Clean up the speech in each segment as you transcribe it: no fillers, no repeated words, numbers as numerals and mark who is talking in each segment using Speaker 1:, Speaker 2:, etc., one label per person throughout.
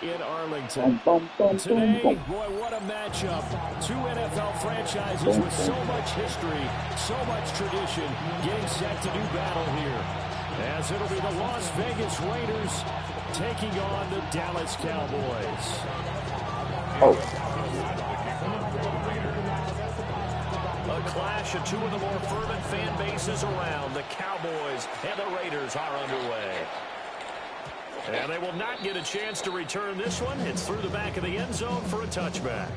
Speaker 1: in Arlington. Today, boy, what a matchup. Two NFL franchises with so much history, so much tradition, getting set to do battle here. As it'll be the Las Vegas Raiders taking on the Dallas Cowboys. A clash of two of the more fervent fan bases around. The Cowboys and the Raiders are underway. And they will not get a chance to return this one. It's through the back of the end zone for a touchback.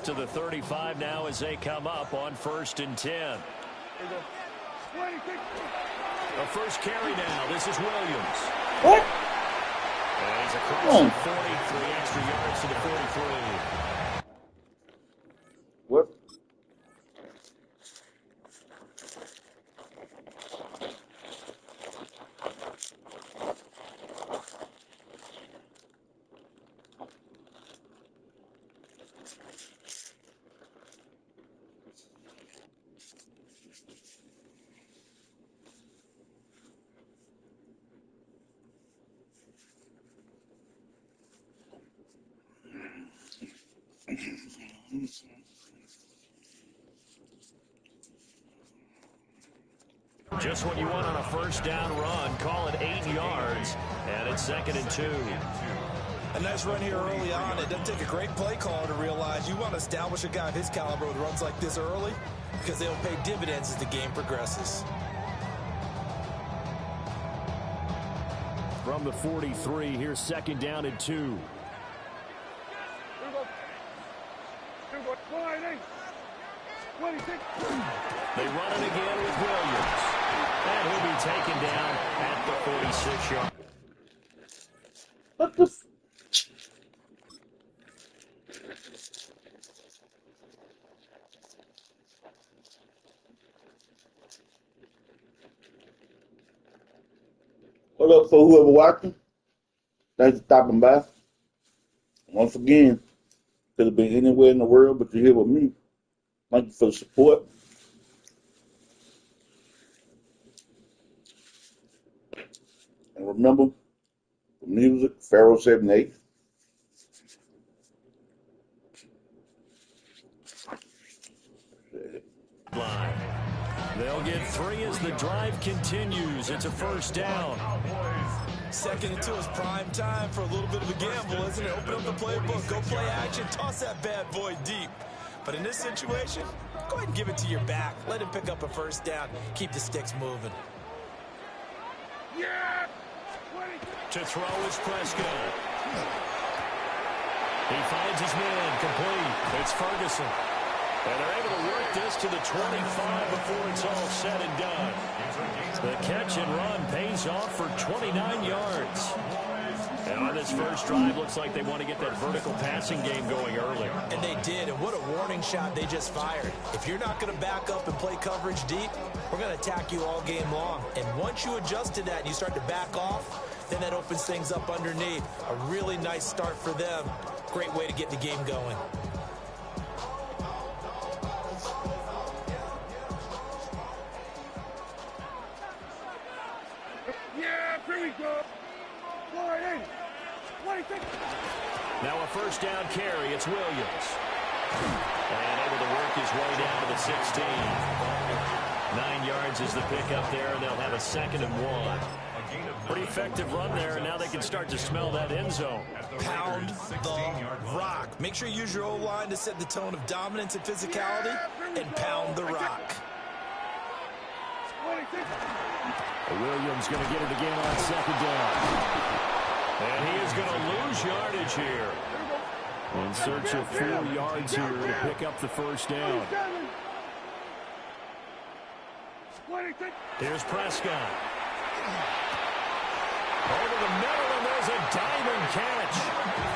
Speaker 1: To the 35 now as they come up on 1st and 10. A first carry now. This is Williams.
Speaker 2: What?
Speaker 1: And he's across the 43 extra yards to the 43.
Speaker 2: What?
Speaker 1: Just what you want on a first down run. Call it 8 yards, and it's 2nd and 2.
Speaker 3: A nice run here early on. It doesn't take a great play caller to realize you want to establish a guy of his caliber with runs like this early because they'll pay dividends as the game progresses.
Speaker 1: From the 43, here's 2nd down and 2. They run it again with Williams. And he'll be taken down at the 46-yard.
Speaker 2: What the? What up for whoever watching? Thanks for stopping by. Once again, could have been anywhere in the world, but you're here with me. Thank you for the support. And remember, the music, Pharaoh 78.
Speaker 1: Line. They'll get 3 as the drive continues. It's a first down.
Speaker 3: 2nd and 2 is prime time for a little bit of a gamble, isn't it? Open up the playbook, go play action, toss that bad boy deep. But in this situation, go ahead and give it to your back. Let him pick up a first down. Keep the sticks moving.
Speaker 1: Yeah! To throw is Prescott. He finds his man complete. It's Ferguson. And they're able to work this to the 25 before it's all said and done. The catch and run pays off for 29 yards. And on this first drive, looks like they want to get that vertical passing game going early.
Speaker 3: And they did, and what a warning shot they just fired. If you're not going to back up and play coverage deep, we're going to attack you all game long. And once you adjust to that and you start to back off, then that opens things up underneath. A really nice start for them. Great way to get the game going.
Speaker 4: Yeah, here we go.
Speaker 1: Now a first down carry. It's Williams. And able to work his way down to the 16. 9 yards is the pickup there, and they'll have a 2nd and 1. Pretty effective run there, and now they can start to smell that end zone.
Speaker 3: Pound the rock. Make sure you use your O-line to set the tone of dominance and physicality, and pound the rock.
Speaker 1: Williams going to get it again on 2nd down. And he is going to lose yardage here. In search of 4 yards here to pick up the first down. Here's Prescott. Over the middle, and there's a diamond catch.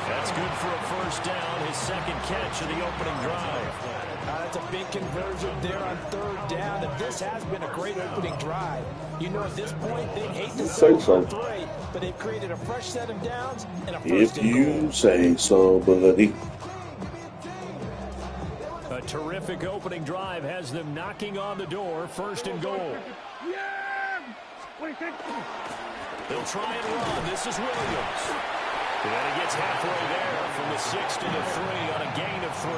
Speaker 1: That's good for a first down, his second catch of the opening drive.
Speaker 3: That's a big conversion there on third down. And this has been a great opening drive. You know, at this point, they'd hate to settle for 3, but they've created a fresh set of downs and a first
Speaker 2: If you say so, buddy.
Speaker 1: A terrific opening drive has them knocking on the door, first and goal. They'll try and run. This is Williams. And he gets halfway there from the 6 to the 3 on a gain of 3.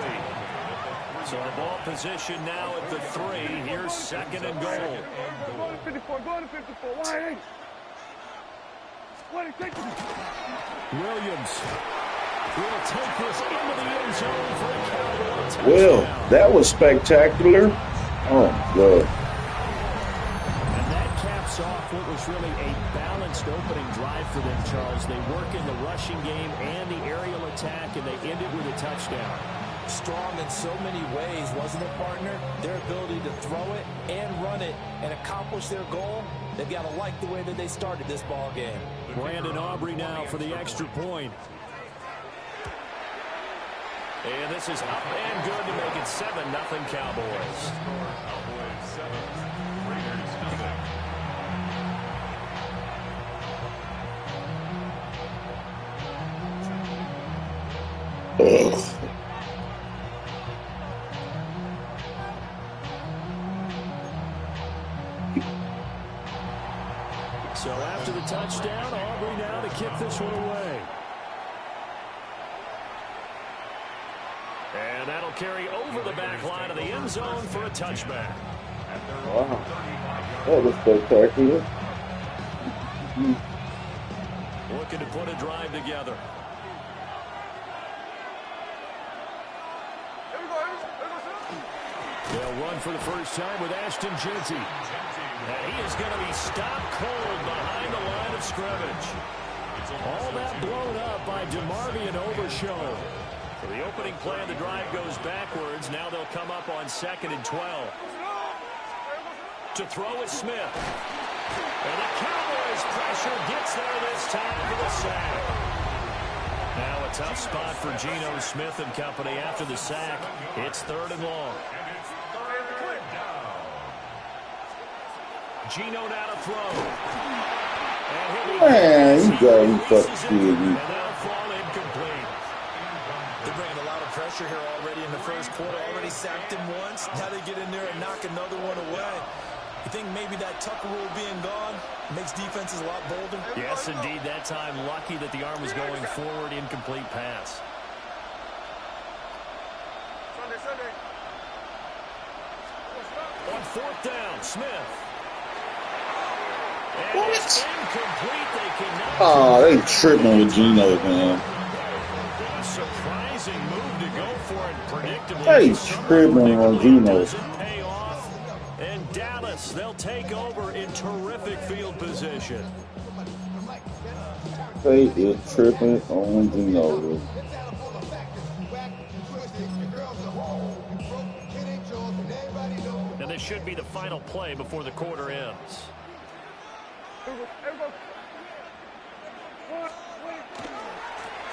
Speaker 1: So the ball position now at the 3. Here's second and goal.
Speaker 4: Go to 54. Go to 54. Why?
Speaker 1: Williams will take this into the end zone for a Cowboy touchdown.
Speaker 2: Well, that was spectacular. Oh, God.
Speaker 1: And that caps off what was really a balanced opening drive for them, Charles. They work in the rushing game and the aerial attack, and they end it with a touchdown.
Speaker 3: Strong in so many ways, wasn't it, partner? Their ability to throw it and run it and accomplish their goal, they've got to like the way that they started this ball game.
Speaker 1: Brandon Aubrey now for the extra point. And this is up and good to make it 7-0 Cowboys. So after the touchdown, Aubrey now to kick this one away. And that'll carry over the back line of the end zone for a touchback.
Speaker 2: Wow. That was spectacular.
Speaker 1: Looking to put a drive together. They'll run for the first time with Ashton Jeanty. And he is going to be stopped cold behind the line of scrimmage. All that blown up by DeMarvion Overshown. So the opening play of the drive goes backwards. Now they'll come up on 2nd and 12. To throw is Smith. And the Cowboys pressure gets there this time for the sack. Now a tough spot for Geno Smith and company after the sack. It's 3rd and long. Geno now to throw.
Speaker 2: Man, you got him fucking
Speaker 1: And that'll fall incomplete.
Speaker 3: They're bringing a lot of pressure here already in the first quarter. Already sacked him once. Now they get in there and knock another one away. You think maybe that Tucker rule being gone makes defenses a lot bolder?
Speaker 1: Yes, indeed. That time, lucky that the arm was going forward. Incomplete pass. On 4th down, Smith. And it's incomplete. They cannot.
Speaker 2: Oh, they tripping with Geno, man.
Speaker 1: A surprising move to go for it predictably.
Speaker 2: They tripping on Geno.
Speaker 1: Doesn't pay off. And Dallas, they'll take over in terrific field position.
Speaker 2: They is tripping on Geno.
Speaker 1: And this should be the final play before the quarter ends.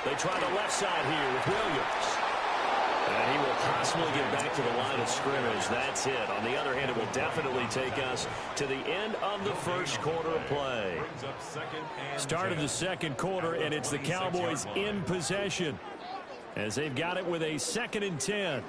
Speaker 1: They try the left side here with Williams. And he will possibly get back to the line of scrimmage. That's it. On the other hand, it will definitely take us to the end of the first quarter of play. Start of the second quarter, and it's the Cowboys in possession as they've got it with a 2nd and 10.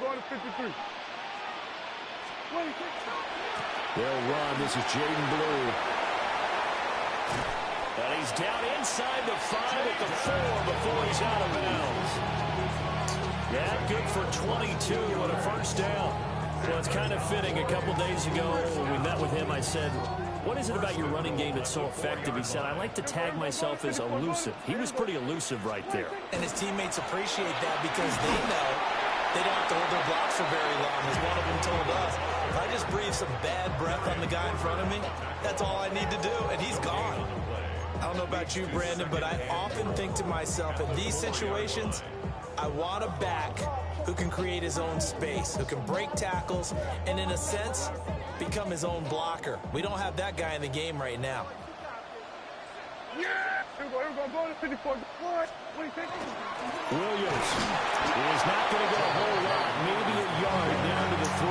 Speaker 4: Go to 53.
Speaker 1: They'll run. This is Jaden Blue. And he's down inside the 5 at the 4 before he's out of bounds. That good for 22 on a first down. Well, it's kind of fitting. A couple days ago when we met with him, I said, what is it about your running game that's so effective? He said, I like to tag myself as elusive. He was pretty elusive right there.
Speaker 3: And his teammates appreciate that because they know They don't have to hold their blocks for very long, as one of them told us. If I just breathe some bad breath on the guy in front of me, that's all I need to do, and he's gone. I don't know about you, Brandon, but I often think to myself, in these situations, I want a back who can create his own space, who can break tackles, and in a sense, become his own blocker. We don't have that guy in the game right now.
Speaker 4: Yeah! Here we go, go to 54. What? What do you think?
Speaker 1: Williams is not going to get a whole lot, maybe a yard down to the 3.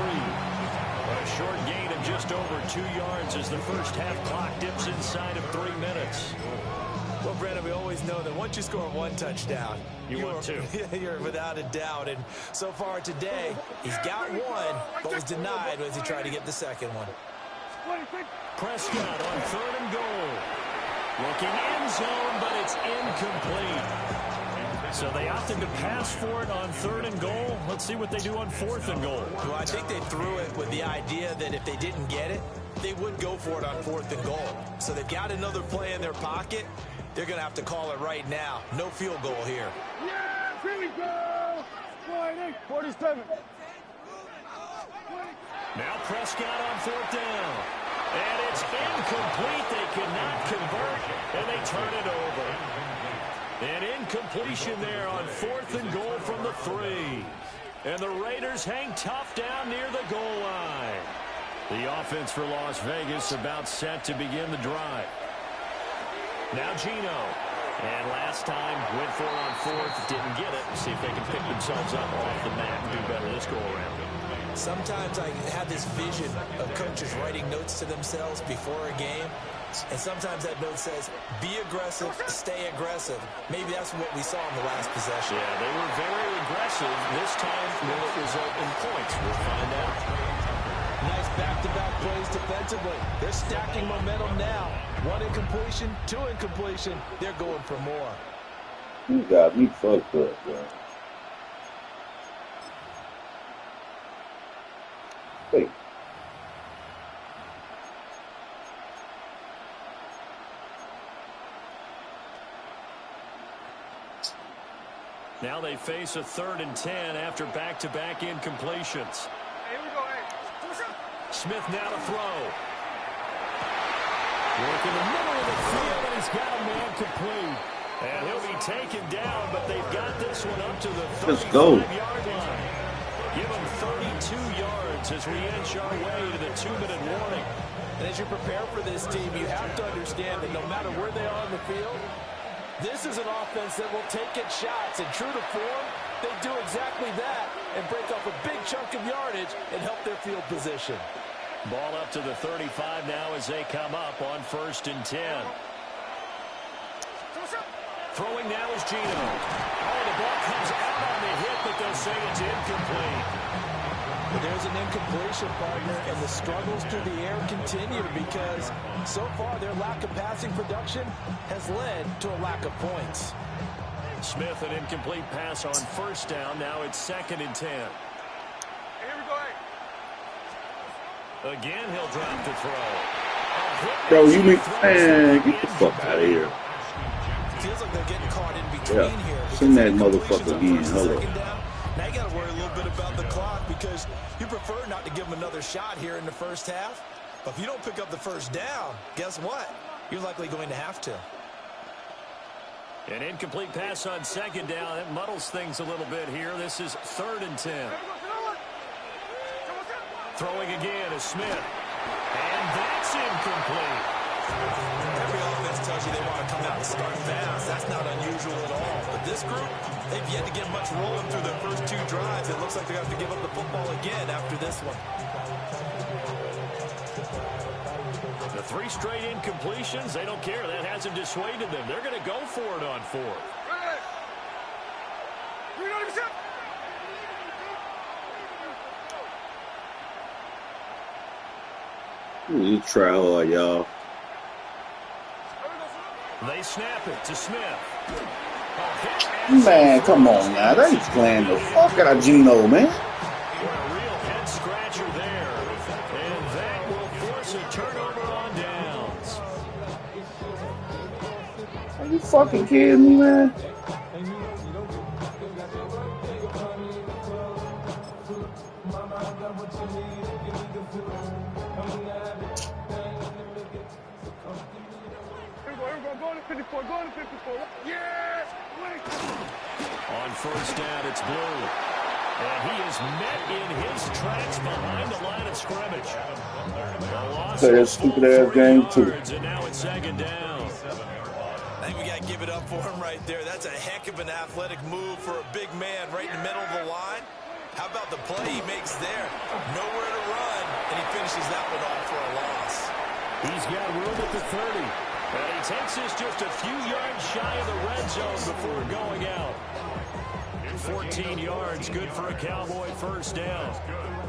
Speaker 1: But a short gain of just over 2 yards as the first half clock dips inside of 3 minutes.
Speaker 3: Well, Brandon, we always know that once you score one touchdown,
Speaker 1: want two.
Speaker 3: You're without a doubt. And so far today, he's got one, but was denied as he tried to get the second one.
Speaker 1: Prescott on 3rd and goal. Looking end zone, but it's incomplete. So they opted to pass for it on 3rd and goal. Let's see what they do on 4th and goal.
Speaker 3: Well, I think they threw it with the idea that if they didn't get it, they would go for it on 4th and goal. So they've got another play in their pocket. They're going to have to call it right now. No field goal here.
Speaker 4: Yeah, here we go. 47.
Speaker 1: Now Prescott on 4th down. And it's incomplete. They cannot convert, and they turn it over. An incompletion there on 4th and goal from the 3. And the Raiders hang tough down near the goal line. The offense for Las Vegas about set to begin the drive. Now Gino. And last time went for it on 4th, didn't get it. See if they can pick themselves up off the mat and do better this go around.
Speaker 3: Sometimes I have this vision of coaches writing notes to themselves before a game. And sometimes that note says, be aggressive, stay aggressive. Maybe that's what we saw in the last possession.
Speaker 1: Yeah, they were very aggressive. This time, will it result in points? We'll find out.
Speaker 3: Nice back-to-back plays defensively. They're stacking momentum now. 1 incompletion, 2 incompletion. They're going for more.
Speaker 2: You got me fucked up, bro. Wait.
Speaker 1: Now they face a 3rd and 10 after back-to-back incompletions.
Speaker 4: Here we go, hey.
Speaker 1: Smith now to throw. Work in the middle of the field, and he's got a man complete. And he'll be taken down, but they've got this one up to the 35-yard line. Give him 32 yards as we inch our way to the 2-minute warning.
Speaker 3: And as you prepare for this team, you have to understand that no matter where they are on the field, this is an offense that will take its shots. And true to form, they do exactly that and break off a big chunk of yardage and help their field position.
Speaker 1: Ball up to the 35 now as they come up on 1st and 10. Throwing now is Gino. Oh, the ball comes out on the hit, but they'll say it's incomplete.
Speaker 3: But there's an incompletion, partner, and the struggles through the air continue because so far their lack of passing production has led to a lack of points.
Speaker 1: Smith, an incomplete pass on 1st down. Now it's 2nd and 10.
Speaker 4: Here we go, hey.
Speaker 1: Again, he'll drop to throw.
Speaker 2: Bro, you mean, man, get the fuck out of here.
Speaker 3: Feels like they're getting caught in between here.
Speaker 2: Send that motherfucker again. Hello.
Speaker 3: Now you got to worry a little bit about the clock because you prefer not to give them another shot here in the first half. But if you don't pick up the 1st down, guess what? You're likely going to have to.
Speaker 1: An incomplete pass on 2nd down. That muddles things a little bit here. This is 3rd and 10. Throwing again is Smith. And that's incomplete.
Speaker 3: Every offense tells you they want to come out and start fast. That's not unusual at all. But this group, they've yet to get much rolling through their first 2 drives. It looks like they're going to have to give up the football again after this one.
Speaker 1: The 3 straight incompletions, they don't care. That hasn't dissuaded them. They're going to go for it on 4th.
Speaker 2: You try hard, y'all.
Speaker 1: They snap it to Smith.
Speaker 2: Man, come on now. They playing the fuck out of Gino, man.
Speaker 1: A real head scratcher there. And that will force a turnover on downs.
Speaker 2: Are you fucking kidding me, man?
Speaker 4: Go to 54. Go to 54. Yeah!
Speaker 1: On first down, it's Blue. And he is met in his tracks behind the line of scrimmage.
Speaker 2: Play that stupid ass game too.
Speaker 1: And now it's second down.
Speaker 3: I think we got to give it up for him right there. That's a heck of an athletic move for a big man right in the middle of the line. How about the play he makes there? Nowhere to run, and he finishes that one off for a loss.
Speaker 1: He's got room at the 30. And he takes this just a few yards shy of the red zone before going out. 14 yards, good for a Cowboy first down.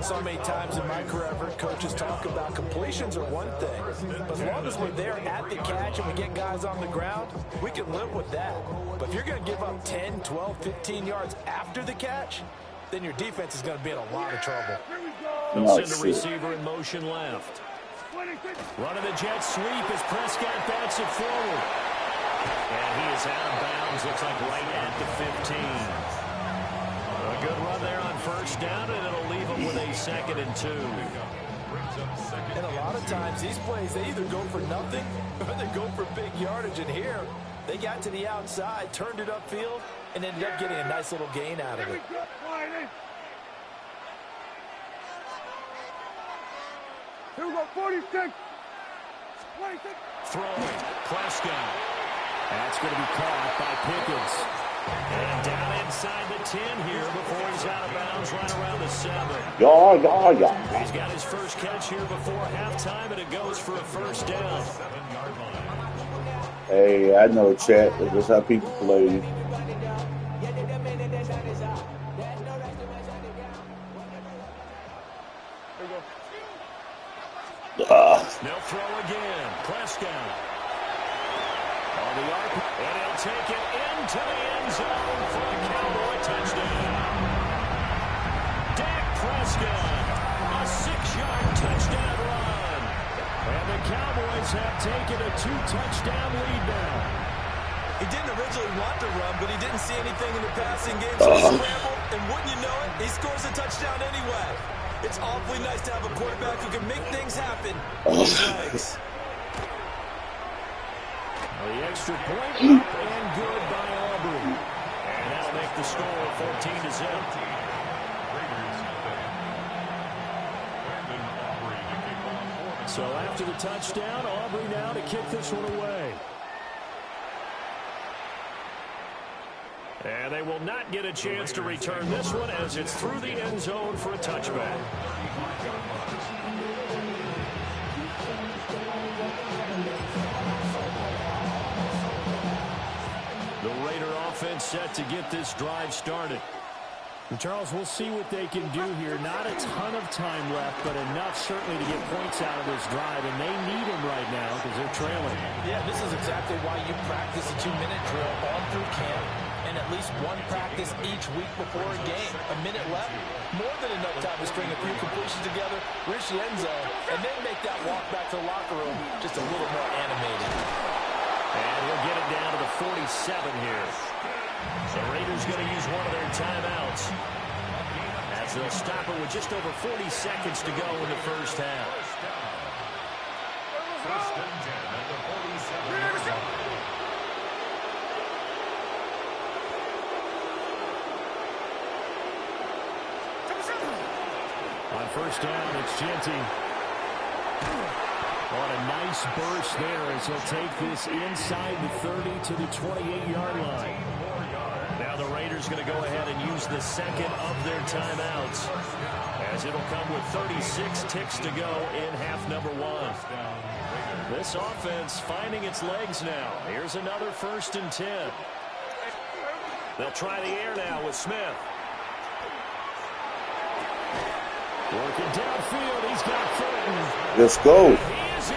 Speaker 3: So many times in my career, I've heard coaches talk about completions are one thing. But as long as we're there at the catch and we get guys on the ground, we can live with that. But if you're going to give up 10, 12, 15 yards after the catch, then your defense is going to be in a lot of trouble.
Speaker 1: They'll send the receiver in motion left. Running the jet sweep as Prescott bats it forward. And he is out of bounds, looks like right at the 15. A good run there on first down, and it'll leave him with a 2nd and 2.
Speaker 3: And a lot of times, these plays, they either go for nothing or they go for big yardage. And here, they got to the outside, turned it upfield, and ended up getting a nice little gain out of it.
Speaker 4: Here we go, 46.
Speaker 1: Throwing, Prescott. That's going to be caught by Pickens. And down inside the 10 here before he's out of bounds right around the 7. He's got his first catch here before halftime, and it goes for a first down.
Speaker 2: Hey, I know, chat. That's how people play.
Speaker 1: They'll throw again. Prescott. On the arc, and he'll take it into the end zone for a Cowboy touchdown. Dak Prescott, a 6-yard touchdown run. And the Cowboys have taken a 2-touchdown lead now.
Speaker 3: He didn't originally want to run, but he didn't see anything in the passing game, so he scrambled, and wouldn't you know it, he scores a touchdown anyway. It's awfully nice to have a quarterback who can make things happen with his legs.
Speaker 1: The extra point up and good by Aubrey. And that'll make the score 14-0. So after the touchdown, Aubrey now to kick this one away. And they will not get a chance to return this one as it's through the end zone for a touchback. The Raider offense set to get this drive started. And Charles, we'll see what they can do here. Not a ton of time left, but enough certainly to get points out of this drive, and they need them right now because they're trailing.
Speaker 3: Yeah, this is exactly why you practice a 2-minute drill all through camp and at least one practice each week before a game. A minute left, more than enough time to string a few completions together, reach the end zone, and then make that walk back to the locker room just a little more animated.
Speaker 1: And we'll get it down to the 47 here. The Raiders going to use one of their timeouts as they'll stop it with just over 40 seconds to go in the first half.
Speaker 4: First and 10 at the 47.
Speaker 1: On first down, it's Genty. On a nice burst there as he'll take this inside the 30 to the 28-yard line. Now the Raiders going to go ahead and use the second of their timeouts as it'll come with 36 ticks to go in half number 1. This offense finding its legs now. Here's another 1st and 10. They'll try the air now with Smith. Working downfield, he's got Thornton.
Speaker 2: Let's go.
Speaker 1: He is in.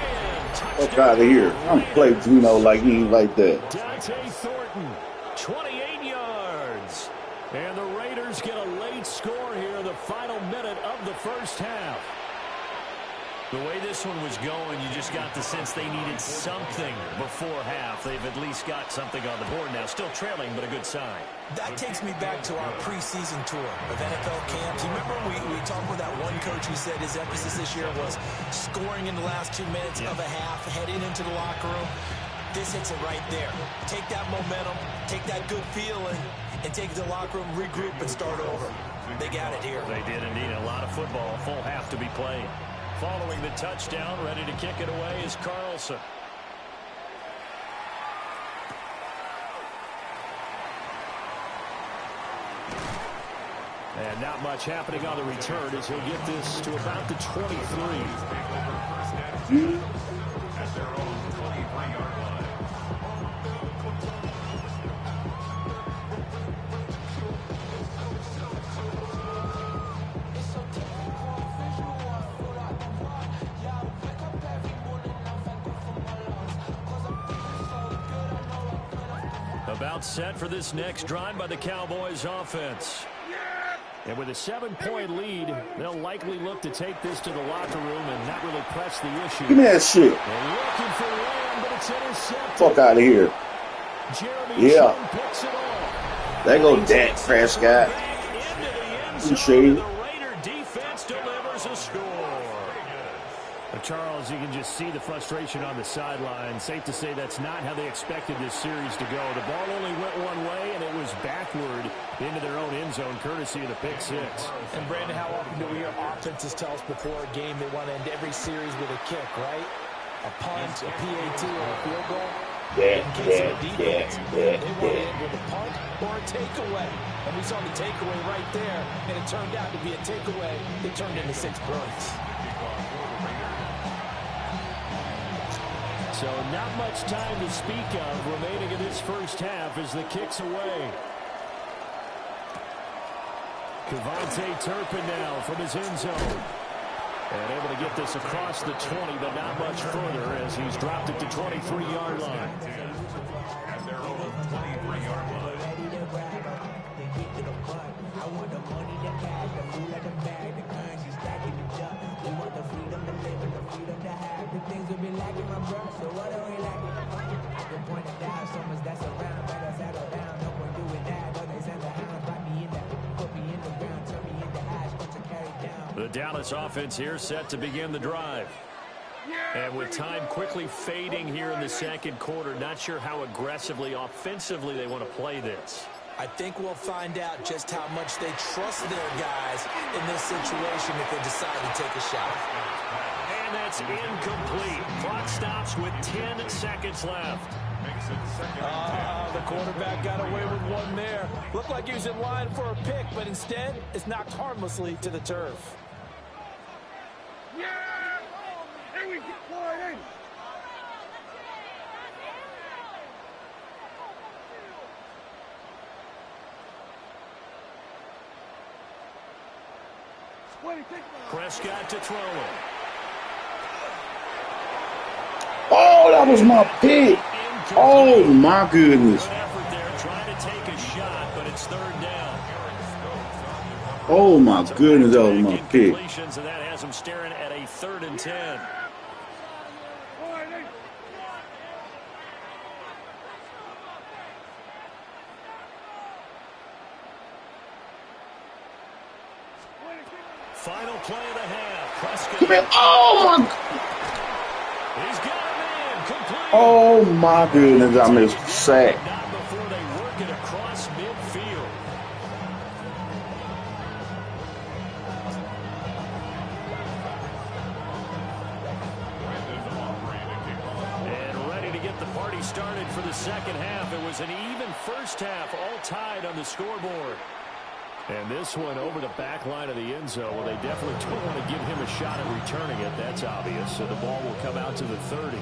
Speaker 2: Fuck out of here. I'm going to play Gino like he ain't like that.
Speaker 1: Dante Thornton, 28 yards. And the Raiders get a late score here in the final minute of the first half. The way this one was going, you just got the sense they needed something before half. They've at least got something on the board now. Still trailing, but a good sign.
Speaker 3: That takes me back to our preseason tour of NFL camps. You remember we talked with that one coach who said his emphasis this year was scoring in the last 2 minutes of a half, heading into the locker room. This hits it right there. Take that momentum, take that good feeling, and take it to the locker room, regroup, and start over. They got it here.
Speaker 1: They did indeed. A lot of football, a full half to be played. Following the touchdown, ready to kick it away is Carlson. And not much happening on the return as he'll get this to about the 23.
Speaker 5: At their own 23-yard line.
Speaker 1: About set for this next drive by the Cowboys offense. And with a 7-point lead, they'll likely look to take this to the locker room and not really press the issue.
Speaker 2: Give me that shit.
Speaker 1: They're looking for Lamb, but it's intercepted.
Speaker 2: Fuck out of here. Yeah.
Speaker 1: Picks it off.
Speaker 2: There go Dak Prescott. Appreciate it.
Speaker 1: The Raider defense delivers a score. Charles, you can just see the frustration on the sideline. Safe to say that's not how they expected this series to go. The ball only went one way, and it was backward into their own end zone, courtesy of the pick six.
Speaker 3: And, Brandon, how often do we hear offenses tell us before a game they want to end every series with a kick, right? A punt, a PAT, or a field goal? In case of the defense, they want to end with a punt or a takeaway. And we saw the takeaway right there, and it turned out to be a takeaway. It turned into 6 points.
Speaker 1: So not much time to speak of remaining in this first half as the kick's away. Kevontae Turpin now from his end zone. And able to get this across the 20, but not much further as he's dropped it to 23-yard line.
Speaker 5: At their own 23-yard line.
Speaker 1: The Dallas offense here set to begin the drive. And with time quickly fading here in the second quarter, not sure how aggressively, offensively they want to play this.
Speaker 3: I think we'll find out just how much they trust their guys in this situation if they decide to take a shot.
Speaker 1: And that's incomplete. Clock stops with 10 seconds left.
Speaker 3: The quarterback got away with one there. Looked like he was in line for a pick, but instead it's knocked harmlessly to the turf.
Speaker 4: Yeah! Here we go, boy!
Speaker 1: Prescott to throw it.
Speaker 2: Oh, that was my pick. Oh, my goodness.
Speaker 1: Good effort there, trying to take a shot, but it's third down.
Speaker 2: Oh, my goodness, that was my pick.
Speaker 1: Incompletions, and that has them staring at a 3rd and 10. Final play of the half. Prescott.
Speaker 2: Oh, my.
Speaker 1: He's got a man complete.
Speaker 2: Oh, my goodness, I missed the sack.
Speaker 1: Not before they work it across midfield. And ready to get the party started for the second half. It was an even first half, all tied on the scoreboard. And this one over the back line of the end zone. Well, they definitely don't want to give him a shot at returning it. That's obvious. So the ball will come out to the 30.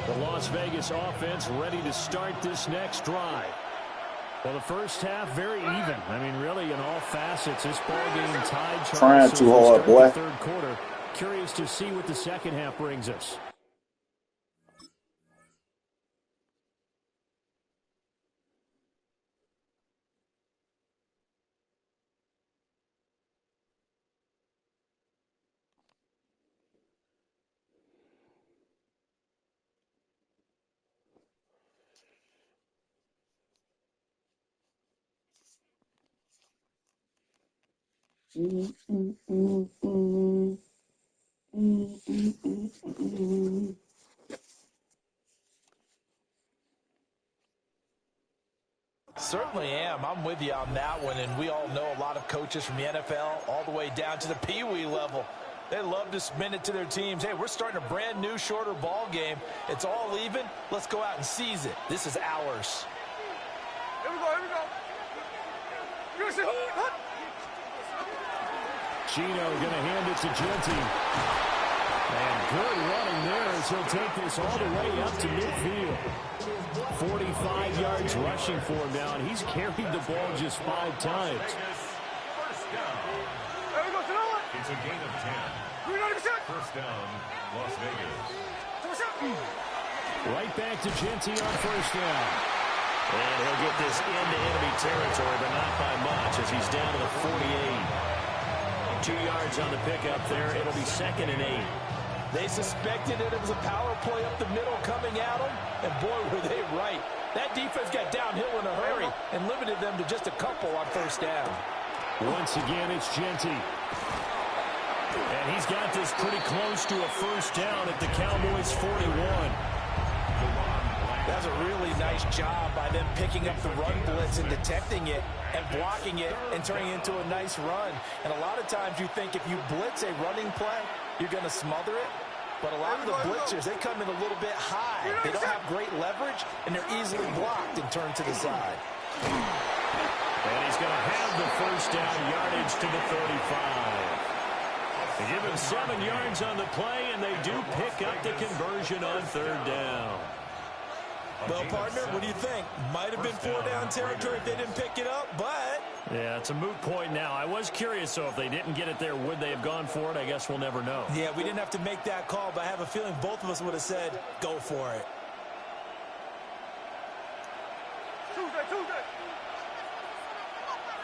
Speaker 1: The Las Vegas offense ready to start this next drive. Well, the first half very even. I mean, really, in all facets, this ball game tied.
Speaker 2: Trying too hard, boy.
Speaker 1: Third quarter. Curious to see what the second half brings us.
Speaker 3: Certainly am. I'm with you on that one, and we all know a lot of coaches from the NFL all the way down to the Pee-wee level. They love to spin it to their teams. Hey, we're starting a brand new, shorter ball game. It's all even. Let's go out and seize it. This is ours.
Speaker 4: Here we go, here we go. You're gonna say, hut.
Speaker 1: Chino going to hand it to Genty. And good running there as he'll take this all the way up to midfield. 45 yards rushing for him now, and he's carried the ball just 5 times.
Speaker 5: First down.
Speaker 4: There we go, Sonoma.
Speaker 5: It's a gain of 10.
Speaker 4: 390%.
Speaker 5: First down, Las Vegas.
Speaker 1: Right back to Genty on first down.
Speaker 6: And he'll get this into enemy territory, but not by much as he's down to the 48. 2 yards on the pickup there. It'll be 2nd and 8.
Speaker 3: They suspected it was a power play up the middle coming at them, and boy, were they right. That defense got downhill in a hurry and limited them to just a couple on first down.
Speaker 1: Once again, it's Genty. And he's got this pretty close to a first down at the Cowboys' 41.
Speaker 3: That's a really nice job by them picking up the run blitz and detecting it and blocking it and turning it into a nice run. And a lot of times you think if you blitz a running play, you're going to smother it. But a lot of the blitzers, they come in a little bit high. They don't have great leverage, and they're easily blocked and turned to the side.
Speaker 1: And he's going to have the first down yardage to the 35. They give him 7 yards on the play, and they do pick up the conversion on third down.
Speaker 3: Well, partner, what do you think? Might have been 4-down territory if they didn't pick it up, but...
Speaker 1: Yeah, it's a moot point now. I was curious, so if they didn't get it there, would they have gone for it? I guess we'll never know.
Speaker 3: Yeah, we didn't have to make that call, but I have a feeling both of us would have said, go for it.
Speaker 4: Tuesday.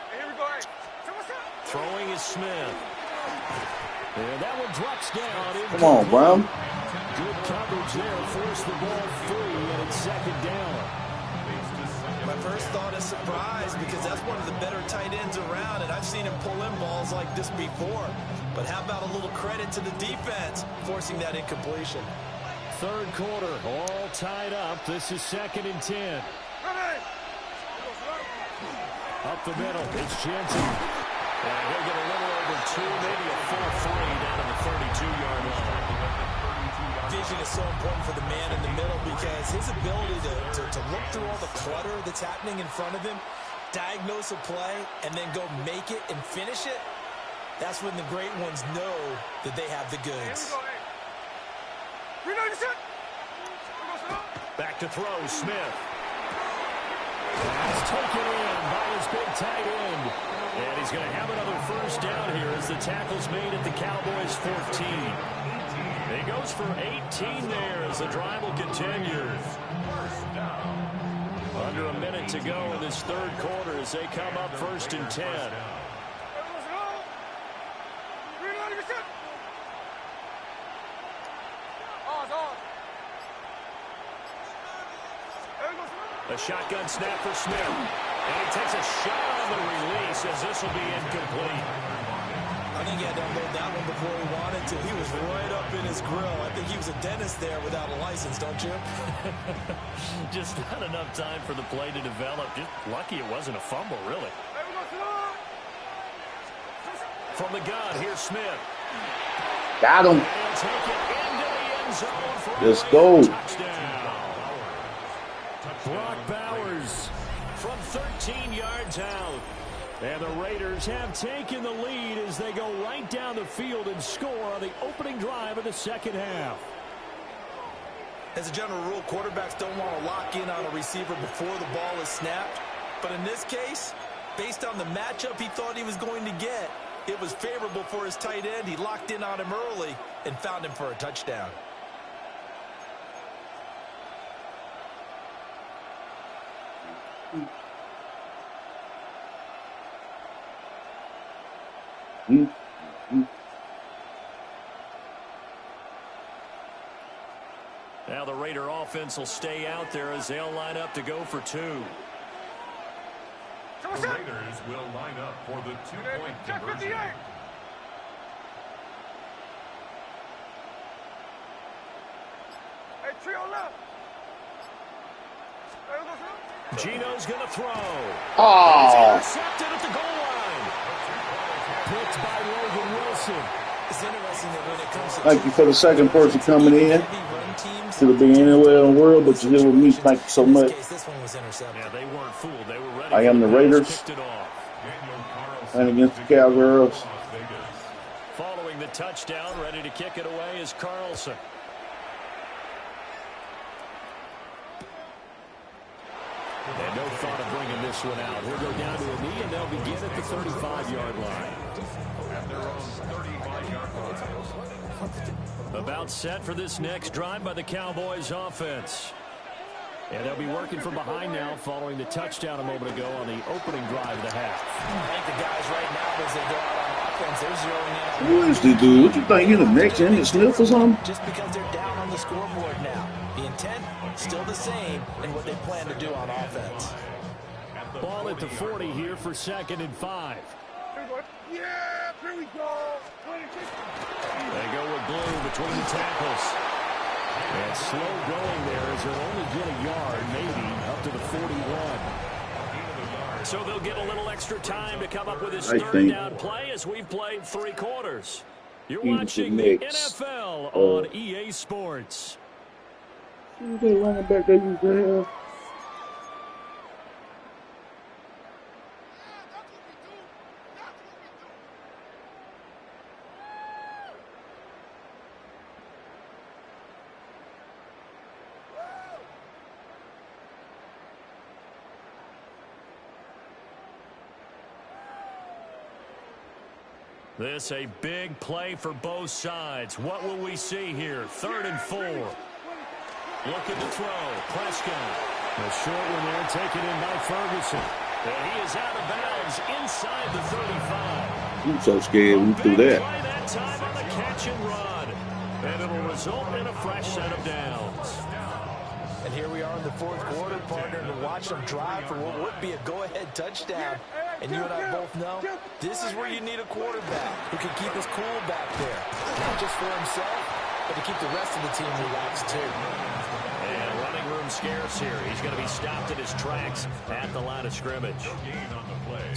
Speaker 4: Hey, here we go. Hey.
Speaker 1: Throwing is Smith. And that one drops down.
Speaker 2: Come on, Brown.
Speaker 1: Good coverage there. Force the ball free, and it's 2nd down.
Speaker 3: My first thought is surprise because that's one of the better tight ends around, and I've seen him pull in balls like this before. But how about a little credit to the defense forcing that incompletion?
Speaker 1: Third quarter, all tied up. This is 2nd and 10. Up the middle, it's Genty. And he'll get a little over 2, maybe a full 3 down to the 32-yard line.
Speaker 3: Vision is so important for the man in the middle because his ability to look through all the clutter that's happening in front of him, diagnose a play, and then go make it and finish it, that's when the great ones know that they have the goods.
Speaker 1: Back to throw, Smith. That's taken in by his big tight end. And he's going to have another first down here as the tackle's made at the Cowboys' 14. He goes for 18 there as the drive will continue. Under a minute to go in this third quarter as they come up 1st and 10. A shotgun snap for Smith. And he takes a shot on the release as this will be incomplete.
Speaker 3: I think he had to unload that one before he wanted to. He was right up in his grill. I think he was a dentist there without a license, don't you?
Speaker 1: Just not enough time for the play to develop. Just lucky it wasn't a fumble, really. From the gun, here's Smith.
Speaker 2: Got him.
Speaker 1: And take it into the end zone for
Speaker 2: Let's go.
Speaker 1: touchdown. Brock Bowers from 13 yards out. And the Raiders have taken the lead as they go right down the field and score on the opening drive of the second half.
Speaker 3: As a general rule, quarterbacks don't want to lock in on a receiver before the ball is snapped. But in this case, based on the matchup he thought he was going to get, it was favorable for his tight end. He locked in on him early and found him for a touchdown.
Speaker 1: Now the Raider offense will stay out there as they'll line up to go for 2.
Speaker 5: The Raiders will line up for the two-point conversion.
Speaker 4: Hey, trio left.
Speaker 1: Gino's going to throw.
Speaker 2: Oh,
Speaker 1: Intercepted at the goal line. Picked by Logan Wilson.
Speaker 3: It's interesting that when it comes to
Speaker 2: thank you for the second person coming in.
Speaker 3: heavy run teams,
Speaker 2: Could have been anywhere in the world, but you're here with me. Thank you so
Speaker 3: in
Speaker 2: much.
Speaker 3: this case, this one was intercepted.
Speaker 1: Yeah, they weren't fooled. They were ready.
Speaker 2: I am the
Speaker 1: pass,
Speaker 2: Raiders.
Speaker 1: picked it off.
Speaker 2: And against the Cowgirls.
Speaker 1: Following the touchdown, ready to kick it away is Carlson. And no thought of bringing this one out. He'll go down to a knee, and they'll begin at the 35-yard line.
Speaker 5: At their own 35-yard line.
Speaker 1: About set for this next drive by the Cowboys offense. And they'll be working from behind now following the touchdown a moment ago on the opening drive of the half.
Speaker 3: I think the guys right now, as they go out on offense, they're zeroing in on
Speaker 2: Who is this dude? What you think? You the next Emmett Smith or something?
Speaker 3: just because they're down on the scoreboard now. The intent still the same in what they plan to do on offense.
Speaker 1: Ball at the 40 here for 2nd and 5.
Speaker 4: Yeah, here we go.
Speaker 1: They go with Blue between the tackles. And slow going there as they'll only get a yard, maybe, up to the 41. So they'll get a little extra time to come up with his third down play as we've played 3 quarters. You're watching the NFL on EA Sports.
Speaker 2: Who's that running back that you have?
Speaker 1: This a big play for both sides. What will we see here? 3rd and 4. Looking to throw. Prescott. A short one there taken in by Ferguson. And he is out of bounds inside the 35.
Speaker 2: I'm so scared we threw that.
Speaker 1: Play that time on the catch and run. And it'll result in a fresh set of downs.
Speaker 3: And here we are in the 4th quarter, partner, to watch them drive for what would be a go-ahead touchdown. And you and I both know this is where you need a quarterback who can keep his cool back there. Not just for himself, but to keep the rest of the team relaxed too.
Speaker 1: And running room scarce here. He's going to be stopped in his tracks at the line of scrimmage.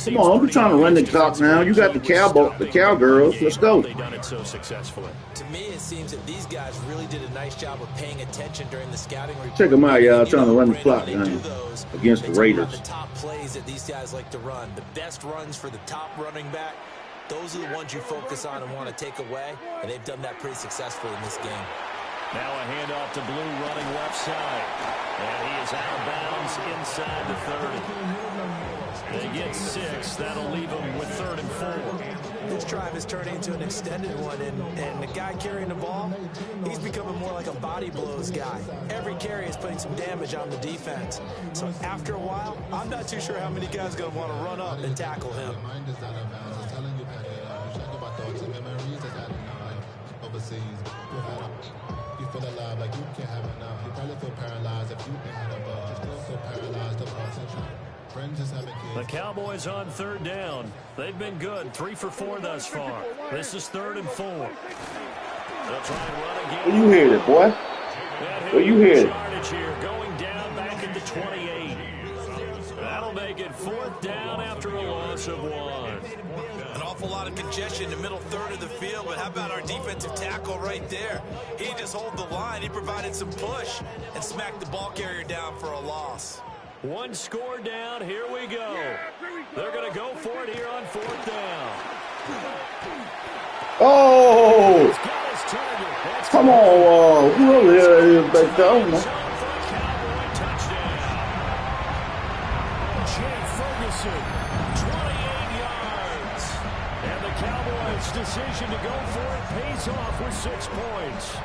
Speaker 2: Come on, I'm trying to run the clock now. You got the Cowgirls. Let's go.
Speaker 1: They've done it so successfully.
Speaker 3: To me, it seems that these guys really did a nice job of paying attention during the scouting report.
Speaker 2: Check them out, y'all. Trying to run the clock down against the Raiders.
Speaker 3: The top plays that these guys like to run, the best runs for the top running back, those are the ones you focus on and want to take away, and they've done that pretty successfully in this game.
Speaker 1: Now a handoff to Blue running left side. And he is out of bounds inside the 30. They get 6. That'll leave them with 3rd and 4.
Speaker 3: This drive is turning into an extended one, and the guy carrying the ball, he's becoming more like a body blows guy. Every carry is putting some damage on the defense. So after a while, I'm not too sure how many guys are going to want to run up and tackle him.
Speaker 7: You feel alive like you can't have enough. You probably feel paralyzed if you ain't had a buzz. You still feel paralyzed of concentration. Friends just having kids.
Speaker 1: The Cowboys on 3rd down. They've been good. 3 for 4 thus far. This is 3rd and 4. They'll try and run again.
Speaker 2: Where you headed, boy? Where you headed?
Speaker 1: Here, going down back at the 28. That'll make it 4th down after a loss of 1.
Speaker 3: An awful lot of congestion in the middle third of the field, but how about our defensive tackle right there? He didn't just hold the line, he provided some push and smacked the ball carrier down for a loss.
Speaker 1: 1 score down, here we go. They're going to go for it here on 4th down.
Speaker 2: Oh! Come on, who over there is back down?
Speaker 1: Decision to go for it pays off with 6 points.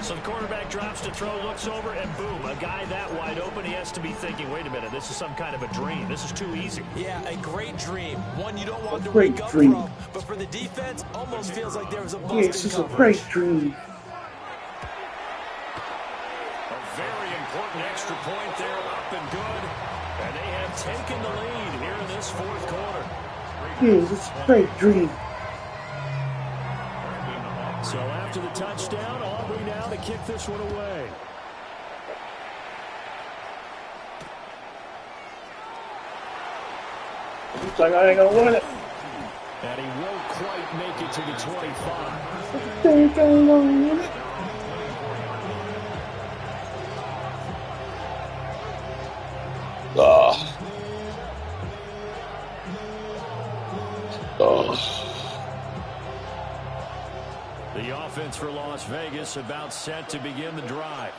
Speaker 1: So the quarterback drops to throw, looks over, and boom, a guy that wide open, he has to be thinking, wait a minute, this is some kind of a dream. This is too easy.
Speaker 3: Yeah, a great dream. One you don't want to wake up from, but for the defense, almost feels like there was a bust in
Speaker 2: Yes, it's a great dream.
Speaker 1: A very important extra point there, up and good. And they have taken the lead here in this fourth quarter.
Speaker 2: It's a straight dream.
Speaker 1: So after the touchdown, Aubrey now to kick this one away.
Speaker 2: Looks like I ain't gonna win it.
Speaker 1: And he won't quite make it to the 25.
Speaker 2: Think I'm gonna win it.
Speaker 1: The offense for Las Vegas about set to begin the drive.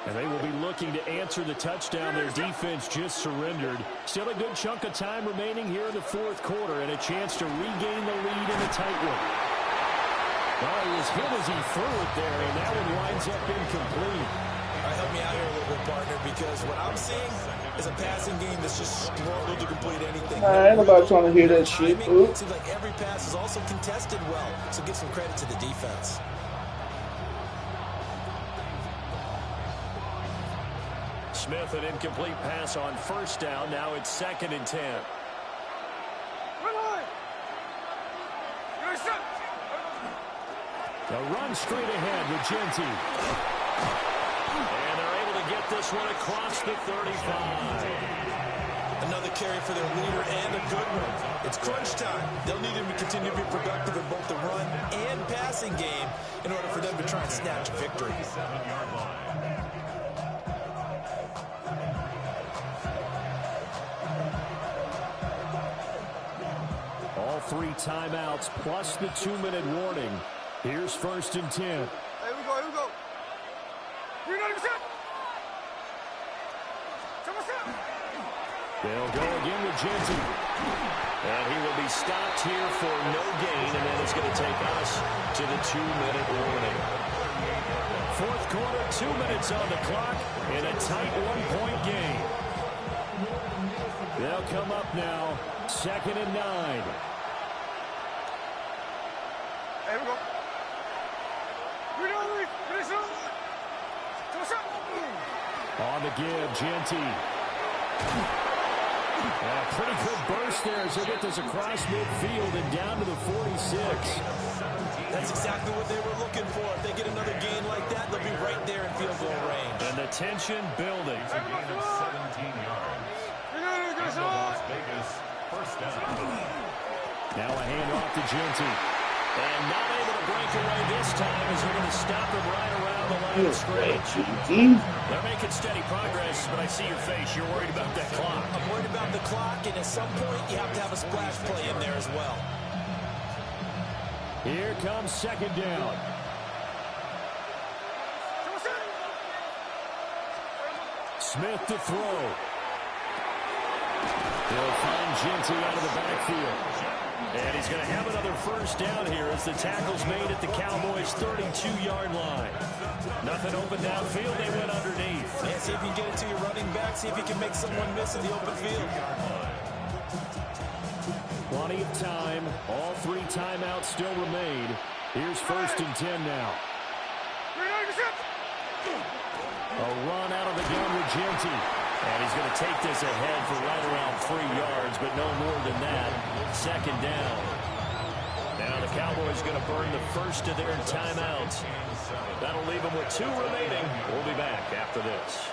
Speaker 1: And they will be looking to answer the touchdown their defense just surrendered. Still a good chunk of time remaining here in the fourth quarter and a chance to regain the lead in a tight one. Well, he was hit as he threw it there, and that one winds up incomplete.
Speaker 3: All right, help me out here a little bit, partner, because what I'm seeing is a passing game that's just struggled to complete anything.
Speaker 2: Ain't nobody trying to hear that shit.
Speaker 3: It seems like every pass is also contested well, so give some credit to the defense.
Speaker 1: Smith, an incomplete pass on first down. Now it's 2nd and 10. The run straight ahead with Genty. And they're able to get this one across the 35.
Speaker 3: Another carry for their leader and a good one. It's crunch time. They'll need him to continue to be productive in both the run and passing game in order for them to try and snatch a victory.
Speaker 1: All 3 timeouts plus the 2-minute warning. Here's 1st and 10.
Speaker 4: Here we go, here we go. You're not even set.
Speaker 1: They'll go again with Genty. And he will be stopped here for no gain, and then it's going to take us to the 2-minute warning. Fourth quarter, 2 minutes on the clock in a tight 1-point game. They'll come up now, 2nd and 9.
Speaker 4: Here we go.
Speaker 1: On the give, Genty. A pretty good burst there as they get this across midfield and down to the 46.
Speaker 3: That's exactly what they were looking for. If they get another gain like that, they'll be right there in field goal range.
Speaker 1: And the tension building.
Speaker 5: It's a gain of 17 yards. Las Vegas, first down.
Speaker 1: Now a handoff to Genty. And not able to break away this time as they're going to stop him right around the line of scrimmage. They're making steady progress, but I see your face. You're worried about that clock.
Speaker 3: I'm worried about the clock, and at some point, you have to have a splash play in there as well.
Speaker 1: Here comes 2nd down. Smith to throw. He'll find Genty out of the backfield. And he's going to have another first down here as the tackle's made at the Cowboys' 32-yard line. Nothing open downfield. They went underneath.
Speaker 3: Yeah, see if you can get it to your running back. See if you can make someone miss in the open field.
Speaker 1: Plenty of time. All 3 timeouts still remain. Here's 1st and 10 now. A run out of the gun with Genty. And he's going to take this ahead for right around 3 yards, but no more than that. 2nd down. Now the Cowboys going to burn the first of their timeouts. That'll leave them with 2 remaining. We'll be back after this.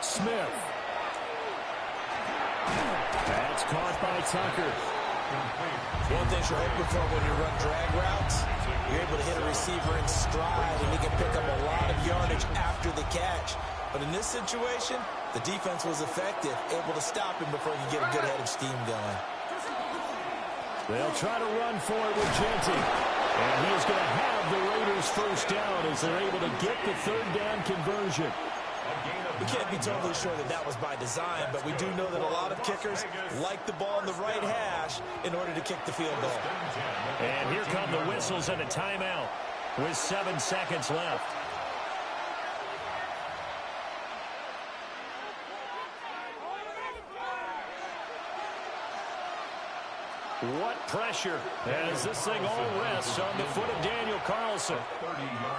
Speaker 1: Smith. That's caught by Tucker.
Speaker 3: One thing you're hoping for when you run drag routes, you're able to hit a receiver in stride, and he can pick up a lot of yardage after the catch. But in this situation, the defense was effective, able to stop him before he could get a good head of steam going.
Speaker 1: They'll try to run for it with Genty. And he is going to have the Raiders first down as they're able to get the 3rd down conversion.
Speaker 3: We can't be totally sure that that was by design, but we do know that a lot of kickers like the ball in the right hash in order to kick the field goal.
Speaker 1: And here come the whistles and a timeout with 7 seconds left. What pressure as this thing all rests on the foot of Daniel Carlson.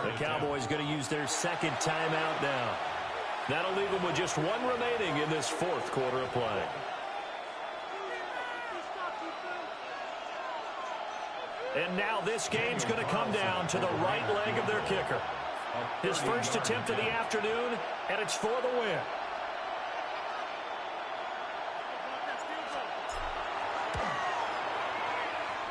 Speaker 1: The Cowboys going to use their 2nd timeout now. That'll leave them with just one remaining in this fourth quarter of play. And now this game's going to come down to the right leg of their kicker. His first attempt of the afternoon, and it's for the win.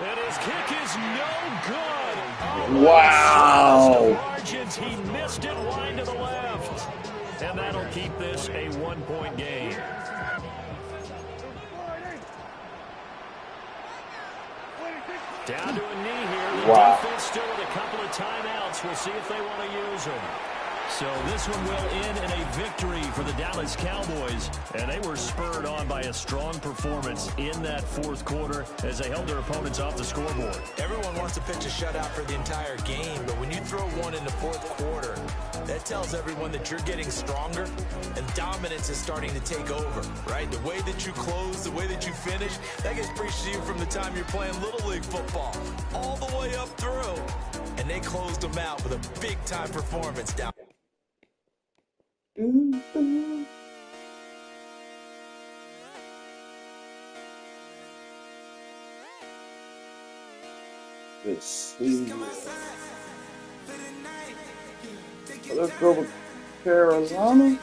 Speaker 1: And his kick is no good. Oh,
Speaker 2: wow.
Speaker 1: Margins. He missed it wide to the left. And that'll keep this a one-point game. Down to a knee here. The defense still with a couple of timeouts. We'll see if they want to use them. So this one will end in a victory for the Dallas Cowboys. And they were spurred on by a strong performance in that fourth quarter as they held their opponents off the scoreboard.
Speaker 3: Everyone wants to pitch a shutout for the entire game, but when you throw one in the fourth quarter, that tells everyone that you're getting stronger and dominance is starting to take over, right? The way that you close, the way that you finish, that gets preached to you from the time you're playing Little League football all the way up through. And they closed them out with a big-time performance down.
Speaker 2: Let's see. Let's go with Carolina.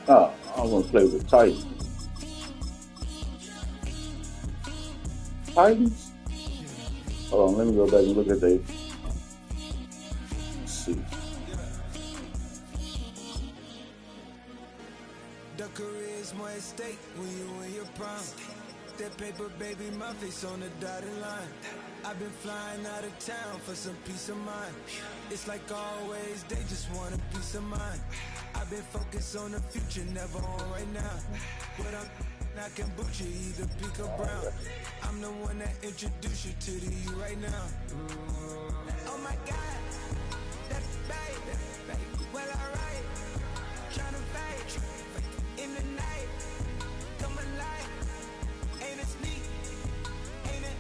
Speaker 2: Oh, I want to play with the Titans. Titans? Hold on, let me go back and look at they. Let's see.
Speaker 8: The career is more at stake when you win your prime. That paper, baby, my face on the dotted line. I've been flying out of town for some peace of mind. It's like always, they just want a peace of mind. I've been focused on the future, never on right now. But I can boot you either pink or brown. I'm the one that introduced you to the you right now. Oh my God, that's babe. Well, alright, tryna fight in the night. Come alive, ain't it sneak? Ain't it?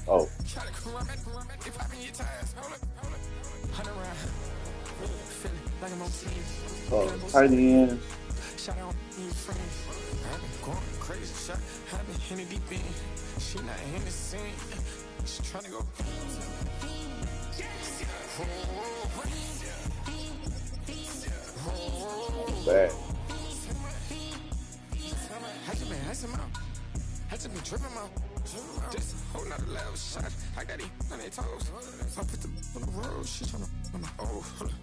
Speaker 2: Oh. Oh, tight end.
Speaker 8: Shout out your friends. I've been going crazy. Shot. I've been in the deep end. She not in the scene. She trying to go.
Speaker 2: Bad.
Speaker 8: I just been tripping out. This a whole nother level shot. I got it on their toes. So I put the on the road. She tryna hold up.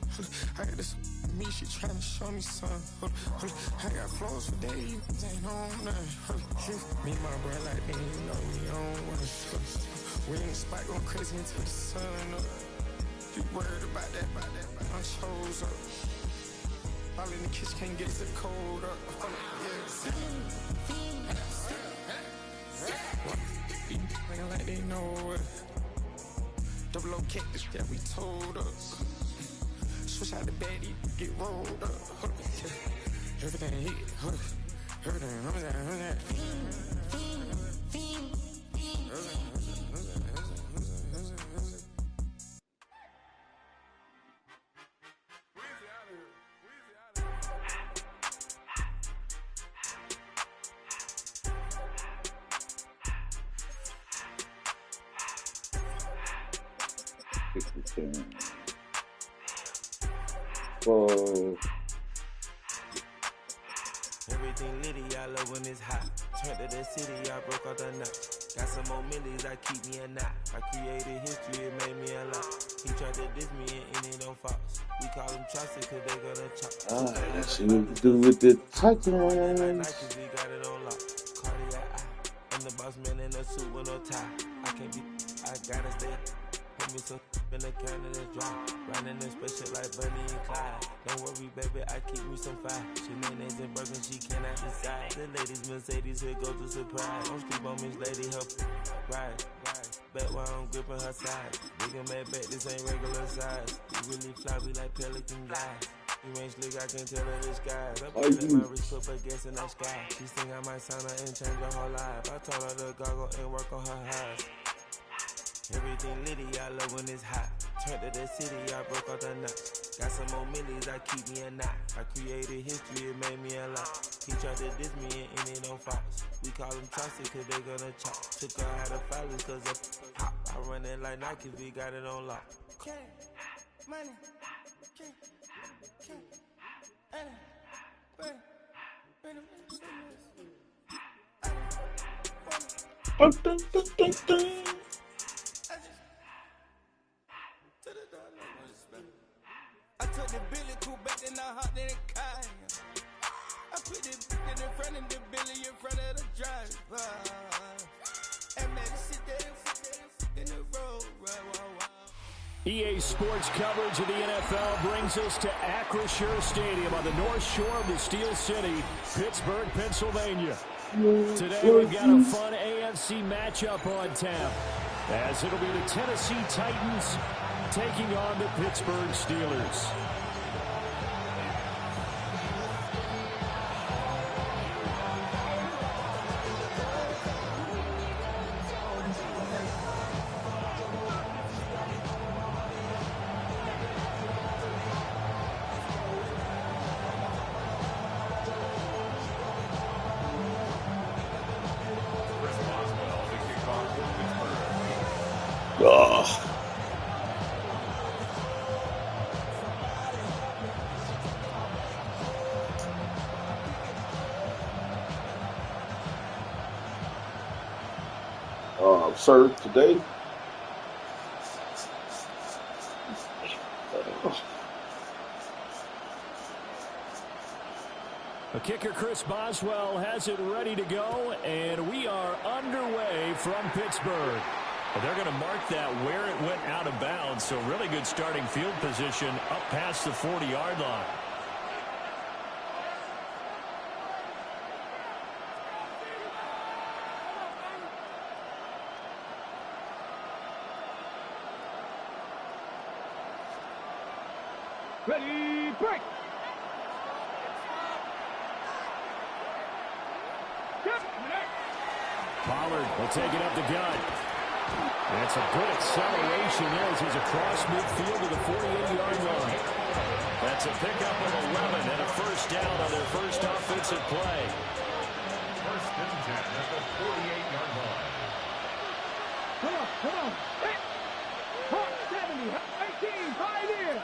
Speaker 8: I got this me. She tryna show me something. Hold up. I got clothes for days. Ain't on nothing. Me and my bro like me, you know we don't wanna trust. We in the spot going crazy until the sun up. You worried about that? I chose up. All in the kitchen can't get it cold up. Like they know it. Double O cactus that we told us. Switch out the baddie, get rolled up. Everything hit, everything.
Speaker 2: Whoa.
Speaker 8: Everything litty, I love when it's hot. Turned to the city, I broke out the knot. Got some more millies, I keep me a knot. I created history, it made me a lot. He tried to diss me and it don't false. We call them chopsticks cause they gonna chop.
Speaker 2: Alright, let's see what we do with the Titans.
Speaker 8: We got it on lock. Cardiac eye. I'm the boss man in a suit with no tie. I gotta stay. Put me some in the Canada dry. Riding in spaceship like Bunny and Clyde. Don't worry, baby, I keep me some fire. She mayonnaise and burger, she cannot decide. The ladies Mercedes, here goes the surprise. Don't sleep on Miss Lady, help ride. Bet while I'm gripping her side. Big and mad bet, this ain't regular size. You really fly, we like pelican guys. You ain't slick, I can tell her the skies. I put in my wrist, put her gas in the sky. She think I might sign her and change her whole life. I told her to goggle and work on her highs. Everything litty, I love when it's hot. Turned to the city, I broke out the nuts. Got some more millies, I keep me a knot. I created history, it made me a lot. He tried to diss me and it on Fox. We call them chopsticks cause they gonna chop. Took her out of filers cause of pop. I run it like Nike, we got it on lock. Okay, money, okay, I took the Billy cool back and I hopped in the car. I put the in front of the Billy in front of the driver. And made it sit there in the road.
Speaker 1: EA Sports coverage of the NFL brings us to Acrisure Stadium on the north shore of the Steel City, Pittsburgh, Pennsylvania. Today we've got a fun AFC matchup on tap, as it'll be the Tennessee Titans taking on the Pittsburgh Steelers.
Speaker 2: Served today.
Speaker 1: The kicker, Chris Boswell, has it ready to go, and we are underway from Pittsburgh. They're going to mark that where it went out of bounds, so really good starting field position up past the 40-yard line.
Speaker 4: Ready, break!
Speaker 1: Pollard will take it up the gut. That's a good acceleration there as he's across midfield to the 48-yard line. That's a pickup of 11 and a first down on their first offensive play.
Speaker 5: First and 10 at the 48-yard line.
Speaker 4: Come on. 70, 18, 5 in.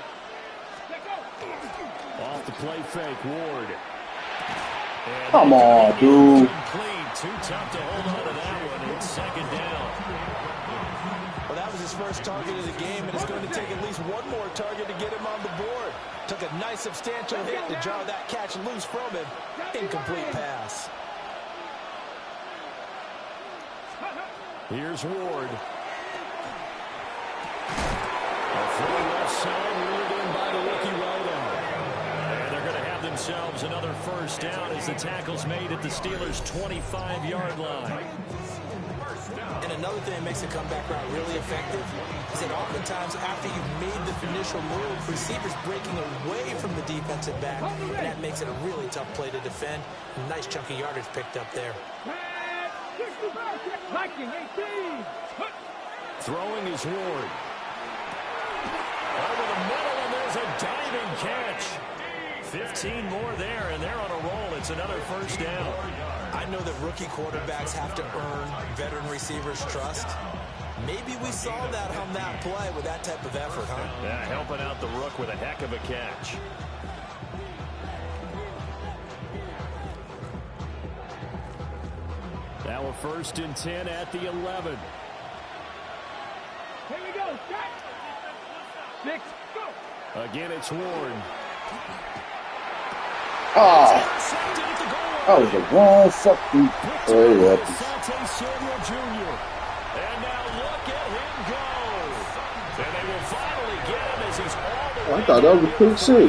Speaker 4: Let's go.
Speaker 1: Off the play fake, Ward. And
Speaker 2: Come on, dude.
Speaker 1: Too tough to hold on to that one. It's second down.
Speaker 3: Well, that was his first target of the game, and it's going to take at least one more target to get him on the board. Took a nice substantial hit to draw that catch loose from him. Incomplete pass.
Speaker 1: Here's Ward. A full left side, reeled in by the rookie wideout. And they're going to have themselves another first down as the tackle's made at the Steelers' 25-yard line.
Speaker 3: And another thing that makes the comeback route really effective is that oftentimes after you've made the initial move, receivers breaking away from the defensive back, and that makes it a really tough play to defend. A nice chunk of yardage picked up there.
Speaker 1: Throwing is Ward. Over the middle, and there's a diving catch. 15 more there, and they're on a roll. It's another first down.
Speaker 3: I know that rookie quarterbacks have to earn veteran receivers' trust. Maybe we saw that on that play with that type of effort, huh?
Speaker 1: Yeah, helping out the rook with a heck of a catch. Now a first and 10 at the 11.
Speaker 4: Here we go. 6, go.
Speaker 1: Again, it's Warren.
Speaker 2: Oh, that was the wrong fucking play.
Speaker 1: Samuel Jr. And now look at him go. And they will finally get him as he's all the way.
Speaker 2: I thought that was a pick six.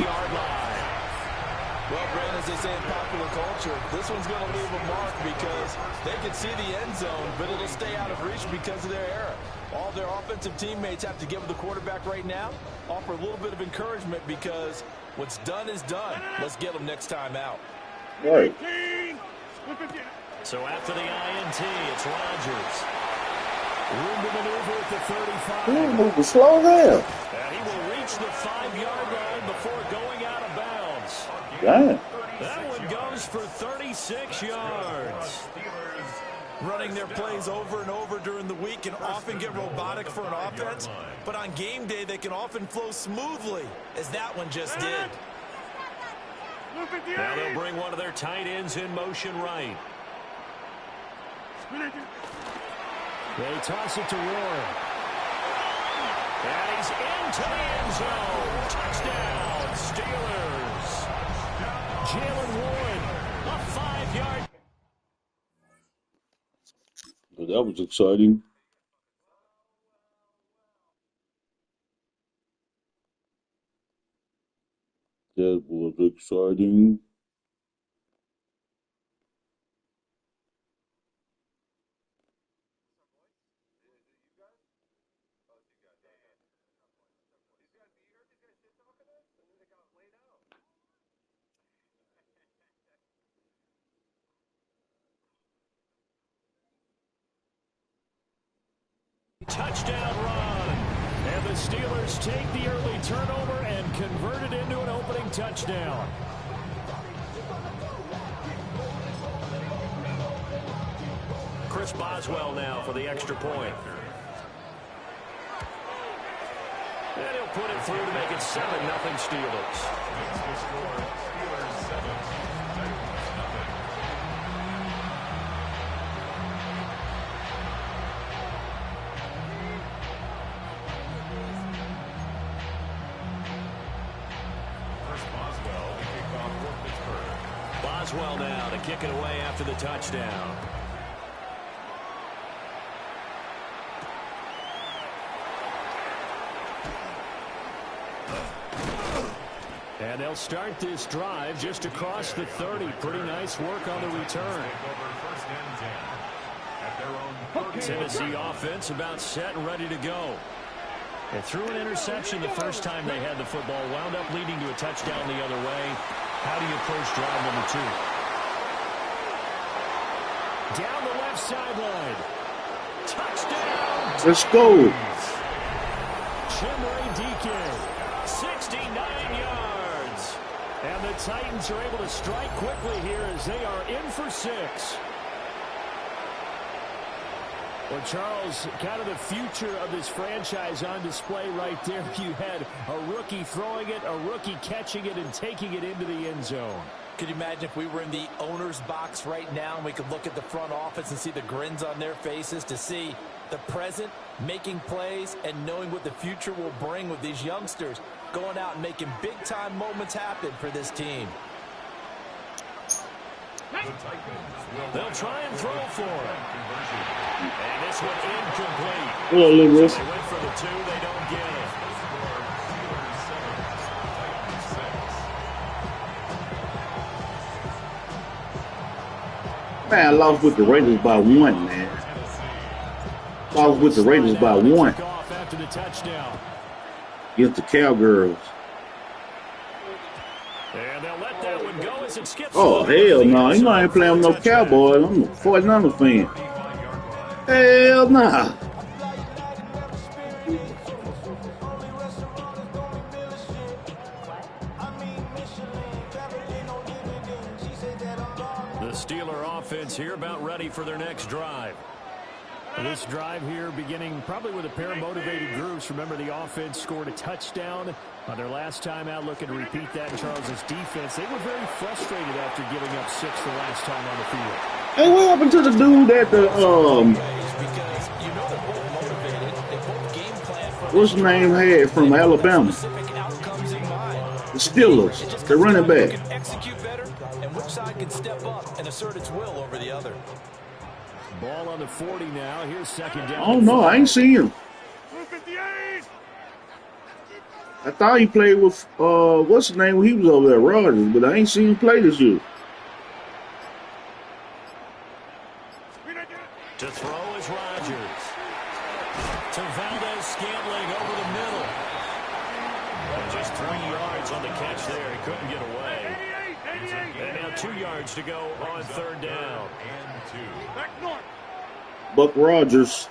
Speaker 3: Well, Brandon, as they say in popular culture, this one's going to leave a mark because they can see the end zone, but it'll stay out of reach because of their error. All their offensive teammates have to give the quarterback right now, offer a little bit of encouragement because what's done is done. Let's get them next time out.
Speaker 2: Right.
Speaker 1: So after the INT, it's Rodgers. Room to maneuver at the 35.
Speaker 2: He moving slow there.
Speaker 1: And he will reach the 5-yard line before going out of bounds.
Speaker 2: Damn.
Speaker 1: That one goes for 36 yards.
Speaker 3: Running their plays over and over during the week can often get robotic for an offense, but on game day they can often flow smoothly, as that one just did.
Speaker 1: Now they'll bring one of their tight ends in motion right. They toss it to Warren. And he's into the end zone. Touchdown, Steelers. Jalen Warren, a 5-yard.
Speaker 2: That was exciting. That was exciting.
Speaker 1: Touchdown run. And the Steelers take the early turnover and convert it into an opening touchdown. Chris Boswell now for the extra point. And he'll put it through to make it 7-0 Steelers. Boswell now to kick it away after the touchdown. And they'll start this drive just across the 30. Pretty nice work on the return. Tennessee offense about set and ready to go. They threw an interception the first time they had the football, wound up leading to a touchdown the other way. How do you approach drive number 2? Down the left sideline. Touchdown.
Speaker 2: Let's go.
Speaker 1: Chimere Deacon, 69 yards. And the Titans are able to strike quickly here as they are in for 6. Well, Charles, kind of the future of this franchise on display right there. You had a rookie throwing it, a rookie catching it, and taking it into the end zone.
Speaker 3: Could you imagine if we were in the owner's box right now and we could look at the front office and see the grins on their faces, to see the present making plays and knowing what the future will bring with these youngsters going out and making big-time moments happen for this team.
Speaker 1: They'll try and throw for it. And this one incomplete.
Speaker 2: Hello, Lewis.
Speaker 1: They went for the 2. They don't get it.
Speaker 2: Man, I lost with the Raiders by 1, man. Lost with the Raiders by 1.
Speaker 1: After the touchdown.
Speaker 2: Against the Cowgirls.
Speaker 1: And they'll let that one go as it skips.
Speaker 2: Oh, hell no. You know I ain't playing with no Cowboys. I'm a 49er fan. Hell nah.
Speaker 1: The Steeler offense here about ready for their next drive. This drive here beginning probably with a pair of motivated groups. Remember, the offense scored a touchdown on their last time out, looking to repeat that in Charles's defense. They were very frustrated after giving up 6 the last time on the field.
Speaker 2: Hey, what happened to the dude that what's the name had from Alabama? Steelers, the running back.
Speaker 3: Who can execute better and which side can step up and assert its will over the other.
Speaker 6: Ball on the 40 now. Here's second down.
Speaker 2: Oh no, I ain't seen him. I thought he played with what's his name when he was over there, Rodgers, but I ain't seen him play this year.
Speaker 1: To throw is Rodgers. To Valdez-Scantling over the middle. And just 3 yards on the catch there. He couldn't get away. And now 2 yards to go on third down.
Speaker 2: Buck Rodgers.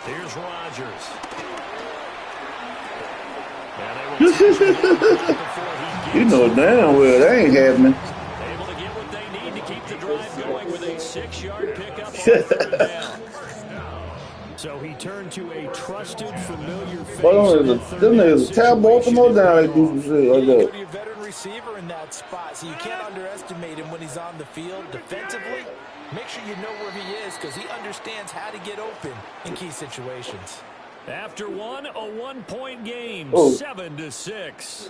Speaker 1: Here's Rodgers.
Speaker 2: You know damn well that ain't happening.
Speaker 1: Able to get what they need to keep the drive going with a 6-yard pickup on third down. So he turned to a trusted, familiar face.
Speaker 2: Them niggas tap Baltimore down. They do some shit like that.
Speaker 3: Be a veteran receiver in that spot, so you can't underestimate him when he's on the field defensively. Make sure you know where he is because he understands how to get open in key situations.
Speaker 1: After one, a 1-point game, 7-6.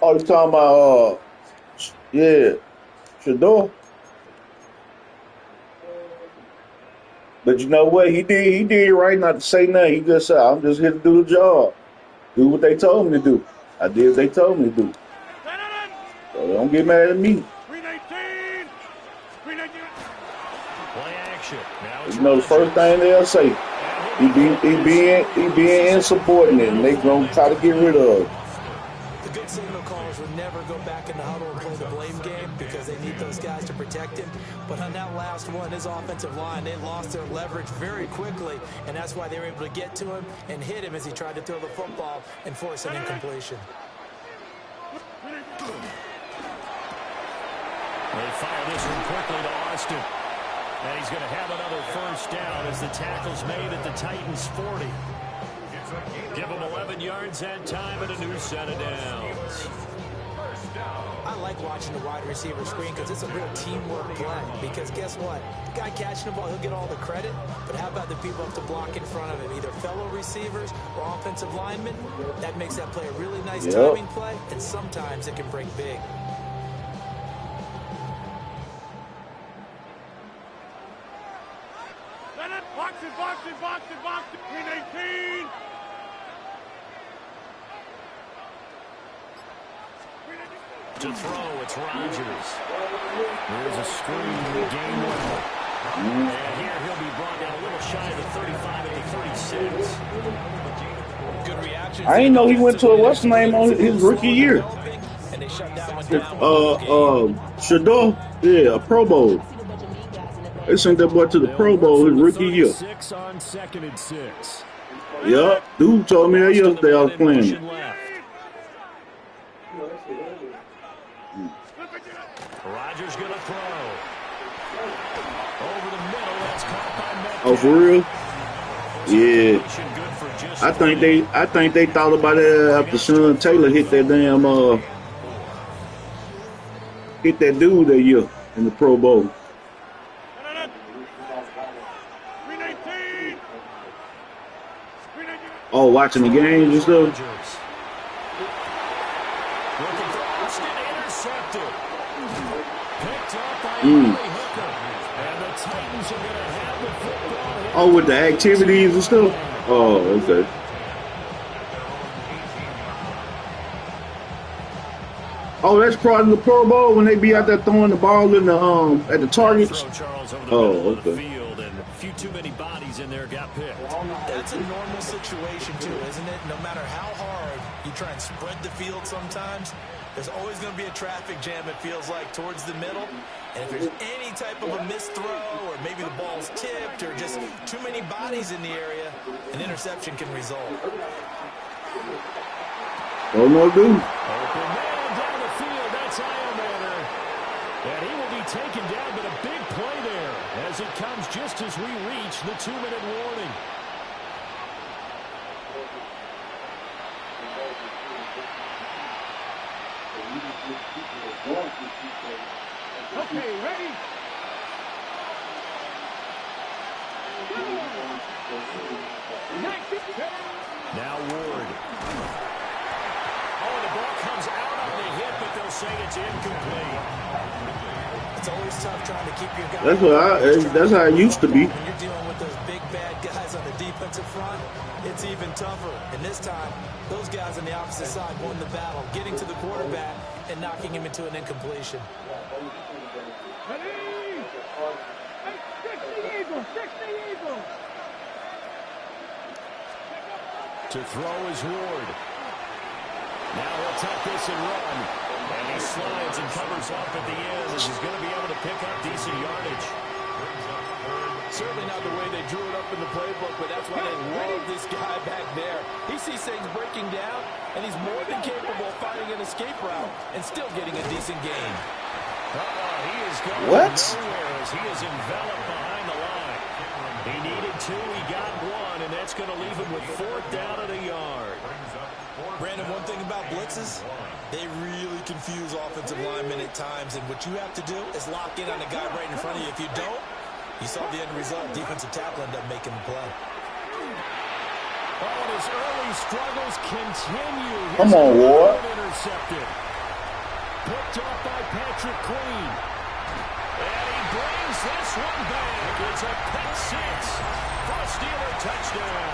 Speaker 2: Oh, you talking about yeah, Shador. But you know what? He did right not to say nothing. He just said, I'm just here to do the job. Do what they told me to do. I did what they told me to do. So don't get mad at me.
Speaker 1: Play action. Now
Speaker 2: You know the first thing they'll say, he being insubordinate, and they gonna try to get rid of him.
Speaker 3: The good signal callers would never go back in the huddle and play the blame game because they need those guys to protect him. But on that last one, his offensive line, they lost their leverage very quickly, and that's why they were able to get to him and hit him as he tried to throw the football and force an incompletion.
Speaker 1: They fire this one quickly to Austin. And he's going to have another first down as the tackle's made at the Titans' 40. Give him 11 yards that time and a new set of downs.
Speaker 3: I like watching the wide receiver screen because it's a real teamwork play. Because guess what? The guy catching the ball, he'll get all the credit. But how about the people have to block in front of him, either fellow receivers or offensive linemen? That makes that play a really nice timing play, and sometimes it can break big.
Speaker 4: Boxing, Green 18.
Speaker 1: To throw, it's Rodgers. There's a screen, game winner. And here he'll be brought down a little shy of the 35 at the 36.
Speaker 3: Good reaction.
Speaker 2: I didn't know he went to a what's the name on his rookie year. Shador, yeah, a Pro Bowl. They sent that boy to the Pro Bowl his rookie year.
Speaker 1: 6 on 2nd and 6.
Speaker 2: Yup, dude told me that yesterday I was playing.
Speaker 1: Rodgers gonna throw. Over the middle, that's caught by Metcalf.
Speaker 2: Oh, for real? Yeah. I think they thought about it after Sean Taylor hit that damn hit that dude that year in the Pro Bowl. Oh, watching the games and stuff. Oh, with the activities and stuff? Oh, okay. Oh, that's part of the Pro Bowl when they be out there throwing the ball in the at the targets. Oh, okay.
Speaker 1: Few too many bodies in there got picked.
Speaker 3: That's a normal situation too, isn't it? No matter how hard you try and spread the field sometimes, there's always going to be a traffic jam, it feels like, towards the middle. And if there's any type of a missed throw or maybe the ball's tipped or just too many bodies in the area, an interception can result.
Speaker 2: Oh, no, dude.
Speaker 1: Open man down the field. That's Iomanner. And he will be taken down, but a big play there as it comes just as we reach the 2-minute warning.
Speaker 4: Okay, ready?
Speaker 1: Now Ward. Oh, the ball comes out on the hit, but they'll say it's incomplete.
Speaker 3: It's always tough trying to keep your guy.
Speaker 2: That's how it used to be.
Speaker 3: When you're dealing with those big bad guys on the defensive front, it's even tougher. And this time, those guys on the opposite side won the battle, getting to the quarterback and knocking him into an incompletion.
Speaker 4: Ready? Hey, 60 Eagles, 60 Eagles.
Speaker 1: To throw is Ward. Now he'll tuck this and run. And he slides and covers up at the end as he's going to be able to pick up decent yardage.
Speaker 3: Certainly not the way they drew it up in the playbook, but that's why they love this guy back there. He sees things breaking down, and he's more than capable of finding an escape route and still getting a decent gain.
Speaker 1: He is going nowhere as he is enveloped behind the line. He needed 2, he got 1, and that's going to leave him with 4th down at a yard.
Speaker 3: Brandon, one thing about blitzes, they really confuse offensive linemen at times, and what you have to do is lock in on the guy right in front of you. If you don't, you saw the end result. Defensive tackle ended up making the play.
Speaker 1: Oh, and his early struggles continue.
Speaker 2: Come on, Ward.
Speaker 1: Intercepted. Picked off by Patrick Queen. And he brings this one back. It's a pick 6 for a Steeler touchdown.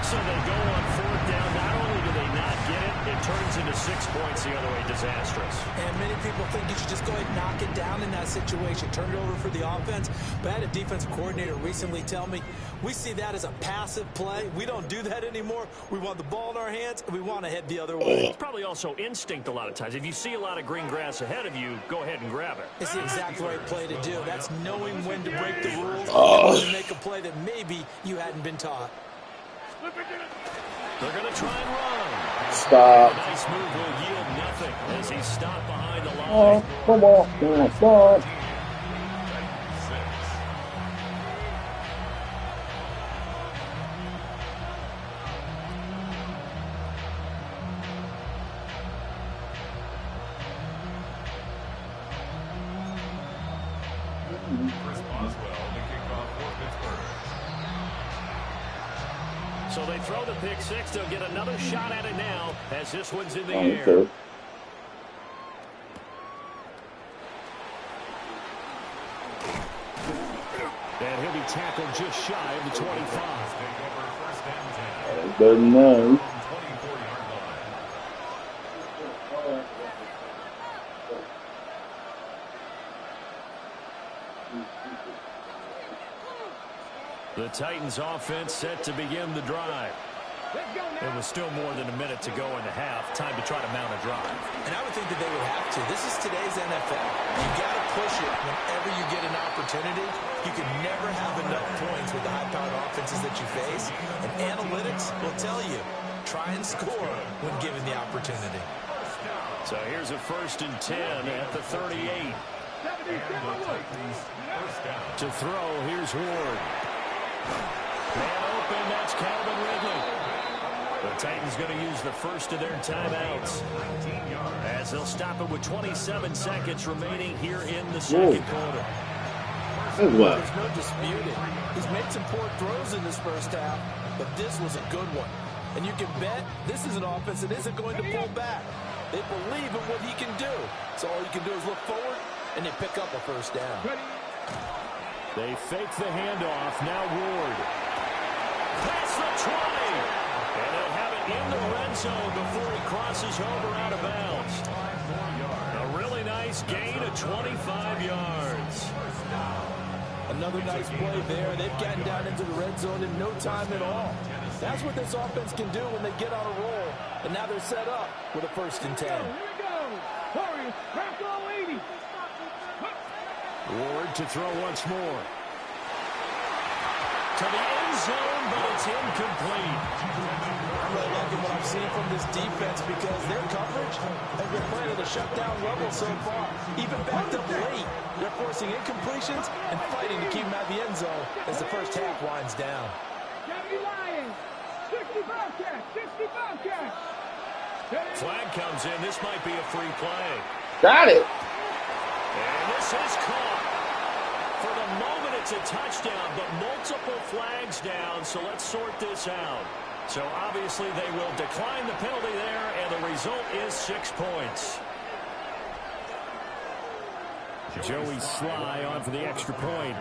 Speaker 1: So they go on 4th down. Not only do they not get it, it turns into 6 points the other way. Disastrous.
Speaker 3: And many people think you should just go ahead and knock it down in that situation. Turn it over for the offense. But I had a defensive coordinator recently tell me, we see that as a passive play. We don't do that anymore. We want the ball in our hands, and we want to head the other way.
Speaker 1: It's probably also instinct a lot of times. If you see a lot of green grass ahead of you, go ahead and grab it.
Speaker 3: It's the exact right play to do. That's knowing when to break the rules and when to make a play that maybe you hadn't been taught.
Speaker 1: They're going to try and run.
Speaker 2: Stop.
Speaker 1: A nice move will yield nothing as he's stopped behind the line.
Speaker 2: Oh, come on. Stop.
Speaker 5: Chris Boswell, the kickoff for Pittsburgh.
Speaker 1: So they throw the pick 6. They'll get another shot at it now as this one's in the air.
Speaker 2: Okay.
Speaker 1: And he'll be tackled just shy of the 25.
Speaker 2: But no.
Speaker 1: The Titans offense set to begin the drive. It was still more than a minute to go in the half. Time to try to mount a drive.
Speaker 3: And I would think that they would have to. This is today's NFL. You got to push it whenever you get an opportunity. You can never have enough points with the high-powered offenses that you face. And analytics will tell you, try and score when given the opportunity.
Speaker 1: So here's a 1st and 10 at the 38. To throw, here's Ward. Man open, that's Calvin Ridley. The Titans going to use the first of their timeouts as they'll stop it with 27 seconds remaining here in the second quarter.
Speaker 3: There's no disputing. He's made some poor throws in this first half, but this was a good one. And you can bet this is an offense that isn't going to pull back. They believe in what he can do. So all you can do is look forward, and they pick up a 1st down.
Speaker 1: They fake the handoff. Now Ward. Past the 20. And they'll have it in the red zone before he crosses over out of bounds. A really nice gain of 25 yards.
Speaker 3: Another nice play there. They've gotten down into the red zone in no time at all. That's what this offense can do when they get on a roll. And now they're set up with a 1st and 10.
Speaker 4: Here we go. Warriors, crack all 80.
Speaker 1: Ward to throw once more. To the end zone, but it's incomplete.
Speaker 3: I'm really liking what I'm seeing from this defense because their coverage has been playing at a shutdown level so far. Even backed up late, they're forcing incompletions and fighting to keep them out of the end zone as the first half winds down.
Speaker 4: 70 Lions, 60 Bobcats, 60 Bobcats.
Speaker 1: Flag comes in. This might be a free play.
Speaker 2: Got it.
Speaker 1: And this is caught. For the moment, it's a touchdown, but multiple flags down, so let's sort this out. So obviously they will decline the penalty there, and the result is 6 points. Joey Sly on for the extra point.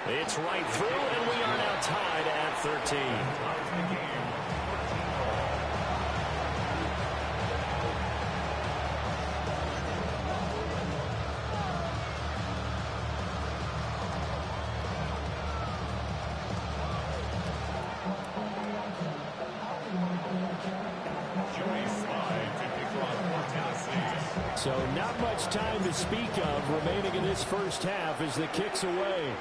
Speaker 1: It's right through, and we are now tied at 13. So not much time to speak of remaining in this first half as the kick's away.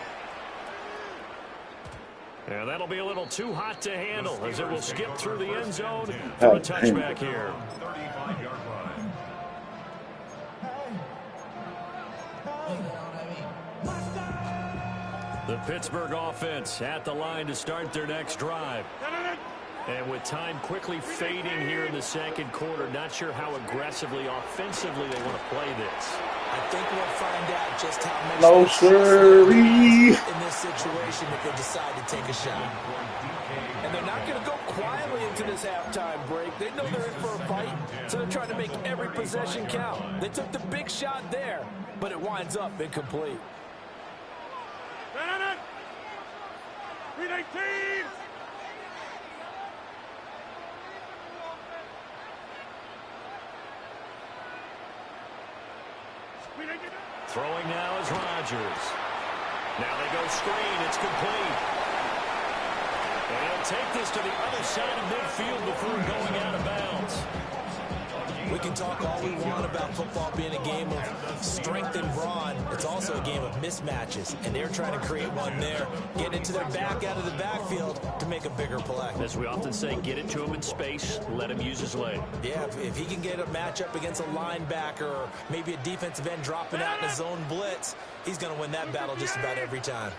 Speaker 1: And that'll be a little too hot to handle as it will skip through the end zone for a touchback here.
Speaker 5: 35-yard line.
Speaker 1: The Pittsburgh offense at the line to start their next drive. And with time quickly fading here in the second quarter, not sure how aggressively, offensively they want to play this.
Speaker 3: I think we'll find out just how much
Speaker 2: No, sirree.
Speaker 3: in this situation if they decide to take a shot.
Speaker 9: And they're not going to go quietly into this halftime break. They know they're in for a fight, so they're trying to make every possession count. They took the big shot there, but it winds up incomplete.
Speaker 4: 319!
Speaker 1: Throwing now is Rodgers. Now they go screen. It's complete. And he'll take this to the other side of midfield before going out of bounds.
Speaker 3: We can talk all we want about football being a game of strength and brawn. It's also a game of mismatches, and they're trying to create one there, get into their back out of the backfield to make a bigger play.
Speaker 1: As we often say, get it to him in space, let him use his leg.
Speaker 3: Yeah, if he can get a matchup against a linebacker or maybe a defensive end dropping out in a zone blitz, he's going to win that battle just about every time.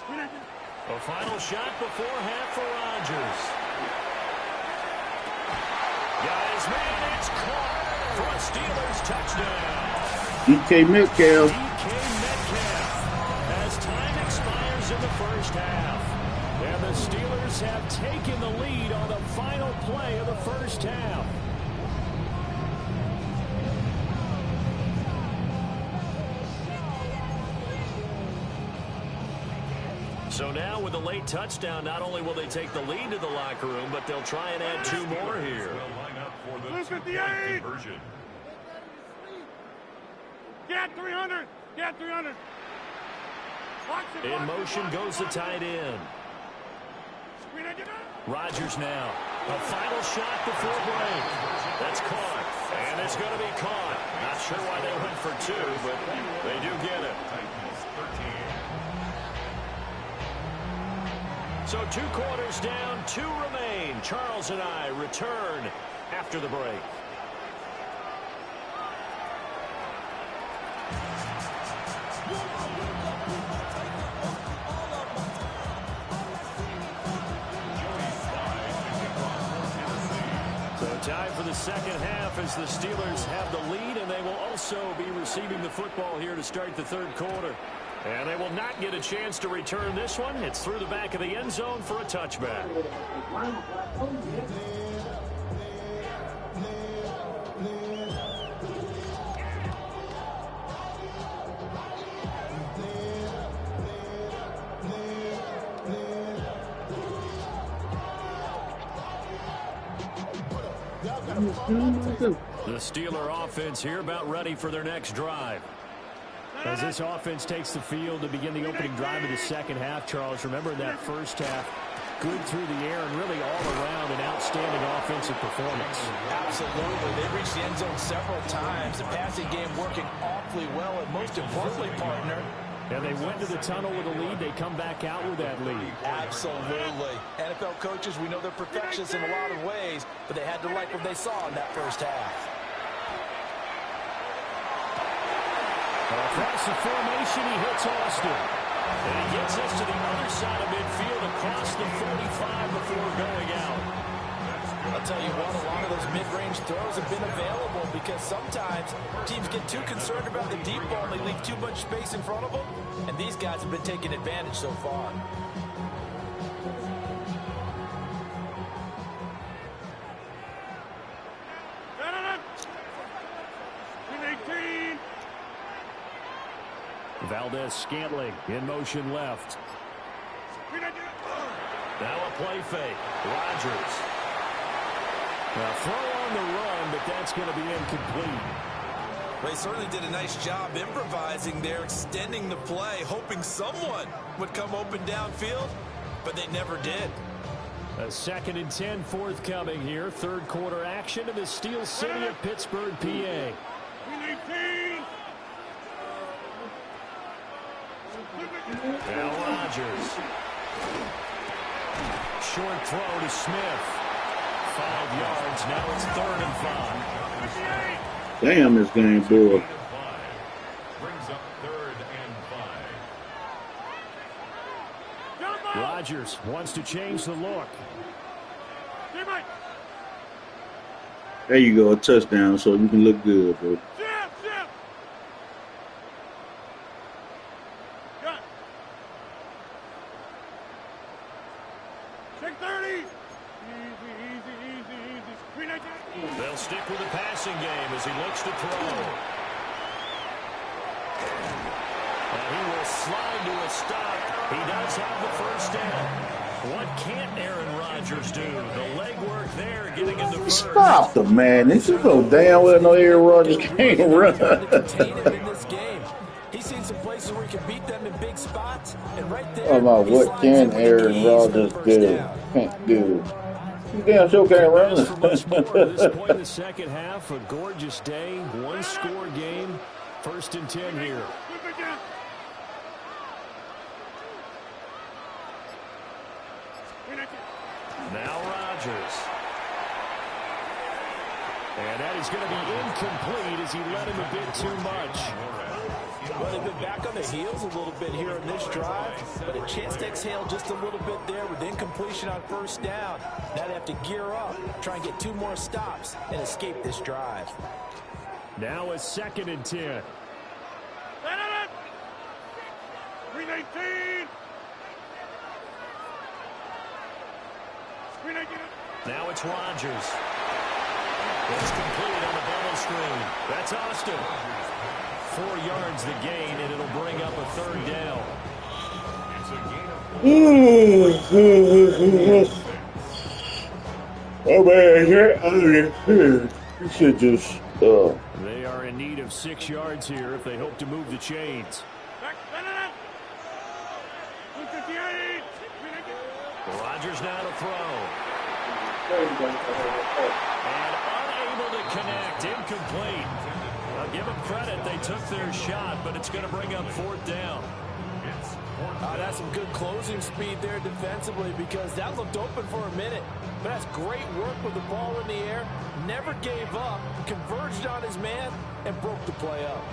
Speaker 1: A final shot before half for Rodgers. Guys, man, it's caught for a Steelers touchdown.
Speaker 2: DK Metcalf.
Speaker 1: DK Metcalf as time expires in the first half. And the Steelers have taken the lead on the final play of the first half. So now with a late touchdown, not only will they take the lead to the locker room, but they'll try and add 2 more here.
Speaker 4: Blue 58! Get 300! Get 300!
Speaker 1: In motion goes the tight end. Rodgers now. A final shot before break. That's caught. And it's going to be caught. Not sure why they went for 2, but they do get it. So 2 quarters down, 2 remain. Charles and I return after the break. So time for the second half as the Steelers have the lead, and they will also be receiving the football here to start the third quarter. And they will not get a chance to return this one. It's through the back of the end zone for a touchback. The Steeler offense here about ready for their next drive. As this offense takes the field to begin the opening drive of the second half, Charles, remember in that first half, good through the air and really all around an outstanding offensive performance.
Speaker 9: Absolutely. They reached the end zone several times. The passing game working awfully well, and most importantly, partner,
Speaker 1: and they went to the tunnel with a lead. They come back out with that lead.
Speaker 9: Absolutely. NFL coaches, we know they're perfectionists in a lot of ways, but they had to like what they saw in that first half.
Speaker 1: Across the formation, he hits Austin. And he gets us to the other side of midfield across the 45 before going out.
Speaker 9: I'll tell you what, a lot of those mid-range throws have been available because sometimes teams get too concerned about the deep ball and they leave too much space in front of them. And these guys have been taking advantage so far.
Speaker 1: Valdez-Scantling in motion left. Now a play fake. Rodgers. A throw on the run, but that's going to be incomplete.
Speaker 3: They certainly did a nice job improvising there, extending the play, hoping someone would come open downfield, but they never did.
Speaker 1: A 2nd and 10 forthcoming here. Third quarter action in the Steel City of Pittsburgh, PA. Now Rodgers. Short throw to Smith. 5 yards. Now it's 3rd and 5.
Speaker 2: Damn, this game, boy.
Speaker 5: Brings up 3rd and 5.
Speaker 1: Rodgers wants to change the look.
Speaker 2: There you go, a touchdown, so you can look good, bro.
Speaker 1: They'll stick with the passing game as he looks to throw. And he will slide to a stop. He does have the first down. What can't Aaron Rodgers do? The legwork there getting into first.
Speaker 2: Stop the man. This is no damn well no Aaron Rodgers can't run.
Speaker 9: He's seen some places where he can beat them in big spots. And right there,
Speaker 2: oh my, what can Aaron Rodgers do? Can't do. You damn sure can't run.
Speaker 1: This point in the second half, a gorgeous day, 1-score game. 1st and 10 here. Now Rodgers. And that is going to be incomplete as he led him a bit too much.
Speaker 9: Well, they've been back on their heels a little bit here in this drive, but a chance to exhale just a little bit there with incompletion on 1st down. Now they have to gear up, try and get 2 more stops, and escape this drive.
Speaker 1: Now a 2nd and 10.
Speaker 4: 319.
Speaker 1: Now it's Rodgers. It's complete on the bubble screen. That's Austin. 4 yards the gain, and it'll bring up a 3rd down.
Speaker 5: It's a gain of 4.
Speaker 2: Oh man, you should just.
Speaker 1: They are in need of 6 yards here if they hope to move the chains. Rodgers now to throw. And unable to connect. Incomplete. I'll give them credit. They took their shot, but it's going to bring up 4th down.
Speaker 9: That's some good closing speed there defensively because that looked open for a minute. But that's great work with the ball in the air. Never gave up. Converged on his man and broke the play up.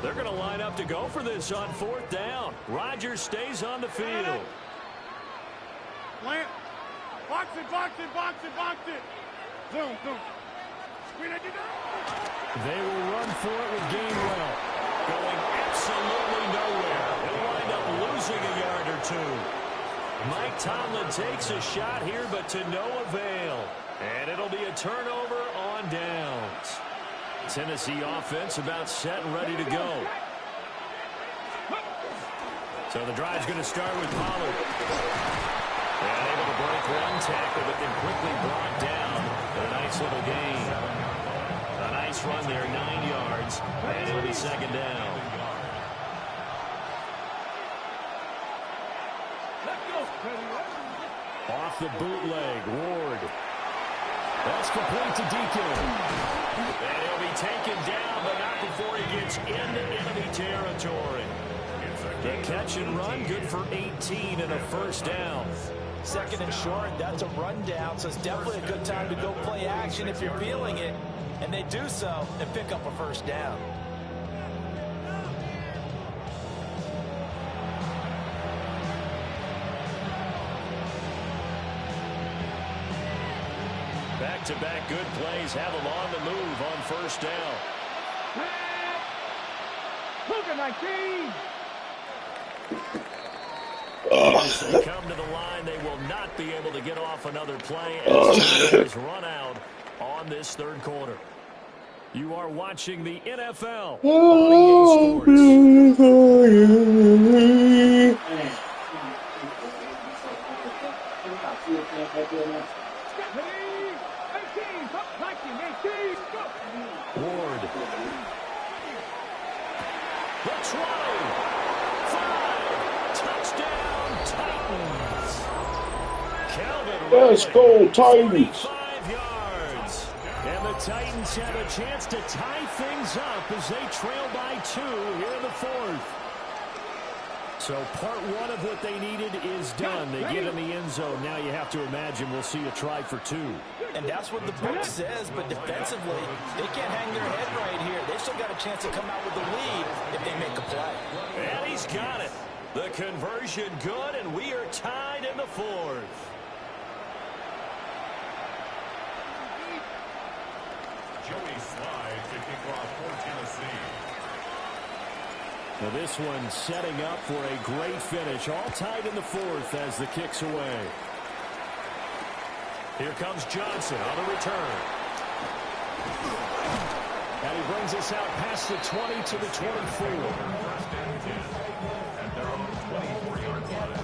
Speaker 1: They're going to line up to go for this on 4th down. Rodgers stays on the field.
Speaker 4: Plant. Box it, box it, box it, box it. Zoom, zoom.
Speaker 1: They will run for it with Gainwell. Going absolutely nowhere. He'll wind up losing a yard or 2. Mike Tomlin takes a shot here, but to no avail. And it'll be a turnover on downs. Tennessee offense about set and ready to go. So the drive's going to start with Pollard. And able to break 1 tackle, but then quickly brought down. A nice little gain. A nice run there, 9 yards. And it'll be 2nd down. Off the bootleg, Ward. That's complete to Deacon. And he'll be taken down, but not before he gets into enemy territory. The catch and run, good for 18 and a 1st down.
Speaker 9: Second and short, that's a rundown, so it's definitely a good time to go play action if you're feeling it. And they do so and pick up a first down.
Speaker 1: Back-to-back good plays have them on the move on first down.
Speaker 4: Look at 19.
Speaker 1: As they come to the line, they will not be able to get off another play as time is run out on this third quarter. You are watching the NFL on EA Sports. Ward. The try. 5. Touchdown, Titans. Calvin.
Speaker 2: Let's go, Titans.
Speaker 1: 5 yards. And the Titans have a chance to tie things up as they trail by 2 here in the fourth. So part one of what they needed is done. They get in the end zone. Now you have to imagine we'll see a try for 2.
Speaker 9: And that's what the book says, but defensively, they can't hang their head right here. They've still got a chance to come out with the lead if they make a play.
Speaker 1: And he's got it. The conversion good, and we are tied in the fourth.
Speaker 5: Joey Slide to kick off for Tennessee.
Speaker 1: Now this one setting up for a great finish. All tied in the fourth as the kick's away. Here comes Johnson on the return. And he brings us out past the 20 to the 24.
Speaker 5: At their own 24-yard line.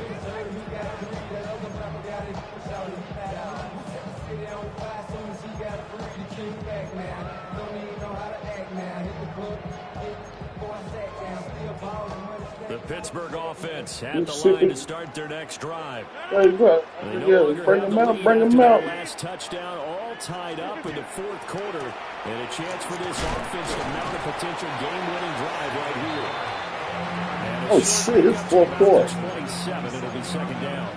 Speaker 1: The Pittsburgh offense at the line to start their next drive.
Speaker 2: Bring them out, bring them out.
Speaker 1: Last touchdown, all tied up in the fourth quarter. And a chance for this offense to mount a potential game-winning drive right here.
Speaker 2: Oh, shit, it's fourth quarter.
Speaker 1: 27, it'll be second down.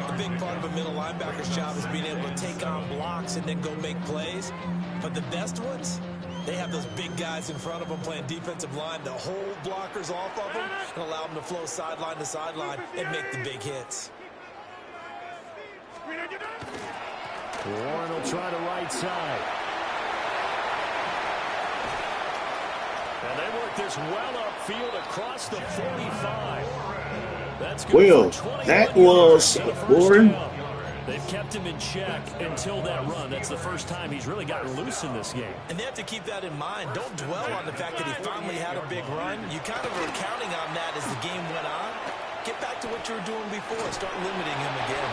Speaker 3: A big part of a middle linebacker's job is being able to take on blocks and then go make plays. But the best ones, they have those big guys in front of them playing defensive line to hold blockers off of them and allow them to flow sideline to sideline and make the big hits.
Speaker 1: Warren will try the right side. And they work this well upfield across the 45. That's good.
Speaker 2: Well, that was Warren.
Speaker 1: They've kept him in check until that run. That's the first time he's really gotten loose in this game.
Speaker 3: And they have to keep that in mind. Don't dwell on the fact that he finally had a big run. You kind of were counting on that as the game went on. Get back to what you were doing before. Start limiting him again.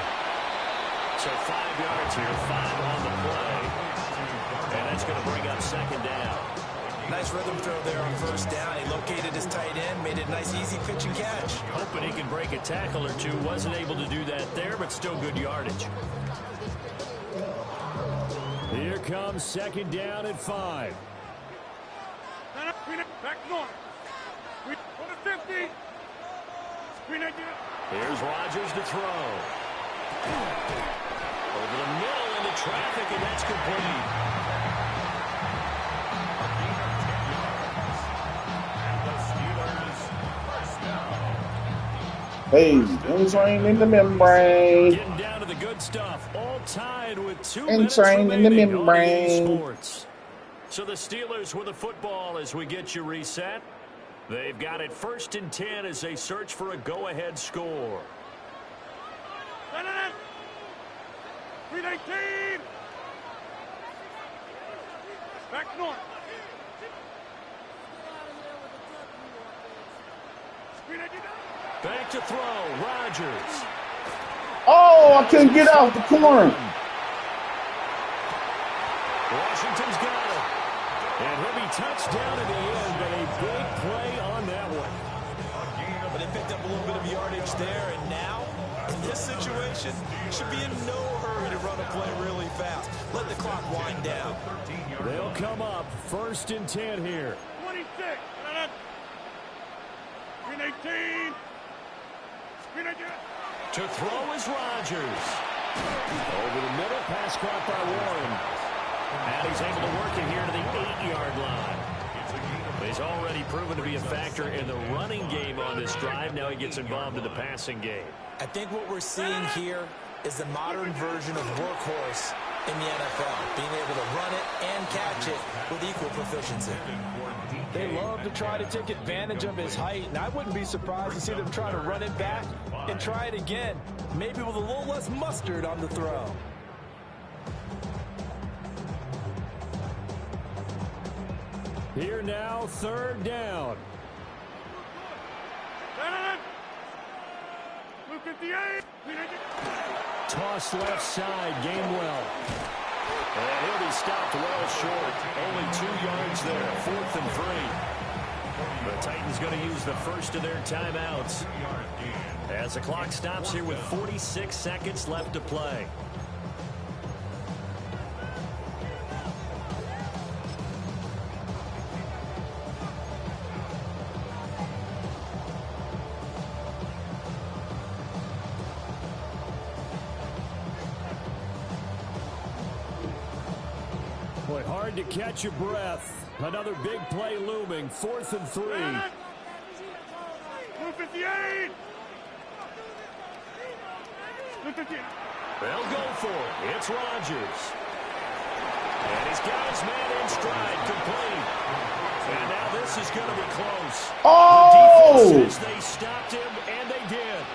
Speaker 1: So 5 yards here, 5 on the play. And that's going to bring up second down.
Speaker 3: Nice rhythm throw there on first down. He located his tight end, made it a nice, easy pitch and catch.
Speaker 1: Hoping he can break a tackle or two. Wasn't able to do that there, but still good yardage. Here comes second down at 5.
Speaker 4: Back north. We go to 50.
Speaker 1: Here's Rodgers to throw. Over the middle into traffic, and that's complete.
Speaker 2: Hey, insane in the membrane.
Speaker 1: Getting down to the good stuff. All tied with 2
Speaker 2: Insane
Speaker 1: minutes
Speaker 2: in the
Speaker 1: remaining on EA
Speaker 2: membrane.
Speaker 1: Sports. So the Steelers with the football as we get you reset. They've got it 1st and 10 as they search for a go-ahead score.
Speaker 4: 319. Back north.
Speaker 1: Back to throw, Rodgers.
Speaker 2: Oh, I couldn't get out the corner.
Speaker 1: Washington's got it. And he'll be touched down in the end, but a big play on that one.
Speaker 3: But they picked up a little bit of yardage there, and now, in this situation, should be in no hurry to run a play really fast. Let the clock wind down.
Speaker 1: They'll come up 1st and 10 here.
Speaker 4: 26. 319.
Speaker 1: To throw is Rodgers. Over the middle, pass caught by Warren. And he's able to work it here to the 8-yard line. He's already proven to be a factor in the running game on this drive. Now he gets involved in the passing game.
Speaker 3: I think what we're seeing here is the modern version of workhorse in the NFL, being able to run it and catch it with equal proficiency.
Speaker 9: They love to try to take advantage of his height, and I wouldn't be surprised to see them try to run it back and try it again, maybe with a little less mustard on the throw.
Speaker 1: Here now, 3rd down. Toss left side, Gainwell. And he'll be stopped well short. Only 2 yards there, 4th and 3. The Titans going to use the first of their timeouts as the clock stops here with 46 seconds left to play. Boy, hard to catch your breath. Another big play looming. 4th and 3.
Speaker 4: 58.
Speaker 1: They'll go for it. It's Rodgers. And he's got his man in stride, complete. And now this is going to be close.
Speaker 2: Oh!
Speaker 1: The defense says they stopped him, and they did.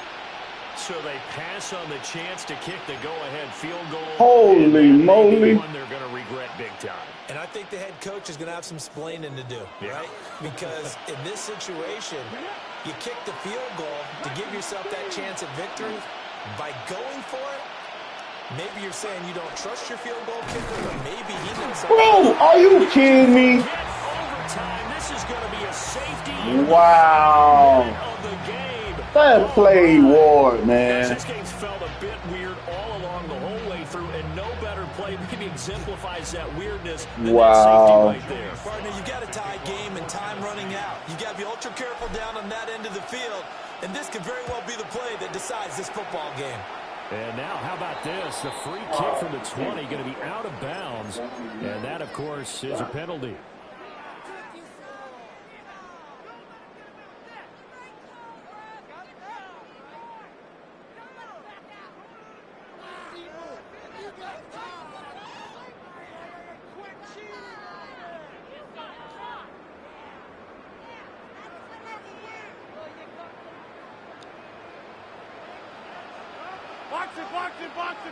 Speaker 1: So they pass on the chance to kick the go-ahead field goal.
Speaker 2: Holy moly.
Speaker 1: One they're going to regret big time.
Speaker 3: And I think the head coach is going to have some splaining to do, right? Because in this situation, you kick the field goal to give yourself that chance at victory. By going for it, maybe you're saying you don't trust your field goal kicker, but maybe he knows something.
Speaker 2: Bro, are you kidding me?
Speaker 1: Overtime. This is going to be a safety.
Speaker 2: Wow.
Speaker 1: Of the game.
Speaker 2: That play Ward, man.
Speaker 1: This game felt a bit weird all along the whole way through, and no better play maybe exemplifies that weirdness than that safety right there.
Speaker 3: Partner, you got a tie game and time running out. You got to be ultra careful down on that end of the field, and this could very well be the play that decides this football game.
Speaker 1: And now, how about this? The free kick from the 20 going to be out of bounds, and that, of course, is a penalty.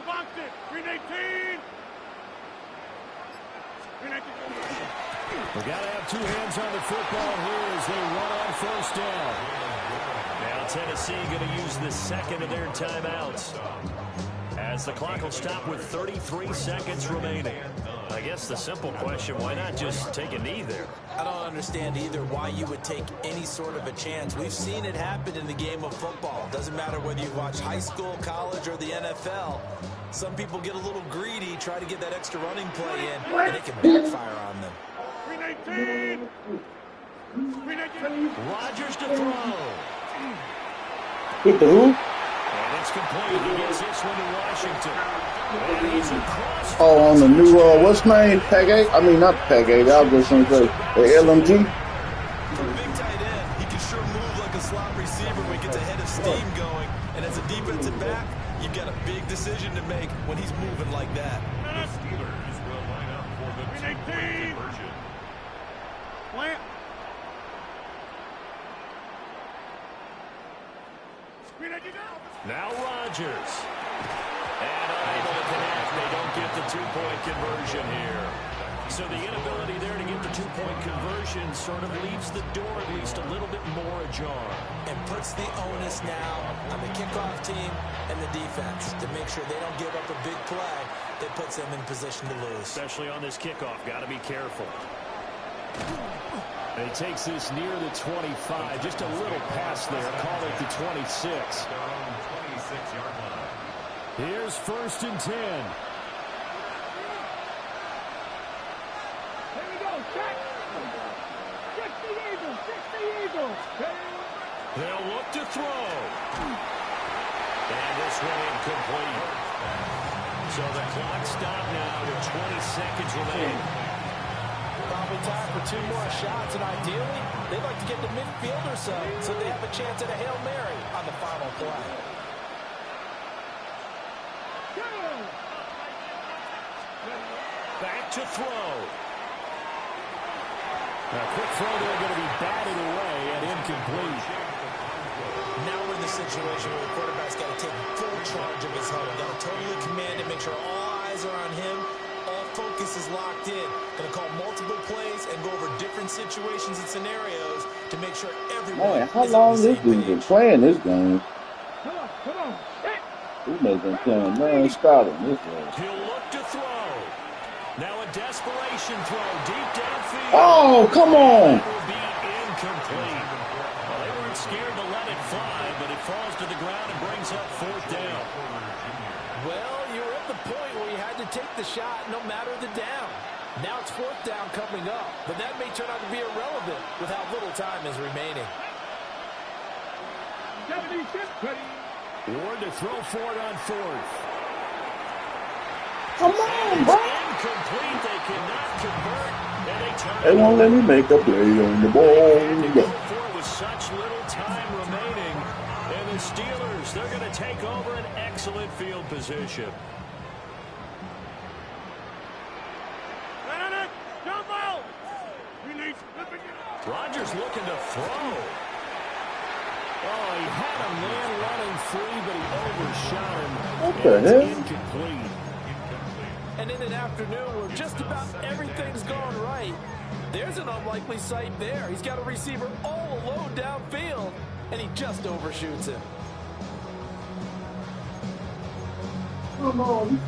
Speaker 4: Box it. Green 18.
Speaker 1: We got to have 2 hands on the football here as they run on 1st down. Now Tennessee going to use the second of their timeouts as the clock will stop with 33 seconds remaining. I guess the simple question, why not just take a knee there?
Speaker 3: I don't understand either why you would take any sort of a chance. We've seen it happen in the game of football. Doesn't matter whether you watch high school, college, or the NFL. Some people get a little greedy, try to get that extra running play in, and it can backfire on them.
Speaker 4: Green 18.
Speaker 1: Rodgers to throw.
Speaker 2: Hit the who?
Speaker 1: And it's complete. He gets this one to Washington. And he's across.
Speaker 2: Oh, on the new, what's name? Tag 8? I mean, not Tag 8. I was just going to say the LMG.
Speaker 3: For a big tight end, he can sure move like a slot receiver when he gets a head of steam going. And as a defensive back, you've got a big decision to make when he's moving like that.
Speaker 5: The Steelers will line up for the 2-point conversion.
Speaker 4: Plant.
Speaker 1: Now Rodgers. And unable to connect. They don't get the 2-point conversion here. So the inability there to get the 2-point conversion sort of leaves the door at least a little bit more ajar.
Speaker 3: And puts the onus now on the kickoff team and the defense to make sure they don't give up a big play that puts them in position to lose.
Speaker 1: Especially on this kickoff. Got to be careful. And he takes this near the 25. Just a little pass there. Call it the 26.
Speaker 5: 26-yard line.
Speaker 1: Here's 1st and 10.
Speaker 4: Here we go. Check. Check the Eagles. Check the Eagles.
Speaker 1: They'll look to throw. And this one incomplete. So the clock stopped now with 20 seconds remaining.
Speaker 3: Probably time for 2 more shots, and ideally, they'd like to get to midfield or so they have a chance at a Hail Mary on the final play.
Speaker 1: Back to throw. A quick throw there going to be batted away and incomplete.
Speaker 3: Now we're in the situation where the quarterback's got to take full charge of his huddle. Got to totally command it, make sure all eyes are on him. All focus is locked in. Going to call multiple plays and go over different situations and scenarios to make sure everyone
Speaker 2: Man, how
Speaker 3: is
Speaker 2: long
Speaker 3: on the
Speaker 2: this
Speaker 3: same
Speaker 2: dude been
Speaker 3: page.
Speaker 2: playing this game?
Speaker 4: Come on.
Speaker 2: He must have been playing non-stop in this game.
Speaker 1: He'll look to throw. Now a desperation throw deep downfield.
Speaker 2: Oh, come on.
Speaker 1: That will be incomplete. Well, they weren't scared to let it fly, but it falls to the ground and brings up 4th down.
Speaker 3: Well, you're at the point where you had to take the shot no matter the down. Now it's 4th down coming up, but that may turn out to be irrelevant with how little time is remaining.
Speaker 1: Ward to throw for it on 4th.
Speaker 2: Come on, bro.
Speaker 1: Incomplete. They cannot convert, and they turn.
Speaker 2: They won't let me make a play on the
Speaker 1: And to go
Speaker 2: ball.
Speaker 1: for it with such little time remaining, and the Steelers, they're going to take over an excellent field position. Rodgers looking to throw. Oh, he had a man running free, but he overshot him.
Speaker 2: What the
Speaker 1: And
Speaker 2: hell?
Speaker 1: it's incomplete.
Speaker 3: And in an afternoon where just about everything's gone right, there's an unlikely sight there. He's got a receiver all alone downfield, and he just overshoots him.
Speaker 2: Come on.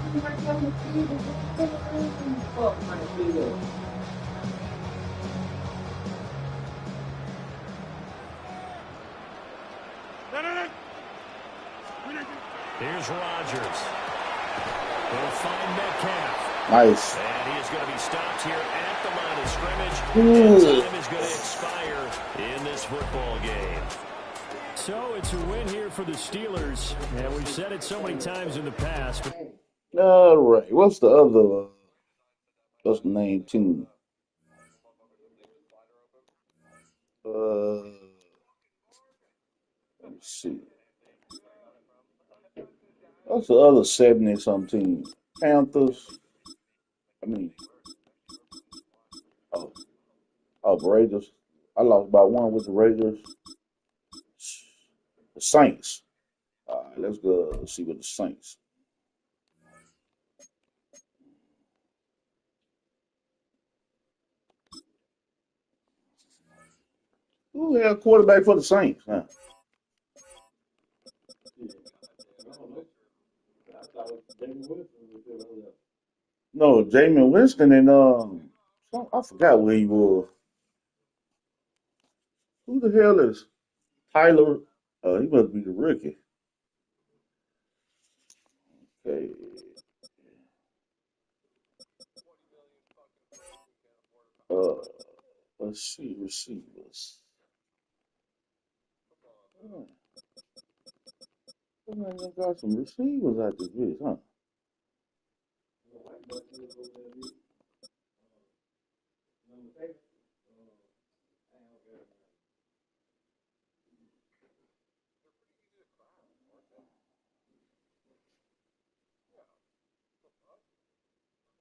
Speaker 1: Here's Rodgers. He'll find Metcalf.
Speaker 2: Nice.
Speaker 1: And he is going to be stopped here at the line of scrimmage.
Speaker 2: Ooh.
Speaker 1: And time is going to expire in this football game. So it's a win here for the Steelers. And we've said it so many times in the past. But
Speaker 2: All right. What's the other? What's the name team? Let me see. What's the other 70-something team? Panthers. Raiders. I lost by 1 with the Raiders. The Saints. All right, let's go see what the Saints. Who the hell quarterback for the Saints? Huh? No, Jameis Winston and I forgot where he was. Who the hell is Tyler? He must be the rookie. Okay. Let's see receivers. I got some receivers out this bitch, huh?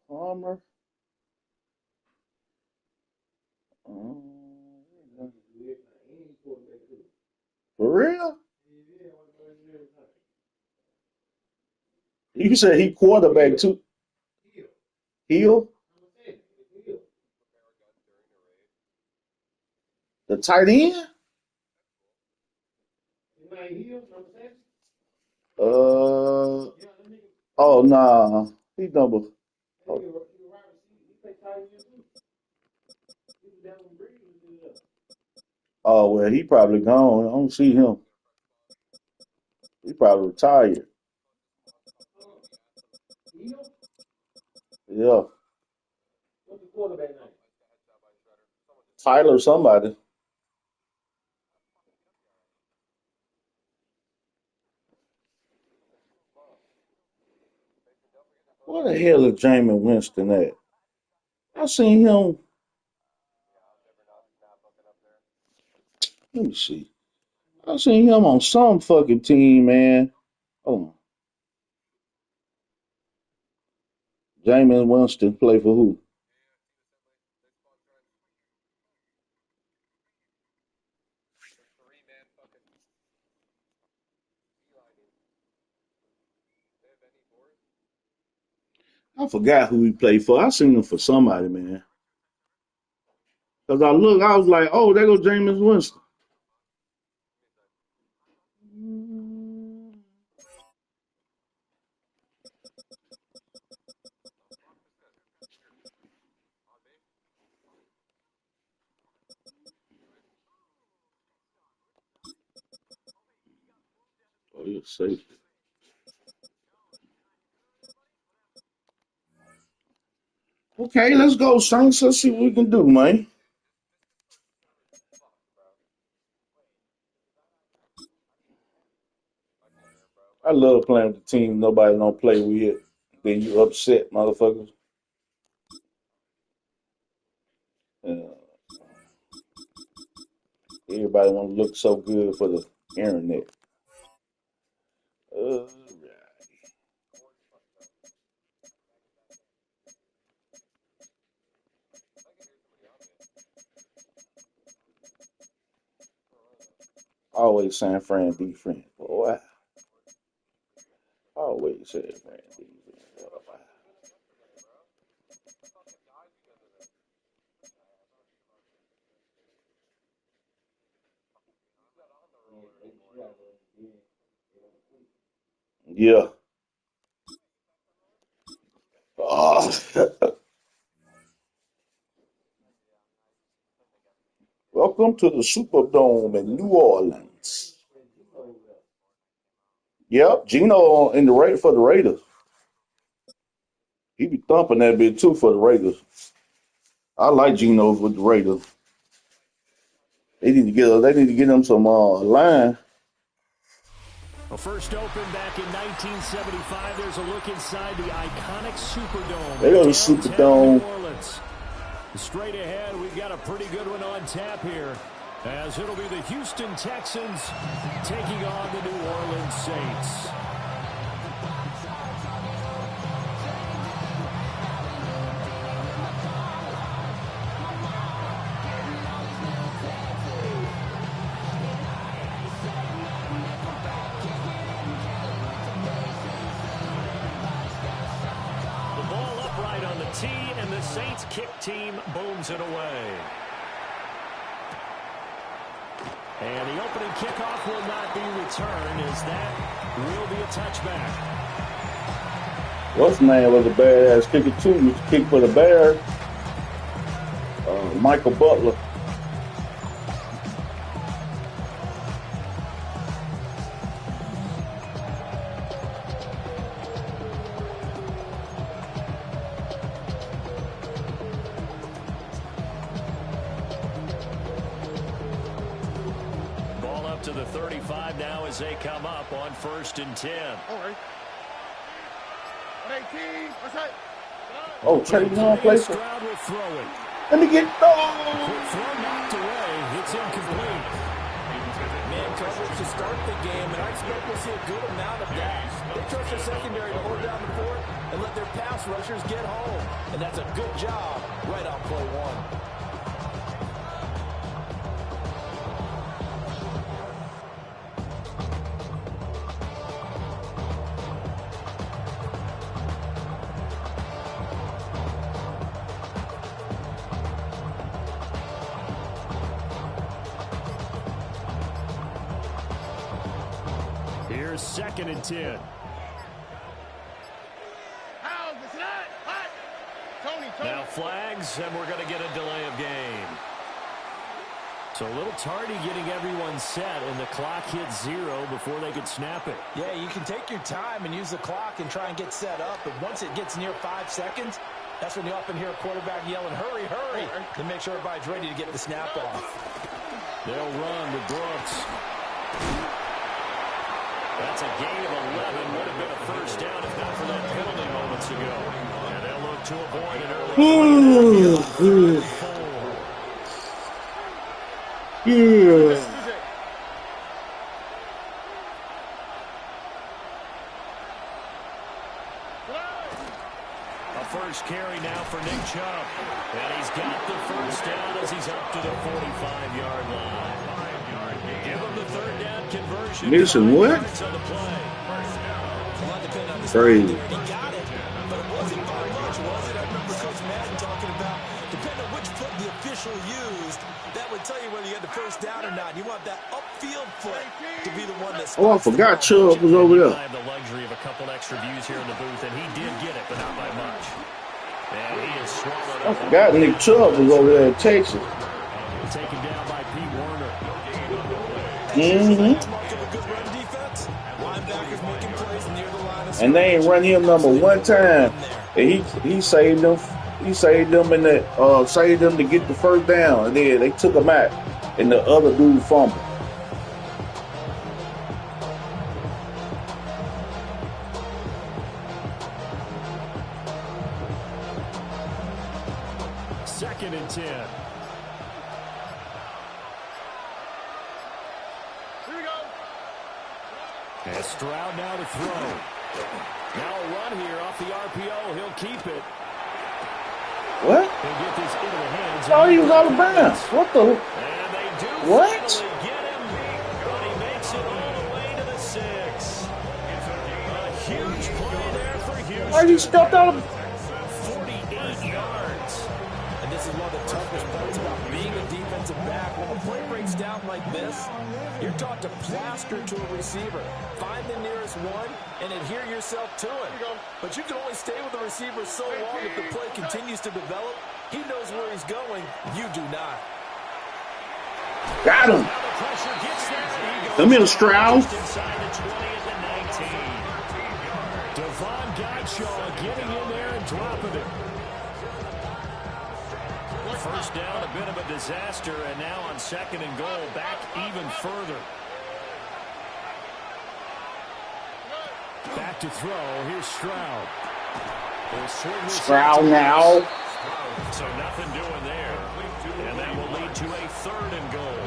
Speaker 2: Palmer. For real? You said he quarterback too. Hill? The tight end? Oh nah. He number. Oh well, he probably gone. I don't see him. He probably retired. Yeah. Tyler somebody. Where the hell is Jameis Winston at? I seen him. Let me see. I seen him on some fucking team, man. Oh, Jameis Winston play for who? I forgot who he played for. I seen him for somebody, man. Cause I was like, oh, there goes Jameis Winston. Oh, you're safe. Okay, let's go, Saints. Let's see what we can do, man. I love playing with the team nobody don't play with. Then you upset, motherfuckers. Everybody want to look so good for the internet. Always San Fran defense. Boy. Always San Fran defense. Yeah. Oh. Welcome to the Superdome in New Orleans. Yep, Gino in the rate for the Raiders. He be thumping that bit too for the Raiders. I like Gino with the Raiders. They need to get him some line.
Speaker 1: Well, first opened back in 1975. There's a look inside the iconic Superdome.
Speaker 2: They go to the Superdome.
Speaker 1: New Orleans. Straight ahead, we've got a pretty good one on tap here, as it'll be the Houston Texans taking on the New Orleans Saints. And the Saints kick team booms it away. And the opening kickoff will not be returned, as that will be a touchback.
Speaker 2: What's man was a badass kicker too. Used to kick for the Bears. Michael Butler.
Speaker 1: To the 35 now as they come up on 1st and 10.
Speaker 2: Oh, Trey Young plays for. Let me get
Speaker 1: throw knocked away. It's incomplete.
Speaker 9: Man coverage to start the game, and I expect we'll see a good amount of that. They trust their secondary to hold down the fort and let their pass rushers get home, and that's a good job right on play one.
Speaker 1: Here's 2nd and 10. Now flags, and we're going to get a delay of game. So a little tardy getting everyone set, and the clock hit 0 before they could snap it.
Speaker 9: Yeah, you can take your time and use the clock and try and get set up, but once it gets near 5 seconds, that's when you often hear a quarterback yelling, hurry, hurry, to make sure everybody's ready to get the snap off.
Speaker 1: They'll run with Brooks. That's a gain of 11. Would have been a first down if not for that penalty moments ago. And they'll look to avoid an early
Speaker 2: Ooh. Yeah.
Speaker 1: First carry now for Nick Chubb. And he's got the first down as he's up to the 45-yard line. Give him the third down conversion.
Speaker 2: Missing what? Crazy.
Speaker 3: He got it, but it wasn't by much, was it? I remember Coach Madden talking about, depending on which foot the official used, that would tell you whether you had the first down or not. You want that upfield foot to be the one that's...
Speaker 2: Oh, I forgot Chubb was over there.
Speaker 1: I have the luxury of a couple extra views here in the booth, and he did get it, but not by much. And he is swallowed up.
Speaker 2: I forgot Nick Chubb was over there in Texas.
Speaker 1: Taken down by Pete Werner.
Speaker 2: And they ain't run him number one time. And he saved them. He saved them in the saved them to get the first down. And then they took him out. And the other dude fumbled.
Speaker 1: Second and 10.
Speaker 4: Here we go.
Speaker 1: And Stroud now to throw. Now a run here off the RPO. He'll keep it.
Speaker 2: What?
Speaker 1: He'll get this into the hands.
Speaker 2: Oh, he was out of bounds. What the?
Speaker 1: And they do
Speaker 2: what?
Speaker 1: Finally get him, but he makes it all the way to the 6. A huge play there for Houston.
Speaker 2: Why he stepped out of?
Speaker 1: 48 yards.
Speaker 3: And this is one of the toughest parts about being a defensive back. When a play breaks down like this, you're taught to plaster to a receiver. Find the nearest one and adhere yourself to it. But you can only stay with the receiver so long if the play continues to develop. He knows where he's going. You do not.
Speaker 2: Got him. Come here, Stroud.
Speaker 1: Inside the 20 at the 19. Devon Godshaw getting in there and dropping it. First down, a bit of a disaster, and now on second and goal, back even further. Back to throw. Here's Stroud.
Speaker 2: Stroud now.
Speaker 1: So nothing doing there. And that will lead to a third and goal.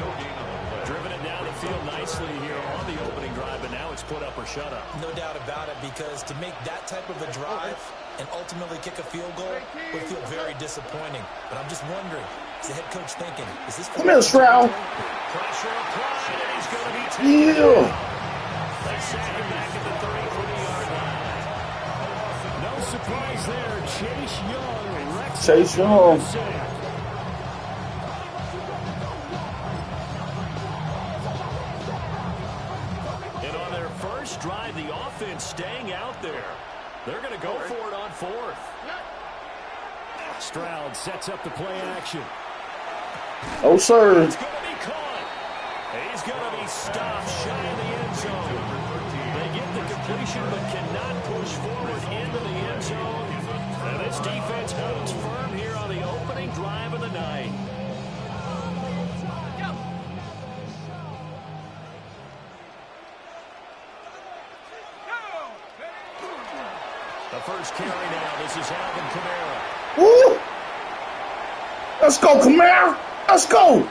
Speaker 1: Driven it down the field nicely here on the opening drive, but now it's put up or shut up.
Speaker 3: No doubt about it, because to make that type of a drive and ultimately kick a field goal would feel very disappointing. But I'm just wondering, is the head coach thinking, is this...
Speaker 2: Come here, Stroud.
Speaker 1: Pressure applied, and he's going to be taken.
Speaker 2: Yeah.
Speaker 1: They sack him back at the 33-yard line. No surprise there. Chase Young.
Speaker 2: Chase Young.
Speaker 1: And on their first drive, the offense staying out there. They're going to go for it on fourth. Stroud sets up the play action.
Speaker 2: Oh, sir.
Speaker 1: It's going to be caught. He's going to be stopped shy of the end zone. They get the completion but cannot push forward into the end zone. And this defense holds firm here on the opening drive of the night. The first carry now. This is Alvin Kamara.
Speaker 2: Woo! Let's go, Kamara. Let's go.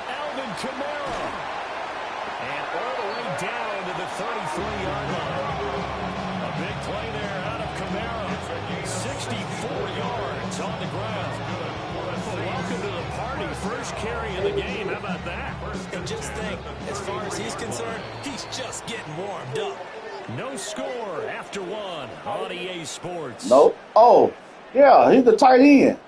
Speaker 1: Alvin Kamara. And all the way down to the 33-yard line. A big play there out of Kamara. 64 yards on the ground. Well, welcome to the party. First carry of the game. How about that?
Speaker 3: And just think, as far as he's concerned, he's just getting warmed up.
Speaker 1: No score after one on EA Sports.
Speaker 2: No. Oh, yeah, he's the tight end.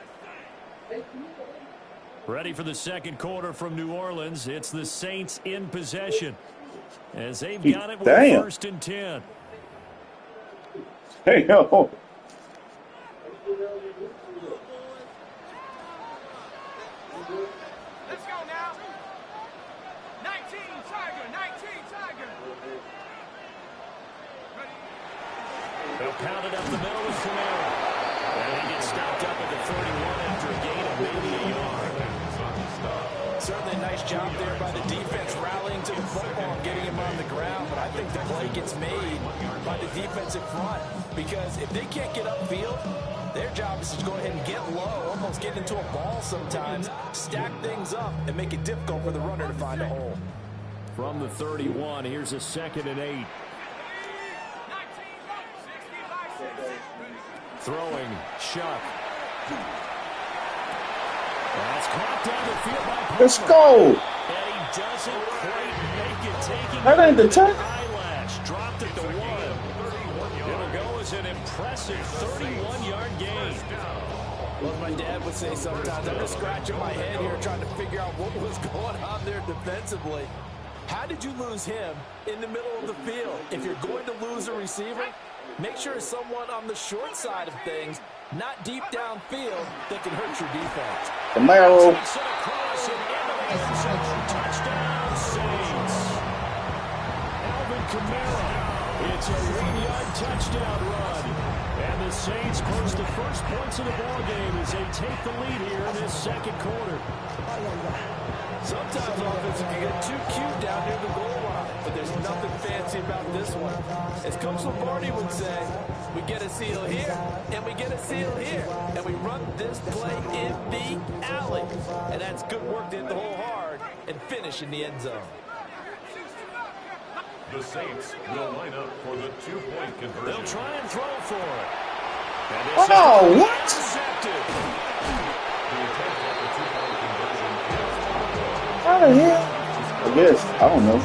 Speaker 1: Ready for the second quarter from New Orleans. It's the Saints in possession as they've got it with first and 10.
Speaker 2: Hey, yo.
Speaker 4: Let's go now. 19 Tiger, 19 Tiger.
Speaker 1: They'll pound it up the middle with Kamara. And he gets stopped up at the 31 after a gain of maybe a yard.
Speaker 3: Certainly a nice job there by the defense rallying to the football and getting him on the ground. But I
Speaker 9: think the play gets made by the defensive front, because if they can't get upfield, their job is to go ahead and get low, almost get into a ball sometimes, stack things up, and make it difficult for the runner to find a hole.
Speaker 1: From the 31, here's a 2nd and 8. Throwing, Shuck. That's caught down the field by Palmer.
Speaker 2: Let's go.
Speaker 1: And he doesn't quite make it, taking
Speaker 2: that ain't the time.
Speaker 1: eyelash. Dropped it to 1. It'll go as an impressive 31-yard gain.
Speaker 9: Well, as my dad would say sometimes, I'm just scratching my head here trying to figure out what was going on there defensively. How did you lose him in the middle of the field? If you're going to lose a receiver, make sure it's someone on the short side of things, not deep downfield, that can hurt your defense.
Speaker 2: Camaro.
Speaker 1: Touchdown, Saints. Alvin Kamara. It's a 1-yard touchdown run. And the Saints post the first points of the ball game as they take the lead here in this second quarter.
Speaker 9: Sometimes offense can get too cute down near the goal line, but there's nothing fancy about this one. As Coach Lombardi would say, we get a seal here, and we get a seal here, and we run this play in the alley. And that's good work to hit the hole hard and finish in the end zone.
Speaker 5: The Saints will line up for the 2-point conversion.
Speaker 1: They'll try and throw for it.
Speaker 2: Oh, what? How the hell? I guess. I don't know.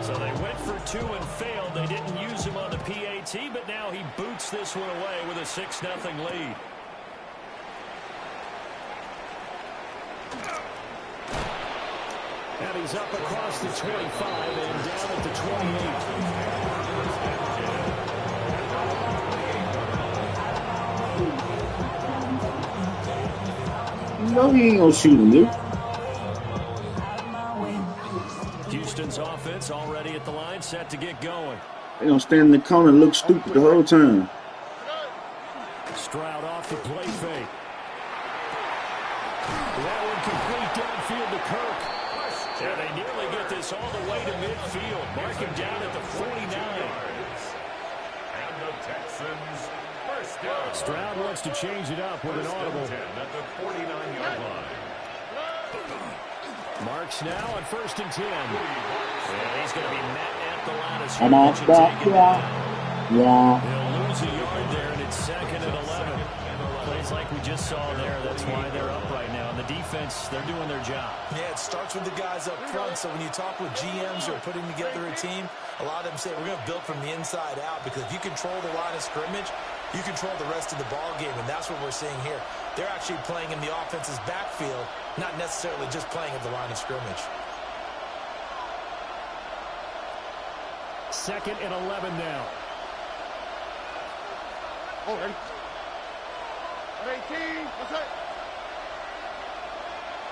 Speaker 1: So they went for 2 and failed. They didn't use him on the PAT, but now he boots this one away with a 6-0 lead. And he's up across the 25 and down at the 28.
Speaker 2: No, he ain't gonna shoot him, dude.
Speaker 1: Houston's offense already at the line, set to get going.
Speaker 2: They gonna stand in the corner and look stupid the whole time.
Speaker 1: Stroud off the play fake. That one complete downfield to Kirk. And they nearly get this all the way to midfield. Mark him down at the 49.
Speaker 5: And the Texans first down.
Speaker 1: Stroud wants to change it up with an audible.
Speaker 5: At the 49-yard line.
Speaker 1: Marks now on 1st and 10. Yeah, he's going to be met at the line of
Speaker 2: I'm off
Speaker 1: scrimmage and
Speaker 2: that.
Speaker 1: taken down.
Speaker 2: Yeah.
Speaker 1: They'll lose a yard there, and it's 2nd and 11. Plays like we just saw there. That's why they're up right now. And the defense, they're doing their job.
Speaker 3: Yeah, it starts with the guys up front. So when you talk with GMs who are putting together a team, a lot of them say we're going to build from the inside out, because if you control the line of scrimmage, you control the rest of the ball game, and that's what we're seeing here. They're actually playing in the offense's backfield, not necessarily just playing at the line of scrimmage.
Speaker 1: 2nd and 11 now.
Speaker 4: Oh, ready? 18, what's up?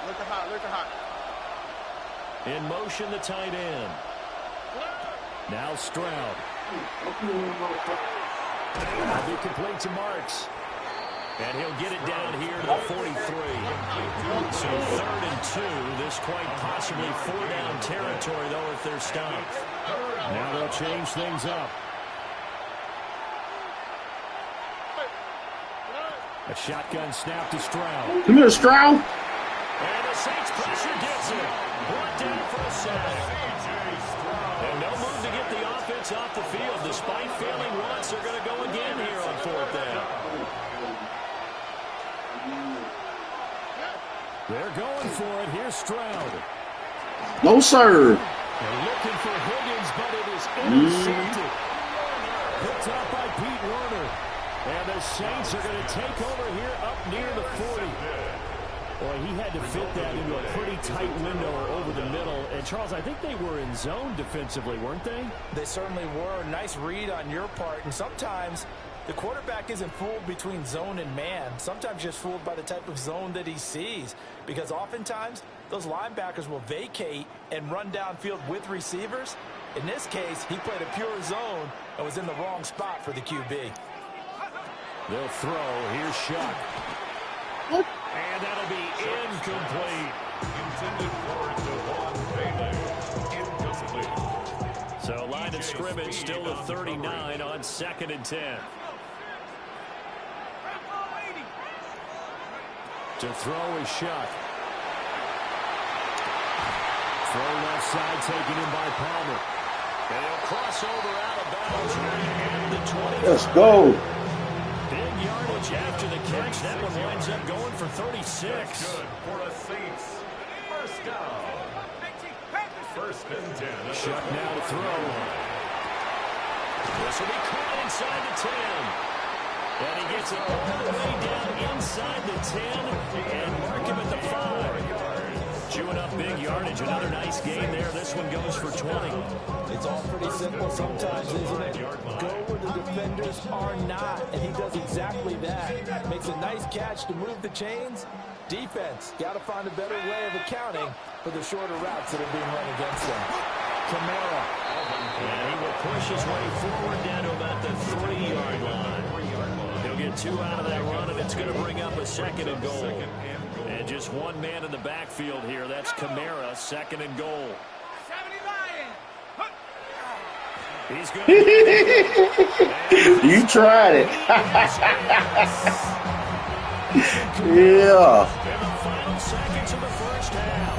Speaker 4: Look at hot, look at hot.
Speaker 1: In motion, the tight end. Now Stroud. That'll be complete to Marks. And he'll get it down here to the 43. So 3rd and 2. This quite possibly 4-down territory, though, if they're stopped. Now they'll change things up. A shotgun snap to Stroud.
Speaker 2: Come here, Stroud.
Speaker 1: And the Saints pressure gets it. Brought down for a sack. And no move to get the offense off the field. Despite failing once, they're going to go again here on 4th down. They're going for it. Here's Stroud.
Speaker 2: No, sir.
Speaker 1: They're looking for Higgins, but it is intercepted. Picked up by Pete Werner. And the Saints are going to take over here up near the 40. Boy, he had to fit that into a pretty tight window or over the middle. And, Charles, I think they were in zone defensively, weren't they?
Speaker 9: They certainly were. Nice read on your part. And sometimes the quarterback isn't fooled between zone and man. Sometimes just fooled by the type of zone that he sees. Because oftentimes those linebackers will vacate and run downfield with receivers.
Speaker 3: In this case, he played a pure zone and was in the wrong spot for the QB.
Speaker 1: They'll throw. Here's Shuck. And that'll be incomplete.
Speaker 5: Intended for Devon Bailey. Incomplete.
Speaker 1: So line of scrimmage still at 39 on 2nd and 10. To throw is Shuck. Throw left side taken in by Palmer. And he'll cross over out of bounds right at the 20.
Speaker 2: Let's go.
Speaker 1: Big yardage after the catch. That one winds up going for 36.
Speaker 5: That's good for the Saints. First down. 1st and 10.
Speaker 1: Shuck now to throw. This will be caught inside the 10. And he gets it all the way down inside the 10 and mark him at the 5. Chewing up big yardage. Another nice gain there. This one goes for 20.
Speaker 3: It's all pretty simple sometimes, isn't it? Go where the defenders are not, and he does exactly that. Makes a nice catch to move the chains. Defense, got to find a better way of accounting for the shorter routes that are being run against them. Kamara.
Speaker 1: And he will push his way forward down to about the 3-yard line. He'll get 2 out of that run, and it's going to bring up a 2nd and goal. And just one man in the backfield here. That's Kamara, 2nd and goal. He's going to
Speaker 2: You tried it. Yeah.
Speaker 1: in the final seconds of the first half.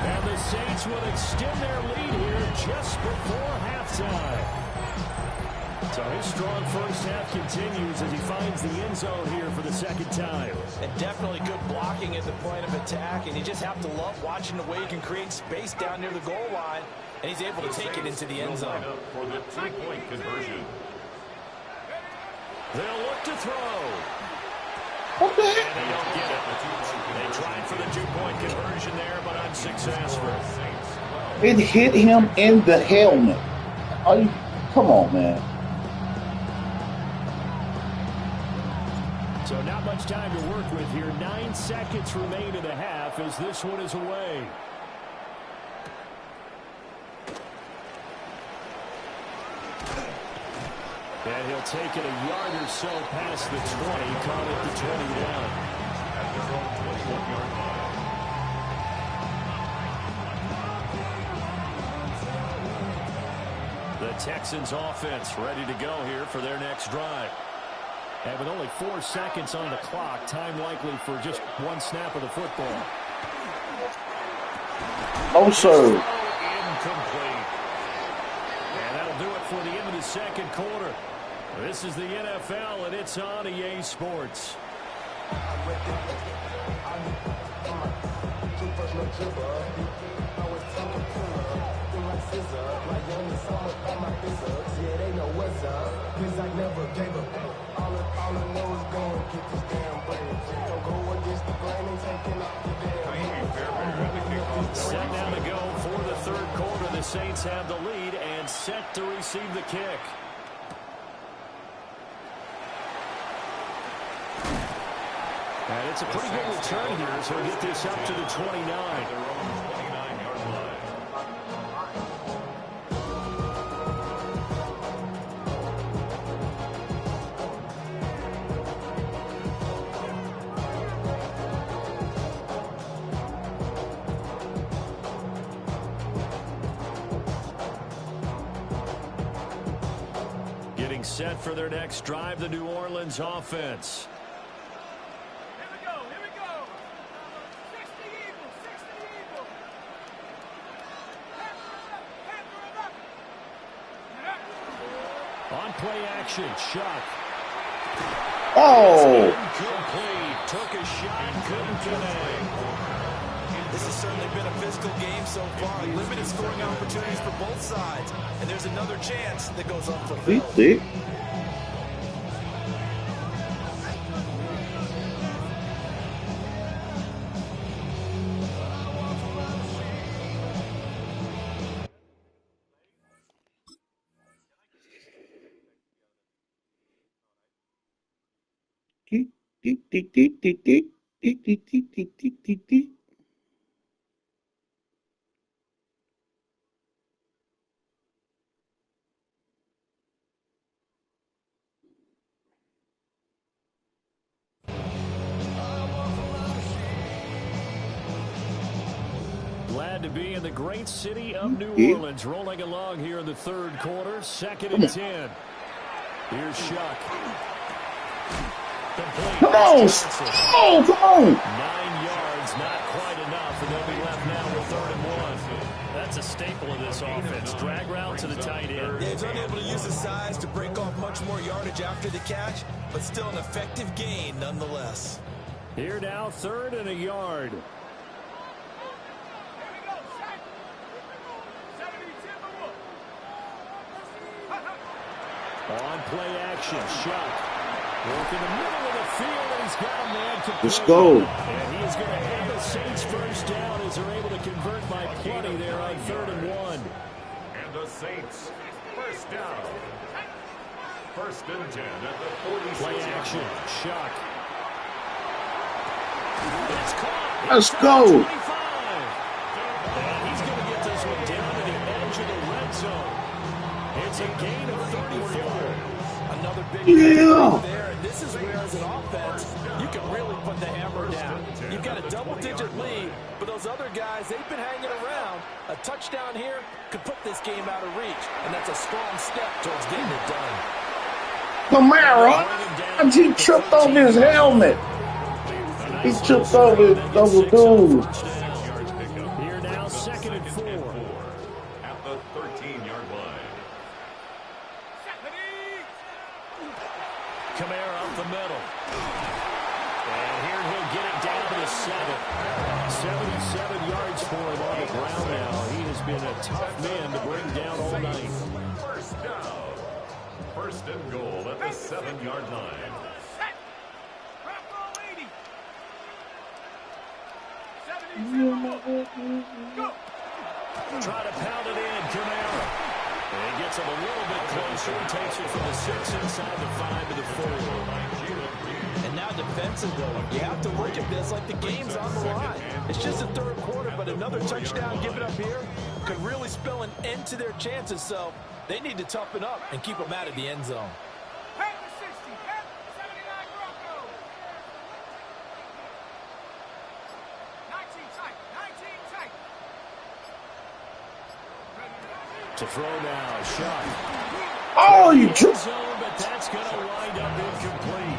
Speaker 1: And the Saints will extend their lead here just before halftime. So his strong first half continues as he finds the end zone here for the 2nd time.
Speaker 3: And definitely good blocking at the point of attack, and you just have to love watching the way he can create space down near the goal line, and he's able to take it into the end zone.
Speaker 5: For the 3-point conversion.
Speaker 1: They'll look to throw.
Speaker 2: What the
Speaker 1: And
Speaker 2: heck?
Speaker 1: they don't get it. They tried for the 2-point conversion there, but unsuccessful.
Speaker 2: It hit him in the helmet. Are you, come on, man.
Speaker 1: So not much time to work with here. 9 seconds remain in the half as this one is away. And he'll take it a yard or so past the 20, caught at the 20 down.
Speaker 5: At their own 21-yard line.
Speaker 1: The Texans offense ready to go here for their next drive. And with only 4 seconds on the clock, time likely for just one snap of the football.
Speaker 2: Oh, sir.
Speaker 1: Incomplete. And that'll do it for the end of the 2nd quarter. This is the NFL, and it's on EA Sports. Set now to go for the 3rd quarter. The Saints have the lead and set to receive the kick. And it's a pretty good return here, so we'll get this up to the 29. Getting set for their next drive, the New Orleans offense. On play action, Shuck.
Speaker 2: Oh.
Speaker 1: Incomplete. Took a shot, couldn't connect.
Speaker 3: This has certainly been a physical game so far. Limited scoring opportunities for both sides. And there's another chance that goes unfulfilled.
Speaker 2: See?
Speaker 1: glad to be in the great city of New Orleans, rolling along here in the third quarter, 2nd and 10. Here's Shuck.
Speaker 2: Come on! Oh, come on!
Speaker 1: 9 yards, not quite enough, and they'll be left now with 3rd and 1. That's a staple of this offense. Drag route to the tight end.
Speaker 3: Yeah, he's unable to use his size to break off much more yardage after the catch, but still an effective gain nonetheless.
Speaker 1: Here now, 3rd and a yard. On play action, Shuck. Work in the middle of the field, and he's got a man to
Speaker 2: Let's go.
Speaker 1: And he is going to have the Saints first down as they're able to convert by plenty there on 3rd and 1.
Speaker 5: And the Saints first down. 1st and 10 at the 46.
Speaker 1: Play action, Shuck. It's caught.
Speaker 2: Let's go.
Speaker 1: 25. And he's going to get this one down to the edge of the red zone. It's a gain of 34.
Speaker 3: Another big
Speaker 2: Yeah.
Speaker 3: there, and this is where, as an offense, you can really put the hammer down. You've got a double-digit lead, but those other guys, they've been hanging around. A touchdown here could put this game out of reach, and that's a strong step towards getting it done.
Speaker 2: Kamara, he tripped over his helmet. He tripped over the dude.
Speaker 1: Here now, 2nd and 4.
Speaker 5: At the 13-yard line.
Speaker 1: Kamara up the middle. And here he'll get it down to the 7. 77 yards for him on the ground now. He has been a tough man to bring down all night.
Speaker 5: First down. 1st and goal at the 7-yard line.
Speaker 1: Try to pound it in, Kamara. And he gets him a little bit closer. He takes it from the 6 inside the 5 to the 4.
Speaker 3: And now defensively, you have to look at this like the game's on the line. It's just the 3rd quarter, but another touchdown given up here could really spell an end to their chances. So they need to toughen up and keep them out of the end zone.
Speaker 1: To throw now, Shuck.
Speaker 2: Oh, you tripped.
Speaker 1: But that's going to wind up incomplete.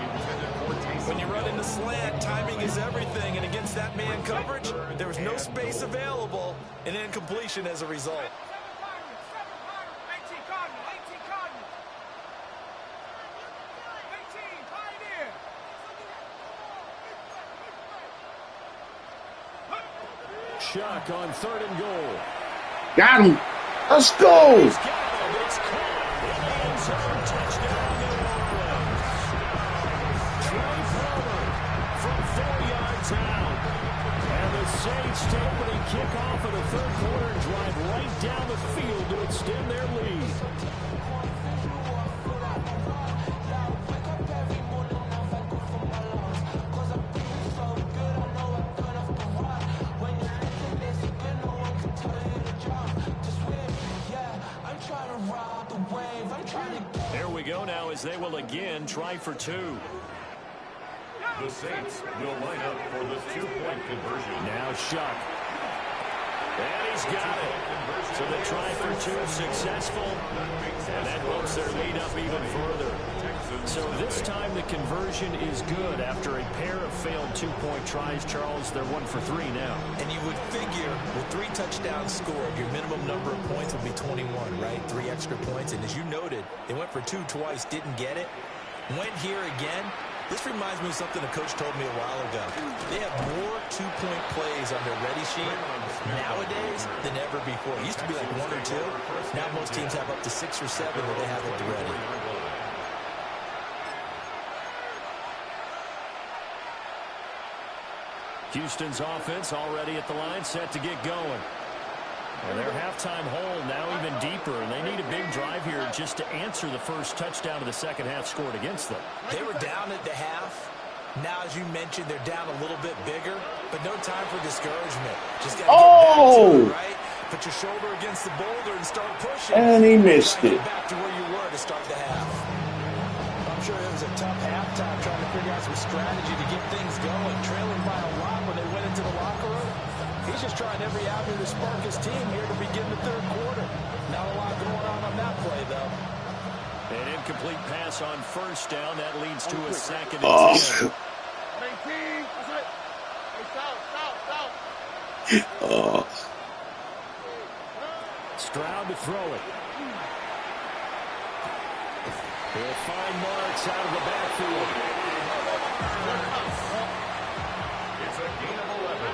Speaker 3: When you run in the slant, timing is everything, and against that man coverage, there was no space available, and incompletion as a result.
Speaker 1: Shuck on 3rd and goal.
Speaker 2: Got him. Let's go.
Speaker 1: He's got him. It's caught. In the end zone. Touchdown, New Orleans. Trey Palmer from 4 yards out. And the Saints take opening kickoff of the 3rd quarter and drive right down the field to extend their lead. Here we go now as they will again try for 2.
Speaker 5: The Saints will line up for the 2-point conversion.
Speaker 1: Now Shuck. And he's got it. So the try for 2 successful. And that bumps their lead up even further. So this time the conversion is good after a pair of failed 2-point tries. Charles, they're 1 for 3 now.
Speaker 3: And you would figure with 3 touchdowns scored, your minimum number of points would be 21, right? 3 extra points. And as you noted, they went for 2 twice, didn't get it. Went here again. This reminds me of something a coach told me a while ago. They have more 2-point plays on their ready sheet nowadays than ever before. It used to be like 1 or 2. Now most teams have up to 6 or 7 that they have at the ready.
Speaker 1: Houston's offense already at the line, set to get going. And their halftime hole now even deeper, and they need a big drive here just to answer the first touchdown of the second half scored against them.
Speaker 3: They were down at the half. Now, as you mentioned, they're down a little bit bigger, but no time for discouragement. Just got to get back to it, right? Put your shoulder against the boulder and start pushing.
Speaker 2: And he missed it.
Speaker 3: Get back to where you were to start the half. I'm sure it was a tough halftime trying to figure out some strategy to get things going, trailing by a lot when they went into the locker room.
Speaker 9: He's just trying every avenue to spark his team here to begin the third quarter. Not a lot going on that play, though.
Speaker 1: An incomplete pass on first down. That leads to a second and 10. Stroud to throw it. He'll find Marks out of the backfield.
Speaker 5: It's a gain of 11.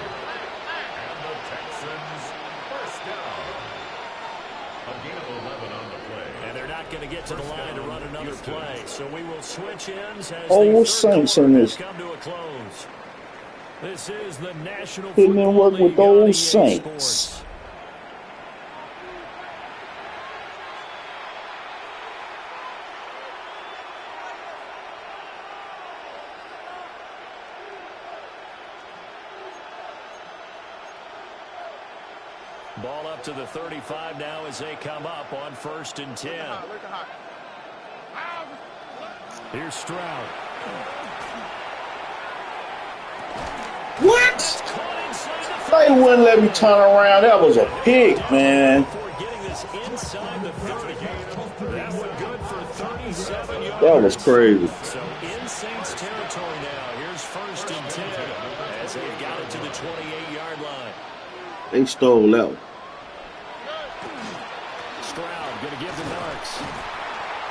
Speaker 5: And the Texans first down. A gain of 11 on the play.
Speaker 1: And they're not going to get to the line to run another play. So we will switch ends as
Speaker 2: Oh,
Speaker 1: the
Speaker 2: Saints
Speaker 1: third
Speaker 2: in
Speaker 1: quarter
Speaker 2: this.
Speaker 1: has come to a close. This is the National
Speaker 2: Didn't
Speaker 1: Football
Speaker 2: work with
Speaker 1: League on EA
Speaker 2: those Saints.
Speaker 1: Sports. Ball up to the 35 now as they come up on 1st and 10. Here's Stroud.
Speaker 2: What? They wouldn't let me turn around. That was a pick, man. That was crazy.
Speaker 1: So in Saints territory now. Here's 1st and 10 as they've got it to the 28-yard line.
Speaker 2: They stole that one.
Speaker 1: Stroud going to give the Narcs.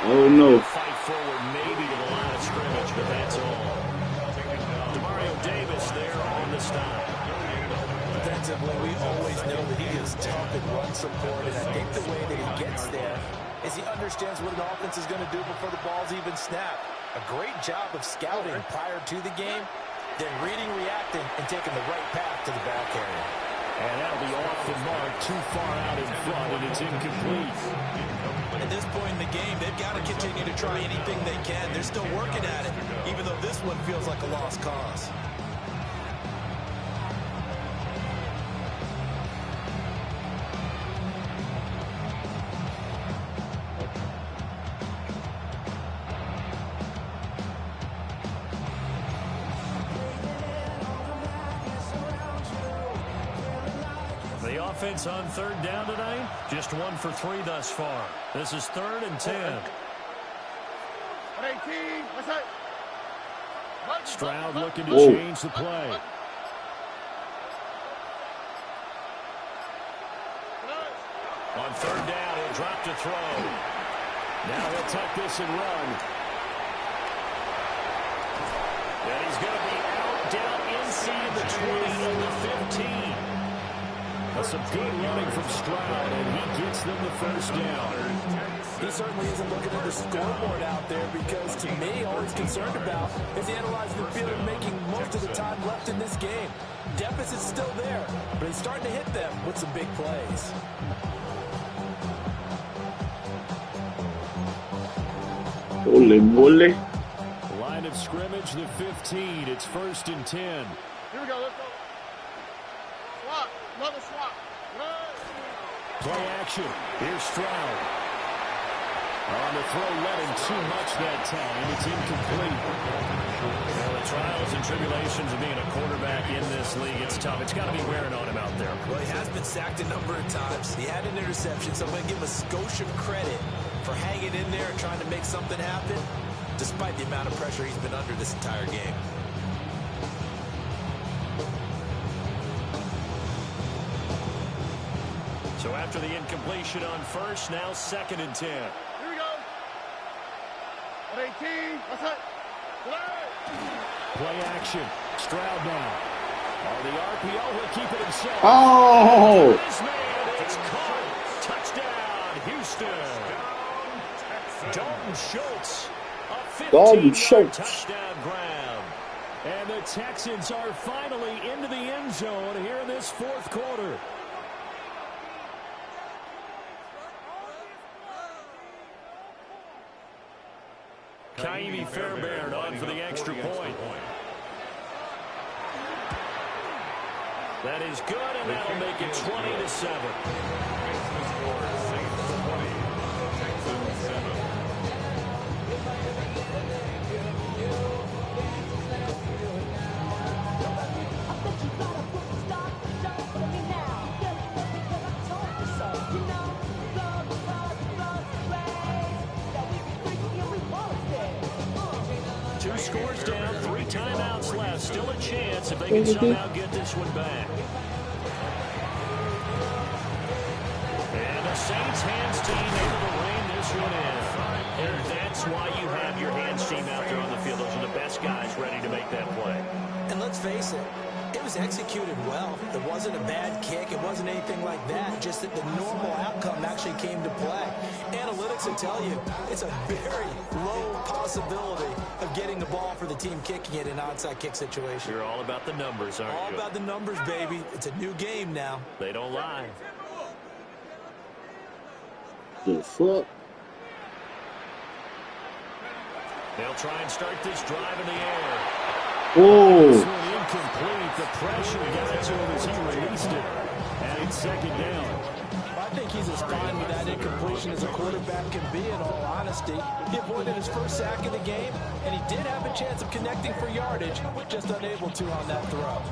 Speaker 2: Oh, no.
Speaker 1: Fight forward maybe to the line of scrimmage, but that's all. Demario Davis there on the stop.
Speaker 3: Defensively, we always know that he is tough in run support, and I think the way that he gets there is he understands what an offense is going to do before the ball's even snapped. A great job of scouting prior to the game, then reading, reacting, and taking the right path to the ball carrier.
Speaker 1: And that'll be off the mark, too far out in front, and it's incomplete.
Speaker 3: At this point in the game, they've got to continue to try anything they can. They're still working at it, even though this one feels like a lost cause.
Speaker 1: The offense on 3rd down tonight, just 1 for 3 thus far. This is 3rd and 10. Stroud looking to change the play. On 3rd down, he'll drop to throw. Now he'll tuck this and run. And he's going to be out down inside the 20 and the 15. That's some good running from Stroud, and he gets them the first down.
Speaker 3: He certainly isn't looking at the scoreboard out there because, to me, all he's concerned about is analyzing the field and making most of the time left in this game. Deficit's still there, but he's starting to hit them with some big plays.
Speaker 2: Holy moly.
Speaker 1: Line of scrimmage, the 15. It's 1st and 10.
Speaker 4: Here we go, let's go. Swap, another swap.
Speaker 1: Play action. Here's Stroud. On the throw, let him too much that time. It's incomplete. Well, the trials and tribulations of being a quarterback in this league, it's tough. It's got to be wearing on him out there.
Speaker 3: Well, he has been sacked a number of times. He had an interception, so I'm going to give him a skosh of credit for hanging in there and trying to make something happen, despite the amount of pressure he's been under this entire game.
Speaker 1: So after the incompletion on first, now 2nd and 10.
Speaker 4: Here we go. 18, that's it.
Speaker 1: Play action. Stroud now. On the RPO, he'll keep it himself.
Speaker 2: Oh!
Speaker 1: This man is caught. Touchdown, Houston. Dalton Schultz. A
Speaker 2: Dalton
Speaker 1: 15-yard
Speaker 2: Schultz.
Speaker 1: touchdown grab. And the Texans are finally into the end zone here in this 4th quarter. Kaimi Fairbairn on for the extra point. That is good, and that'll make it 20-7. Saints if they can somehow get this one back. And the Saints hands team able to rein this one in. And that's why you have your hands team out there on the field. Those are the best guys ready to make that play.
Speaker 3: And let's face it, it was executed well. It wasn't a bad kick. It wasn't anything like that. Just that the normal outcome actually came to play. Analytics will tell you it's a very low possibility of getting the ball for the team kicking it in an onside kick situation.
Speaker 1: You're all about the numbers, aren't you?
Speaker 3: All about the numbers, baby. It's a new game now.
Speaker 1: They don't lie.
Speaker 2: The fuck?
Speaker 1: They'll try and start this drive in the air.
Speaker 2: Oh.
Speaker 1: This one incomplete. The pressure got to him as he released it. And it's second down.
Speaker 9: I think he's as fine with that incompletion as a quarterback can be, in all honesty. He avoided his first sack of the game, and he did have a chance of connecting for yardage, just unable to on that throw.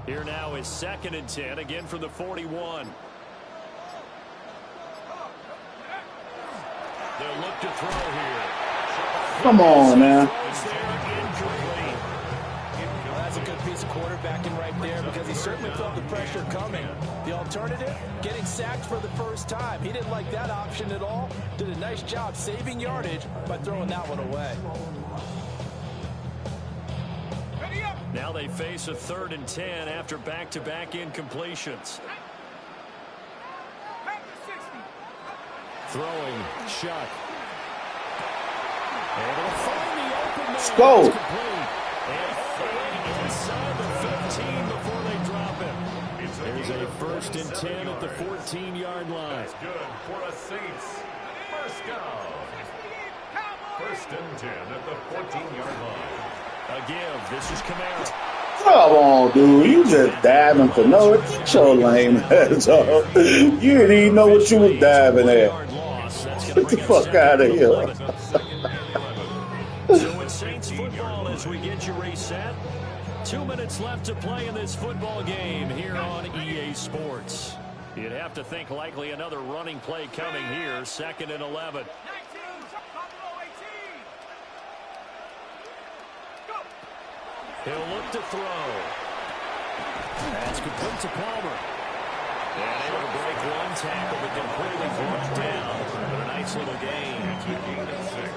Speaker 1: Here now is 2nd and 10, again from the 41. They'll look to throw here.
Speaker 2: Come on now.
Speaker 9: Well, that's a good piece of quarterbacking right there because he certainly felt the pressure coming. The alternative, getting sacked for the first time. He didn't like that option at all. Did a nice job saving yardage by throwing that one away.
Speaker 1: Now they face a 3rd and 10 after back-to-back incompletions. Throwing, Shuck. Able to find the open man.
Speaker 2: Let's go.
Speaker 1: And inside the 15 before they drop him. There's a 1st and 10 at the 14-yard line.
Speaker 5: That's good for the Saints. First down. 1st and 10 at the 14-yard line.
Speaker 1: A give. This is Kamara.
Speaker 2: Come on, dude. You just diving for no. Get your lame ass up. You didn't even know what you was diving at. Get the fuck out of here.
Speaker 1: So it's Saints football as we get you reset. 2 minutes left to play in this football game here on EA Sports. You'd have to think likely another running play coming here. 2nd and 11. He'll look to throw. That's complete to Palmer. And able to break one tackle, but completely brought down. But a nice little gain.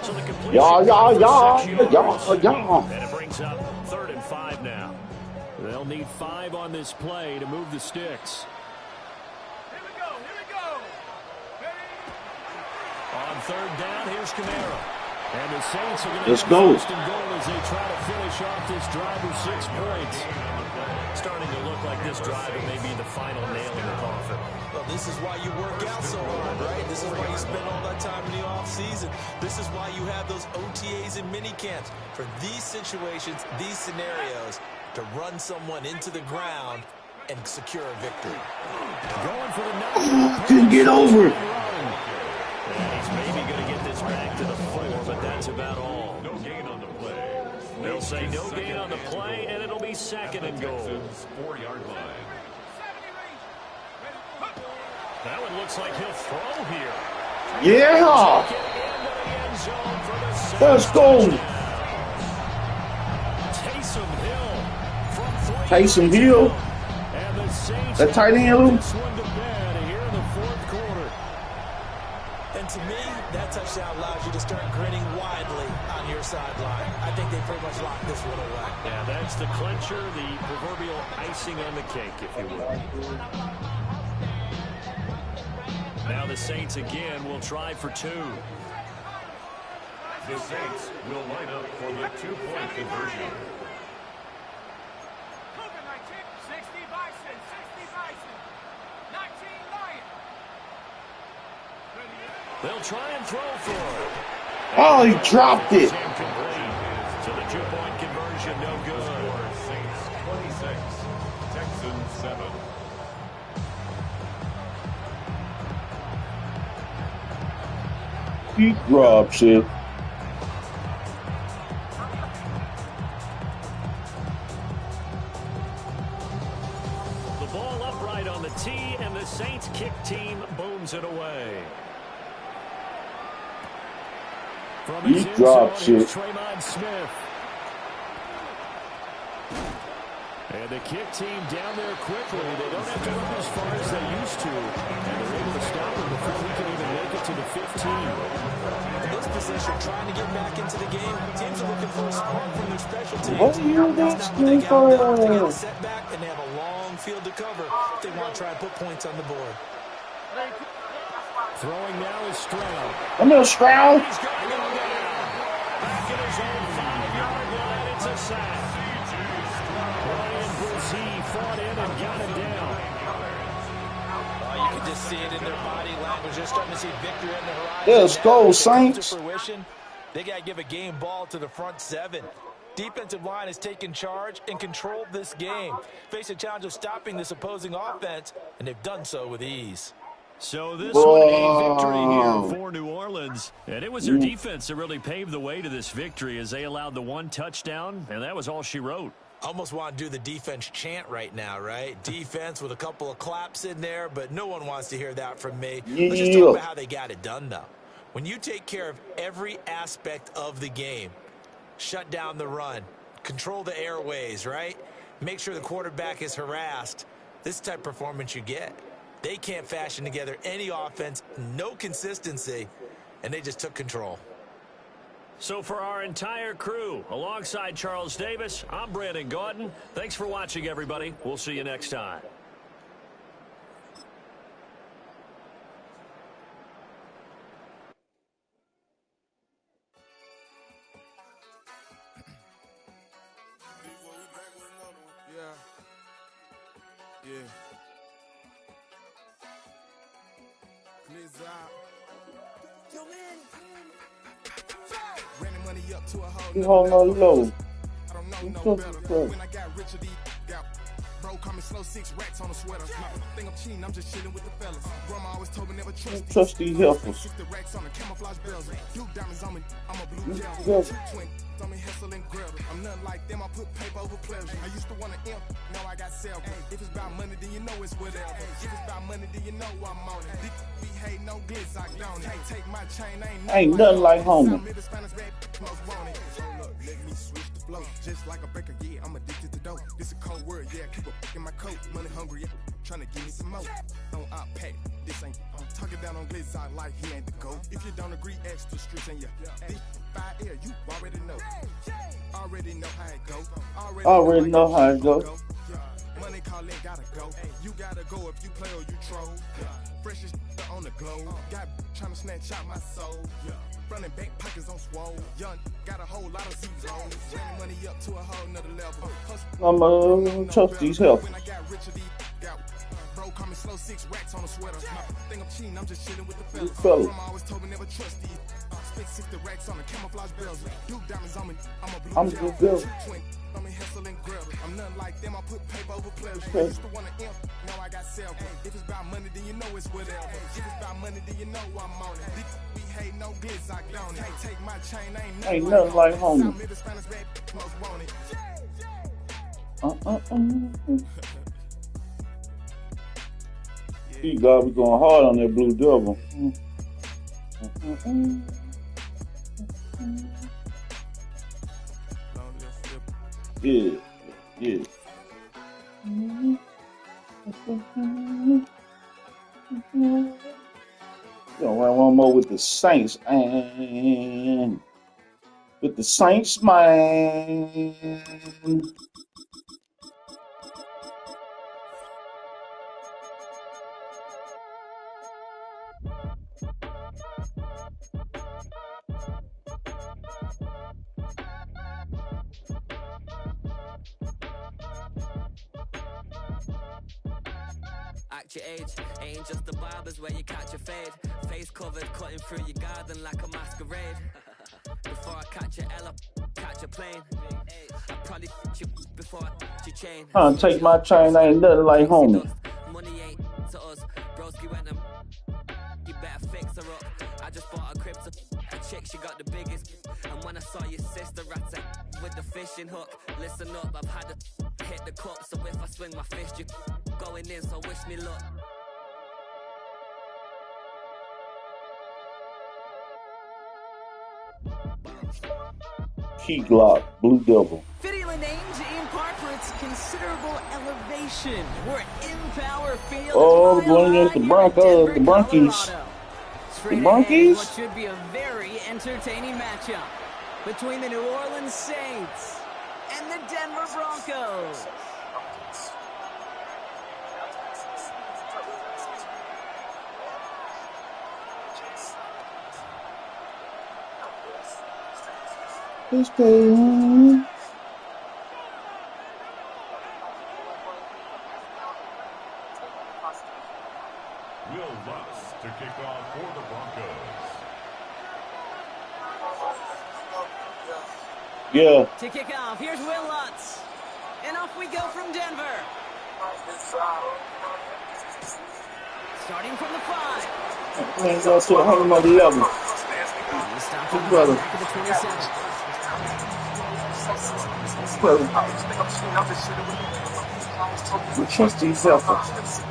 Speaker 1: So the completion. And it brings up 3rd and 5 now. They'll need 5 on this play to move the sticks.
Speaker 4: Here we go.
Speaker 1: On 3rd down, here's Kamara. And the Saints are going to
Speaker 2: Let's go.
Speaker 1: First and goal as they try to finish off this drive with 6 points. Starting to look like this drive may be the final nail in the coffin.
Speaker 3: Well, this is why you work out so hard, right? This is why you spend all that time in the offseason. This is why you have those OTAs and mini camps. For these situations, these scenarios, to run someone into the ground and secure a victory.
Speaker 1: Going for the number.
Speaker 2: Couldn't get over it.
Speaker 1: And he's maybe going to get this back to the 4, but that's about all.
Speaker 5: No gain on the play.
Speaker 1: They'll say no gain on the play, and it'll be 2nd and goal.
Speaker 5: 4-yard line.
Speaker 1: That one looks like he'll throw here.
Speaker 2: Yeah. Let's go. Taysom Hill. That tight end, Lou.
Speaker 3: And to me, that touchdown allows you to start grinning widely on your sideline. I think they pretty much locked this one away.
Speaker 1: Yeah, that's the clincher, the proverbial icing on the cake, if you will. Now the Saints again will try for 2.
Speaker 5: The Saints will line up for the 2-point conversion.
Speaker 1: They'll try and throw for it.
Speaker 2: Oh, he dropped it.
Speaker 1: So the 2-point conversion, no good.
Speaker 5: Saints 26, Texans 7.
Speaker 2: He drops it.
Speaker 1: sends it away. From
Speaker 2: He
Speaker 1: his end
Speaker 2: dropped
Speaker 1: zone, here's
Speaker 2: shit.
Speaker 1: Tremont Smith. And the kick team down there quickly. They don't have to run as far as they used to. And they're able to stop him before he can even make it to the 15.
Speaker 3: In this position, trying to get back into the game, teams are looking for a spark from their special teams.
Speaker 2: What you
Speaker 3: That's not what they got done. They got a
Speaker 2: for?
Speaker 3: setback, and they have a long field to cover if they want to try and put points on the board.
Speaker 1: Throwing now is Stroud.
Speaker 2: I'm in a Stroud.
Speaker 1: He's going to go down. Back in his own 5-yard line. It's a sack. Ryan Brzee fought in and got it down.
Speaker 3: Oh, you can just see it in their body language. They're starting to see victory on the horizon.
Speaker 2: Let's go, Saints.
Speaker 3: To fruition, they got to give a game ball to the front seven. Defensive line has taken charge and controlled this game. Face a challenge of stopping this opposing offense, and they've done so with ease.
Speaker 1: So this one a victory here for New Orleans. And it was their defense that really paved the way to this victory as they allowed the one touchdown, and that was all she wrote.
Speaker 3: Almost want to do the defense chant right now, right? Defense with a couple of claps in there, but no one wants to hear that from me. Let's just talk about how they got it done, though. When you take care of every aspect of the game, shut down the run, control the airways, right? Make sure the quarterback is harassed. This type of performance you get. They can't fashion together any offense, no consistency, and they just took control.
Speaker 1: So for our entire crew, alongside Charles Davis, I'm Brandon Gaudin. Thanks for watching, everybody. We'll see you next time.
Speaker 10: Yeah. Yo, man. Running money up to a whole
Speaker 2: No low.
Speaker 10: I don't know no better. When I got rich, got bro, call me slow 6 racks on a sweater. Think I'm cheating, I'm just chilling with the fellas. Grandma always told me never
Speaker 2: Trust these helpers.
Speaker 10: 60 racks on the camouflage bells. Blue diamonds on me, I'm a blue gel. Twin on me, hustle and grill. I'm nothing like them, I put paper over pleasure. I used to want to imp, now I got self. If it's about money, then you know it's whatever. If it's about money, then you know I'm on it. We hate no glitz, I don't. Can't take my chain,
Speaker 2: ain't nothing like home.
Speaker 10: Let me switch the flow, just like a baker, yeah, I'm addicted to dope. This a cold word, yeah, keep a in my coat. Money hungry, yeah, trying to give me some more. On op pack, this ain't, I'm talking down on glitz, I like he ain't the goat. If you don't agree, ask the streets and this 5 air, you already know. Already know how it go.
Speaker 2: Already know how it go.
Speaker 10: Money calling, gotta go. You gotta go if you play or you troll. Freshest on the globe. Got trying to snatch out my soul. Running back pockets on swole. Young, got a whole lot of zeros. Running money up to a whole nother level.
Speaker 2: I'm trust these help.
Speaker 10: When I got rich, bro, call me slow 6 racks on a sweater. Think I'm cheating, I'm just chilling with the fellas. Grandma always told me never trust these. Spit 60 racks on the camouflage bells. Blue diamonds on me, I'm a blue gel. Twin on me, hustle and grill. I'm nothing like them, I put paper over pleasure. I used to want to imp, now I got self. If it's about money, then you know it's whatever. If it's about money, then you know I'm on it. We hate no glitz, I don't. Can't take my chain, ain't
Speaker 2: nothing like home. You gotta be going hard on that blue devil. Yeah. You gonna run one more with the Saints and with the Saints, man.
Speaker 11: Act your age, ain't just the barbers where you catch a fade. Face covered, cutting through your garden like a masquerade. Before I catch your L up, catch a plane. I probably you before I catch your chain.
Speaker 2: Take my chain, ain't nothing like home.
Speaker 11: Money ain't to us, broski went them. You better fix her up. I just bought a crib to a chick, she got the biggest. And when I saw your sister rat with the fishing hook, listen up, I've had to hit the cup. So if I swing my fist, you going in, so wish me luck.
Speaker 2: Key Glock, Blue Devil.
Speaker 12: Fittingly named in part for its considerable elevation. We're at Empower Field.
Speaker 2: Oh, going against the Broncos, the Bronchies.
Speaker 12: Straight
Speaker 2: The Bronchies?
Speaker 12: what should be a very entertaining matchup between the New Orleans Saints and the Denver Broncos.
Speaker 2: Let's go.
Speaker 5: Will Lutz to kick off for the Broncos.
Speaker 2: Yeah.
Speaker 12: To kick off, here's Will Lutz. And off we go from Denver. Starting from the 5.
Speaker 2: Man, go to a whole nother level. Good brother.
Speaker 12: Back to the 27.
Speaker 2: We trust these efforts.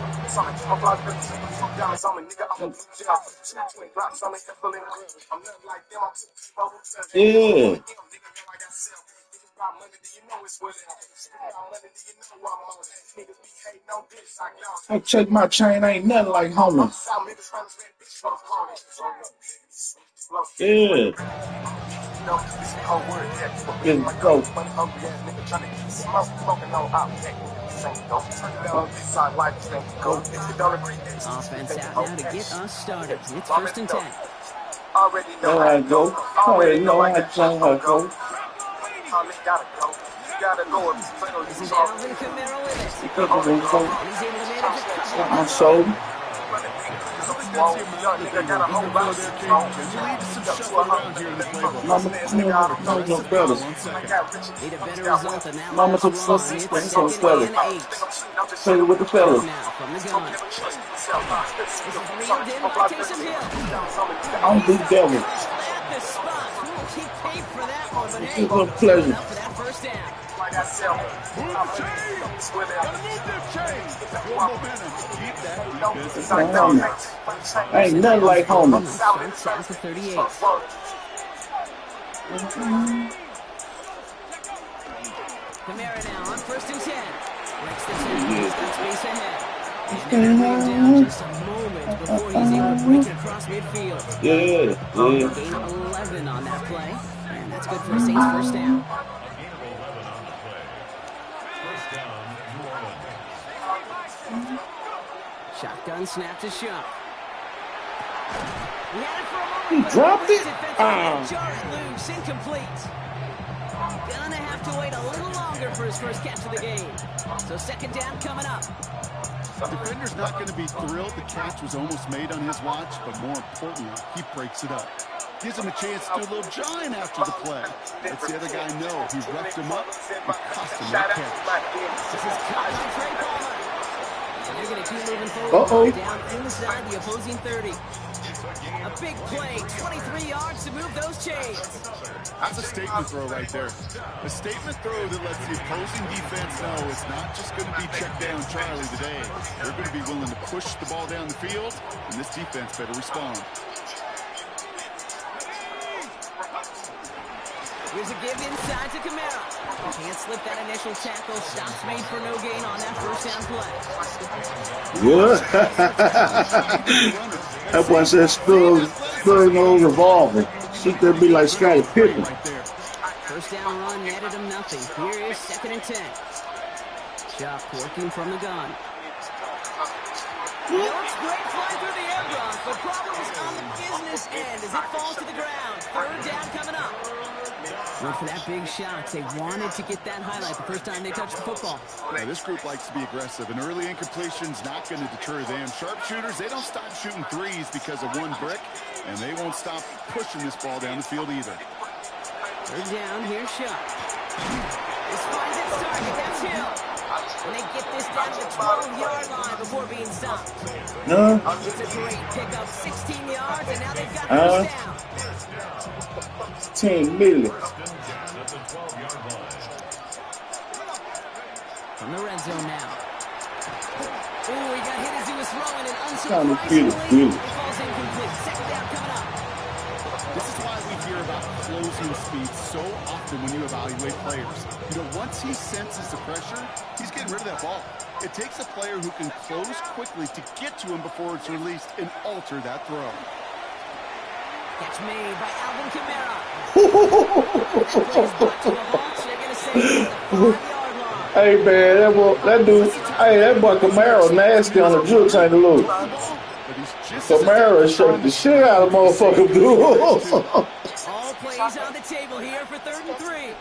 Speaker 2: Yeah. I check my chain, ain't nothing like homie. Yeah. Let's go.
Speaker 12: Offense out now to get us started. It's 1st and 10.
Speaker 2: There I go. Already know how to go.
Speaker 12: This is Alvin Kamara with it.
Speaker 2: He's able to manage to cover. My soul. Mama, no brothers.
Speaker 12: Need a better result than that.
Speaker 2: Mama took some fellas. Play with the fellas. I'm Blue Devil. It's a pleasure. Ain't nothing like home.
Speaker 12: Kamara now on 1st and 10. Breaks the 10. He's got space ahead. And down just a moment before he's able to break it across midfield.
Speaker 2: Yeah.
Speaker 12: Gain of 11 on that play. And that's good for a Saints 1st down. Shotgun snap to Shuck. He had it for a moment.
Speaker 2: He dropped it?
Speaker 12: Jar it loose, incomplete. Gonna have to wait a little longer for his first catch of the game. So 2nd down coming up.
Speaker 13: The defender's not going to be thrilled the catch was almost made on his watch, but more importantly, he breaks it up. Gives him a chance to do a little giant after the play. Lets the other guy know he roughed him up and cost him that catch.
Speaker 12: This is caught by Trey Palmer. And they're going to keep moving forward. Down inside the opposing 30. A big play, 23 yards to move those chains.
Speaker 13: That's a statement throw right there. A statement throw that lets the opposing defense know it's not just going to be check down Charlie today. They're going to be willing to push the ball down the field, and this defense better respond.
Speaker 12: Here's a give inside to Kamara. Can't slip that initial tackle. Stops made for no gain on that 1st down play.
Speaker 2: Yeah. That boy said Spurs no revolver. She could be like Scottie Pippen.
Speaker 12: 1st down run netted him nothing. Here is 2nd and 10. Shuck working from the gun. It looks great flying through the air, Brock, but problems on the business end as it falls to the ground. 3rd down coming up. Went for that big shot. They wanted to get that highlight the first time they touched the football.
Speaker 13: Yeah, this group likes to be aggressive. An early incompletion's not going to deter them. Sharpshooters, they don't stop shooting threes because of one brick, and they won't stop pushing this ball down the field either.
Speaker 12: 3rd down, here's Shuck. This finds its target. That's Hill. And they get this down to the 12-yard line before being stopped.
Speaker 2: No.
Speaker 12: It's a great pickup, 16 yards, and now they've got first down.
Speaker 2: 10 million.
Speaker 12: From the red zone now. Ooh, he got hit as he was throwing, and
Speaker 2: unsurprisingly,
Speaker 12: it falls incomplete. 2nd down coming up.
Speaker 13: This is why we hear about closing speed so often when you evaluate players. You know, once he senses the pressure, he's getting rid of that ball. It takes a player who can close quickly to get to him before it's released and alter that throw.
Speaker 12: Catch made by Alvin Kamara. Plays brought to a halt. They're going to say he's at the 5-yard line.
Speaker 2: Hey, man, that boy Kamara nasty on the jukes, ain't it, Lou? Kamara shake the shit out of motherfucker, dude.
Speaker 12: All plays on the table here for 3rd and 3.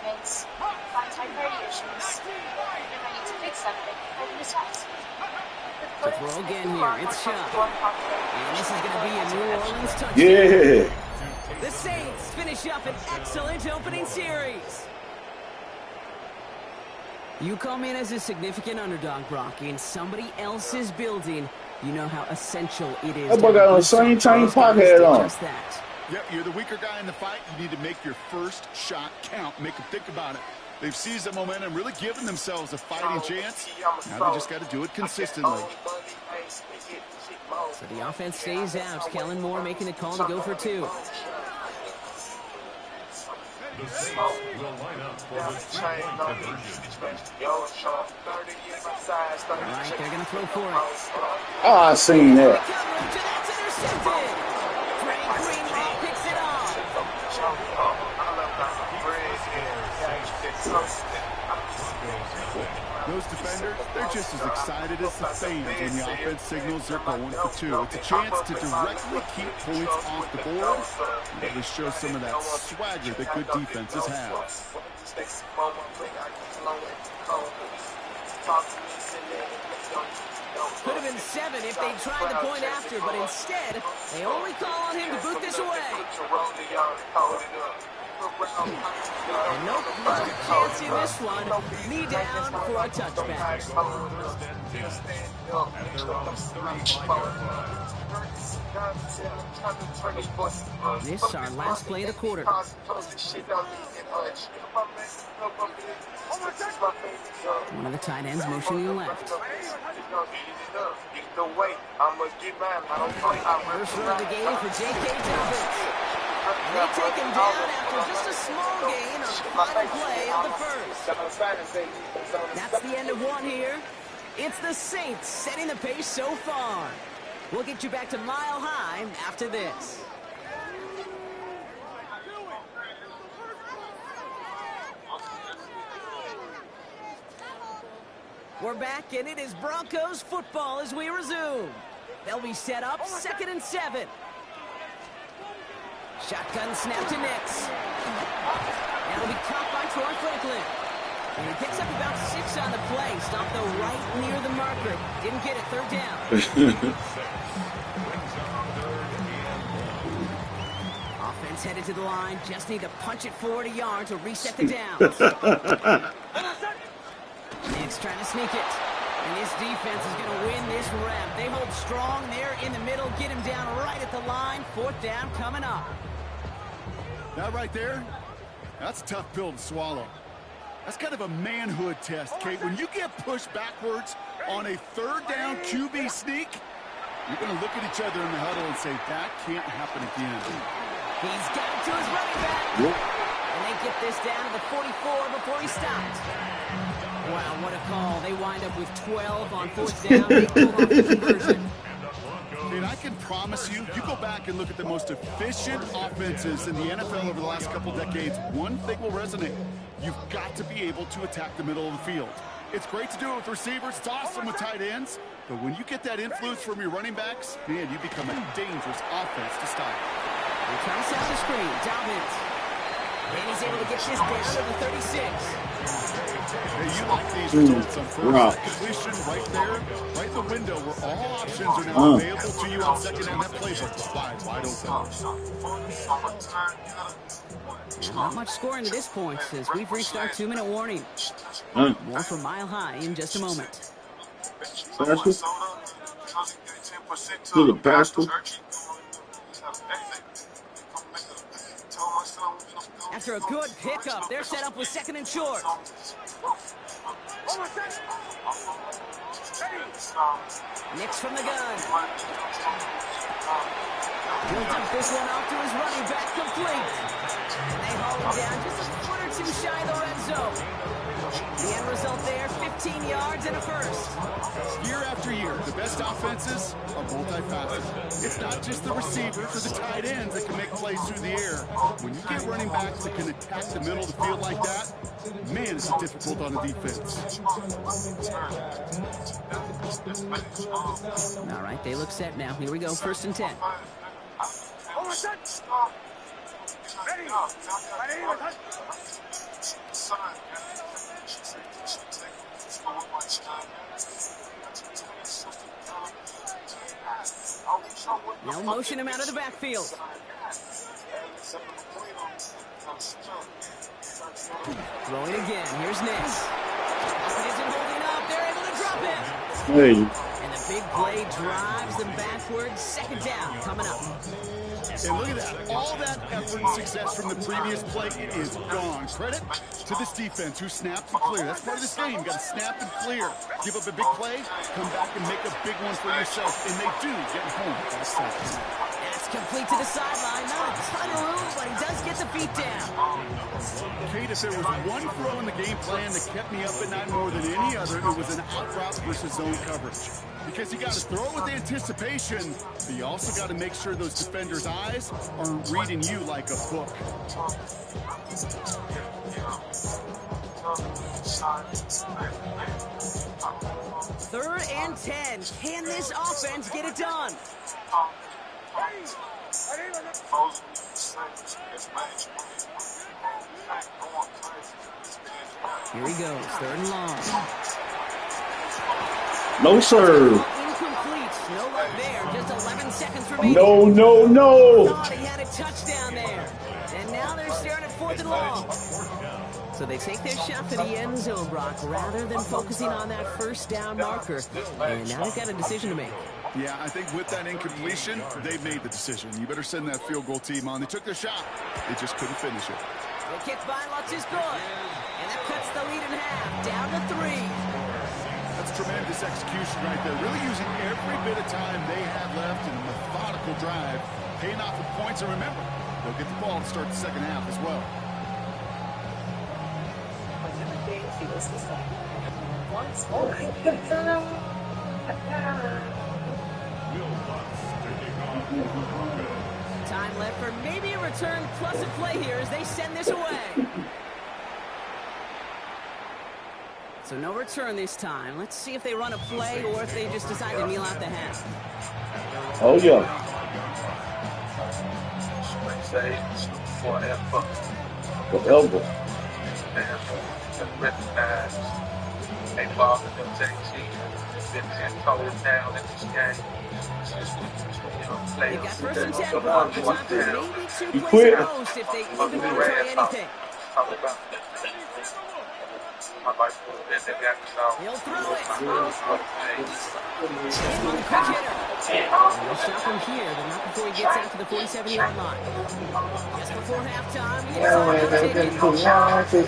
Speaker 12: To throw again here, it's Chubb. And this is going to be a New Orleans touchdown.
Speaker 2: Yeah.
Speaker 12: The Saints finish up an excellent opening series. You come in as a significant underdog, Brock, in somebody else's building. You know how essential it is.
Speaker 2: That boy got on the same chain pocket on.
Speaker 12: Just that.
Speaker 13: Yep, you're the weaker guy in the fight. You need to make your first shot count. Make them think about it. They've seized the momentum, really given themselves a fighting chance. Now they just got to do it consistently.
Speaker 12: So the offense stays out. Kellen Moore making the call to go for 2.
Speaker 5: The Saints will line up for the 3-point conversion.
Speaker 12: All right, they're going to throw for it.
Speaker 2: Oh, I seen that.
Speaker 12: That's intercepted. Frank Greenlaw picks it off.
Speaker 13: Those defenders, they're just as excited as the fans when the offense signals they're going for 2. It's a chance to directly keep points off the board and really show some of that swagger that good defenses have.
Speaker 12: Could have been 7 if they tried the point after, but instead, they only call on him to boot this away. And no chance in this one. Knee down for a touchback. This is our last play of the quarter. One of the tight ends motioning left. First run of the game for J.K. Dobbins. And they take him down after just a small gain on the final play of the first. That's the end of one here. It's the Saints setting the pace so far. We'll get you back to Mile High after this. We're back, and it is Broncos football as we resume. They'll be set up 2nd and 7. Shotgun snap to Nix. That'll be caught by Troy Franklin. And he picks up about 6 on the play. Stopped though right near the marker. Didn't get it. 3rd down. Offense headed to the line. Just need to punch it 40 yards to reset the downs. Nix trying to sneak it. And this defense is going to win this rep. They hold strong there in the middle. Get him down right at the line. 4th down coming up.
Speaker 13: That right there, that's a tough pill to swallow. That's kind of a manhood test, Kate. When you get pushed backwards on a 3rd down QB sneak, you're going to look at each other in the huddle and say, that can't happen again.
Speaker 12: He's got it to his running back. And they get this down to the 44 before he stopped. Wow, what a call. They wind up with 12 on 4th down. They pull off the conversion.
Speaker 13: And I can promise you, you go back and look at the most efficient offenses in the NFL over the last couple decades, one thing will resonate. You've got to be able to attack the middle of the field. It's great to do it with receivers. It's awesome with tight ends. But when you get that influence from your running backs, man, you become a dangerous offense to stop.
Speaker 12: They try to set the screen. Dobbins. And he's able to get this down to the 36.
Speaker 13: Hey, you like these results on first completion right there, right in the window where all options are now available to you on 2nd and that playbook wide open.
Speaker 12: Not much scoring to this point as we've reached our 2-minute warning. More from Mile High in just a moment.
Speaker 2: To the pastor.
Speaker 12: After a good pickup, they're set up with 2nd and short. Nix from the gun. He'll dump this one off to his running back, complete. And they haul him down just a foot or two shy of the red zone. The end result there, 15 yards and a first.
Speaker 13: Year after year, the best offenses are multifaceted. It's not just the receivers or the tight ends that can make plays through the air. When you get running backs that can attack the middle of the field like that, man, is it difficult on the defense.
Speaker 12: All right, they look set now. Here we go, 1st and 10. Now motion him out of the backfield. Throwing again. Here's Nix. It isn't holding up. They're able to drop him.
Speaker 2: Hey.
Speaker 12: And the big play drives them backwards. 2nd down coming up.
Speaker 13: And look at that. All that effort and success from the previous play, it is gone. Credit to this defense who snapped and clear. That's part of this game. You got to snap and clear. Give up a big play, come back and make a big one for yourself. And they do get home.
Speaker 12: That's complete to the sideline. Not a ton of room, but he does get the feet down.
Speaker 13: Kate, if there was one throw in the game plan that kept me up at night more than any other, it was an out route versus zone coverage. Because you got to throw with anticipation, but you also got to make sure those defenders' eyes aren't reading you like a book.
Speaker 12: 3rd and 10. Can this offense get it done? Here he goes, 3rd and long.
Speaker 2: No, sir.
Speaker 12: Incomplete. No luck there. Just 11 seconds remaining.
Speaker 2: No.
Speaker 12: Thought he had a touchdown there. And now they're staring at 4th and long. So they take their shot for the end zone, Brock, rather than focusing on that 1st down marker. And now they've got a decision to make.
Speaker 13: Yeah, I think with that incompletion, they've made the decision. You better send that field goal team on. They took their shot. They just couldn't finish it.
Speaker 12: The kick by Lutz is good. And that cuts the lead in half. Down to 3.
Speaker 13: That's tremendous execution right there. Really using every bit of time they had left in a methodical drive. Paying off with points. And remember, they'll get the ball to start the 2nd half as well.
Speaker 12: Time left for maybe a return plus a play here as they send this away. So no return this time. Let's see if they run a play or if they just decide to kneel out the half.
Speaker 2: Oh, yeah. Forever.
Speaker 14: They ball in them JT. Been 10 toes down in this game.
Speaker 12: They got 1st and 10, Brock. Time for maybe 2
Speaker 2: You
Speaker 12: plays
Speaker 2: quit.
Speaker 12: at most if they even want to try anything. He'll throw it. In on the quick hitter. They'll stop him here, but not before he gets out to the 47-yard line. Just before halftime, we get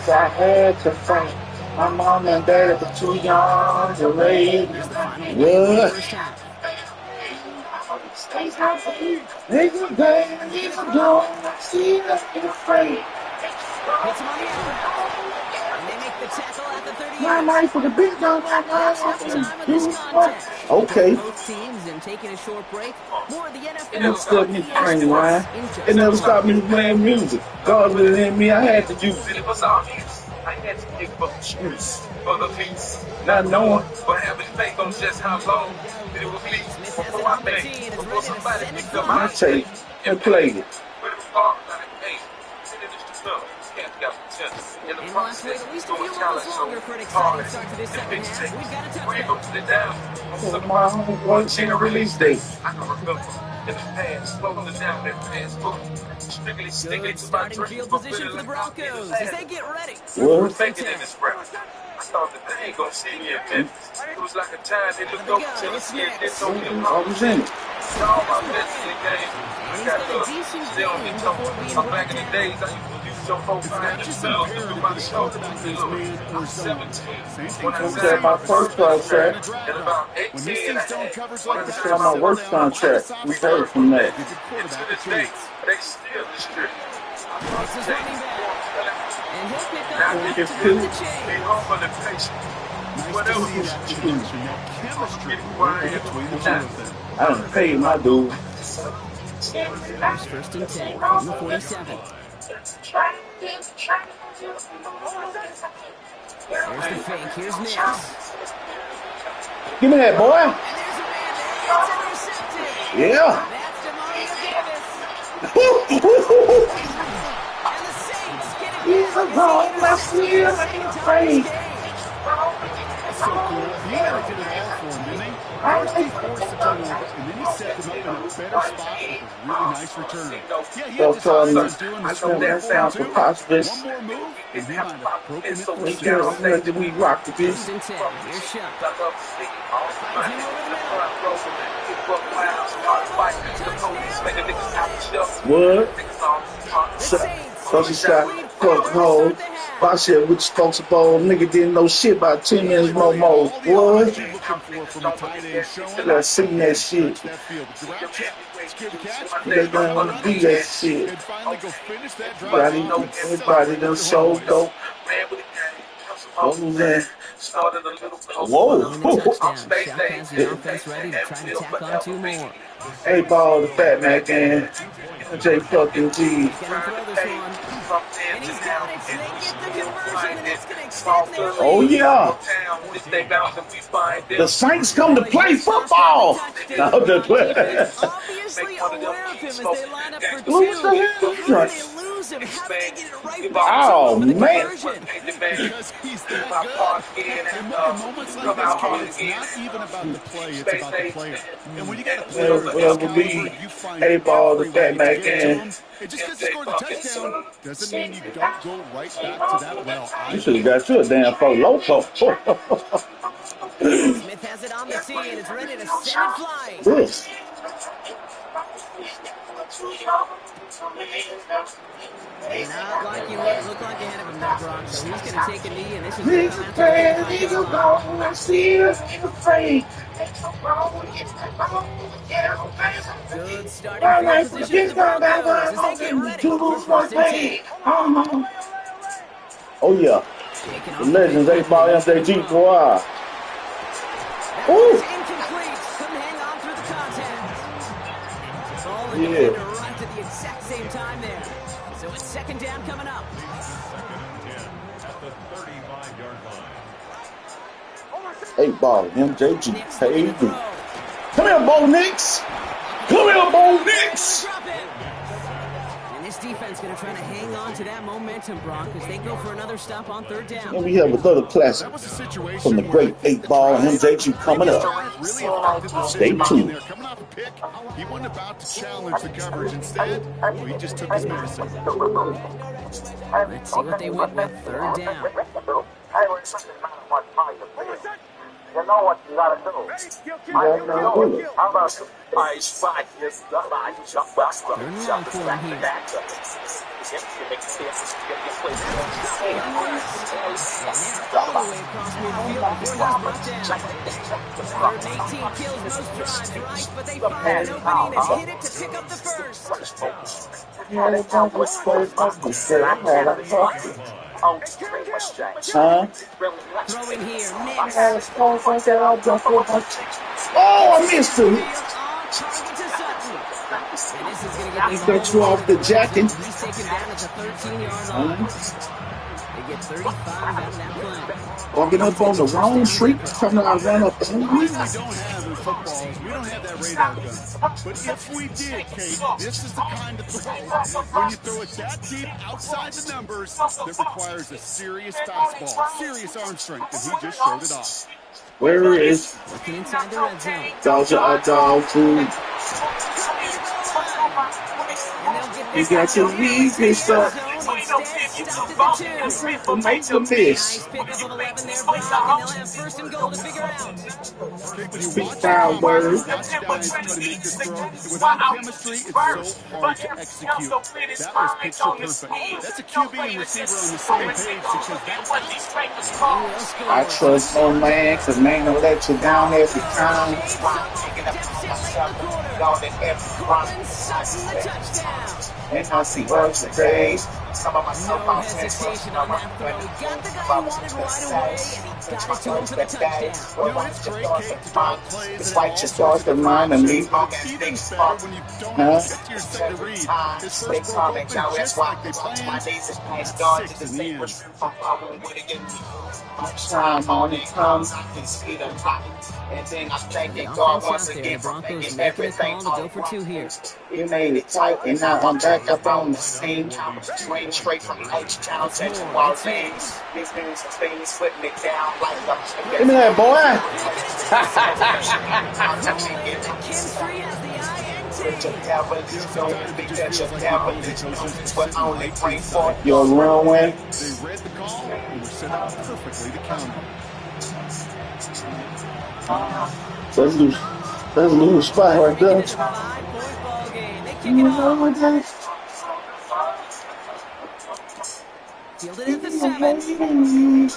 Speaker 2: I had to fight. My mom and dad were 2 yards away. What? Nigga, baby, don't see nothing afraid.
Speaker 12: Hits him on the elbow. And they make the tackle at the 30
Speaker 2: My life with a big dog. Okay.
Speaker 12: Both teams and taking a short break. More of the NFL.
Speaker 2: It never stopped me from playing, Ryan. It never stopped me from playing music. God was in me, I had to use it.
Speaker 14: I had to kick for the streets, for the peace.
Speaker 2: Not knowing.
Speaker 14: But having faith on just how long it would be before I make, before somebody picked up
Speaker 2: My tape and played it.
Speaker 14: But it was hard, I ain't. It is just tough. Can't get potential. In the process,
Speaker 12: at least a
Speaker 14: doing
Speaker 12: few
Speaker 14: challenge
Speaker 12: moments longer for an
Speaker 14: hard.
Speaker 12: exciting start to this 2nd half. We've got a
Speaker 14: We
Speaker 12: touchdown.
Speaker 14: go to the down.
Speaker 2: So my homeboy seen a release date.
Speaker 14: I can remember in the past, slowing it down in fast food. Strictly sticking to my
Speaker 12: Starting field position for the Broncos as they get ready.
Speaker 2: What?
Speaker 14: Thinking in this route. I thought that they ain't gonna see me in Memphis. It was like a time they looked over to the scared they told me to
Speaker 2: I was in it.
Speaker 14: all my bets in the game. I got still on the toe. Back in the days, I used to use
Speaker 13: It's not just imperative that a quarterback goes man or zone. Same thing for
Speaker 2: Okay, my first
Speaker 13: receivers in a
Speaker 2: contract.
Speaker 13: drag route. When they see zone coverage like that,
Speaker 2: That's my worst contract. We heard from that.
Speaker 13: give your quarterback a chance.
Speaker 14: They still distribute.
Speaker 12: It's his running back. And he'll pick up enough to
Speaker 2: It's
Speaker 12: move the
Speaker 2: two.
Speaker 12: chain.
Speaker 14: Be humble and patient.
Speaker 13: Nice to see that connection, that chemistry working between the two of them.
Speaker 2: I done paid my dude.
Speaker 12: Here's first and 10 from the 47. There's the fake. Here's Mims.
Speaker 2: Give me that, boy.
Speaker 12: And there's a man there. It's intercepted.
Speaker 2: Yeah.
Speaker 12: That's Demonio Davis. And the Saints get it back. It's the same game.
Speaker 13: That's so cool. He had to get it all for him, didn't he? First he forced the turnover, and then he set them up in a better spot with a really nice return. Yeah, he had to start doing this
Speaker 2: One more
Speaker 13: move, and he might have broken it for six.
Speaker 2: We rock the beat.
Speaker 12: First and 10. Here's Shot. Finds him over the middle.
Speaker 2: What? Cause he shot fuck hole. I said which folks ball nigga didn't know shit about 10 minutes no more. What? I seen that shit. They gonna do that shit. Everybody done sold dope. What was that? Whoa.
Speaker 12: Shot has the offense ready to try to tack on 2 more.
Speaker 2: Hey, ball the fat man again. J fucking G.
Speaker 12: And he's got it, so they get the conversion, and it's going to extend their lead.
Speaker 2: Oh, yeah. The Saints come to play football. No, the
Speaker 12: Obviously aware of him as they line up for 2. How do they lose him? How do they get it right back to him for the conversion?
Speaker 13: Because he's that good. In moments like this, it's not even about the play, it's about the player. And when you got a player that's caliber, you find every way to get to him. And just because you scored the touchdown doesn't mean you don't go right back to that well.
Speaker 2: You should have got you a damn Fo Loco.
Speaker 12: Smith has it on the tee, and it's ready to send it flying.
Speaker 2: This.
Speaker 12: Not like you look like ahead of him there, Brock. So he's going to take a knee, and this is going to come Good starting field position for the Broncos as they get ready for first and 10.
Speaker 2: Oh, yeah. The Legends, 8-ball MJG, boy.
Speaker 12: That was incomplete. Couldn't hang on through the contact. Ball and defender run to the exact same time there. So it's second down coming up.
Speaker 5: Second and 10 at the 35-yard line.
Speaker 2: 8-ball MJG. Hey, come here, Bo Nix. Come here, Bo Nix.
Speaker 12: And this defense going to try to hang on to that momentum, Brock, as they go for another stop on third down.
Speaker 2: And we have another classic from the great 8-ball MJG coming up. Stay tuned.
Speaker 13: Coming off a pick, he wasn't about to challenge the coverage. Instead, he just took his medicine.
Speaker 12: Let's see what they went with. Third down.
Speaker 14: You know what you gotta do. How about I spot this line, jump back, jump back.
Speaker 12: Third and 18 kills most drives, right? But they find nobody and it's hit it to pick up the first. Throwing here, Nix.
Speaker 2: Oh, I missed him.
Speaker 12: Target to Sutton. And this is going to get
Speaker 2: He got you off the jacket.
Speaker 12: He's taken down at the 13-yard line. They get 35 out of that play.
Speaker 2: Walking up on the wrong street, coming out, run up.
Speaker 13: We don't have in football, we don't have that radar gun. But if we did, Kate, this is the kind of throw. When you throw it that deep outside the numbers, that requires a serious fastball, serious arm strength, and he just showed it off.
Speaker 2: Where is
Speaker 12: Looking inside the red zone.
Speaker 2: dog food? You got your knees mixed up.
Speaker 12: stopped at the 2.
Speaker 2: Nice
Speaker 12: Pickup of 11 there, Brock, and they'll have first and goal to figure out.
Speaker 13: Okay, when you watch guys try to make this throw, without chemistry, it's so hard to execute. That was picture perfect. That's a QB and receiver on the same page because that's
Speaker 2: I trust no man, cause man don't let you down every time. And I see works today.
Speaker 12: No hesitation on that throw. He got the guy he wanted right away, and he got it to him for the touchdown.
Speaker 13: It's great, Kate, to draw plays.
Speaker 2: It's like you start to mind and me.
Speaker 13: Even better when you don't get to your second read. His first broke open just like they planned. 6 in the end.
Speaker 2: Time on it comes, I can see the light. And then I thank God once again for making everything
Speaker 12: go for 2 here.
Speaker 2: You made it tight, and now I'm back up on the scene. Train straight from H-Town to Orleans. These things putting it down like a... Give me that, boy! Yo, whirlwind.
Speaker 13: They read the call and were set up perfectly to counter.
Speaker 2: That's a little spot right there.
Speaker 12: Fielded at the 7.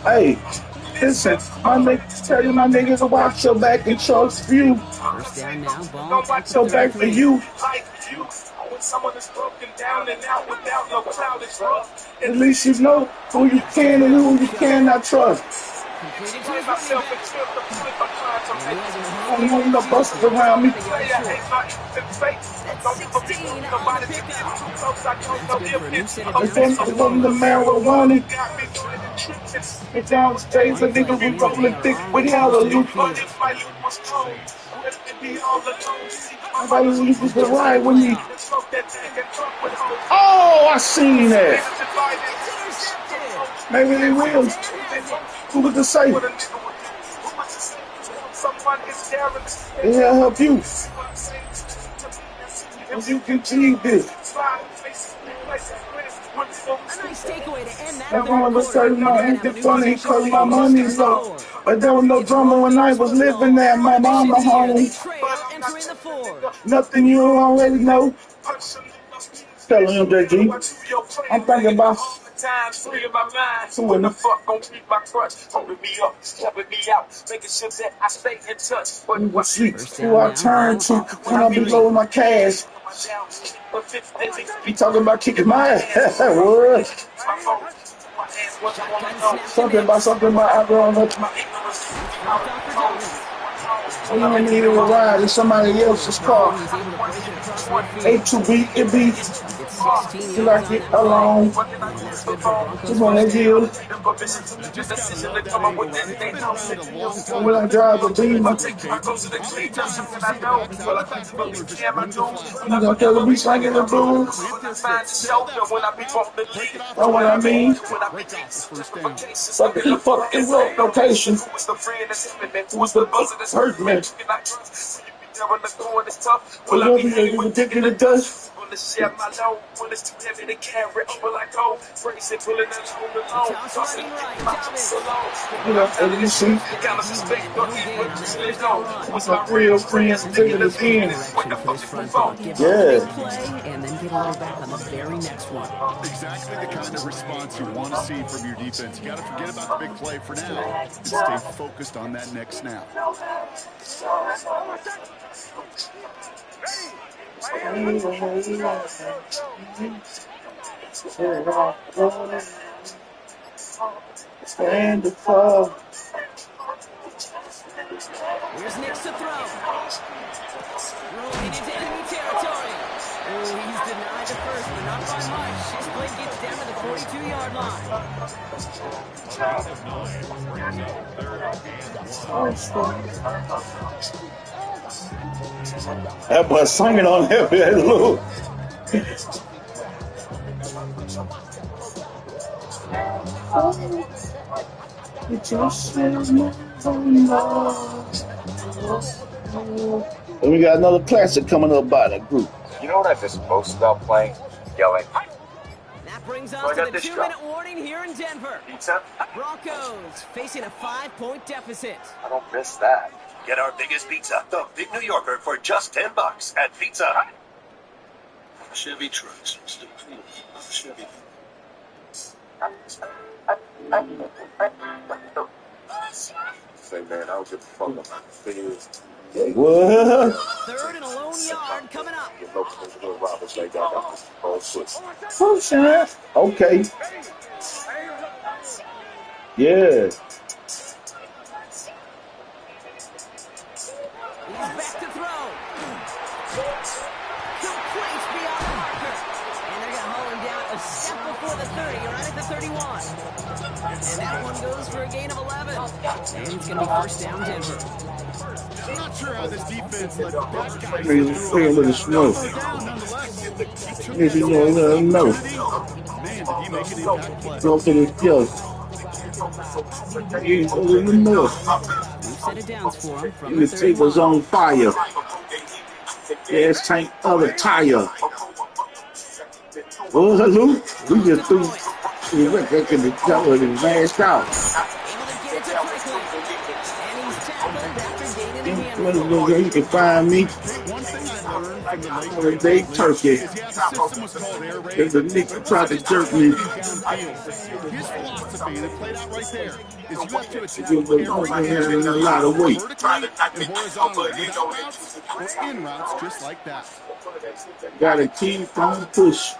Speaker 2: Hey, listen, my niggas tell you my niggas to watch your back and trust you.
Speaker 12: First down now, ball.
Speaker 2: Don't watch your back for you.
Speaker 14: When someone is broken down and out without no cloud is rough.
Speaker 2: At least you know who you can and who you cannot trust. I'm moving the buses around me.
Speaker 12: That's 16 on the pickup.
Speaker 2: From the marijuana. It's downstairs, a nigga we rolling thick with hallelujah. Nobody uses the ride when you. Oh, I seen that. Maybe they will. Who was the say? It'll help you. If you can achieve this.
Speaker 12: A nice takeaway to end that.
Speaker 2: Everyone was saying my acting funny cause my money's low. But there was no drama when I was living at my mama home. Nothing you already know. Tell him, JG. I'm thinking about
Speaker 14: who in the fuck gon' keep my crutch, holding me up, helping me out, making sure that I stay in touch.
Speaker 2: Who I turn to when I be low on my cash. He talking about kicking my ass. What? Something about I don't know. We don't need a ride in somebody else's car. A2B, it be like it alone. Just on that hill. When I drive the Beamer, I'm gonna tell the beach like in the blue. Know what I mean? Fucking road location. Who's the hurt me? Well, I'll be ridiculous dust.
Speaker 14: Share my load when it's too heavy to carry over like gold. Brace it, pulling that load alone. Tossing my so long.
Speaker 2: You know, and you see,
Speaker 14: gotta suspect, but just let go.
Speaker 2: what's my real friends taking us in? Yeah.
Speaker 12: And then get all back on the very next one.
Speaker 13: Exactly the kind of response you want to see from your defense. You got to forget about the big play for now and stay focused on that next snap.
Speaker 2: Stand the fall.
Speaker 12: Here's Nick to throw. Rolling into enemy territory. Oh, he's denied the first, but not by much. His play gets down to the 42-yard line.
Speaker 2: That boy singing on him. Look. And we got another classic coming up by that group.
Speaker 14: You know what I miss most about playing? Yelling.
Speaker 12: That brings us to the 2-minute warning here in Denver.
Speaker 14: Pizza?
Speaker 12: Broncos facing a 5-point deficit.
Speaker 14: I don't miss that.
Speaker 15: Get our biggest pizza, the Big New Yorker, for just $10 at Pizza Hut. Chevy trucks, Mr. Chevy.
Speaker 14: Say, man, I don't give a fuck about the field.
Speaker 2: What?
Speaker 12: Third and a lone yard coming up.
Speaker 2: Okay. Yeah.
Speaker 12: He's back to throw. Complete beyond the marker. And they're going to haul him down a step before the 30, right at the 31. And that one goes for a gain of 11. And it's going to be first down, Denver.
Speaker 13: I'm not sure how this defense let that guy
Speaker 2: Playing with the snow. If you know, let him know.
Speaker 13: Man, did he make an impact play.
Speaker 2: Go for the kill. He ain't holding the north.
Speaker 12: We've set it down for him from
Speaker 2: The table's on fire. Gas tank other tire. Oh, Luke, we just threw the record in the cover and mashed out. You can find me.
Speaker 13: One thing I learned from the late
Speaker 2: They turkey.
Speaker 13: is the system was called air raid.
Speaker 2: The nigga tried to jerk me.
Speaker 13: His philosophy, and it played out right there, is you have to attack
Speaker 2: A lot of weight.
Speaker 13: vertically and horizontally with routes or in routes just like that.
Speaker 2: Gotta keep on push.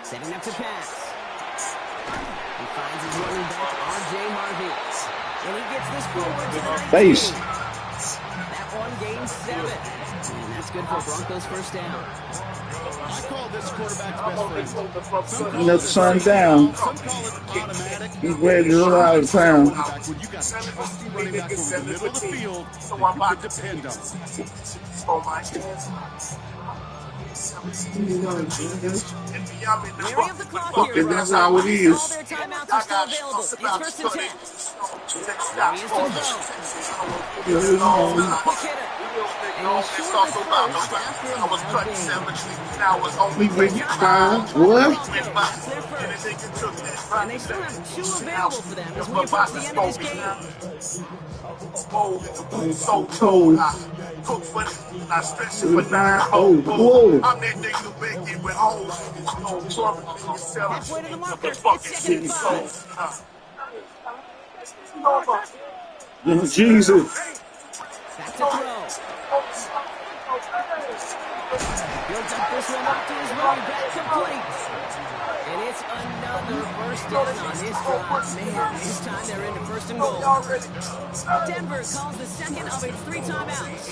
Speaker 12: Setting up to pass. He finds his running back, R.J. Harvey. And he gets this forward to the
Speaker 2: Base.
Speaker 12: That one gains 7. And that's good for Broncos first down.
Speaker 13: I call this quarterback's best friend.
Speaker 2: Another sun down.
Speaker 13: Some call it automatic.
Speaker 2: He's ready to run out of town.
Speaker 13: When you got a trusty running back over the middle of the field that you could depend on.
Speaker 12: Wary of the clock here,
Speaker 2: That's how it is.
Speaker 12: all their timeouts are still available. It's first and 10. There he is to throw. Quick hitter. And he's short of the first after a wild game.
Speaker 2: We bring it down. What?
Speaker 12: That's their first. And they still have 2 available for them as we approach the end of this game.
Speaker 2: So cold. Oh, whoa.
Speaker 12: Halfway to the marker. It's second and 5.
Speaker 2: Jesus.
Speaker 12: Back to throw. Builds up this one up to his running back, complete. And it's another first down on this drive. Man, this time they're into first and goal. Denver calls the second of its 3 timeouts.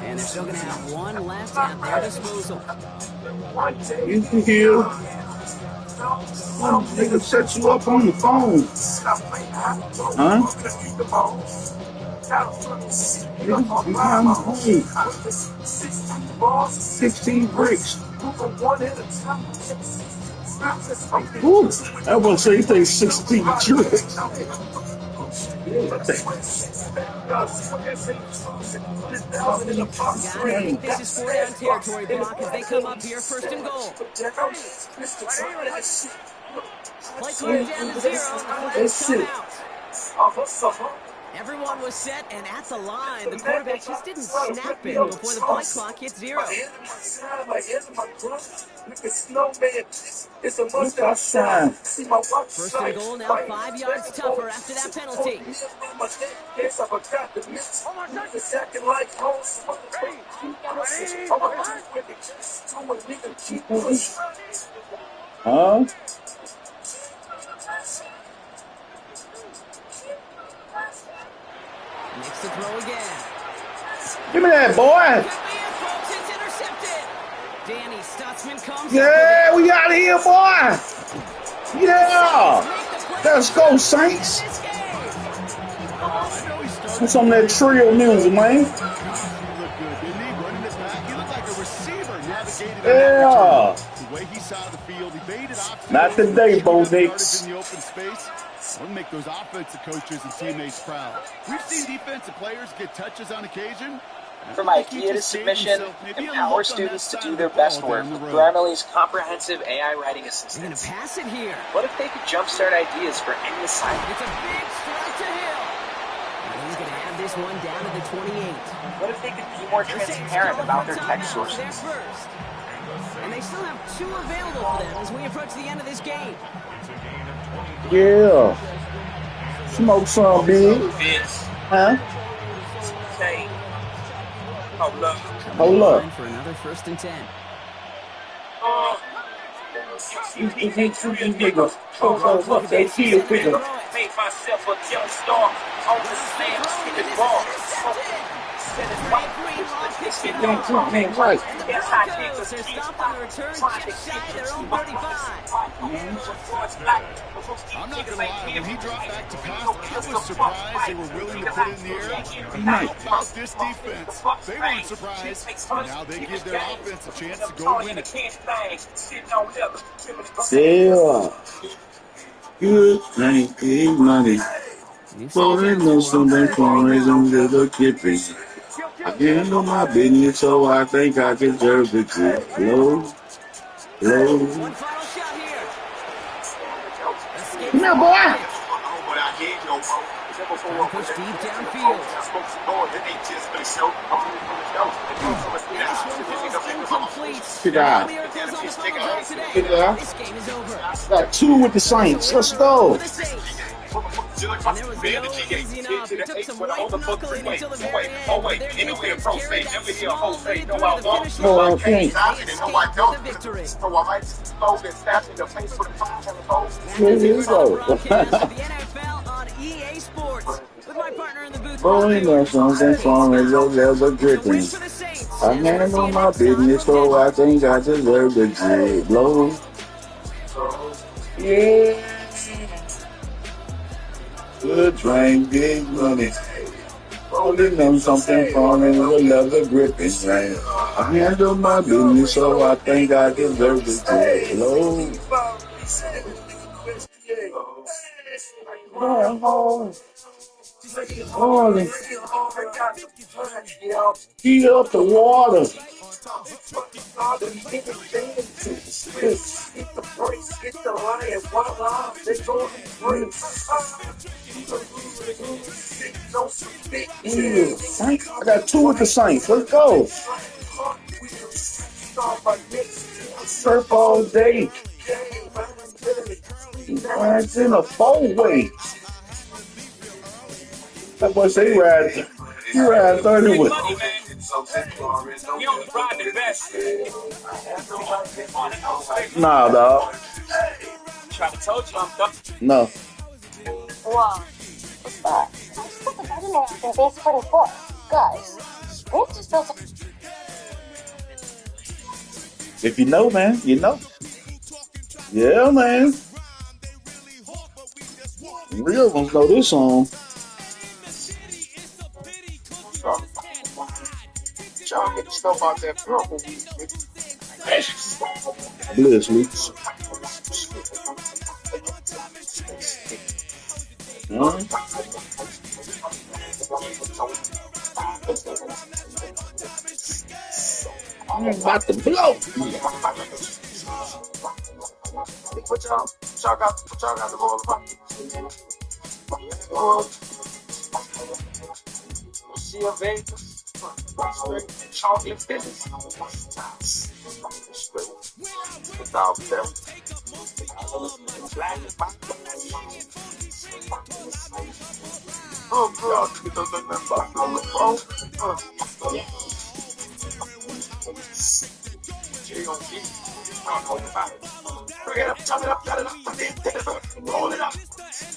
Speaker 12: And they're still going to have one left at their disposal.
Speaker 2: You can hear. Nigga set you up on the phone. Huh? I'm home. 16 bricks. Ooh, I will say he takes 16 tricks.
Speaker 12: Gotta think this is 4-down territory, Brock, as they come up here first and goal. Play clock down to 0, and the flags come out. Everyone was set and at the line. The quarterback just didn't snap it before the play clock hit 0. First and goal now 5 yards tougher after that penalty.
Speaker 2: Huh?
Speaker 12: Makes the throw again.
Speaker 2: Give me that, boy.
Speaker 12: It's intercepted. Danny Stutzman comes.
Speaker 2: Yeah, we out of here, boy. Yeah. Let's go, Saints. What's on that trio music, man?
Speaker 13: the receiver navigated
Speaker 2: Yeah.
Speaker 13: the way he saw the field. He baited obstacles.
Speaker 2: Not today, Bo Nix.
Speaker 13: In the open space. We'll make those offensive coaches and teammates proud. We've seen defensive players get touches on occasion.
Speaker 16: From idea to submission, empower students to do their best work with Grammarly's comprehensive AI writing assistance.
Speaker 12: They're gonna pass it here.
Speaker 16: What if they could jumpstart ideas for any assignment?
Speaker 12: It's a big strike to Hill. And he's gonna have this one down to the 28.
Speaker 16: What if they could be more transparent about their tech sources?
Speaker 12: And they still have 2 available for them as we approach the end of this game.
Speaker 2: Yeah. Smoke some, big. Huh?
Speaker 16: Say, hold up.
Speaker 2: Hold up.
Speaker 12: For another 1st and 10.
Speaker 2: They see you, bigger.
Speaker 14: Made myself a young star on the slam, in the ball.
Speaker 12: They're stopped on the return just shy of their own 35.
Speaker 13: I'm not going to lie, when he dropped back to pass, I was surprised they were willing to put it in the air. How about this defense? They weren't surprised. Now they give their offense a chance to go win it.
Speaker 2: Yeah. Good night, big money. Falling no something for raising little kiddies. I handle my business, so I think I deserve it. Low.
Speaker 12: One final shot here.
Speaker 2: Come here, boy.
Speaker 12: Push deep downfield.
Speaker 2: Get out.
Speaker 12: This game is over.
Speaker 2: Got 2 with the Saints. Let's go.
Speaker 12: And there was no easy enough. It took some white knuckling until the very end. Their defense carried that small lead through to the finish line. They escaped with the victory.
Speaker 2: Here you go.
Speaker 12: Broadcast of the NFL on EA Sports. With my partner in the booth.
Speaker 2: Rolling no something for raising little dripping. I handle my business, so I think I deserve it. Low. Yeah. Good drink, big money. Rolling on something falling with a leather gripping. I handle my business, so I think I deserve it. Low. Heat up the water. I got 2 with the Saints. Let's go. Surf all day. It's in a 4-way. That boy say he ride 30 with. Nah, dog. No.
Speaker 17: Wow. What's that? I spent the Madden app in base 44. Guys, this just doesn't.
Speaker 2: If you know, man, you know. Yeah, man. Real ones know this song.
Speaker 14: Y'all get the stuff out that purple week.
Speaker 2: Bliss weeks. I'm about to blow.
Speaker 14: What y'all got the ball about? See a Vegas. Chocolate finish. Without them. Oh, God. It doesn't matter on the phone. Bring it up, chop it up, cut it up, put it in, roll it up,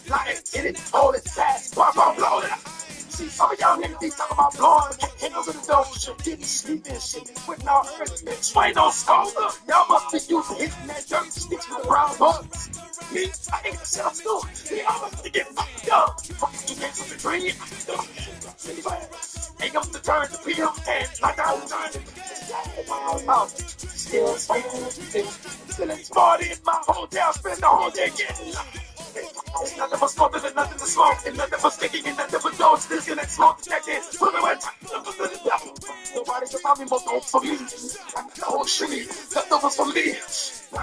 Speaker 14: line it, get it, hold it fast, pop up, blow it up. See, some of y'all niggas be talking about blowing candles in the door, shit, didn't sleep and shit, putting out early, swing on skulls. Y'all must be used to hitting that dirt sticks with the brown bugs. Me, I ain't the shit I'm doing. Y'all must be getting fucked up. You can't from the dream. Ain't up to turn to peel and like I was trying to Still it's party in my hotel, spend the whole day getting locked. It's nothing but smoke, there's nothing to smoke, and nothing but sticking, and nothing but dogs, this and that smoke detected. Put me right nobody can find me more dope for me. Oh, shitty, nothing was for me.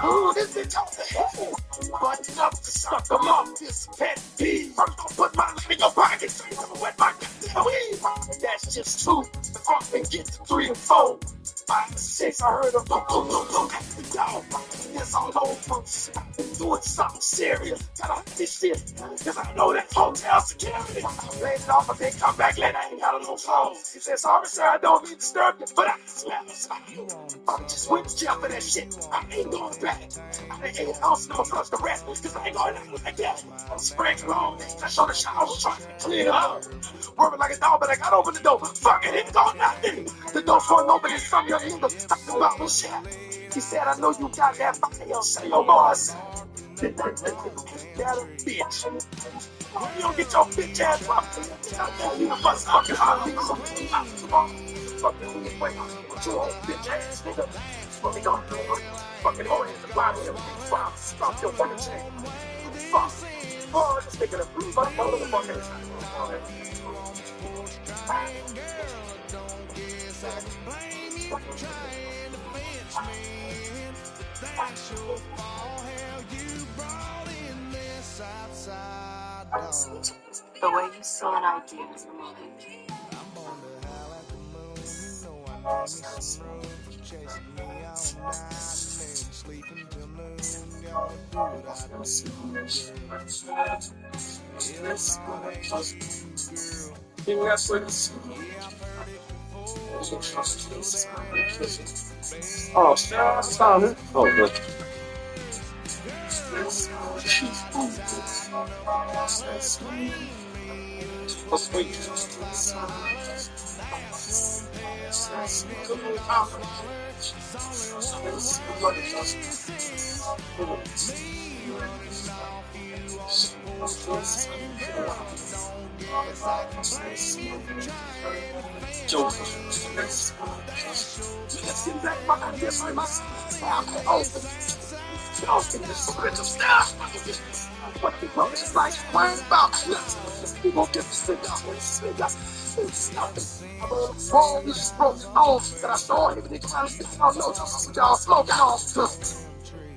Speaker 14: Ooh, this bitch out the hell. But enough to suck them up, this pet peeve. First, I'll put my life in your pocket, so you never wet my goddamn weed. That's just two. The fuck they get to 3 and 4. 5, 6, I heard of boom, boom, boom, boom, the dog. It's all over. I've been doing something serious. Gotta hide this shit, cause I know that hotel security. I played it off, but they come back later, I ain't got no phone. He said, sorry, sir, I don't mean to disturb you, but I smell something. I just went to jail for that shit. I ain't going back. I ain't 8 ounces, I'ma flush the rest, cause I ain't going out like that. I'm spraying along, I showed the shot, I was trying to clear up. Working like a dog, but I got open the door. Fuck it, it don't nothing. The door for nobody, some young nigga talking about no shit. He said, I know you got that fire, say your boss. That a bitch. You don't get your bitch ass up. You the first fucking hot fucking way. But you old bitch ass nigga. What we gonna do? Fucking hold in the body of these bombs. Stop your fucking chain. Fuck. Oh, just thinking of blue fucking motherfuckers.
Speaker 17: The way you saw an idea is
Speaker 14: Oh, stop it. Oh, good. Let's get back behind this way, my what the fuck is like worrying about? We won't get the stick out. All these broken homes that I saw him, they trying to get all notes. Y'all smoking off.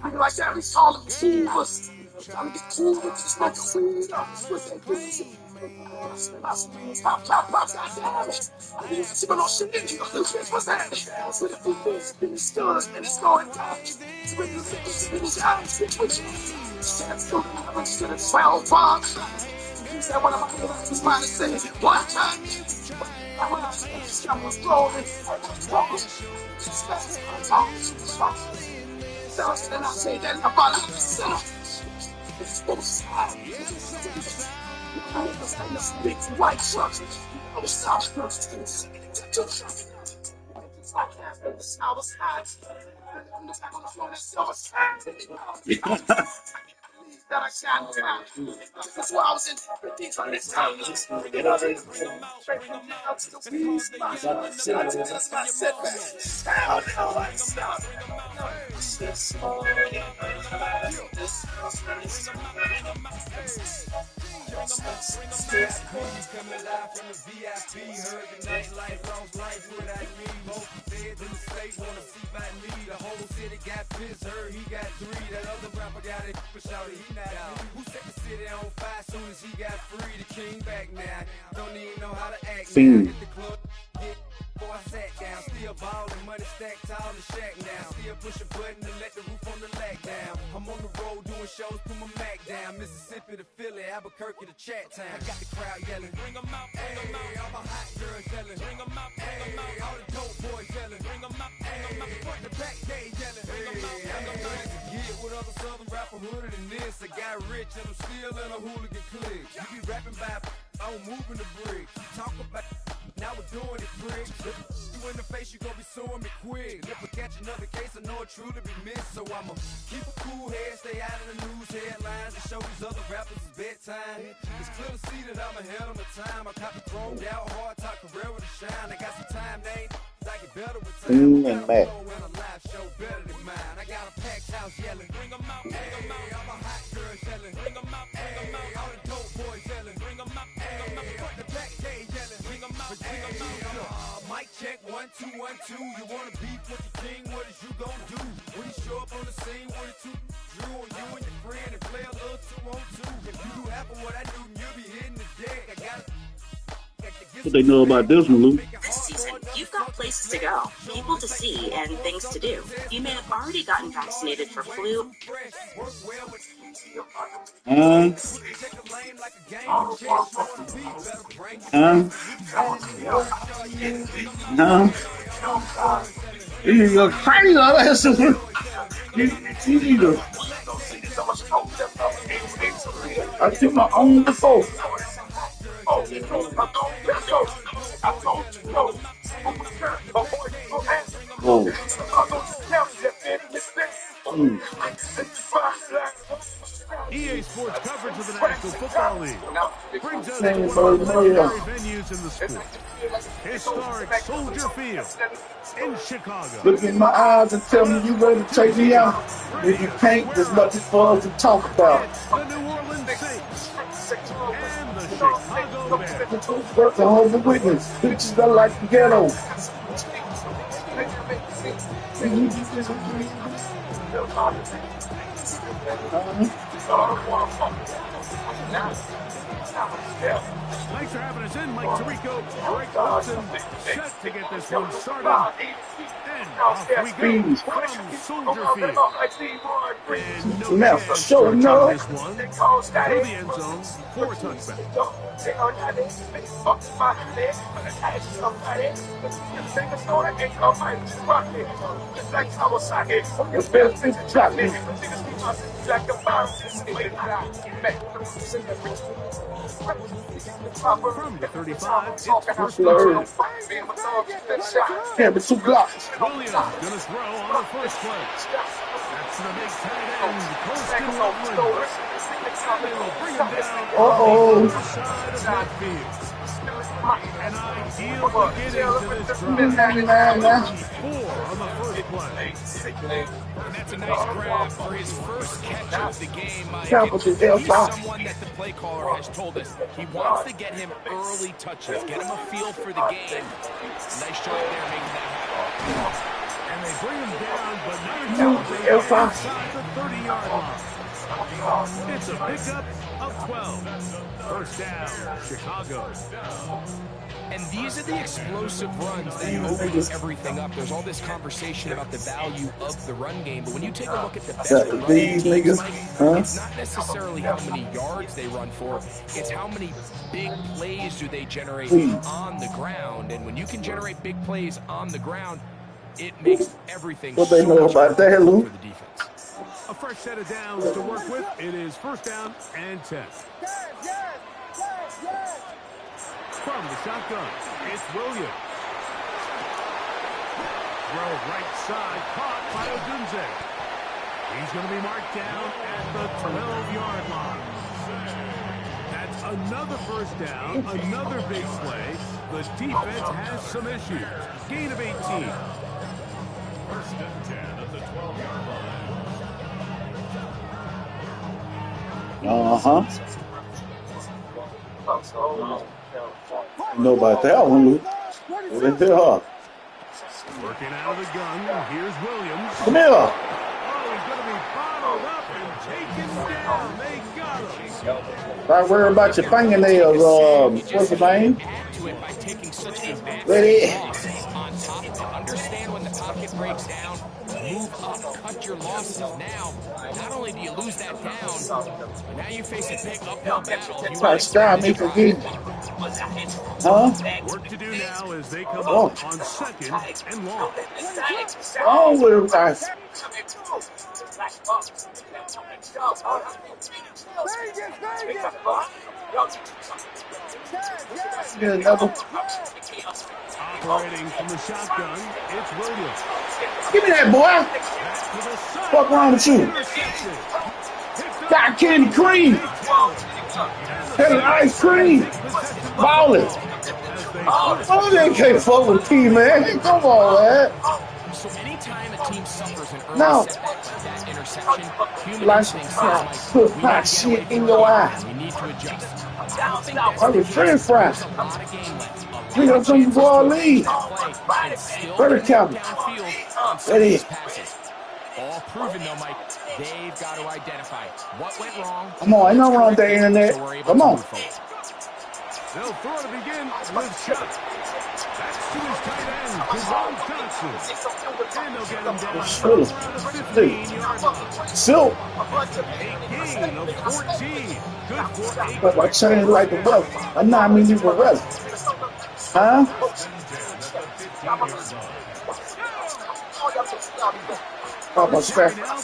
Speaker 14: I like that, we saw them tubers. Trying to get cool with this next weed up. With that crazy. Pop, goddamn it. I didn't see no shit in here. What's that? With the food is still and it's going down. It's when you think it's in his eyes, it's with you. Stands through the heavens to the 12 bar. He said, one of my friends might have said, one time. And when I said, the sky was rolling, I was walking. Just as I was and I say that about the center. It's both sides. Big white trucks. I was stopped first. I was hot. I'm just on the floor, that's so sad. That I shot out. That's why I was in the things on this time. You know, straight from now to the weed spot. That's my setback. Hell no, I stop.
Speaker 8: Coming live from the VIP, heard the nightlife, lost life without me. Both feds in the state wanna see by me. The whole city got pissed, heard he got 3. That other rapper got it, but shouted he not out. Who set the city on fire soon as he got free? The king back now, don't even know how to act now. Hit the club, before I sat down, still ballin', money stacked tall in the shack now. Still push a button to let the roof on the lag down. I'm on the road doing shows, put my Mac down. Mississippi to Philly, Albuquerque to Chat Town. I got the crowd yelling, bring them out, hey, all my hot girls yelling, bring them out, hey, all the dope boys yelling, bring them out, hey, front the back gate yelling, bring them out, hey. I'm ready to get with other southern rapper hooded than this. I got rich and I'm still in a hooligan clique. You be rapping by, I'm moving the bricks. Talk about, now we're doing it, pricks. You in the face, you gon' be suing me quick. If I catch another case, I know it truly be missed. So I'ma keep a cool head, stay out of the news headlines, and show these other rappers it's bedtime. It's clear to see that I'm ahead of my time. I copy thrown out, hard talk, career with a shine. I got some time, they ain't
Speaker 2: And Matt.
Speaker 8: Mic check 1 2 1 2. You wanna beef with the king? What is you gonna do? When you show up on the scene with a 2 Drew on you and your friend and play a little 2-on-2. If you do half of what I do, you'll be hitting the deck. I got it.
Speaker 2: What they know about this one, Luke?
Speaker 18: This season, you've got places to go, people to see, and things to do. You may have already gotten vaccinated for flu.
Speaker 2: You're crazy. I took my own before.
Speaker 19: EA Sports coverage of the National Football League brings us to one of the legendary venues in the sport. Historic Soldier Field in Chicago.
Speaker 2: Look in my eyes and tell me you ready to take me out. If you can't, there's nothing for us to talk about.
Speaker 19: The New Orleans Saints and the Chicago Bears.
Speaker 2: Work the whole witness. Bitches that like the ghetto.
Speaker 19: Thanks for having us in, Mike Tirico, Greg Wilson, set to get this one started. And off we go from Soldier Field. And no chance to return this one through the end zone for a touchback. From the 35, it's first and 10.
Speaker 2: Yeah, but 2 blocks.
Speaker 19: Williams gonna throw on the first play. That's the big tight end, Colston Loveland. And they will bring him down on the side of midfield. An ideal beginning to this drive. 4 on the first play.
Speaker 20: And that's a nice grab for his first catch of the game. He's someone that the play caller has told us he wants to get him early touches, get him a feel for the game. Nice job there making that happen.
Speaker 19: And they bring him down, but not until they are inside the 30-yard line. It's a pickup of 12. First down, Chicago.
Speaker 20: And these are the explosive runs that open everything up. There's all this conversation about the value of the run game, but when you take a look at the best running teams, it's not necessarily how many yards they run for, it's how many big plays do they generate on the ground. And when you can generate big plays on the ground, it makes everything
Speaker 2: What they know about that, Luke?
Speaker 19: for the defense. A fresh set of downs to work with. It is first down and 10. From the shotgun, it's Williams. Throw right side, caught by Odunze. He's going to be marked down at the 12-yard line. That's another first down, another big play. The defense has some issues. Gain of 18.
Speaker 5: First and 10 at the 12-yard line.
Speaker 2: You know about that one, Luke. Right there, huh?
Speaker 19: Working out of the gun. Here's Williams.
Speaker 2: Come here.
Speaker 19: Oh, he's going to be bottled up and taken down. They got him.
Speaker 2: Don't worry about your fingernails. What's the name? Ready?
Speaker 20: On top of it. Understand when the pocket breaks down, move up, cut your losses. Now, not only do you lose that down, but now you face a big uphill battle.
Speaker 2: That's my style, me forget. Huh?
Speaker 19: Work to do now as they come up on second and long.
Speaker 2: Oh, little guys.
Speaker 19: Operating from the shotgun, it's Williams.
Speaker 2: Give me that, boy. What's wrong with you? Got candy cream. Got an ice cream. Ballin'. Oh, they can't fuck with P, man. Hey, come on, man.
Speaker 20: So anytime a team suffers an early
Speaker 2: No.
Speaker 20: setback like that interception, human
Speaker 2: Like
Speaker 20: instinct says, Mike,
Speaker 2: put
Speaker 20: we
Speaker 2: hot
Speaker 20: need to get away
Speaker 2: shit
Speaker 20: from
Speaker 2: in
Speaker 20: the
Speaker 2: your
Speaker 20: game
Speaker 2: eye.
Speaker 20: plan. We need to adjust. I don't think that's
Speaker 2: I
Speaker 20: the
Speaker 2: was
Speaker 20: case.
Speaker 2: French fry.
Speaker 20: There's a lot of game left, a lot
Speaker 2: We got
Speaker 20: of
Speaker 2: something
Speaker 20: chances
Speaker 2: for our
Speaker 20: to arrange
Speaker 2: lead.
Speaker 20: that play and still
Speaker 2: Very
Speaker 20: connect
Speaker 2: careful.
Speaker 20: downfield on some of these passes. All proven, though, Mike. They've got to identify what went wrong.
Speaker 2: Come on, ain't no wrong with the internet.
Speaker 20: So we're able
Speaker 2: Come
Speaker 20: to
Speaker 2: on.
Speaker 20: move forward.
Speaker 19: They'll throw to begin with Shuck. That's to his tight end, Jerome Johnson. And they'll get him down around the 15-yard line.
Speaker 2: Silk.
Speaker 19: A gain of 14. Good for 8.
Speaker 2: But I changed like the weather. I'm not mean you for weather. Huh? Papa strap.
Speaker 19: He did not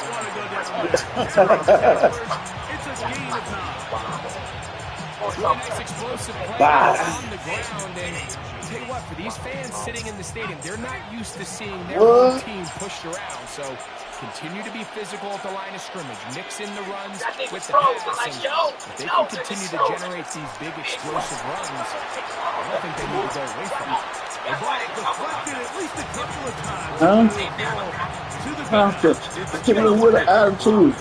Speaker 19: want to go down there. It's a gain of 9.
Speaker 20: Really nice explosive play on the ground. And I'll tell you what, for these fans sitting in the stadium, they're not used to seeing their own team pushed around. So continue to be physical at the line of scrimmage. Mix in the runs with the pass. And if they can continue to generate these big explosive runs, I don't think they need to go away from it.
Speaker 19: The ball deflected at least a couple of times.
Speaker 2: Give me with an attitude.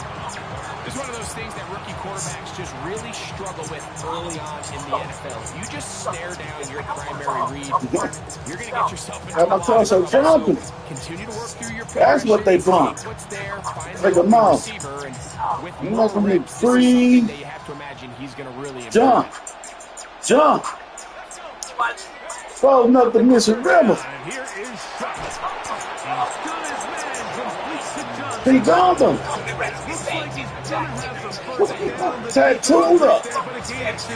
Speaker 20: It's one of those things that rookie quarterbacks just really struggle with early on in the NFL. If you just stare down your primary read, you're going to get yourself into a lot of trouble. So continue to work through your
Speaker 2: That's what they want.
Speaker 20: what's there, find
Speaker 2: Like a mouse.
Speaker 20: receiver, and with
Speaker 2: You
Speaker 20: more
Speaker 2: must be
Speaker 20: reps, this is
Speaker 2: free.
Speaker 20: something that you have to imagine he's going to really
Speaker 2: Jump. Jump. Throw nothing missing river.
Speaker 19: And here is Shuck. He's got his man complete to Johnson.
Speaker 2: He got them.
Speaker 19: Looks like he's going to have the first down.
Speaker 2: Tattooed up.
Speaker 19: But a gain of 2.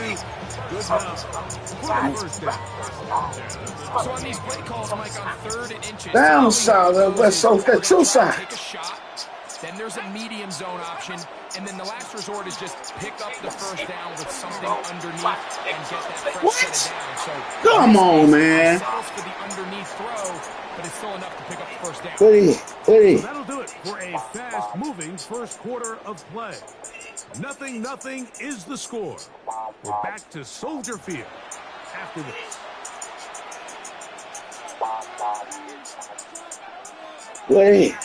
Speaker 19: Good enough for the first down.
Speaker 20: So on these play calls, Mike, on 3rd and inches,
Speaker 2: Down side of West Coast, that true side.
Speaker 20: take a shot. Then there's a medium zone option, and then the last resort is just pick up the first down with something underneath and get that fresh set of down. So
Speaker 2: Come on, man.
Speaker 20: settles for the underneath throw, but it's still enough to pick up the first down.
Speaker 2: Goody.
Speaker 19: That'll do it for a fast-moving first quarter of play. 0-0 is the score. We're back to Soldier Field after this.
Speaker 2: Wait.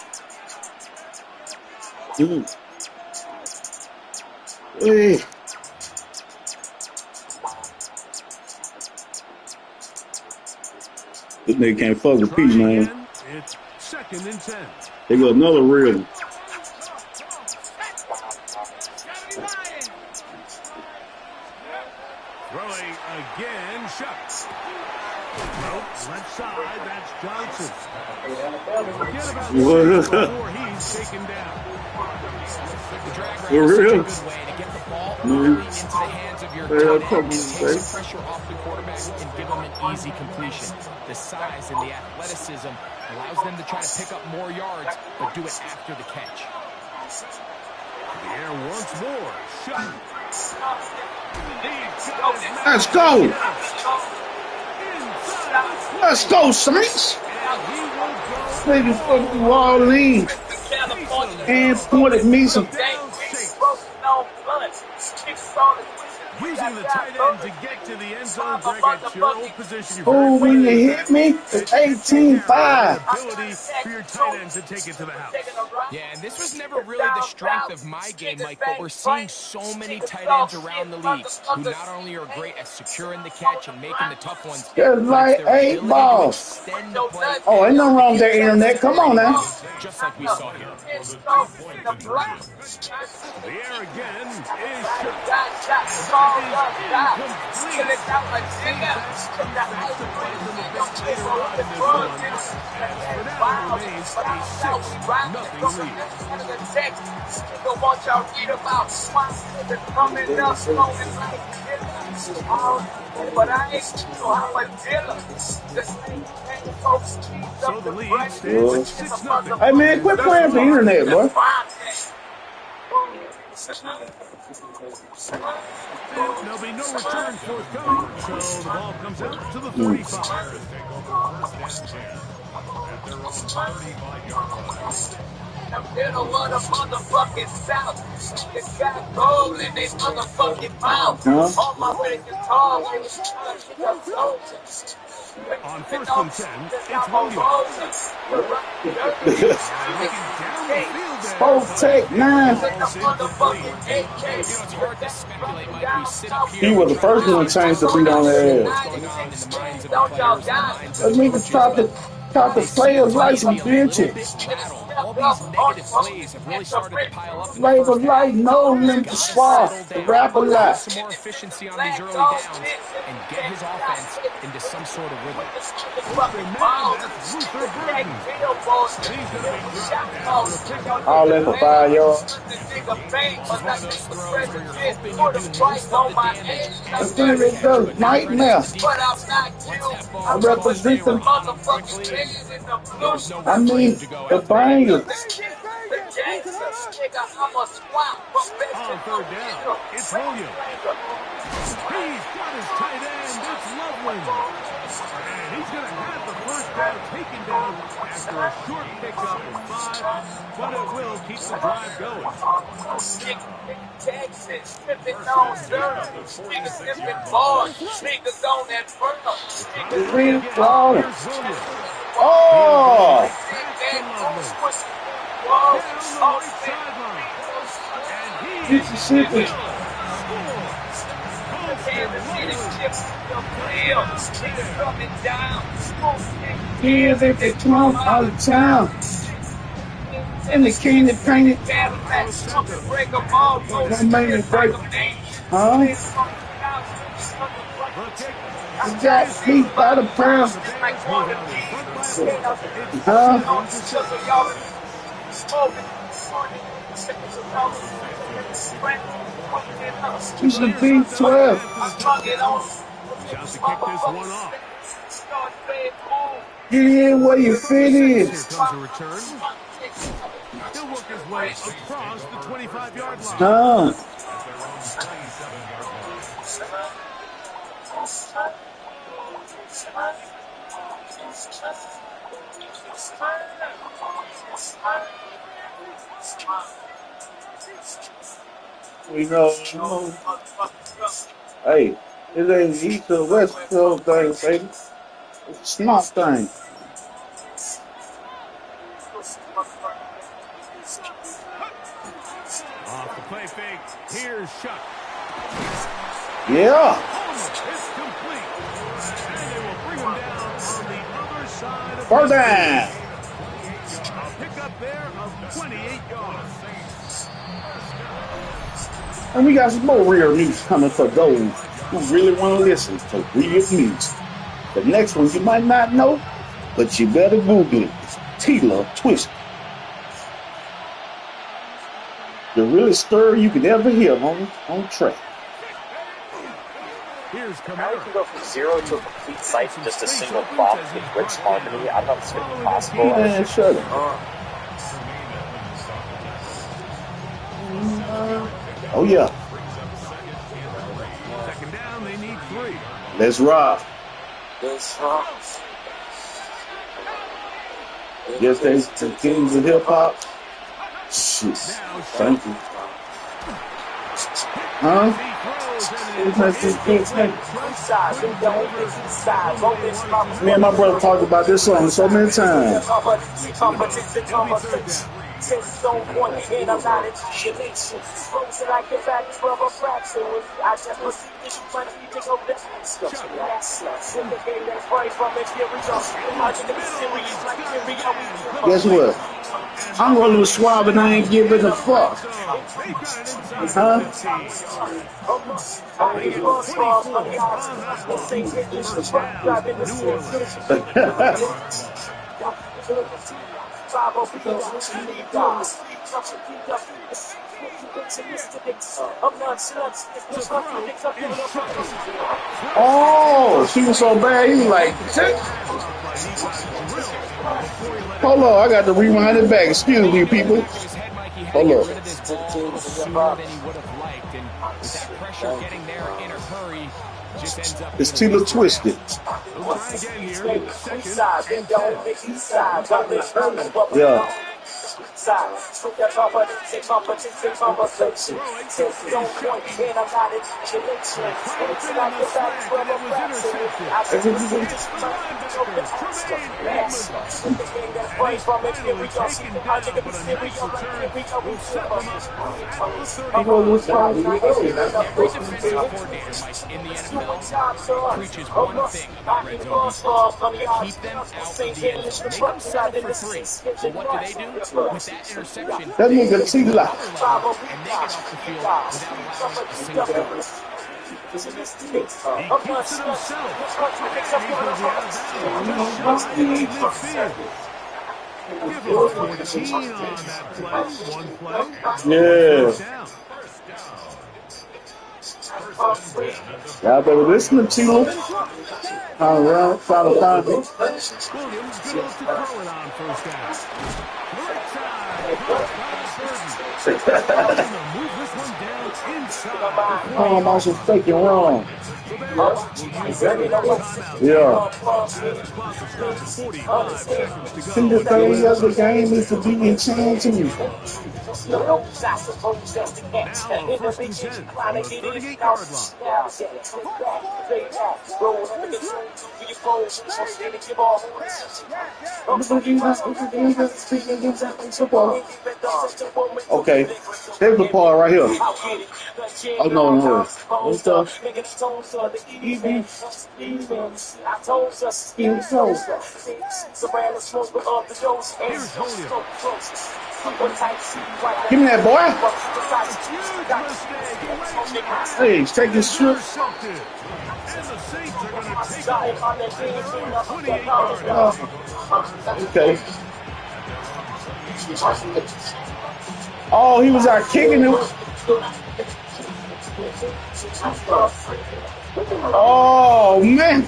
Speaker 2: Wait. This nigga can't fuck with Pete, man.
Speaker 19: It's 2nd and 10.
Speaker 2: They got another real one.
Speaker 19: Throwing again, Shucks. Left side, that's Johnson. Forget about before he's taken down.
Speaker 20: The drag route
Speaker 2: For
Speaker 20: is such a
Speaker 2: real?
Speaker 20: good way to get the ball early into the hands of your tight end and take some pressure off the quarterback and give them an easy completion. The size and the athleticism allows them to try to pick up more yards, but do it after the catch.
Speaker 19: The air once more. Shuck.
Speaker 2: Let's go. Let's go, Saints. Nigga fucking Wall-E and pointed me some.
Speaker 19: Using the tight end to get to the end zone, Greg, at your old position.
Speaker 2: Oh, when you hit me, it's 18-5.
Speaker 19: Ability for your tight end to take it to the house.
Speaker 20: Yeah, and this was never really the strength of my game, Mike, but we're seeing so many tight ends around the league who not only are great at securing the catch and making the tough ones,
Speaker 2: That's like 8 balls. Oh, ain't nothing wrong with that internet. Come on now.
Speaker 20: Just like we saw here.
Speaker 19: The air again is Shuck. So the lead stands at 6-0.
Speaker 2: Hey, man, quit playing for internet, bro.
Speaker 19: There'll be no return forthcoming, so the ball comes out to the 45.
Speaker 14: the middle of the motherfucking South. Niggas got gold in their motherfucking mouth. On my way to guitar, when it's time to get soldier.
Speaker 19: On 1st and 10, it's Williams.
Speaker 2: Full take, man.
Speaker 20: It's hard to speculate, Mike. We sit up here.
Speaker 2: He was the first one to change the beat on their ass.
Speaker 20: Going on in the minds of the players, the minds of
Speaker 2: That
Speaker 20: the
Speaker 2: nigga
Speaker 20: coaches,
Speaker 2: tried to play us like some bitches.
Speaker 20: all these negative plays have really started to pile up in the
Speaker 2: Flavor
Speaker 20: first
Speaker 2: like
Speaker 20: half.
Speaker 2: no limit to swap. The rap a lot.
Speaker 20: Some more efficiency on these early downs and get his offense into some sort of rhythm.
Speaker 2: All that for 5 yards. I think it does nightmare. I represent the the bangers.
Speaker 19: On 3rd down, it's Williams. He's got his tight end. It's Loveland. And he's going to have the first down taken down after a short pickup of 5, but it will keep the drive going.
Speaker 14: Texas, slipping on syrup, niggas slipping bars, niggas on that pearl,
Speaker 2: Oh! Mississippi. Here's if they come out of town. And the king that painted. Don't make me break. Huh? You got beat by the pound. Huh? He's the Big 12. Get in where you fit in.
Speaker 19: Here comes a return. He'll work his way across the 25-yard line.
Speaker 2: Huh? We know. Hey, it ain't east or west coast thing, baby. It's a smart thing.
Speaker 19: Off the play fake. Here's Shuck.
Speaker 2: Yeah.
Speaker 19: It's complete. And they will bring him down on the other side of
Speaker 2: First down.
Speaker 19: A pickup there of 28 yards.
Speaker 2: And we got some more real news coming for those who really want to listen to real news. The next one you might not know, but you better Google it. T-Love Twist. The really story you could ever hear on track.
Speaker 16: How you can go from 0 to a complete site in just a single prompt with rich harmony? I don't know if it's going to be possible.
Speaker 2: Man, shut up. Oh, yeah.
Speaker 19: Second down, they need 3.
Speaker 2: Let's rock. Yes, they the kings of hip hop. Shit. Thank you. Huh? Me and my brother talked about this song so many times.
Speaker 14: Since don't want to end, I'm not into relation. Frozen, I get back from a fraction. I just proceed to do money, you take over the stuff. In the game that's right from it, here we go. I get the serious like Kyrie.
Speaker 2: Guess what? I'm rolling with Suave and I ain't giving a fuck. Huh? Oh, she was so bad. He was like, hold on, I got to rewind it back. Excuse me, people. Hold on. It's Tila Twisted. Yeah.
Speaker 20: Every defensive coordinator, Mike, in the NFL preaches one thing about red zone defense. Keep them out of the end zone. Make them settle for 3. Well, what do? With that interception,
Speaker 2: that
Speaker 20: they
Speaker 2: nigga
Speaker 20: go
Speaker 2: see
Speaker 20: to
Speaker 2: like
Speaker 20: another level, and they get off the field without allowing a single point.
Speaker 1: He keeps it himself. And he's going to be out of bounds just shy of midfield. Give him 14 on that play. One play.
Speaker 2: yeah. Y'all better listen to Tilo. Trying to find it.
Speaker 1: Williams good enough to throw it on first down. Right side, move this one down inside.
Speaker 2: Oh, I'm also faking wrong. Yeah. And the thing of the game is to be enchanting.
Speaker 1: Now on 1st and 10 from the 38-yard
Speaker 2: Okay, there's the part right here. Oh no. What's up? Give me that, boy. Hey, take this trip. Okay. Oh, he was out kicking him. Oh, man.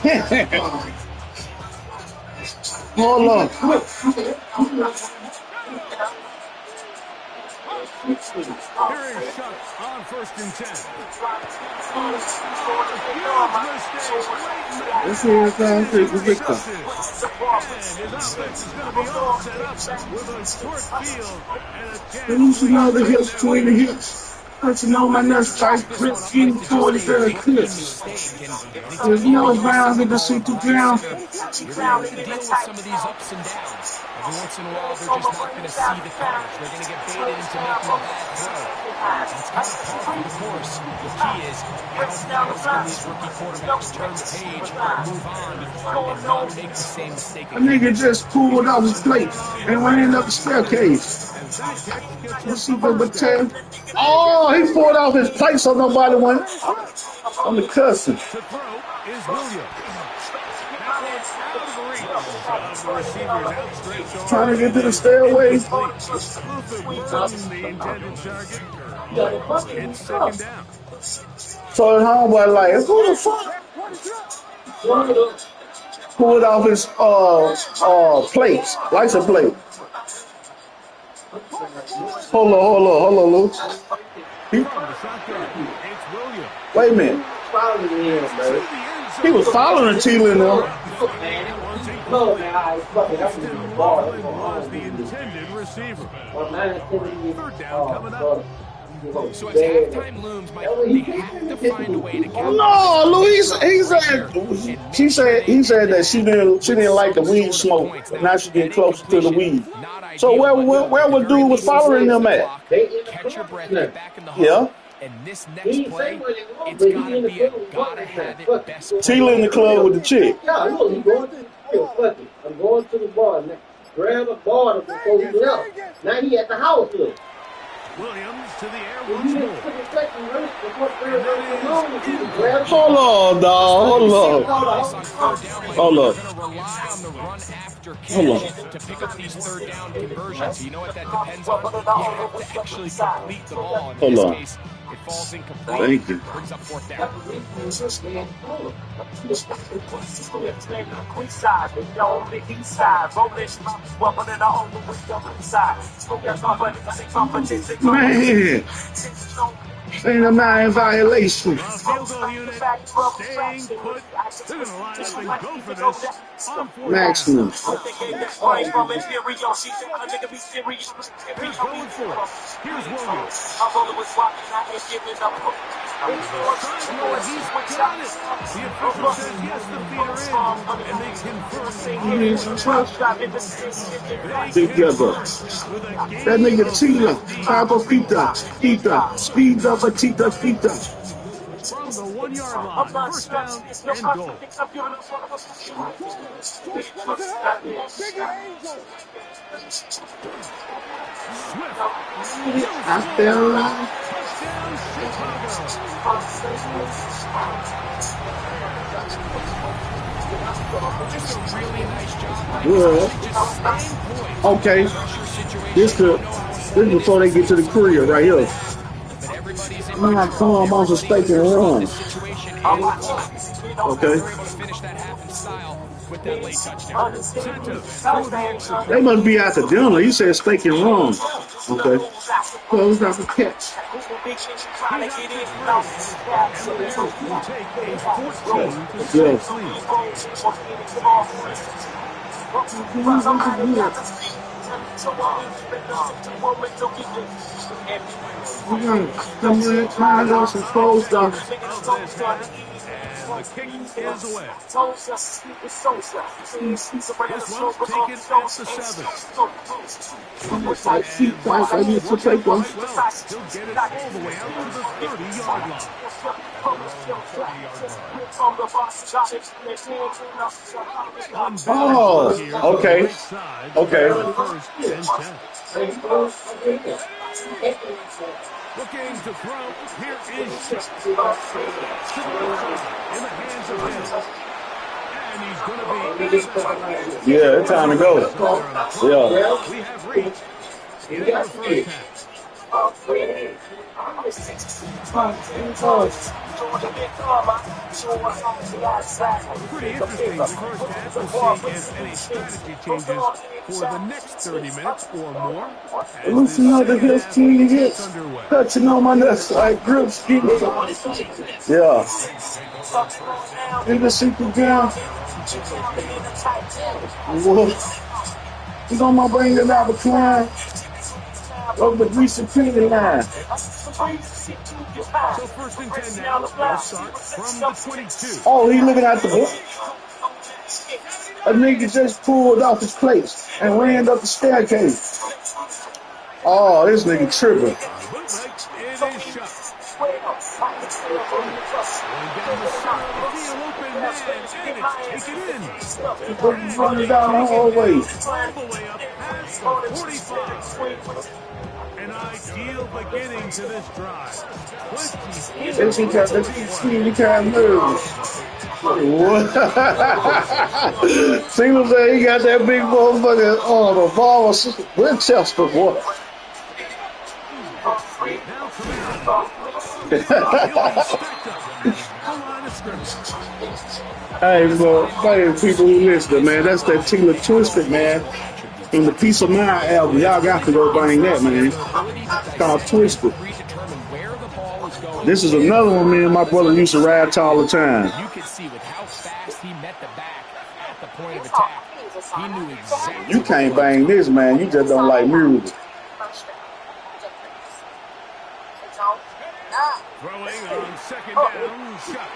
Speaker 2: Hold on.
Speaker 1: On 1st and 10.
Speaker 2: Let's see if I'm taking Victor.
Speaker 1: And his offense is going to be all set up with a short field and a chance.
Speaker 2: Lose another hit between the hips. Touching on my nuts, tight grip, getting forward is very clear. There's no round in the suit to ground.
Speaker 20: You're going to have to deal with some of these ups and downs. Every once in a while, they're just not going to see the coverage. They're going to get baited into making a bad throw. That's kind of par for the course. The key is how fast can these rookie quarterbacks turn the page, move on, and not make the same mistake
Speaker 2: A
Speaker 20: again.
Speaker 2: nigga just pulled off his plate and ran up the staircase. Oh, he pulled off his plate so nobody went. I'm the cussing.
Speaker 1: To throw is Williams. That one's out of the reach of the receiver's outstretched arm.
Speaker 2: Trying to get to the stairway.
Speaker 1: Luther won the intended target. It's 2nd down.
Speaker 2: So the homeboy like, who the fuck? Pulled off his plates, license plate. Hold on, Luke. Wait a minute. He was following Tilo in there.
Speaker 1: Was the intended receiver. 3rd down coming up.
Speaker 20: So as halftime looms, Mike, they have to find a way to get.
Speaker 2: No, Louise. He said that she didn't like the weed smoke. Now she getting closer to the weed. So where was dude was following them at?
Speaker 20: Catch your breath, get back in the
Speaker 2: Yeah.
Speaker 20: huddle. And this next play, it's gotta be a gotta have it best.
Speaker 2: Tilo in the club with the chick.
Speaker 21: Yeah, look, he going to the field. Fuck it. I'm going to the bar. Now, grab a bar before he left. Now he at the house. Look.
Speaker 1: Williams to the air once more.
Speaker 2: Hold on, dog. Hold on.
Speaker 20: To pick up these 3rd down conversions. You know what that depends on? You have to actually complete the ball. In this case, it falls incomplete.
Speaker 2: Thank you.
Speaker 20: Brings up 4th down.
Speaker 2: Man. Ain't a man violation.
Speaker 1: Field goal unit staying put. They're going to line up and go for this on 4th
Speaker 2: Maximum.
Speaker 1: down. They're going for it. Here's Williams. Sideline, he's got it. The official says yes, the feet are in, and they confirm
Speaker 2: Together. That nigga Tila, Papa Pita, speeds up a Tita.
Speaker 1: From the 1 yard line, 1st down and goal. Swift.
Speaker 2: I feel like
Speaker 1: Touchdown, Chicago.
Speaker 20: Just a really nice job.
Speaker 2: yeah. Okay. This before they get to the career right here. I'm not calling on some steak and run. Okay. They must be out to dinner. You said steak and rum. Okay. Close out the catch. Yeah. We're going to come in, find out some clothes stuff.
Speaker 1: And the kick is away. This one's taken at the 7.
Speaker 2: I need to take one.
Speaker 1: He'll get it all the way out to the 30-yard line.
Speaker 2: Oh, okay. Okay.
Speaker 1: Looking to throw. Here is Shuck. In the hands of him. And he's going to be...
Speaker 2: Yeah, it's time to go. Yeah.
Speaker 1: We have reached in the first half. Pretty interesting the first half. We'll see if any strategy changes for the next 30 minutes or more.
Speaker 2: Listen up to his team hits. Touching on my nuts like grips. Yeah. In the secret down. He's on my brain and I recline. Over the recent penalty line.
Speaker 1: So 1st and 10 now. They'll start from the 22.
Speaker 2: Oh, he looking at the book. A nigga just pulled off his place and ran up the staircase. Oh, this nigga tripping.
Speaker 1: It is Shuck.
Speaker 2: He's running down the hallway.
Speaker 1: All the way up past the 45. An ideal beginning to this drive.
Speaker 2: He can't move. Single said he got that big motherfucker on the ball Winchester, boy. Hey, bro, hey, people who listen, man, that's that Tila Twisted, man. From the Peace of Mind album. Y'all got to go bang that, man. It's called Twisted. This is another one me and my brother used to ride to all the time.
Speaker 20: You could see with how fast he met the back at the point of attack. He knew exactly.
Speaker 2: You can't bang this, man. You just don't like music.
Speaker 1: Throwing on 2nd down, Shuck.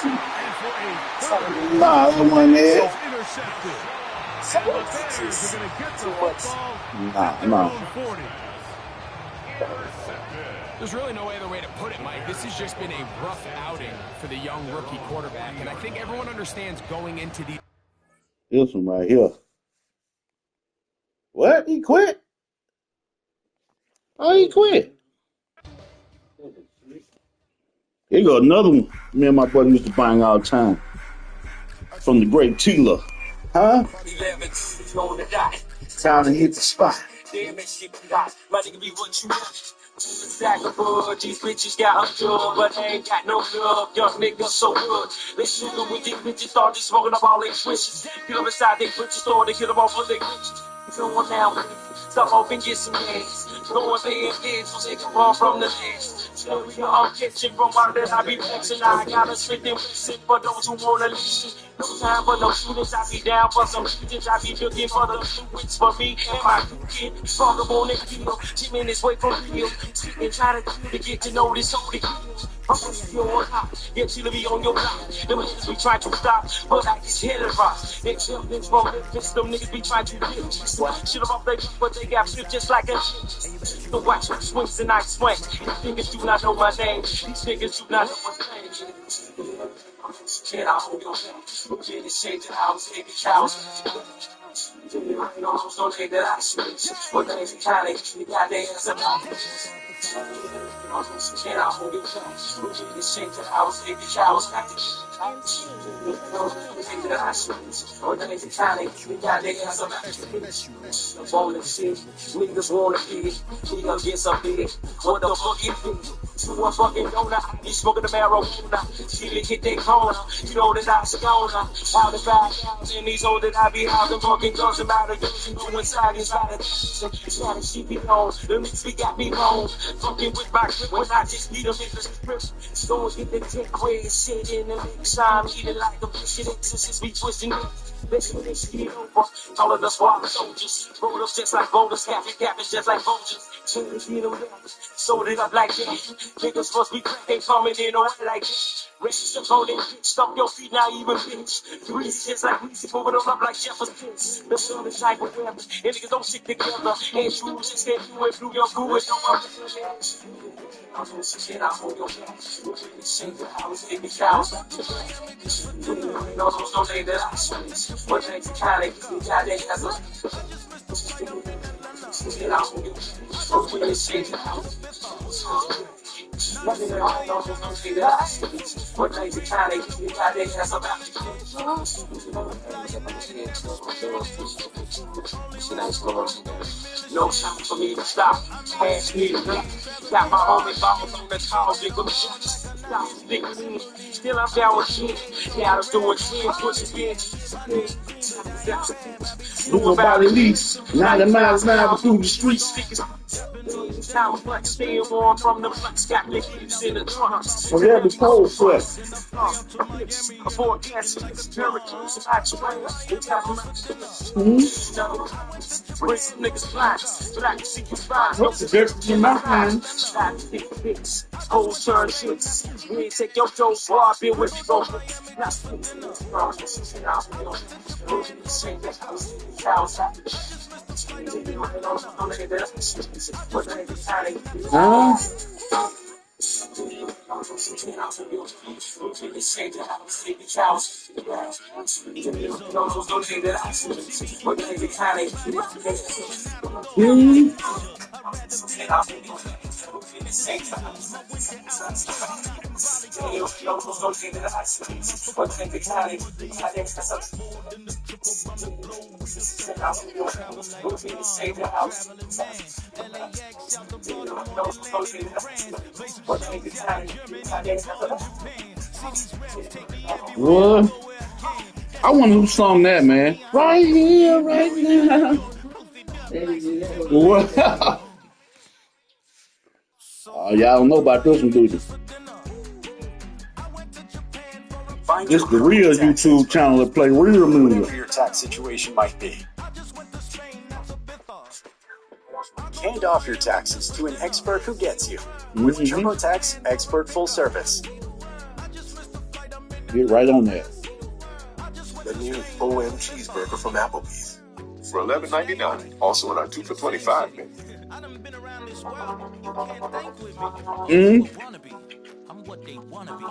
Speaker 1: And for a third,
Speaker 2: Nah, that wasn't it.
Speaker 1: intercepted. And the Bears are going to get the football at their own 40.
Speaker 20: There's really no other way to put it, Mike. This has just been a rough outing for the young rookie quarterback, and I think everyone understands going into the...
Speaker 2: This one right here. What? He quit? Oh, he quit. Here you go, another one. Me and my brother used to bang all the time. From the great Tila. Huh? Time to hit the spot.
Speaker 7: These bitches got undone, but they ain't got no love. Young niggas so good. They shootin' with these bitches, started smoking up all they switches. Get them inside they bitches, store, they hit them off of their bitches. You know what now? Stop off and get some gas. Go and pay and get so they can run from the last. Tell me I'm catching from where that I be flexing. I gotta spit and listen for those who wanna listen. No time for no shooters, I be down for some shooters. I be looking for the fluids for me and my kid. Fuck up on that deal, 10 minutes wait for real. And try to get to know this only kill. I'm gonna see you on top, yeah, she'll be on your block. Them niggas be trying to stop, but I just hit it rock. They tell this from this, them niggas be trying to hit. Shit them off they but they got flipped just like a shit. So watch me swings and I swing. These niggas do not know my name. These niggas do not know my name. Can I hold your hand? Look in the shade that I was taking cows. You know, don't think that I switch. But they ain't kind of, you got their ass about it. Can I hold your hand? Look in the shade that I was taking cows. That I switch. But they ain't kind of, you got their ass about it. Wanna see, niggas wanna be, niggas get some big. What the fuck is it? To a fucking donut, you smoking the marijuana. She hit that corner, you know that I scorner. Out of 5,000, these old that I be housing, fucking guns about a dozen, going inside inside a dozen. Trying to keep it on, the mix we got me wrong. Fucking with my grip when I just need them in the script. So get the dick red shit in the mix. I'm eating like a bitch, it exists, we twisting it. Listen, this shit over. All of the squad soldiers, roll up just like boulders, capping just like vultures. Change me them left, sold it up like that. Niggas must be crack, they coming in on like this. Rest of all they bitch, stomp your feet, now even bitch. Greasy just like greasy, moving them up like Jefferson. The sun is like a web, and niggas don't stick together. And shoes just can't do it, through your food, no more. I'm gonna sit out on your back. Look at this shit that I was taking cows. You know, those don't say that I switch. But they kind of, you got their ass up. Sit out on your back. Look at this shit that I was no time for me to stop. Ask me to black. Got my homie balls on the tall, nigga. Stop, nigga. Still I'm down with shit. Yeah, I was doing shit, pushing bitch.
Speaker 2: Knew about at least 90 miles an hour through the streets.
Speaker 7: Time flex, staying warm from the flex, got the heaps in the trunks.
Speaker 2: So yeah, the cold flex.
Speaker 7: Before gas, Americans, I train. Bring some niggas flies, black see you fine.
Speaker 2: What's the difference in my mind?
Speaker 7: Whole turn shits. We ain't take your dough, so I'll be with you, bro.
Speaker 2: What? I wonder who sung that, man. Right here, right now. What? Y'all don't know about this one, do you? This is the real YouTube channel that play real music.
Speaker 6: Whatever your tax situation might be. Hand off your taxes to an expert who gets you with TurboTax Expert Full Service.
Speaker 2: Get right on that.
Speaker 22: The new OM cheeseburger from Applebee's for $11.99. Also in our 2 for $25 menu.
Speaker 8: I'm what they wanna be. A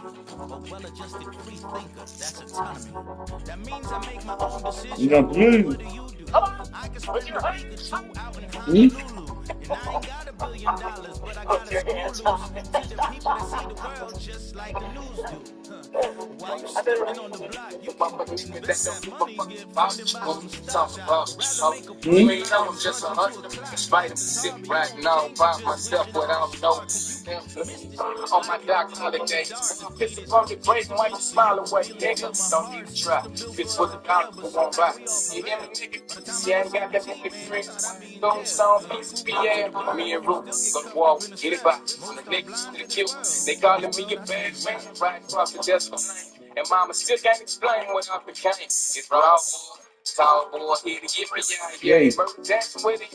Speaker 8: well-adjusted free thinker, that's autonomy. That means I make my own decisions.
Speaker 2: You got blue.
Speaker 8: What do you do? I can spend a week or two out in Honolulu. And I ain't got $1 billion, but I got a small loose. Feed the people that see the world just like the news do.
Speaker 14: You ain't know I'm just a hustler. Despite I'm sitting right now by myself without no on my dark holiday. Piss upon your brain, wipe a smile away. Nigga, don't need to try. Bitch for the dollar who won't buy. You hear me, nigga? See, I ain't got that many friends. Don't sound piece of PA. Me and Root, go to war, get it back. From the niggas to the kill. They calling me a bad man, right across the decimal. And mama still can't explain what I became. It's raw. Tall boy, here to get me out. Yeah, murder dancing with it.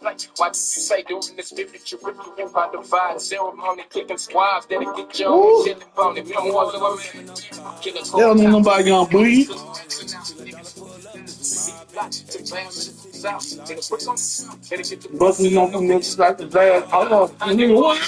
Speaker 14: Like, what you say during this spiritual ritual empire divide ceremony, kicking squads, then it get your own shit phone. If you don't want to man,
Speaker 2: They don't know nobody gonna bleed. Busting on them niggas like the bad. I love nigga what?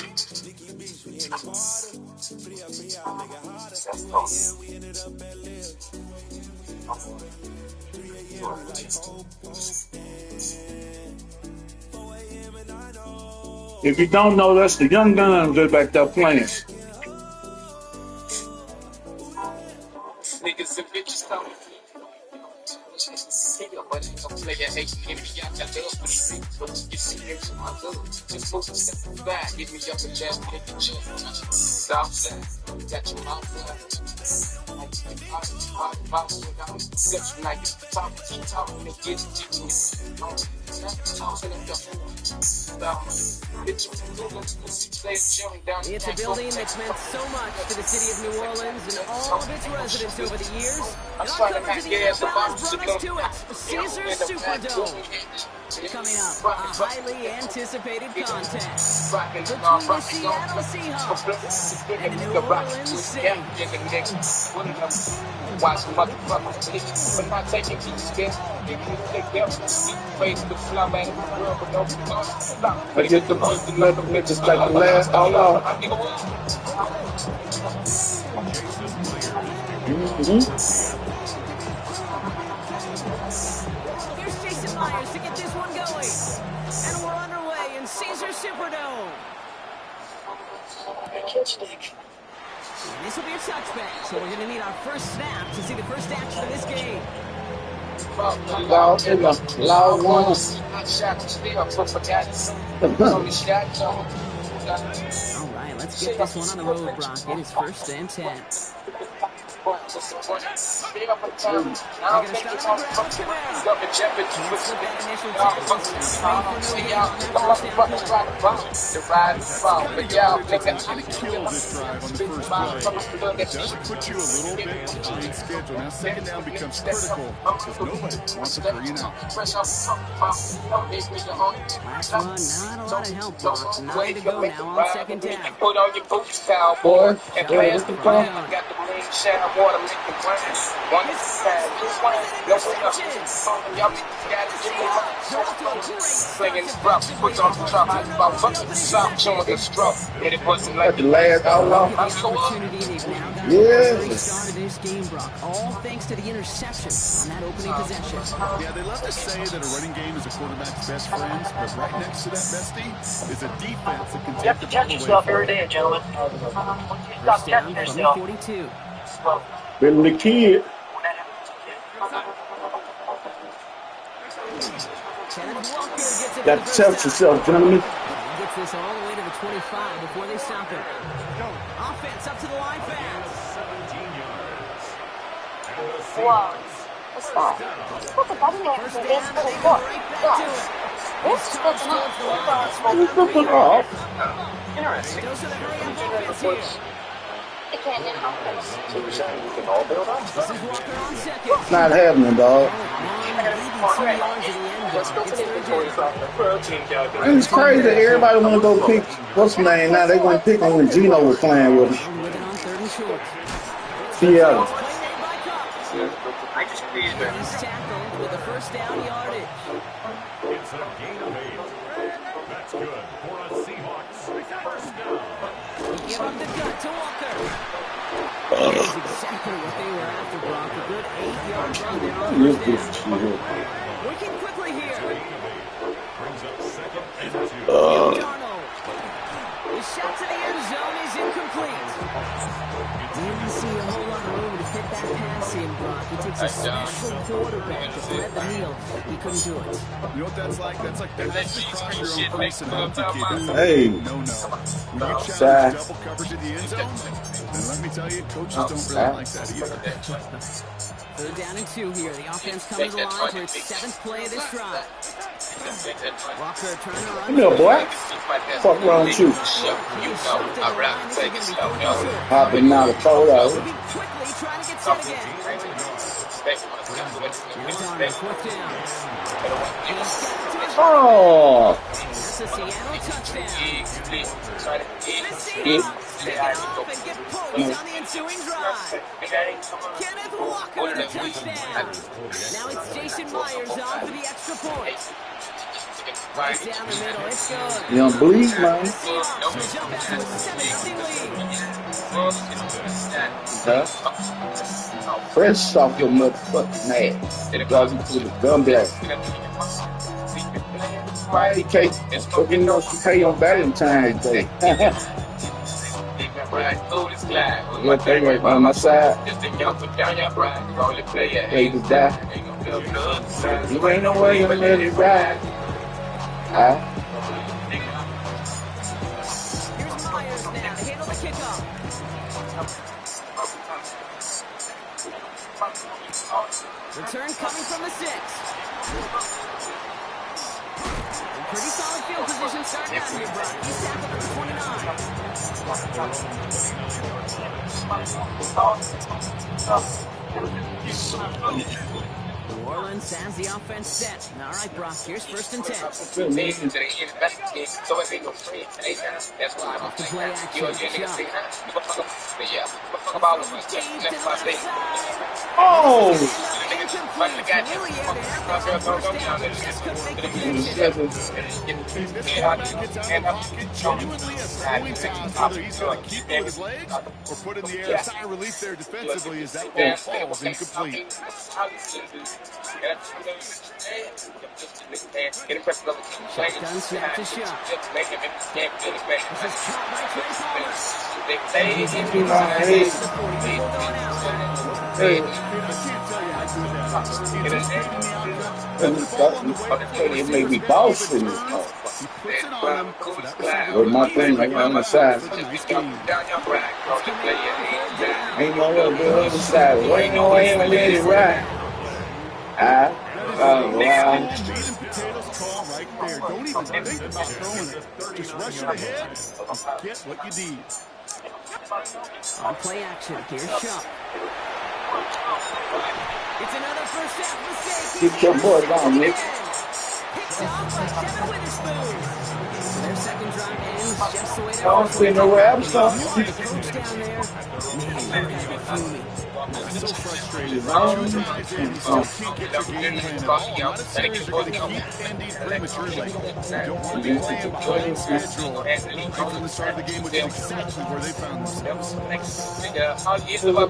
Speaker 2: If you don't know, that's the Young Guns that back there playing.
Speaker 14: Niggas and bitches coming. But ain't no player hating me. I got love for the streets, but you see here's my love. Just move to step back, give me up a jam, hit the jam. Southside, got your mouth flat. Exception, like keep talking and get it.
Speaker 12: It's a building that's meant so much to the city of New Orleans and all of its residents over the years. And our coverage of the NFL has brought us to it, Caesars Superdome. Coming up, a highly anticipated contest between the Seattle Seahawks and the New Orleans Saints.
Speaker 14: Watch motherfuckers, but not taking these steps. They face the flum at the world, but no
Speaker 2: I get the just like the last all out.
Speaker 12: Here's Jason Myers to get this one going. And we're underway in Caesars Superdome. This will be a touchback, so we're going to need our first snap to see the first action of this game.
Speaker 2: Loud ones.
Speaker 12: All right, let's get this one on the road, Brock. It is 1st and 10. They're going to start on the ground. Slip that initial tackle.
Speaker 13: Kill this drive on the first play. It does put you a little bit behind schedule. Now second down becomes critical because nobody wants a 3 and out.
Speaker 12: Last one, not a lot of help, Brock. 9 to go now on 2nd down.
Speaker 14: Put on your boots, cowboy, and pass the ball. Got the rain, shower, water, make it rain. One side, this one, no one else. Y'all niggas got to give me my slinging rough, put on the drop, about fucking stop showing the stroke. And it wasn't like
Speaker 2: the last outlaw.
Speaker 12: Yeah. Started this game, Brock, all thanks to the interception on that opening possession.
Speaker 13: Yeah, they love to say that a running game is a quarterback's best friend, but right next to that bestie is a defense that can take the ball away.
Speaker 16: Yourself every day, gentlemen.
Speaker 12: First down from the 42.
Speaker 2: Billy the Kid. Got to test yourself, gentlemen.
Speaker 12: He gets this all the way to the 25 before they stop him. Offense up to the line fast.
Speaker 17: Whoa. What's that? What's the button there?
Speaker 12: First down, they go right back to it. This charge towards the line.
Speaker 16: Interesting.
Speaker 12: Goes to the hurry-up offense here.
Speaker 17: It can't now.
Speaker 16: So you're saying we can all build on?
Speaker 12: This is Walker on second.
Speaker 2: It's not happening, dog.
Speaker 16: Let's build an inventory from the protein calculator.
Speaker 2: And it's crazy that everybody want to go pick what's his name now. They want to pick him when Gino was playing with him. Seattle.
Speaker 16: I just created it.
Speaker 12: He's tackled with the first down yardage.
Speaker 5: It's a gain of 8. That's good for a Seahawks first down.
Speaker 12: Give up the cut to Walker. That is exactly what they were after, Brock. A good 8-yard run there on first down. Working quickly here.
Speaker 5: Brings up 2nd and 2.
Speaker 12: Darnold. His shot to the end zone is incomplete. Didn't see a whole lot of room to Brock. It takes a special quarterback to thread the needle. He couldn't do it.
Speaker 13: You know what that's like? That's like across your own crease and hope you kid.
Speaker 2: Hey.
Speaker 13: No. When you challenge double coverage in the end zone, then let me tell you, coaches don't really like that either.
Speaker 12: 3rd down and 2 here. The offense coming to the line for its 7th play of this drive. Walker trying to run.
Speaker 2: Come here, boy. Fuck wrong with you? Hopping out of photo.
Speaker 12: Quickly trying to get set again.
Speaker 2: Oh.
Speaker 12: That's a Seattle touchdown. On the ensuing drive. Kenneth Walker, the touchdown. Now it's Jason Myers on for the extra point. Right down the middle, it's good.
Speaker 2: You don't bleed, man.
Speaker 12: The Seahawks jump out to a 7-0 lead.
Speaker 2: Fresh off your motherfucking ass. Drive you to the gun belt. Why you can't fucking know she pay on Valentine's Day? What thing right by my side? Hey, to die. You ain't no way you let it ride. Huh?
Speaker 12: Here's Myers now to handle the kickoff. Return coming from the 6. Pretty solid field position starting out here, Brock. He's tackled at the 29. New Orleans has the offense set. All right, Brock, here's 1st and 10. Off the play action.
Speaker 2: Oh!
Speaker 13: Whether he's going to keep it with his legs or put in the air a sigh of relief there defensively as that ball falls incomplete.
Speaker 12: Shotgun snap to shot. This is caught by Trey
Speaker 2: It may be Boston. With my thing like on the side. Ain't no other side. Ain't no way to let it ride.
Speaker 13: Potatoes call right there. Don't even think about throwing it. Just rush it ahead and get what you need.
Speaker 12: On play action, here's Shuck. It's another first half mistake.
Speaker 2: Get your boy down, Nick.
Speaker 12: Picked off by Kevin Witherspoon. So their second drive ends just the way they
Speaker 2: Don't spin no raps,
Speaker 12: coach down there. Man, you guys are fuming.
Speaker 13: So frustrated. 2 drives in, you still can't get your game plan at all. A lot of series are going to keep ending prematurely. You don't want to be playing behind schedule. Right from the start of the game, which is exactly where they found themselves.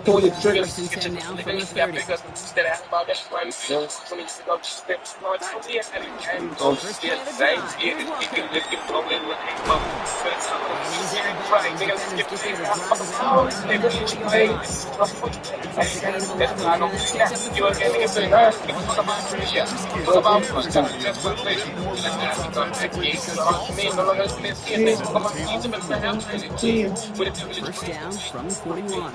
Speaker 2: Pull the trigger.
Speaker 12: First and 10 now from the 30. First play of the drive. Here's First down from 41.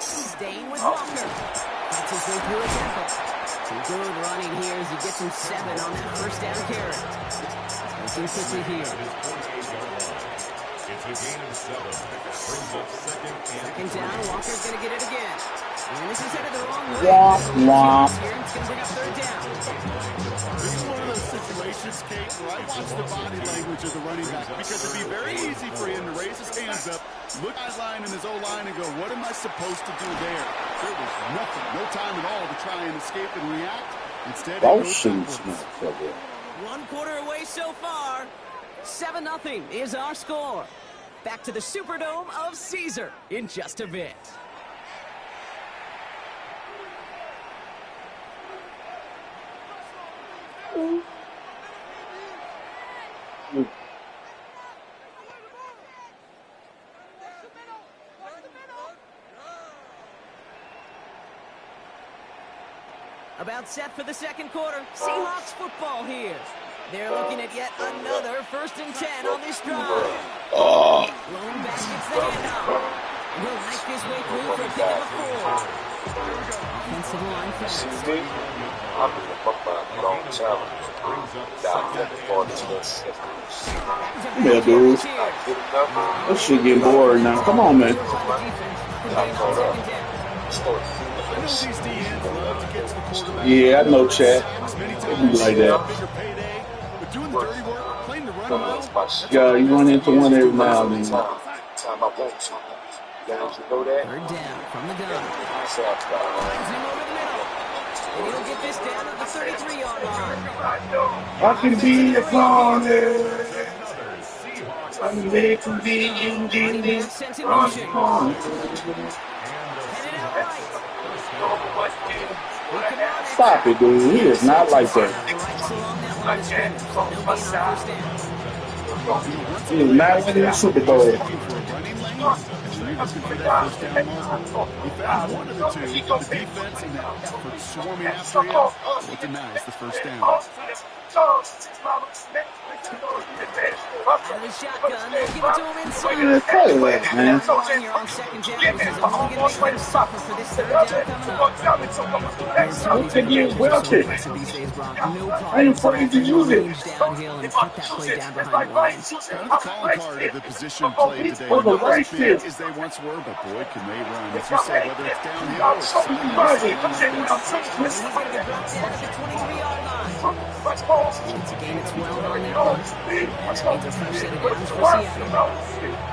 Speaker 12: Staying with Walker. Fights his way through a tackle. Some good running here as he gets him 7 on that first down carry. Looking quickly here. Second down, Walker's going to get it again. And this is headed the wrong way.
Speaker 2: Womp, womp.
Speaker 12: Here, it's going to bring up 3rd down.
Speaker 13: This is one of those situations, Kate, where I watch the body language of the running back because it'd be very easy for him to raise his hands up, look at his line and his O-line and go, what am I supposed to do there? There was nothing, no time at all to try and escape and react. Instead,
Speaker 12: One quarter away so far. 7-0 is our score. Back to the Superdome of Caesar in just a bit. About set for the second quarter. Seahawks football here. They're looking at yet another 1st and 10 on this drive.
Speaker 2: Oh.
Speaker 12: Lone back gets the handoff. He'll knife his way through for a pick of a 4. Offensive line fast.
Speaker 14: I'm in the long challenge.
Speaker 2: Yeah, dude. That shit getting boring now. Come on, man. Yeah, I know, Chad. It be like that. Yeah, you run into one every now and then.
Speaker 12: Third down from the gun. Lines him over the middle. And he'll get this down at the 33-yard line.
Speaker 14: I can be a corner. I'm there to be in the
Speaker 2: Stop it, dude. He is not like that. He is not winning the Super Bowl.
Speaker 13: Looking for that first down marker. He found one of the two, but the defense and that effort swarming after him will denies the first down.
Speaker 12: Out of the shotgun, they'll give it to him inside.
Speaker 2: Look at that, man.
Speaker 12: You're on second down, which is only going to make them suffer for this third down coming up. These days, Brock, no problem.
Speaker 14: afraid to use it.
Speaker 12: Downhill and put that play down behind the line.
Speaker 13: Kind of the calling card of the position play today. Not as big as they once were, but boy, can they run. As you say, whether it's downhill or sideways.
Speaker 12: He's going to get brought down at the 23-yard line. It's a game that's well on that one. That means a fresh set of downs for Seattle.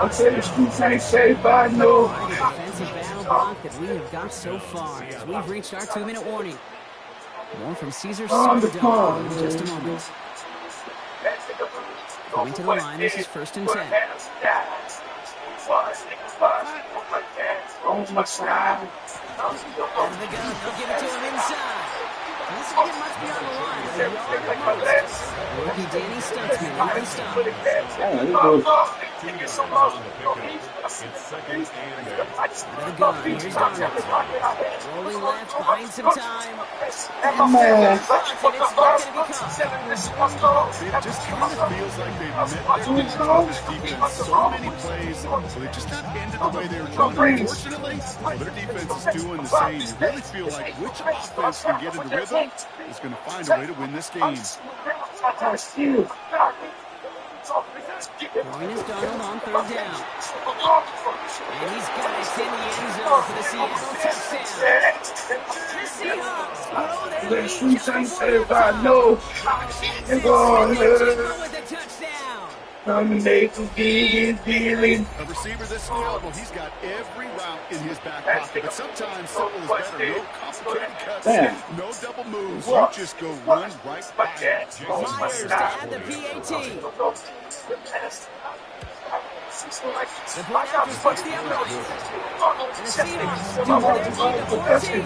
Speaker 14: I'm saying the streets ain't safe, I know.
Speaker 12: The defensive battle block that we have got so far as we've reached our 2-minute warning. More from Caesar's Superdome in just a moment. Going to the line, this is 1st and 10.
Speaker 14: On my side.
Speaker 12: Out of the gun, they'll give it to him inside. This will get much beyond the line. Rookie Danny Stutzman in the stop.
Speaker 14: Out of the
Speaker 12: gun, here's Darnold. Rolling left, buying some time. And
Speaker 14: man.
Speaker 12: it's not going to be caught.
Speaker 13: It just kind of feels like they've met their defense so many plays, so they just not ended the way they were trying. Unfortunately, their defense is doing the same. You really feel like which offense can get into rhythm is going to find a way to win this game.
Speaker 12: Going is Darnold on 3rd down. And he's got it in the end zone for the Seattle touchdown. The Seahawks blow their lead just
Speaker 14: I know.
Speaker 12: with the touchdown.
Speaker 14: I'm making big feeling.
Speaker 13: A receiver this skilled, well, he's got every route in his back pocket, but sometimes simple is better. No complicated cuts, no double moves. You just go run right by it.
Speaker 12: Myers to add the PAT. The point after 60 upright. And the Seahawks double their lead to 14.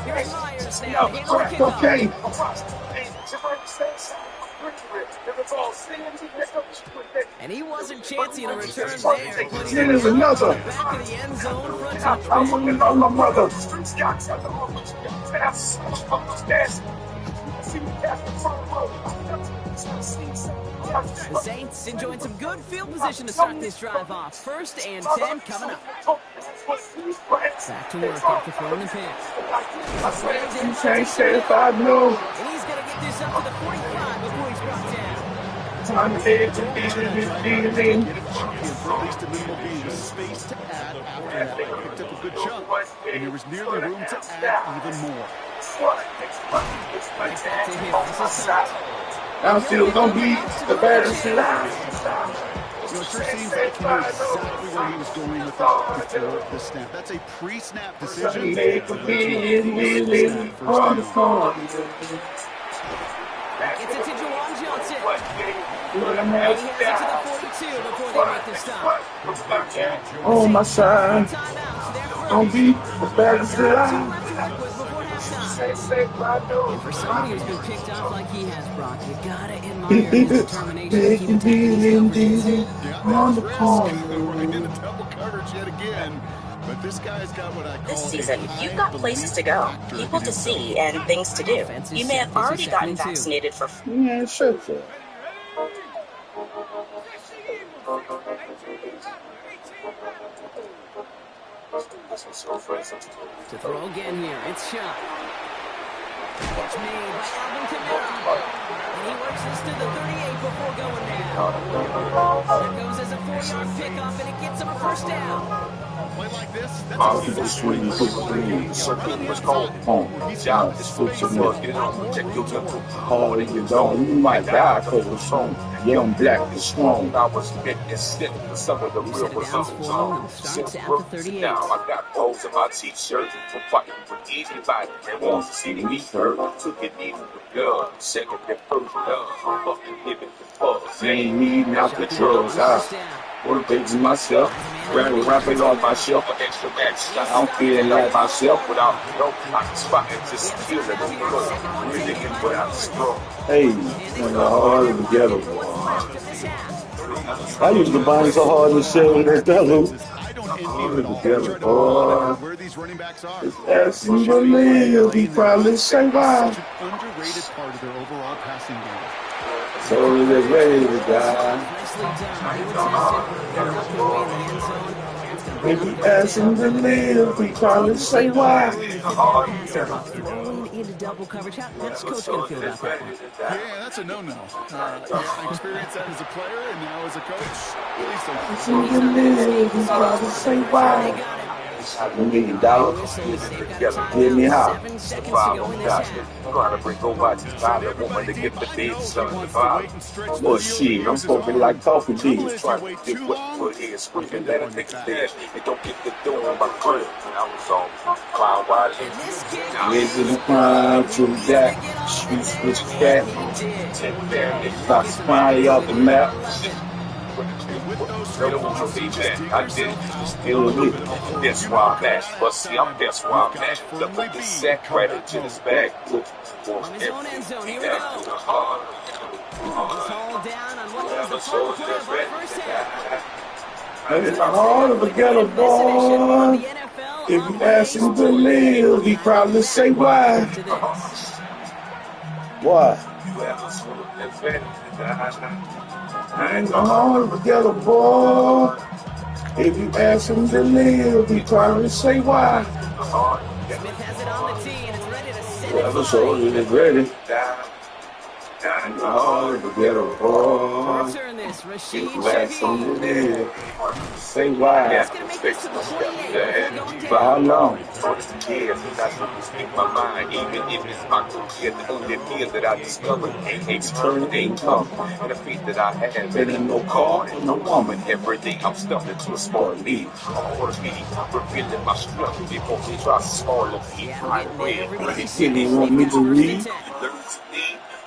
Speaker 12: Here's Myers now.
Speaker 14: Okay.
Speaker 12: And he wasn't chancing a return there.
Speaker 14: There's another.
Speaker 12: Back in the end zone.
Speaker 14: I'm looking on my mother.
Speaker 12: The Saints enjoying some good field position to start this drive off. 1st and 10 coming up. Back to work after throwing the pick.
Speaker 14: You can't say if I know.
Speaker 12: And he's going to get this up to the 45 before he's brought down.
Speaker 14: I'm here to be feeling.
Speaker 13: For at least a minimal being with space to add after that. Picked up a good chunk, and there was nearly room to add even more.
Speaker 14: I'm still gonna be the baddest alive.
Speaker 13: You know, it sure seems like he knew exactly where he was going with that before the snap. That's a pre-snap decision.
Speaker 14: Make a feeling on the phone.
Speaker 12: It's a to Juwan Johnson.
Speaker 14: And
Speaker 12: he has it to the 42 before they make the stop.
Speaker 14: on my side,
Speaker 12: Timeout, so they're
Speaker 14: gonna be the baddest alive.
Speaker 12: before halftime. And for somebody who's been picked off like he has, Brock, you gotta admire his determination to keep attacking these coverages.
Speaker 13: Yeah, there's risk. We're into double coverage yet again. But this guy's got what I call
Speaker 18: This season, you've got places to go, people to see,
Speaker 13: and
Speaker 18: and things to do. You may have already gotten vaccinated for...
Speaker 2: Yeah, shut up.
Speaker 12: To throw again here, it's shot. Catch made by Alvin Kamara. And he works this to the 38 before going down. That goes as a 4-yard pickup, and it gets him a first down.
Speaker 13: Play like this,
Speaker 14: People swing, some people is cold. Job is switching up, you know, protect your mental. Hard in your zone, you might die for the song. Young, black, and strong. I was bit and stiff for some of the real results. Since work now, I got holes in my t-shirt for fighting with anybody that wants to see me hurt. Took it even with God, second and first love. I'm fucking giving the fuck. They ain't needing out the drugs. Work things myself, rapping on myself for extra match. I'm feeling like myself without no spot and just feeling it. Really can put out the strong.
Speaker 2: Hey, hard together. I used to bind so hard in the shell with that devil. Together, boy.
Speaker 13: Where these running backs are.
Speaker 2: That's unbelievable. He probably say why.
Speaker 13: Such an underrated part of their overall passing game.
Speaker 2: So they're ready to die. If you ask him to live, he probably say why.
Speaker 12: Thrown into double coverage. What's Coach going to feel about that one?
Speaker 13: Yeah, that's a no-no. I experienced that as a player and now as a coach.
Speaker 2: If you live, he probably say why. $1 million. Give me how?
Speaker 14: Trying to bring over this violent woman to get the big son of the vibe.
Speaker 2: Well, shit, I'm smoking like coffee beans.
Speaker 14: Trying to get what is screaming, let a nigga dance. They don't get the door on my crib. I was on cloud watching.
Speaker 2: Into the crime, to that. Streets with cat. Stop spying off the map.
Speaker 14: I did it, still with it. That's why I'm at. But see, that's why I'm at. The put the sack right into his bag. Looking for everything that to the heart.
Speaker 2: It's hard to get a ball. If you ask him to live, he probably say why. Why? It's hard to get a ball. If you ask him to live, he probably say why.
Speaker 12: Smith has it on the tee, and it's ready to send it.
Speaker 2: The soldier is ready. It's hard to get a ball. If you ask him to live, say why. For how long?
Speaker 14: Speak my mind, even if it's my career. The only fear that I discovered ain't turn ain't come. And the feet that I have, it ain't no car and no woman. Every day I'm stuffed into a small lead. All of me, revealing my strength before he tries to swallow me. I'm ready.
Speaker 2: He didn't want me to leave.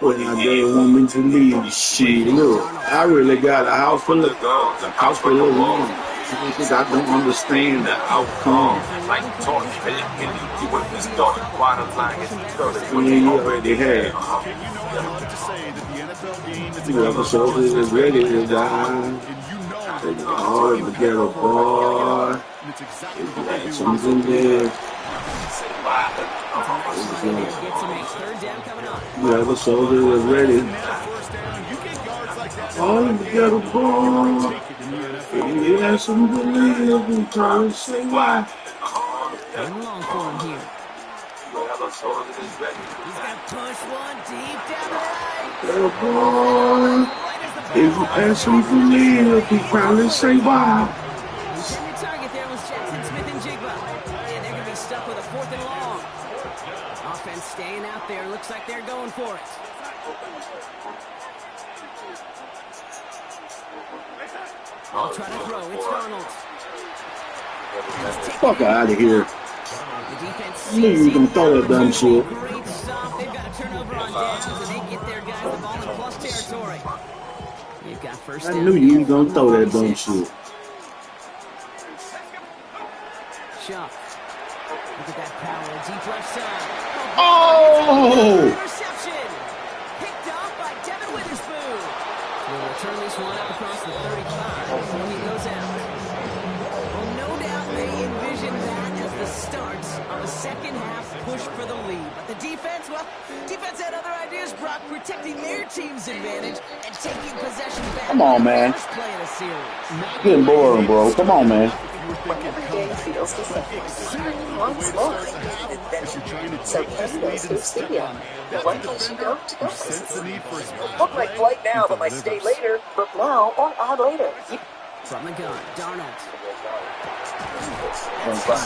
Speaker 2: Well, they want me to leave. Shit, look, I really got a house full of guns, a house full of women. Because I don't understand the outcome.
Speaker 14: Like talking, you would have started quite a line.
Speaker 2: You already had. The soldier is ready to die. It's hard to get a boy. It's something there. Yeah, the soldier is ready. Hard to get a boy. If you ask him to live, he probably say why.
Speaker 12: Going long for him here. He's got push one deep down the right.
Speaker 2: Boy, if you ask him to live, he probably say why.
Speaker 12: The target there was Jackson Smith and Jigba. And they're going to be stuck with a 4th and long. Offense staying out there. Looks like they're going for it. I'll try to throw. It's Donald.
Speaker 2: Fuck out of here. You knew you were going to throw that dumb shit.
Speaker 12: Great stop. They've got a turnover on downs, and they get their guys the ball in plus territory. You've got first down.
Speaker 2: I knew you were going to throw that dumb shit.
Speaker 12: Shot. Look at that power. Deep left side.
Speaker 2: Oh!
Speaker 12: Interception. Picked off by Devin Witherspoon. We'll return this one up across the 35 before he goes out. Well, no doubt they envisioned that as the start of a second half push for the lead. But the defense, well, defense had other ideas, Brock, protecting their team's advantage and taking possession back.
Speaker 2: Come on, man.
Speaker 12: First play of the series.
Speaker 2: Getting boring, bro. Come on, man.
Speaker 6: When every day feels the same, once more, so Kenny goes to the studio. One place you go to go places. Book my flight now, but my stay later. Book now or add later.
Speaker 12: From the gun, Darnold.
Speaker 6: Makes
Speaker 12: the play.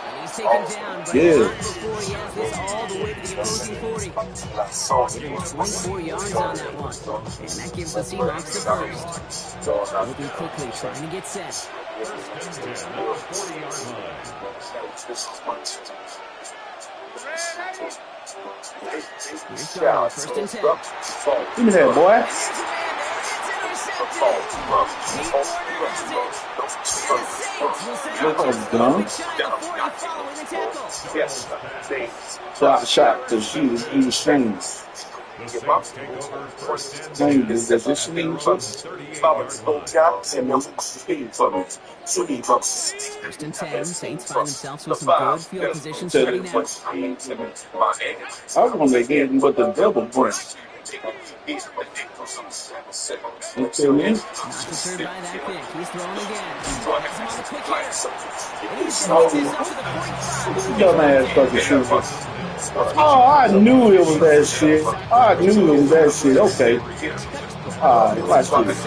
Speaker 12: And he's taken down, but not before he has this all the way to the opposing 40. 24 yards on that one. And that gives the Seahawks the first. Moving quickly, trying to get set. Here's Darnold, first and 10.
Speaker 2: Give me that, boy. Shot because she was shamed.
Speaker 12: First and 10, Saints find themselves with some good field position starting out.
Speaker 2: I was going to make it, but the double point.
Speaker 12: Not deterred by that pick. He's throwing again. Has him on the quick hitter. And he's going to get this up to the 45.
Speaker 2: Dumb ass fucking shooter. Oh, I knew it was that shit. I knew it was that shit. Okay. Watch this.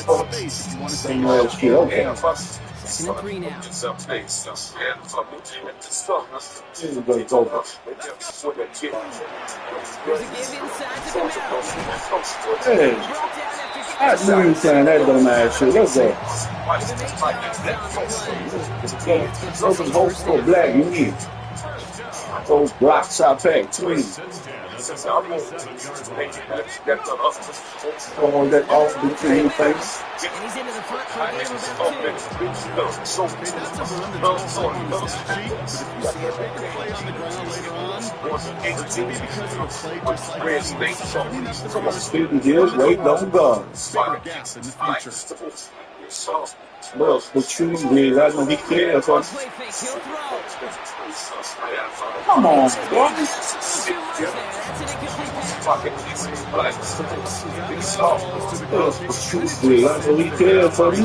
Speaker 2: Okay.
Speaker 12: Second and 3 now. There's a give inside to Camaro.
Speaker 2: Hey, I knew you saying that dumb ass shit. Let's go. Open hope for black, you need. Those blocks I pack, twins. Oh, that off between the face.
Speaker 12: And he's into the front for a game of about 2.
Speaker 2: Student years, wait, don't go. Look, the trees is, I know he cares for. Come on, boy. I know he cares for me.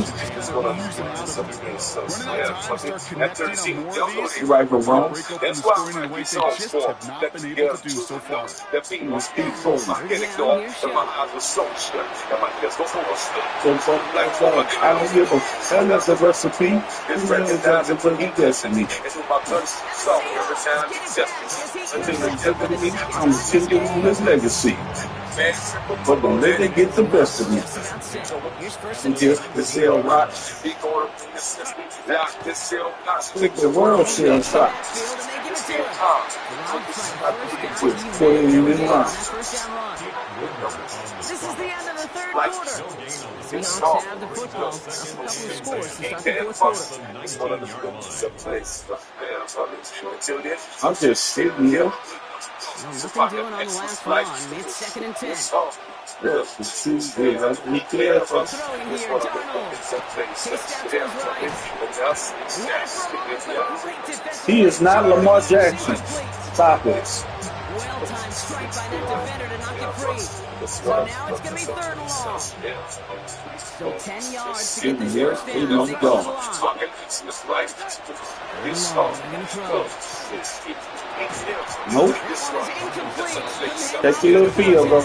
Speaker 2: Right from wrong.
Speaker 13: That's why we have not been able to do so far.
Speaker 2: I don't give a fuck. That's the recipe. It's recognizing for he destiny. I'm continuing his legacy. But don't let it get the best of me. The sale rock. Think the world shall stop. Put it in line.
Speaker 12: This is the end of the third quarter. The Seahawks have the football. A couple of scores to start the fourth quarter.
Speaker 2: I'm just sitting here.
Speaker 12: Nothing doing on the last one. It's second and 10.
Speaker 2: Throwing here, Darnold. He is not Lamar Jackson. Stop it.
Speaker 12: Well-timed strike by that defender to knock it free. So now it's going to be third and long. Still 10 yards to get this first down. They go on the line.
Speaker 2: Nope. Take your little field, bro.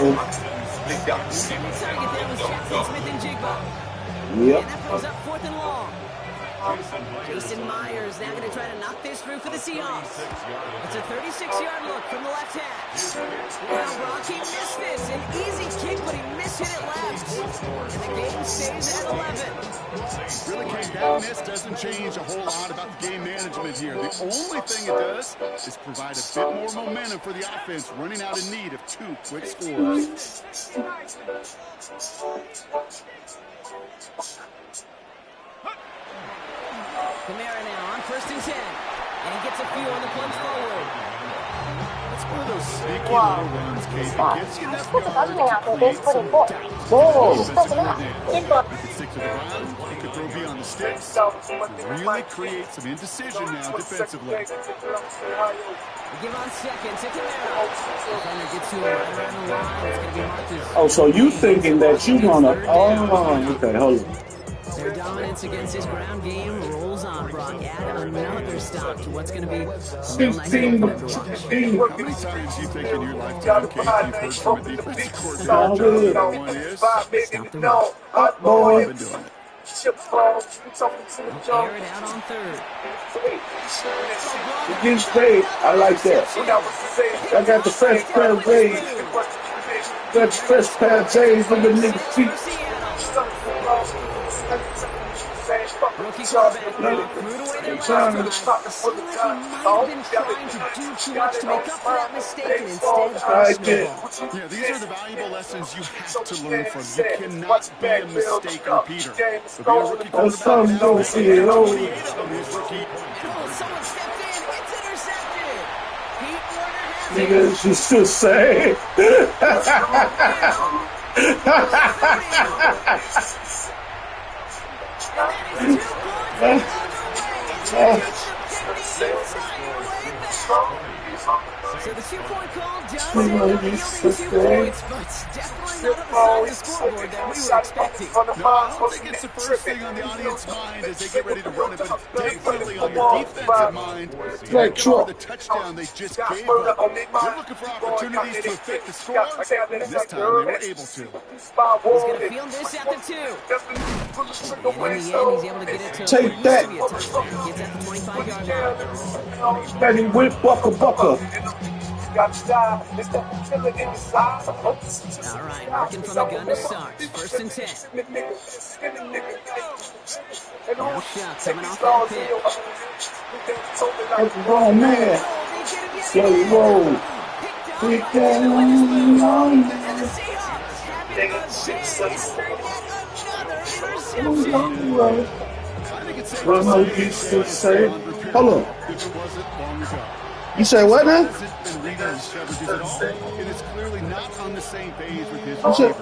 Speaker 2: Yep.
Speaker 12: And that throws up fourth and long. Jason Myers now going to try to knock this through for the Seahawks. It's a 36-yard look from the left hand. Well, Rocky missed this. An easy kick, but he mishit it left. And the game stays at 11.
Speaker 13: Really, this doesn't change a whole lot about the game management here. The only thing it does is provide a bit more momentum for the offense, running out in need of 2 quick scores.
Speaker 12: Kamara now on 1st and 10. And he gets a few on the plunge forward.
Speaker 13: It's one of those sneaky little runs, Kate, that gives you enough yards to create some doubt.
Speaker 2: Whoa!
Speaker 13: Defensive coordinator. He could stick to the ground. He could throw beyond the sticks. Really create some indecision now defensively.
Speaker 12: Give on second to Kamara. Defender gets to him right around the line. It's going to be marked as...
Speaker 2: Oh, so you thinking that you gonna... Oh, okay, hold on.
Speaker 12: Their dominance against this ground game rolls on, Brock. Add another stop to what's going to be a real nice game for them to watch.
Speaker 13: How many times do you think in your lifetime, Kate, you've heard from a defensive coordinator, job number one is?
Speaker 12: Stop the run.
Speaker 2: Up, boy.
Speaker 13: Been doing it.
Speaker 12: They'll air it out on 3rd.
Speaker 2: Against Dave, I like that. I got the fresh pair of J's. Got the fresh pair of J's on the niggas' feet.
Speaker 12: Rookie quarterback Brock threw it away there last time. Seemed like he might have been trying to do too much to make up for that mistake and instead snowball.
Speaker 13: Yeah, these are the valuable lessons you have to learn from. You cannot be a mistake repeater. So be a rookie quarterback now.
Speaker 12: Oh, someone stepped in. It's intercepted. Pete Warner has it.
Speaker 2: Niggas, you should say.
Speaker 12: So the 2-point call does end up yielding 2 points, but it's definitely not at the side of the scoreboard that we were expecting.
Speaker 13: No, I don't think it's the first thing on the audience mind as they get ready to run it, but definitely on your defensive mind. The touchdown they just gave up. They're looking for opportunities to affect the score, and this time they were able to.
Speaker 12: He's going to field this at the 2. And in the end, he's able to get it to
Speaker 2: Take that.
Speaker 12: Gets at the 25-yard line.
Speaker 2: Betty Whip, Bucka.
Speaker 12: All right, working from the gun to start. 1st and 10. No shot coming off that pick.
Speaker 2: That's the wrong man. Slow roll. We can on. What am I used to say? Hold on. You say what now?
Speaker 13: It is clearly not on the same page with his receivers.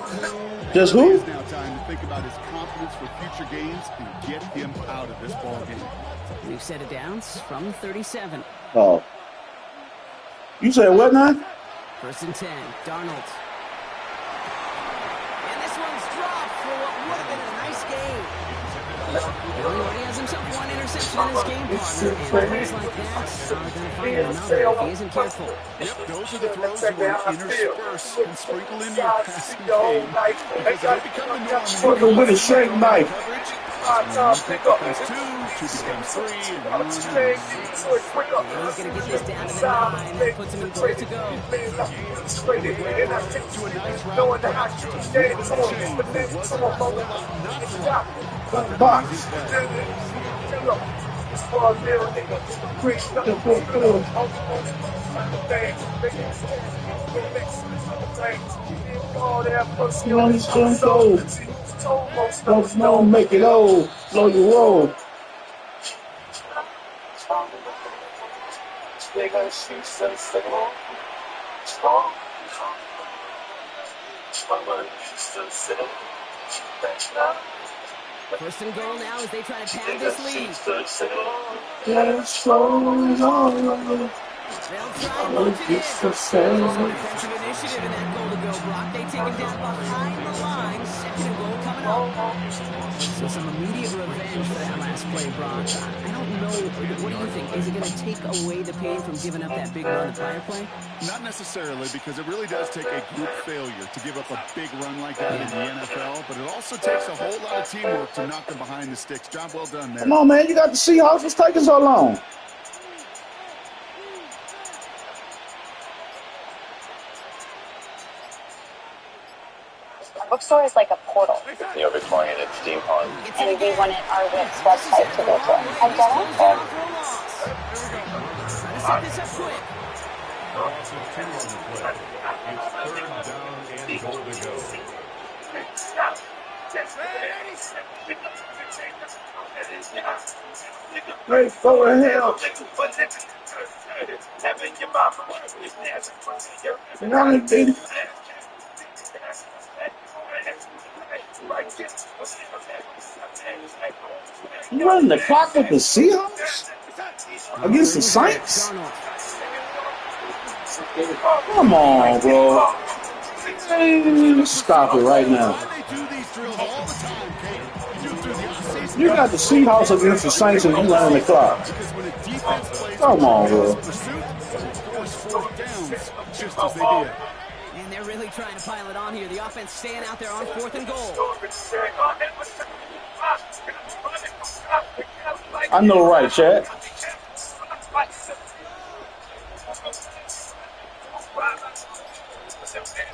Speaker 2: Just who?
Speaker 13: It is now time to think about his confidence for future games and get him out of this ball game.
Speaker 12: We've set it down from 37.
Speaker 2: Oh. You say what now?
Speaker 12: 1st and 10. Darnold. And this one's dropped for what would have been a nice game. He already has himself 1 interception in his game, partner, and plays like that are going to find another if he isn't careful.
Speaker 13: Yep, those are the throws you want to intersperse and sprinkle in your passing game, because they become the norm.
Speaker 2: Sprinkle with a shank knife.
Speaker 13: Pick up becomes 2 becomes 3, and
Speaker 12: He's going to get this down to the 9. That puts him in goal to go.
Speaker 13: to a nice round
Speaker 2: Box. Don't snow, make it old. Slow your roll.
Speaker 12: First and goal now as they try to pad this lead. They'll try and punch it in. Defensive initiative in that goal to go. Brock, they take him down behind the line. 2nd and goal coming up. So some immediate revenge for that last play, Brock. I don't know. What do you think? Is it going to take away the pain from giving up that big run the prior play?
Speaker 13: Not necessarily, because it really does take a group failure to give up a big run like that in the NFL, but it also takes a whole lot of teamwork to knock them behind the sticks. Job well done there.
Speaker 2: Come on, man. You got the Seahawks. What's taking so long?
Speaker 17: Bookstore is like a portal.
Speaker 4: Victorian and steampunk.
Speaker 17: And we wanted our website to go to. I've done it.
Speaker 12: Set this up quick.
Speaker 2: Hey, go to hell. And I did. You running the clock with the Seahawks against the Saints? Come on, bro. Hey, stop it right now. You got the Seahawks against the Saints and you running the clock. Come on, bro.
Speaker 12: And they're really trying to pile it on here. The offense staying out there on 4th and goal.
Speaker 2: I know, right, Chad?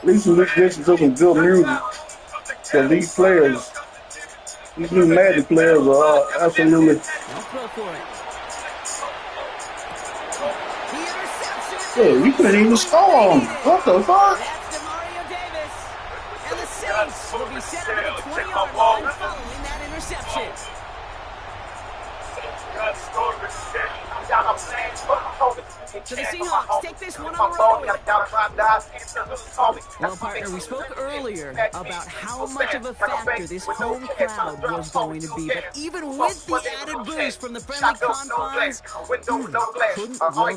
Speaker 2: At least we listen to some good music. Because these players, these new Madden players are absolutely. Yeah, you couldn't even score on them. What the fuck?
Speaker 12: And the Saints will be set up at the 20-yard line following that interception. So the Seahawks take this one on the road. Well, partner, we spoke earlier about how much of a factor this home crowd was going to be. But even with the added boost from the friendly confines, couldn't will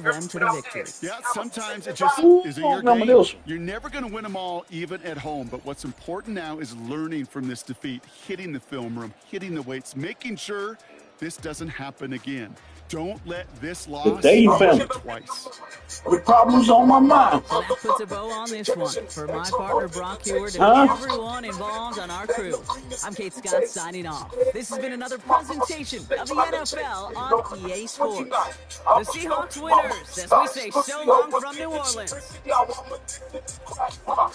Speaker 12: them to the victory.
Speaker 13: Yeah, sometimes it just isn't your game. You're never going to win them all, even at home. But what's important now is learning from this defeat, hitting the film room, hitting the weights, making sure this doesn't happen again. Don't let this loss happen twice.
Speaker 2: With problems on my mind.
Speaker 12: Well, that puts a bow on this one. For my partner, Brock Heward, and everyone involved on our crew, I'm Kate Scott signing off. This has been another presentation of the NFL on EA Sports. The Seahawks winners, as we say so long from New Orleans.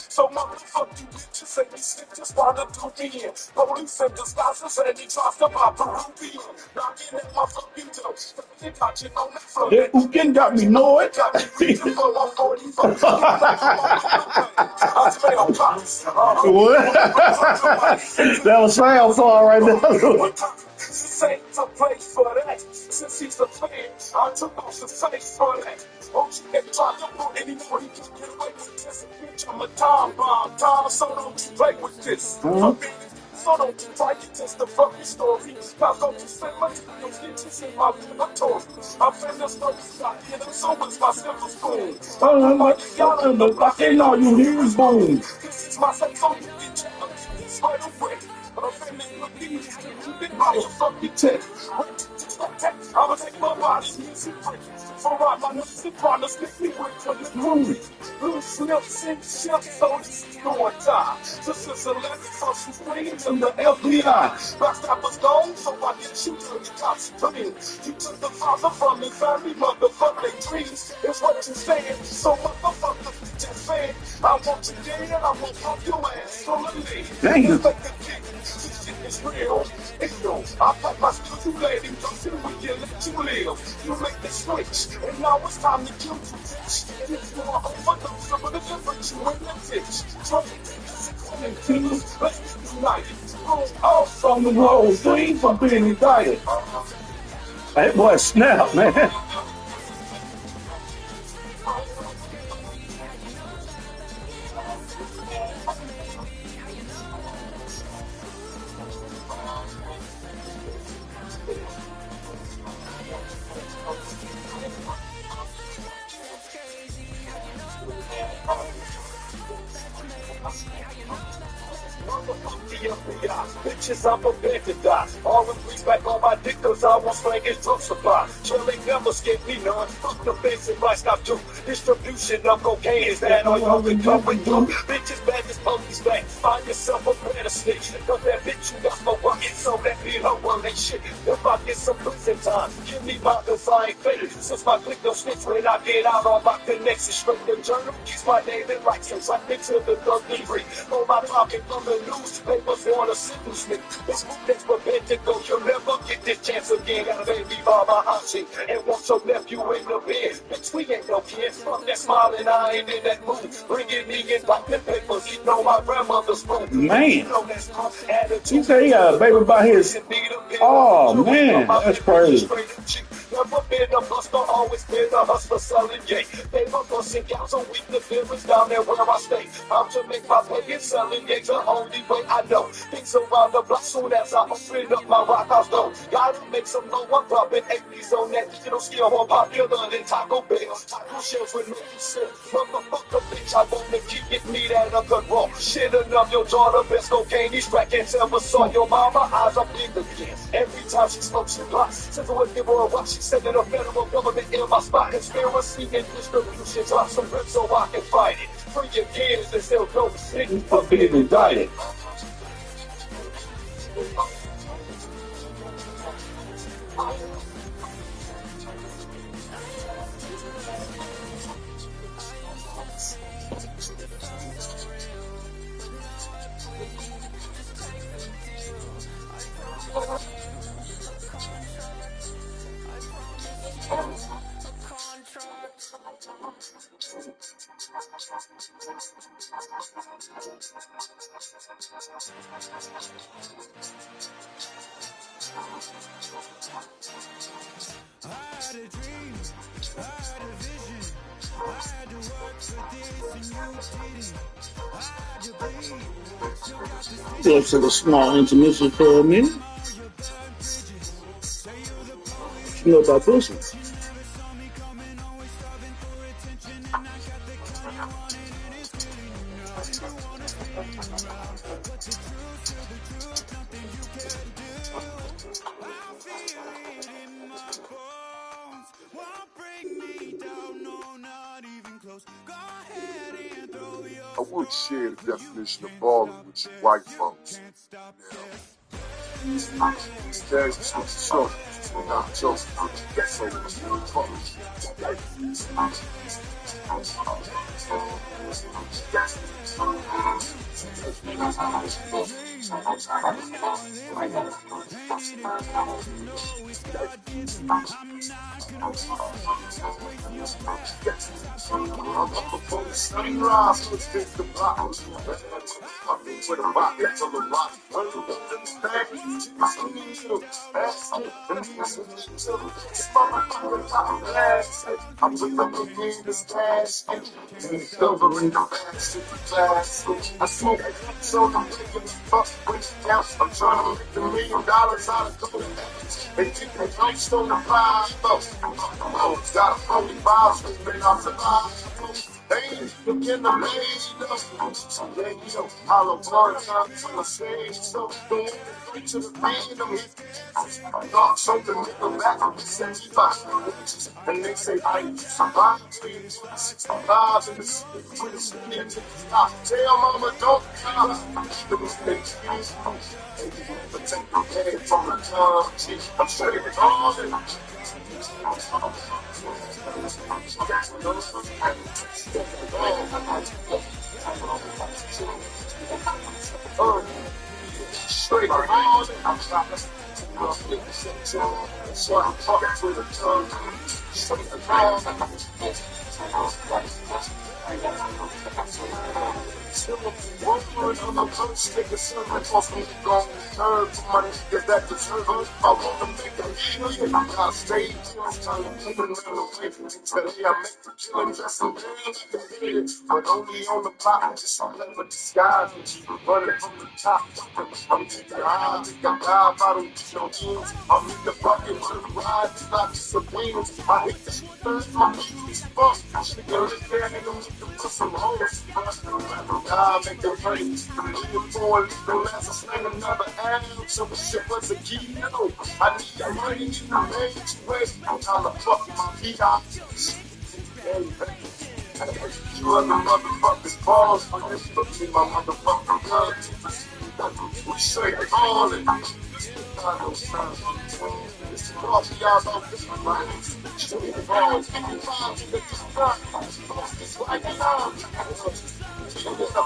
Speaker 14: So motherfucking bitches ain't shit, just wanna do me in. Police and disguises and he tries to buy Peruvian. Knocking at my fucking door.
Speaker 2: That Ukin got me annoyed. That was sound far right there.
Speaker 14: Same to play for that. Since he's a fan, I took off the face for that. Oh, she ain't trying to put anymore. He can't get away with this. Bitch, I'm a time bomb. Time, so don't play with this. So don't try to test the fucking story. Now go to spend my time stitches in my laboratory. I'm finna start and I'm so much my silver spoon.
Speaker 2: Oh my God, but fucking all you hear is boom.
Speaker 14: This is my sex on you, bitch. It's right away. I'm finna look at these big body of fucking tech. I'ma take my body's music break. For right, my nuts and partners make me wait for this movie. Blue slips and shit, so this is no one die. This is 11 social screens in the FBI. Backstabbers gone, so I didn't shoot till the cops come in. You took the father from his family, motherfucker, they dreams. It's what you saying, so motherfucker, just saying. I want you dead, I want to pump your ass from the lead.
Speaker 2: Damn.
Speaker 14: This shit is real. It's real. I put my skills, you lady, don't do we can let you live. You make the switch, and now it's time to kill you, bitch. If you are overdose, some of the difference, you ain't that bitch. Let's get united.
Speaker 2: Off on the road, free from being indicted. That boy snap, man.
Speaker 14: Bitches, I'm prepared to die. All the police back on my dick, cause I won't slang his drug supply. Chilling never scared me none. Fuck the fence and rice stop too. Distribution of cocaine is bad, all y'all can come with you. Bitches bad as police back. Find yourself a better snitch. Cause that bitch you got no bucket, so that be her one ain't shit. If I get some prison time, give me my cause I ain't fake. Since my click no snitch, when I get out on my connection, straight the journal, keeps my name in rights. And right into the thug degree. On my pocket from the newspapers, wanna sentence me. This move that's prepared to go, you'll never get this chance again. Got a baby by my auntie, and want your nephew in the bed. Bitch, we ain't no kids, fuck that smiling, I ain't in that mood. Bringing me in like the paper,
Speaker 2: Man. He said he got a baby by his. Oh, man. That's crazy.
Speaker 14: Never been a buster, always been a hustler selling yay. Paper busting gals on week the feelings down there where I stay. I'm to make my pay and selling yay the only way I know. Things around the block soon as I open up my rock house door. Gotta make some low one dropping 80s on that digital scale more popular than Taco Bell. Taco shells would make you sick. Motherfucker bitch, I wanna keep it meat and a good raw. Shit enough, your daughter best cocaine. These track can't ever saw your mama eyes are big again. Every time she smokes, she blocks. Since I would give her a rock, she said that the federal government in my spot. Conspiracy and distribution. Drop some rips so I can fight it. Free your kids and still go to city for being indicted.
Speaker 2: Let's have a small intermission for a minute. You know about this one?
Speaker 22: I would share the definition of balling with you white folks. There's just so not just so I'm with the in this cash and covering the bags to the class. I smoke so I'm taking fuck with down. I'm trying to make $1 million out of gold. They think they placed on the 5 got a 45 spin off the 5. They ain't looking to maze though. So they yo, hollow words on the stage. So go to the pain of it. I thought something nigga back on the 75. And they say I survive to you 65 in the city with the city to stop. Tell mama don't come. But take the head from the tongue. I'm straight with all of it. Straight around, I'm trying to so I'm talking to the tongue. Straight around, still on the post, take a sermon off me, go turn for money, get that deserve. I want to make a million. I gotta stay here. I'm trying to keep it around the way. Today I make the killing just some things, but only on the block. Just I'm letting the disguise running from the top. I'm keeping high, think I dive out of your jeans. I'm in the bucket with the ride, it's not just a wings. I hate the shit, my music fuck. She can live there and I'm looking for some hoes. I make the rain. I'm looking for a little less, I slang another ounce. So the shit was a key, no. I need the money in the main way. I'm trying to fuck my feet out. You other motherfuckers balls. I'm just looking at my motherfucking blood. We straight ballin'. It's coffee, y'all don't get my brains. Straight balls. It's like an arm.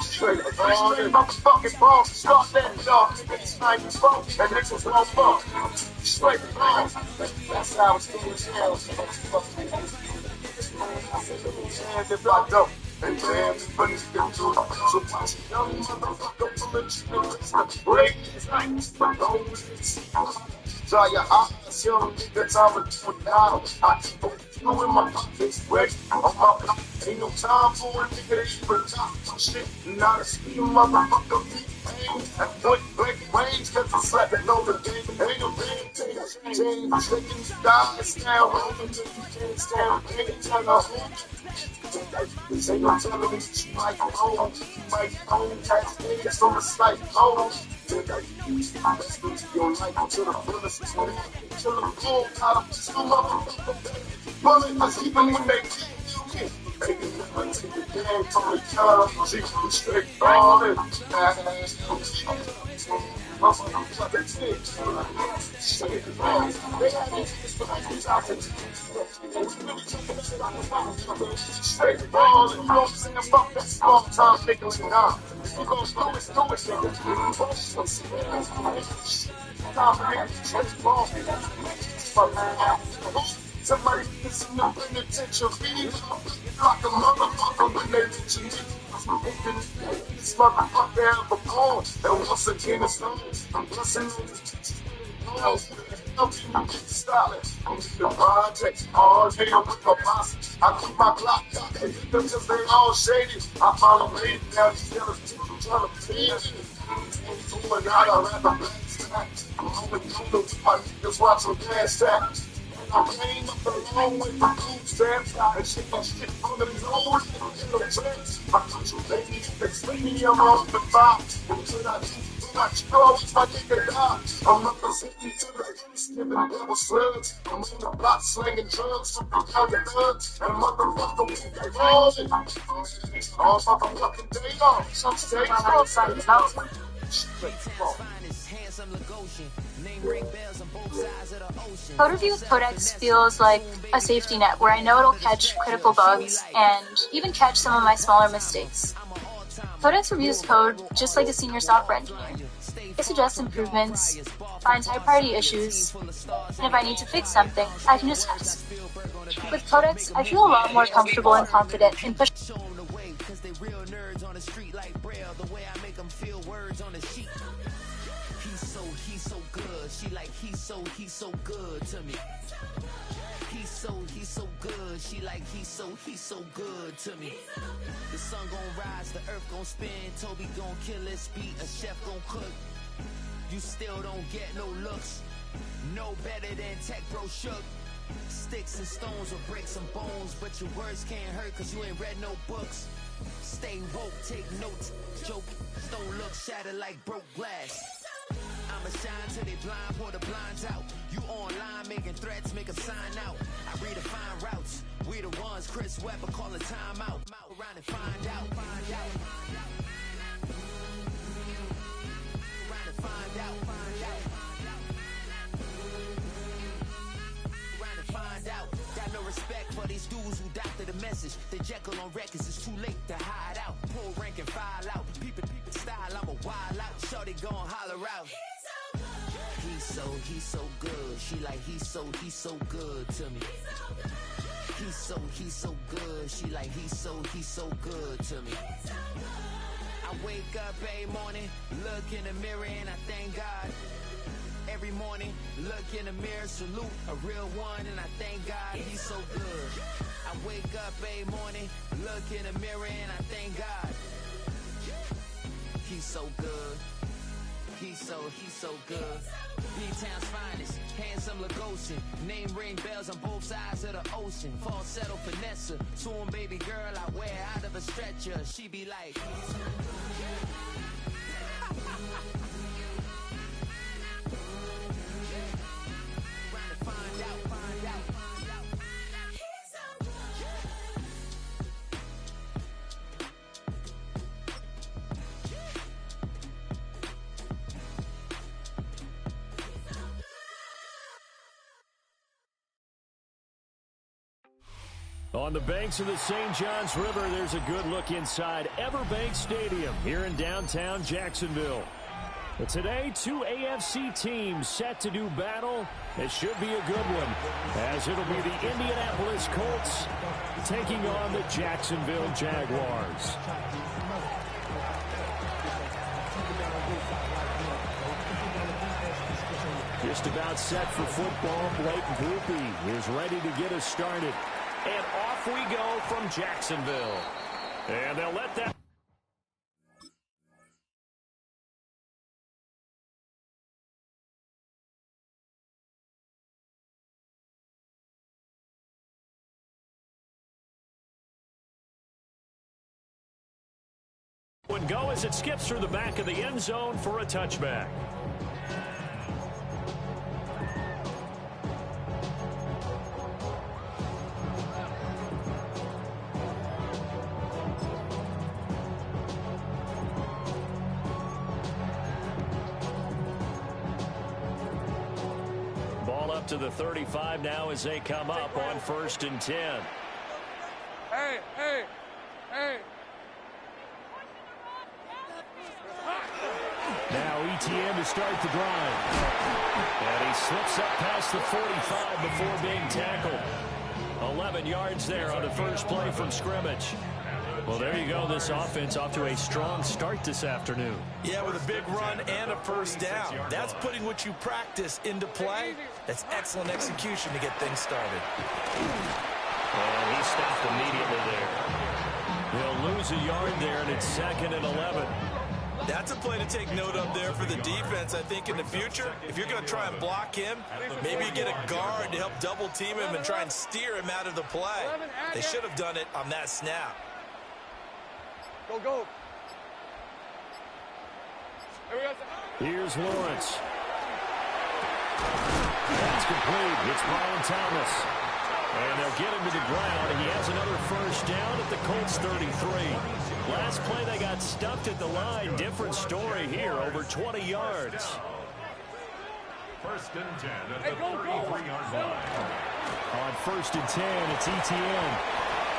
Speaker 22: Straight motherfucking balls. Start that dog. Niggas like smoke. And niggas won't fuck. Straight balls. That's how it's doing. Hands if I don't. And damn, but you can do it. So watch a young motherfucker pull a trigger. Break his life, but don't listen. Dry your eyes, young nigga, time to do it now. I keep on doing my pockets wet on my block. Ain't no time for a nigga to even talk some shit. Not a speed motherfucker beat pain at point blank range, cause it's slapping on the game. Ain't no damn thing change. Shaking the guys down, rolling till you can't stand pain. Trying to hold this ain't no telling me she might own. She might own catch days on the slight home. Let's go to your life until the bullets is torn. Till the bull got up to motherfucker. Bullet was even when they kill you. They can never take the game from the car. She can straight ballin'. Motherfucking shit. Shit, man. They had these things out there. Straight ballin'. You know what I'm saying? Fuck that small time niggas and now. If you gon' do it, nigga. Time for niggas straight ballin'. Somebody needs to know paying attention. Really like a motherfucker when they mention me. This motherfucker have a phone. And once again, it's on. I'm blessing on this. Style it. I'm in the projects all day with my boss. I keep my clock up and hit them because they all shady. I follow me now. These jealous people trying to please me. Going out, I rather black stack. I'm only going with my niggas watching gas tax. I came up a long way from food stamps and shit my shit on the nose and the tracks. I got you, baby, they swing me, I'm off the box. Until I do too much, you always my nigga die. I'm representing to the police, giving double slugs. I'm on the block slinging drugs, super counting thugs. And motherfucker, we get rolling. All motherfucking day long. Some say,
Speaker 17: Code review with Codex feels like a safety net where I know it'll catch critical bugs and even catch some of my smaller mistakes. Codex reviews code just like a senior software engineer. It suggests improvements, finds high priority issues, and if I need to fix something, I can just ask. With Codex, I feel a lot more comfortable and confident in pushing.
Speaker 11: He's so good to me. He's so good. She like he's so good to me. The sun gon' rise, the earth gon' spin. Toby gon' kill this beat, a chef gon' cook. You still don't get no looks. No better than Tech Bro Shook. Sticks and stones will break some bones, but your words can't hurt cause you ain't read no books. Stay woke, take notes. Joke, don't look shattered like broke glass. I'ma shine till they blind, pour the blinds out. You online making threats, make them sign out. I redefine routes. We the ones Chris Webber call a timeout. Around and find out. Around and find out. Around and find out. Got no respect for these dudes who doctor the message. The Jekyll on records, it's too late to hide out. Pull rank and file out. Peep it style, I'm a wild out. Shorty gon' holler out. He's so good. She like he's so good to me. He's so good. She like he's so good to me. I wake up every morning, look in the mirror and I thank God. Every morning, look in the mirror, salute a real one and I thank God he's so good. I wake up every morning, look in the mirror and I thank God. He's so good. He's so good. B-Town's finest, handsome Lagosian. Name ring bells on both sides of the ocean. Falsetto finesse, soon baby girl I wear out of a stretcher. She be like
Speaker 1: On the banks of the St. Johns River, there's a good look inside Everbank Stadium here in downtown Jacksonville. But today, two AFC teams set to do battle. It should be a good one, as it'll be the Indianapolis Colts taking on the Jacksonville Jaguars. Just about set for football. Blake Groupie is ready to get us started. And off we go from Jacksonville. And they'll let that... Would go as it skips through the back of the end zone for a touchback. Ball up to the 35 now as they come up on 1st and 10.
Speaker 19: Hey, hey, hey.
Speaker 1: Now ETN to start the drive. And he slips up past the 45 before being tackled. 11 yards there on the first play from scrimmage. Well, there you go. This offense off to a strong start this afternoon.
Speaker 3: Yeah, with a big run and a first down. That's putting what you practice into play. That's excellent execution to get things started.
Speaker 1: And he stopped immediately there. He'll lose a yard there, and it's 2nd and 11.
Speaker 3: That's a play to take note of there for the defense, I think, in the future. If you're going to try and block him, maybe you get a guard to help double team him and try and steer him out of the play. They should have done it on that snap.
Speaker 19: Go, go.
Speaker 1: Here's Lawrence. That's complete. It's Brian Thomas. And they'll get him to the ground, and he has another first down at the Colts 33. Last play, they got stuffed at the line. Different story here, over 20 yards.
Speaker 5: 1st and 10 at the 33-yard line.
Speaker 1: On 1st and 10, it's ETN.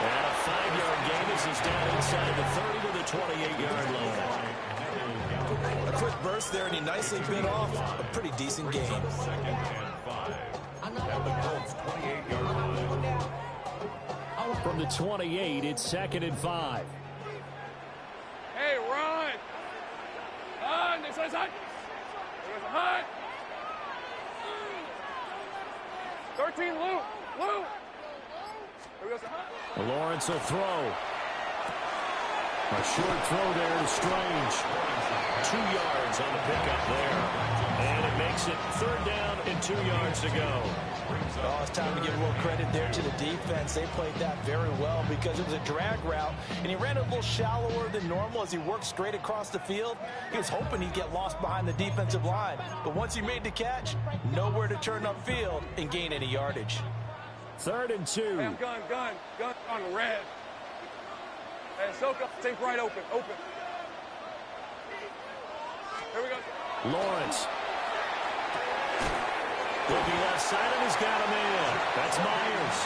Speaker 1: And a 5-yard gain as he's down inside the 30 to the 28-yard line.
Speaker 3: A quick burst there, and he nicely bit off a pretty decent gain.
Speaker 5: 2nd and 5 at the Colts 28-yard line.
Speaker 1: From the 28, it's 2nd and 5.
Speaker 19: Hey, run! Run! This is hot! This is hot! 13, Lou! Lou!
Speaker 1: Lawrence will throw. A short throw there to Strange. 2 yards on the pickup there. And it makes it 3rd down and 2 yards to go.
Speaker 3: Oh, it's time to give a little credit there to the defense. They played that very well because it was a drag route, and he ran a little shallower than normal as he worked straight across the field. He was hoping he'd get lost behind the defensive line, but once he made the catch, nowhere to turn upfield and gain any yardage.
Speaker 1: 3rd and 2.
Speaker 19: Hey, gun on the red. Hey, soak up, think right open. Here we go.
Speaker 1: Lawrence. Looking left side, and he's got a man. That's Myers.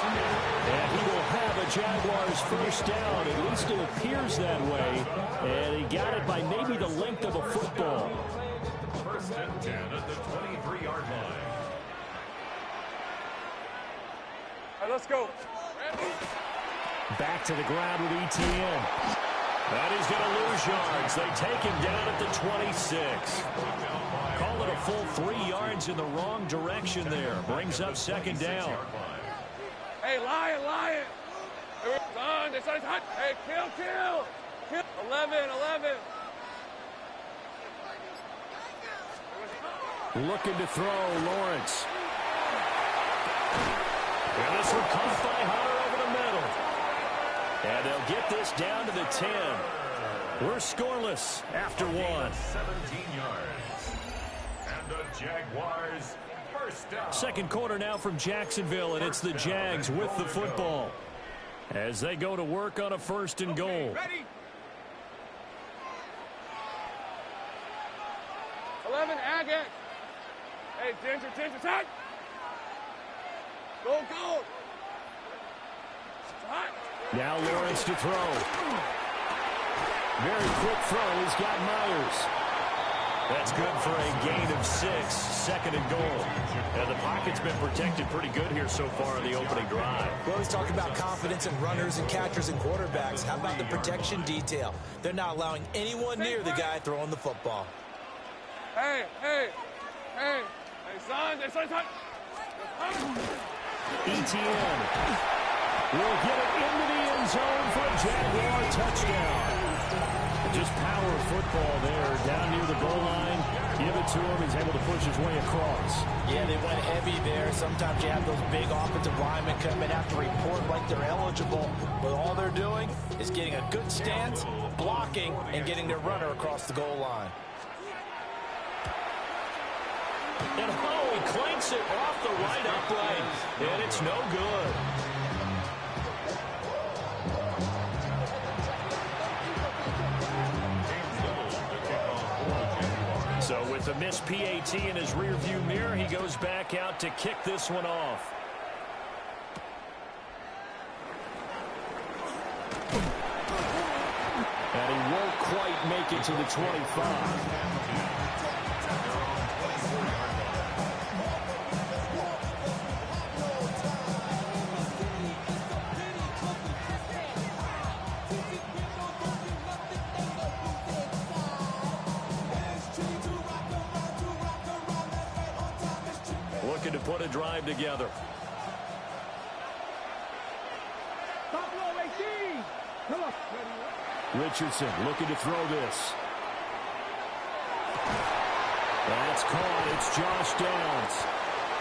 Speaker 1: And he will have a Jaguars first down. At least it appears that way. And he got it by maybe the length of a football.
Speaker 5: 1st and 10 at the 23-yard line.
Speaker 19: All right, let's go.
Speaker 1: Back to the ground with ETN. And he's going to lose yards. They take him down at the 26. Call it a full 3 yards in the wrong direction there. Brings up 2nd down.
Speaker 19: Hey, Lion. On, this is hot. Hey, kill. 11.
Speaker 1: Looking to throw, Lawrence. And this one caught by Hunter over the middle. And they'll get this down to the 10. We're scoreless after 1.
Speaker 5: 17 yards. And the Jaguars first down.
Speaker 1: Second quarter now from Jacksonville, and it's the Jags with the football as they go to work on a 1st and goal.
Speaker 19: Ready? 11, Agate. Hey, Ginger, tight. Go. Hot.
Speaker 1: Now Lawrence to throw. Very quick throw. He's got Myers. That's good for a gain of 6, 2nd and goal. And the pocket's been protected pretty good here so far in the opening drive.
Speaker 3: We always talk about confidence in runners and catchers and quarterbacks. How about the protection detail? They're not allowing anyone near the guy throwing the football.
Speaker 19: Hey, son.
Speaker 1: ETN will get it into the end zone for a Jaguar touchdown. Just power football there, down near the goal line. Give it to him. He's able to push his way across.
Speaker 3: Yeah, they went heavy there. Sometimes you have those big offensive linemen come and have to report like they're eligible. But all they're doing is getting a good stance, blocking, and getting their runner across the goal line.
Speaker 1: And he clanks it off the right upright. And it's no good. So with a missed PAT in his rearview mirror, he goes back out to kick this one off. And he won't quite make it to the 25. Looking to put a drive together. Richardson looking to throw this. That's caught. It's Josh Downs.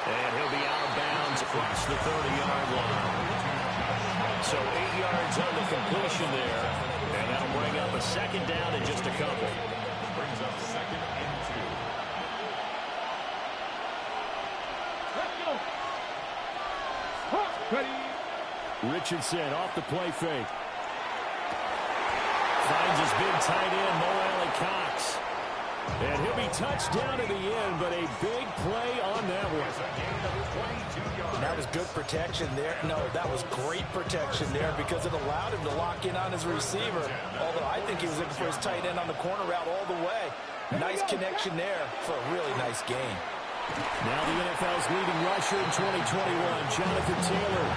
Speaker 1: And he'll be out of bounds across the 30-yard line. So 8 yards on the completion there. And that'll bring up a 2nd down in just a couple.
Speaker 5: Brings up 2nd and 2.
Speaker 1: Richardson off the play fake. Finds his big tight end, Mo Alley Cox. And he'll be touched down at the end, but a big play on that one.
Speaker 3: And that was good protection there. No, that was great protection there because it allowed him to lock in on his receiver. Although I think he was looking for his tight end on the corner route all the way. Nice connection there for a really nice game.
Speaker 1: Now the NFL's leading rusher in 2021, Jonathan Taylor.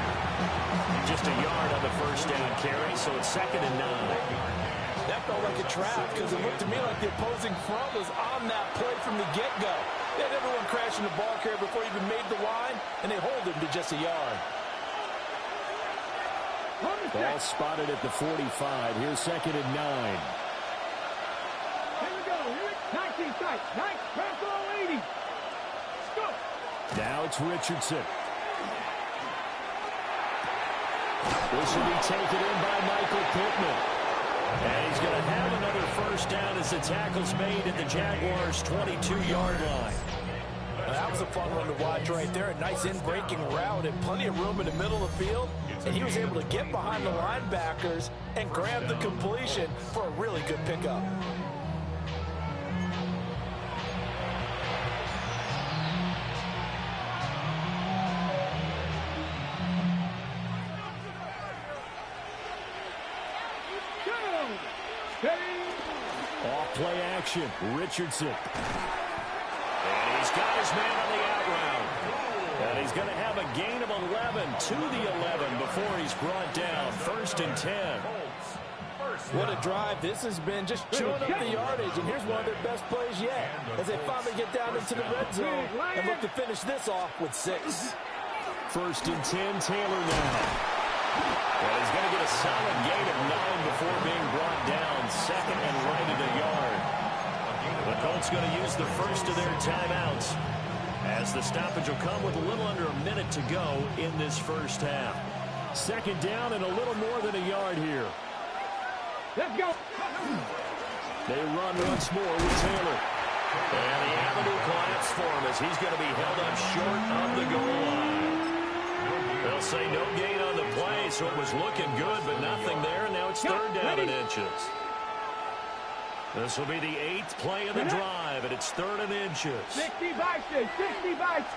Speaker 1: Just a yard on the first down carry, so it's 2nd and 9.
Speaker 3: That felt like a trap because it looked to me like the opposing front was on that play from the get-go. They had everyone crashing the ball carrier before he even made the line, and they hold him to just a yard.
Speaker 1: Ball spotted at the 45. Here's 2nd and 9.
Speaker 19: Here we go. 19 tight. 80. Go.
Speaker 1: Now it's Richardson. This will be taken in by Michael Pittman. And he's going to have another first down as the tackle's made at the Jaguars' 22-yard line.
Speaker 3: Well, that was a fun one to watch right there. A nice in-breaking route and plenty of room in the middle of the field. And he was able to get behind the linebackers and grab the completion for a really good pickup.
Speaker 1: Off-play action, Richardson. And he's got his man on the out route. And he's going to have a gain of 11 to the 11 before he's brought down. 1st and 10.
Speaker 3: What a drive. This has been just chewing up the yardage. And here's one of their best plays yet as they finally get down into the red zone and look to finish this off with 6.
Speaker 1: 1st and 10, Taylor now. Well, he's going to get a solid gain of 9 before being brought down. 2nd and right at a yard. The Colts going to use the first of their timeouts as the stoppage will come with a little under a minute to go in this first half. 2nd down and a little more than a yard here.
Speaker 19: Let's go.
Speaker 1: They run once more with Taylor. And the avenue collapsed for him as he's going to be held up short of the goal line. They'll say no gain on the play, so it was looking good, but nothing there. And now it's 3rd down and inches. This will be the 8th play of the drive, and it's 3rd and inches.
Speaker 19: 60 by 6, 60 by 6.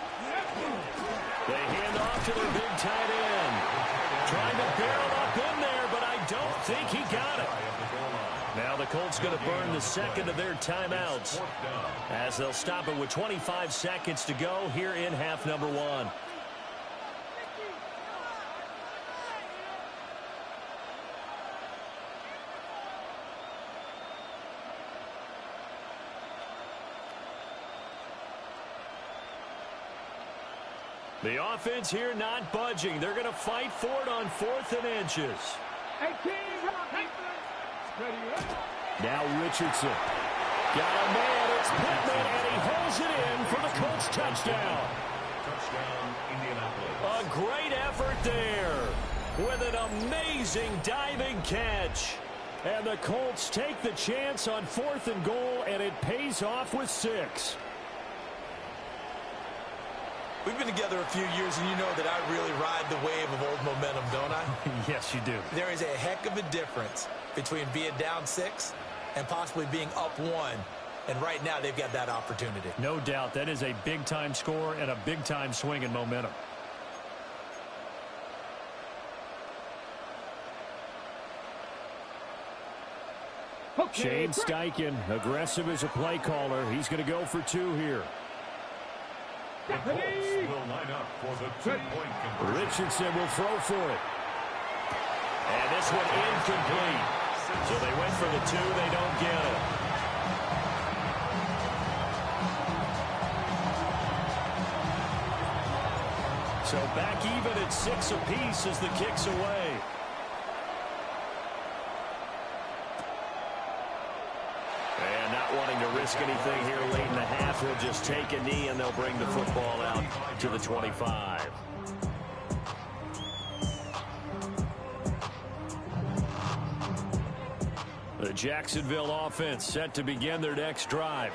Speaker 1: They hand off to their big tight end. Trying to barrel up in there, but I don't think he got it. Now the Colts going to burn the second of their timeouts as they'll stop it with 25 seconds to go here in half number one. The offense here not budging. They're going to fight for it on 4th and inches. Now Richardson. Got a man. It's Pittman, and he holds it in for the Colts touchdown.
Speaker 5: Touchdown, Indianapolis.
Speaker 1: A great effort there with an amazing diving catch. And the Colts take the chance on 4th and goal, and it pays off with 6.
Speaker 3: We've been together a few years, and you know that I really ride the wave of old momentum, don't I?
Speaker 1: Yes, you do.
Speaker 3: There is a heck of a difference between being down 6 and possibly being up 1. And right now, they've got that opportunity.
Speaker 1: No doubt. That is a big-time score and a big-time swing in momentum. Shane Steichen, aggressive as a play caller. He's going to go for 2 here.
Speaker 5: The Colts will line up for the 2-point conversion.
Speaker 1: Richardson will throw for it. And this one incomplete. So they went for the 2. They don't get it. So back even at 6 apiece as the kick's away. And not wanting to risk anything here late in the half, he'll just take a knee and they'll bring the football out to the 25. The Jacksonville offense set to begin their next drive.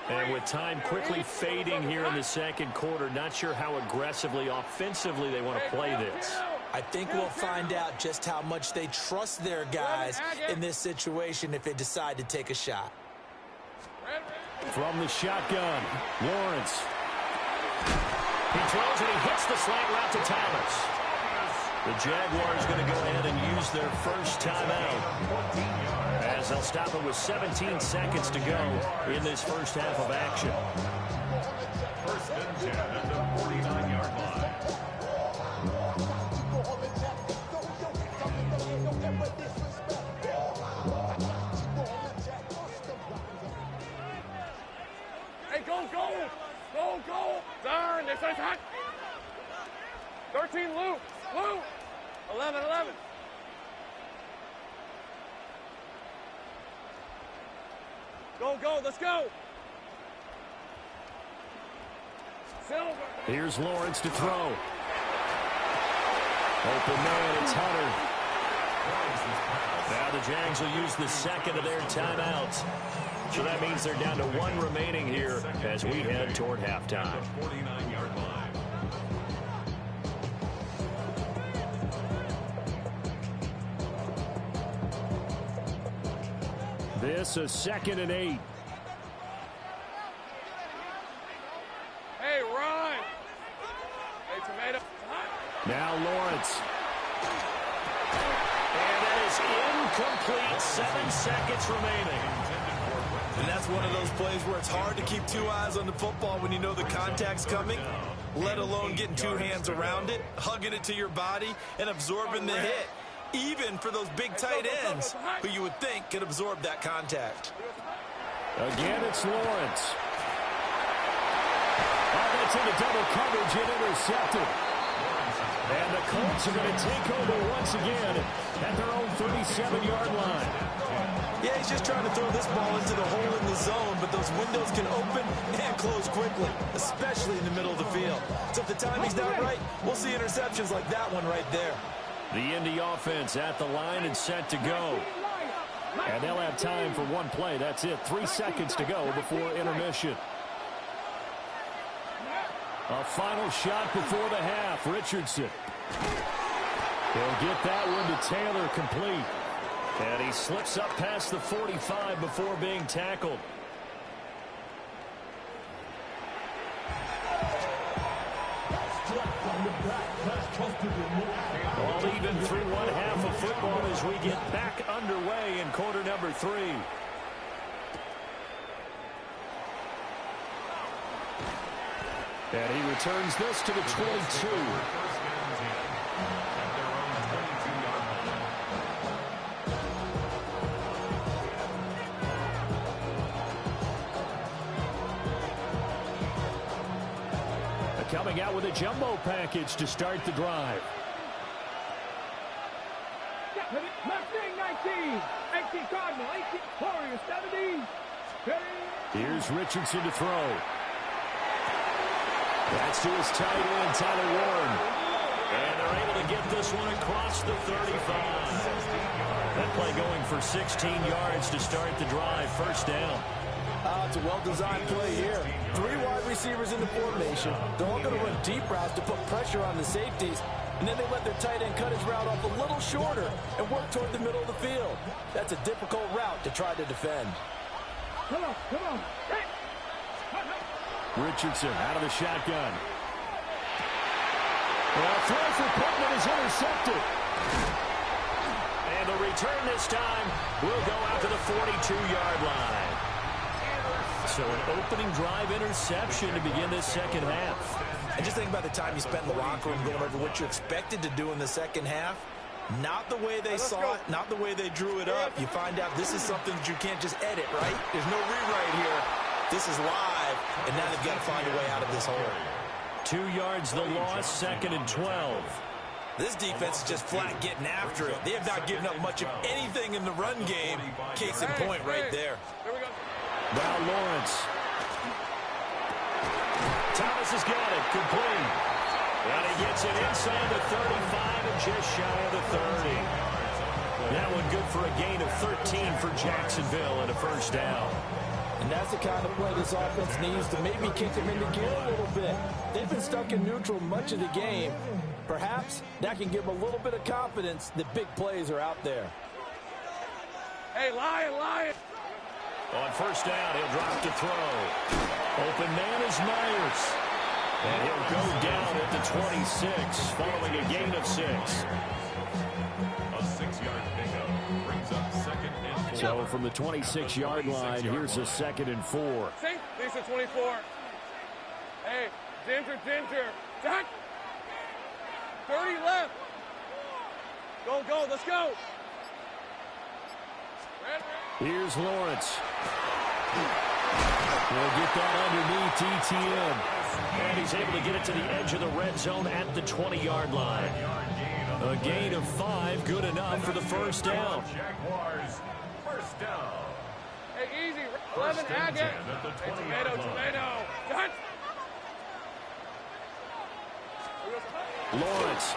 Speaker 1: And with time quickly fading here in the second quarter, not sure how aggressively, offensively they want to play this.
Speaker 3: I think we'll find out just how much they trust their guys in this situation if they decide to take a shot.
Speaker 1: From the shotgun, Lawrence. He throws and he hits the slant route to Thomas. The Jaguars going to go ahead and use their first timeout as they'll stop it with 17 seconds to go in this first half of action.
Speaker 5: First and 10 at the 49-yard line.
Speaker 19: Hey, go! Turn, this is hot. 13, Lou. 11. Go, let's go. Silver.
Speaker 1: Here's Lawrence to throw. Open man, it's Hunter. Now the Jags will use the second of their timeouts. So that means they're down to 1 remaining here as we head toward halftime.
Speaker 5: 49-yard line.
Speaker 1: This a 2nd and 8.
Speaker 19: Hey, Ryan. Hey, Tomato.
Speaker 1: Now Lawrence. And that is incomplete. 7 seconds remaining.
Speaker 3: And that's one of those plays where it's hard to keep 2 eyes on the football when you know the contact's coming, let alone getting 2 hands around it, hugging it to your body, and absorbing the hit. Even for those big tight ends who you would think could absorb that contact.
Speaker 1: Again, it's Lawrence. Oh, that's into double coverage and intercepted. And the Colts are going to take over once again at their own 37-yard line.
Speaker 3: Yeah, he's just trying to throw this ball into the hole in the zone, but those windows can open and close quickly, especially in the middle of the field. So if the timing's not right, we'll see interceptions like that one right there.
Speaker 1: The Indy offense at the line and set to go. And they'll have time for 1 play. That's it. 3 seconds to go before intermission. A final shot before the half. Richardson. He'll get that one to Taylor complete. And he slips up past the 45 before being tackled. All even through 1 half of football as we get back underway in quarter number 3. And he returns this to the 22. Coming out with a jumbo package to start the drive.
Speaker 19: Left wing 19. 18 Cardinal. 18 Warriors. 70.
Speaker 1: Here's Richardson to throw. That's to his tight end, Tyler Warren. And they're able to get this one across the 35. That play going for 16 yards to start the drive. First down.
Speaker 3: It's a well-designed play here. 3 wide receivers in the formation. They're all going to run deep routes to put pressure on the safeties. And then they let their tight end cut his route off a little shorter and work toward the middle of the field. That's a difficult route to try to defend.
Speaker 19: Come on, come on. Hey.
Speaker 1: Richardson out of the shotgun. Well, throw for Pittman is intercepted. And the return this time will go out to the 42-yard line. So an opening drive interception to begin this second half.
Speaker 3: And just think about the time you spent in the locker room going over what you expected to do in the second half. Not the way they saw it, not the way they drew it up. You find out this is something that you can't just edit, right? There's no rewrite here. This is live, and now they've got to find a way out of this hole.
Speaker 1: 2 yards the loss, 2nd and 12.
Speaker 3: This defense is just flat getting after it. They have not given up much of anything in the run game. Case in point right there.
Speaker 1: Now Lawrence. Thomas has got it, complete. And he gets it inside the 35 and just shy of the 30. That one good for a gain of 13 for Jacksonville and a first down.
Speaker 3: And that's the kind of play this offense needs to maybe kick them into gear a little bit. They've been stuck in neutral much of the game. Perhaps that can give them a little bit of confidence that big plays are out there.
Speaker 19: Hey, Lion!
Speaker 1: On first down, he'll drop to throw. Open man is Myers. And he'll go down at the 26, following a gain of 6.
Speaker 5: A 6-yard pickup brings up 2nd and 4.
Speaker 1: So from the 26-yard line, here's a 2nd and 4.
Speaker 19: See? Lisa 24. Hey, Ginger. Jack. 30 left. Go, let's go.
Speaker 1: Here's Lawrence. We'll get that underneath ETN. And he's able to get it to the edge of the red zone at the 20-yard line. A gain of 5, good enough for the first down.
Speaker 5: Jaguars, first down.
Speaker 19: Hey, easy. 11, Agate. Tomato. Done.
Speaker 1: Lawrence.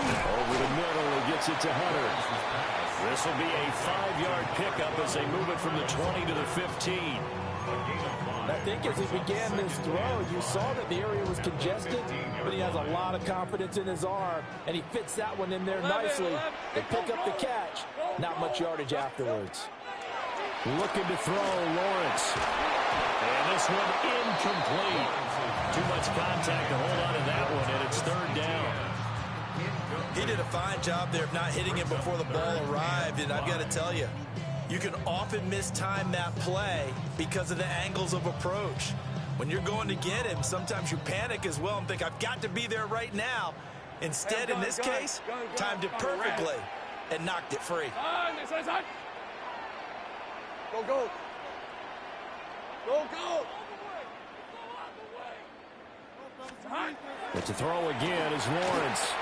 Speaker 1: Over the middle, he gets it to Hunter. This will be a 5-yard pickup as they move it from the 20 to the 15.
Speaker 3: I think as he began this throw, you saw that the area was congested, but he has a lot of confidence in his arm, and he fits that one in there nicely. They pick up the catch. Not much yardage afterwards.
Speaker 1: Looking to throw, Lawrence. And this one incomplete. Too much contact to hold on to that one, and it's 3rd down.
Speaker 3: He did a fine job there of not hitting him before the ball arrived, and I've got to tell you, you can often mistime that play because of the angles of approach. When you're going to get him, sometimes you panic as well and think, I've got to be there right now. Instead, in this case, timed it perfectly and knocked it free.
Speaker 19: Go.
Speaker 1: But to throw again is Lawrence.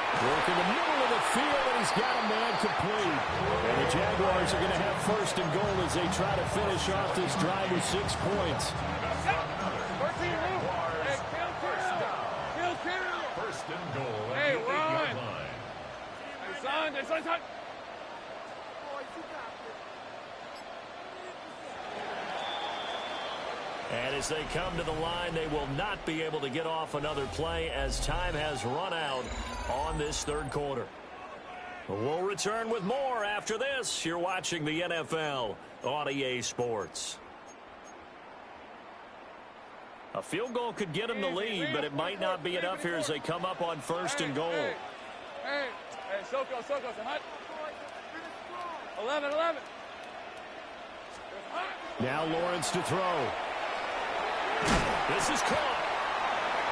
Speaker 1: Work in the middle of the field, and he's got a man complete. And the Jaguars are going to have 1st and goal as they try to finish off this drive with 6 points.
Speaker 5: First and goal.
Speaker 19: Hey, run. Son.
Speaker 1: And as they come to the line, they will not be able to get off another play as time has run out on this 3rd quarter. We'll return with more after this. You're watching the NFL on EA Sports. A field goal could get them the lead, but it might not be enough here as they come up on 1st and goal.
Speaker 19: Hey, Soko, hot. 11.
Speaker 1: Now Lawrence to throw. This is caught.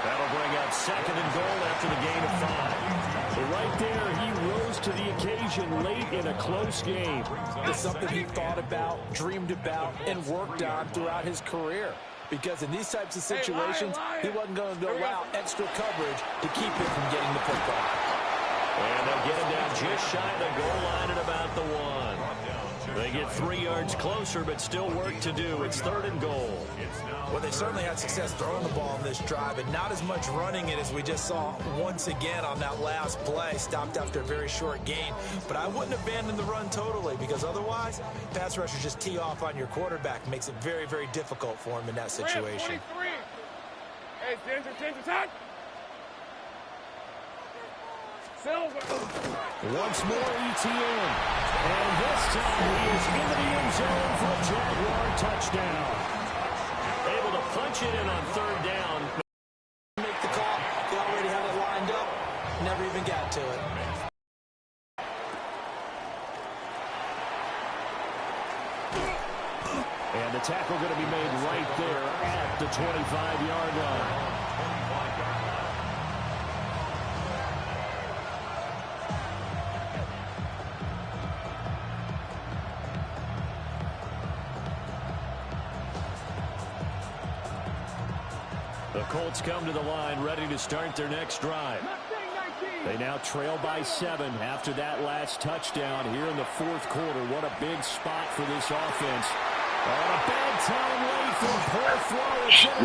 Speaker 1: That'll bring up 2nd and goal after the gain of 5. But right there, he rose to the occasion late in a close game.
Speaker 3: It's something he thought about, dreamed about, and worked on throughout his career. Because in these types of situations, he wasn't going to allow extra coverage to keep him from getting the football.
Speaker 1: And they'll get him down just shy of the goal line at about the 1. They get 3 yards closer, but still work to do. It's 3rd and goal.
Speaker 3: Well, they certainly had success throwing the ball on this drive, and not as much running it as we just saw once again on that last play. Stopped after a very short gain. But I wouldn't abandon the run totally, because otherwise, pass rushers just tee off on your quarterback. Makes it very, very difficult for him in that situation.
Speaker 19: 23. Hey, Ginger, time.
Speaker 1: Once more, ETN. And this time he is into the end zone for a Jaguar touchdown. Able to punch it in on 3rd down.
Speaker 3: Make the call. They already had it lined up. Never even got to it.
Speaker 1: And the tackle going to be made right there at the 25-yard line. The Colts come to the line ready to start their next drive. They now trail by 7 after that last touchdown here in the 4th quarter. What a big spot for this offense. On a bad time late for a poor throw. It's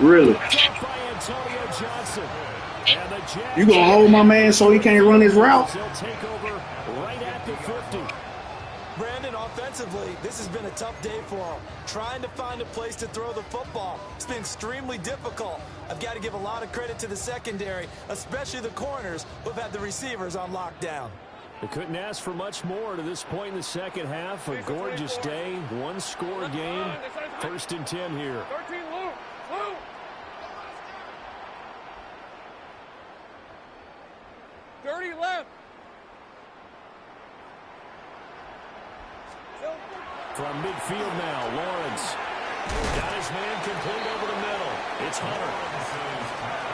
Speaker 2: Really?
Speaker 1: by Antonio Johnson. And the Jags,
Speaker 2: you gonna hold my man so he can't run his route?
Speaker 1: They'll take over right at the 50.
Speaker 3: Brandon, offensively, this has been a tough day for him. Trying to find a place to throw the football. It's been extremely difficult. I've got to give a lot of credit to the secondary, especially the corners, who've had the receivers on lockdown.
Speaker 1: They couldn't ask for much more to this point in the second half. A gorgeous day, 1-score game. 1st and 10 here.
Speaker 19: 13, Luke. 30 left.
Speaker 1: From midfield now, Lawrence. Got his man complete over the middle. It's Hunter.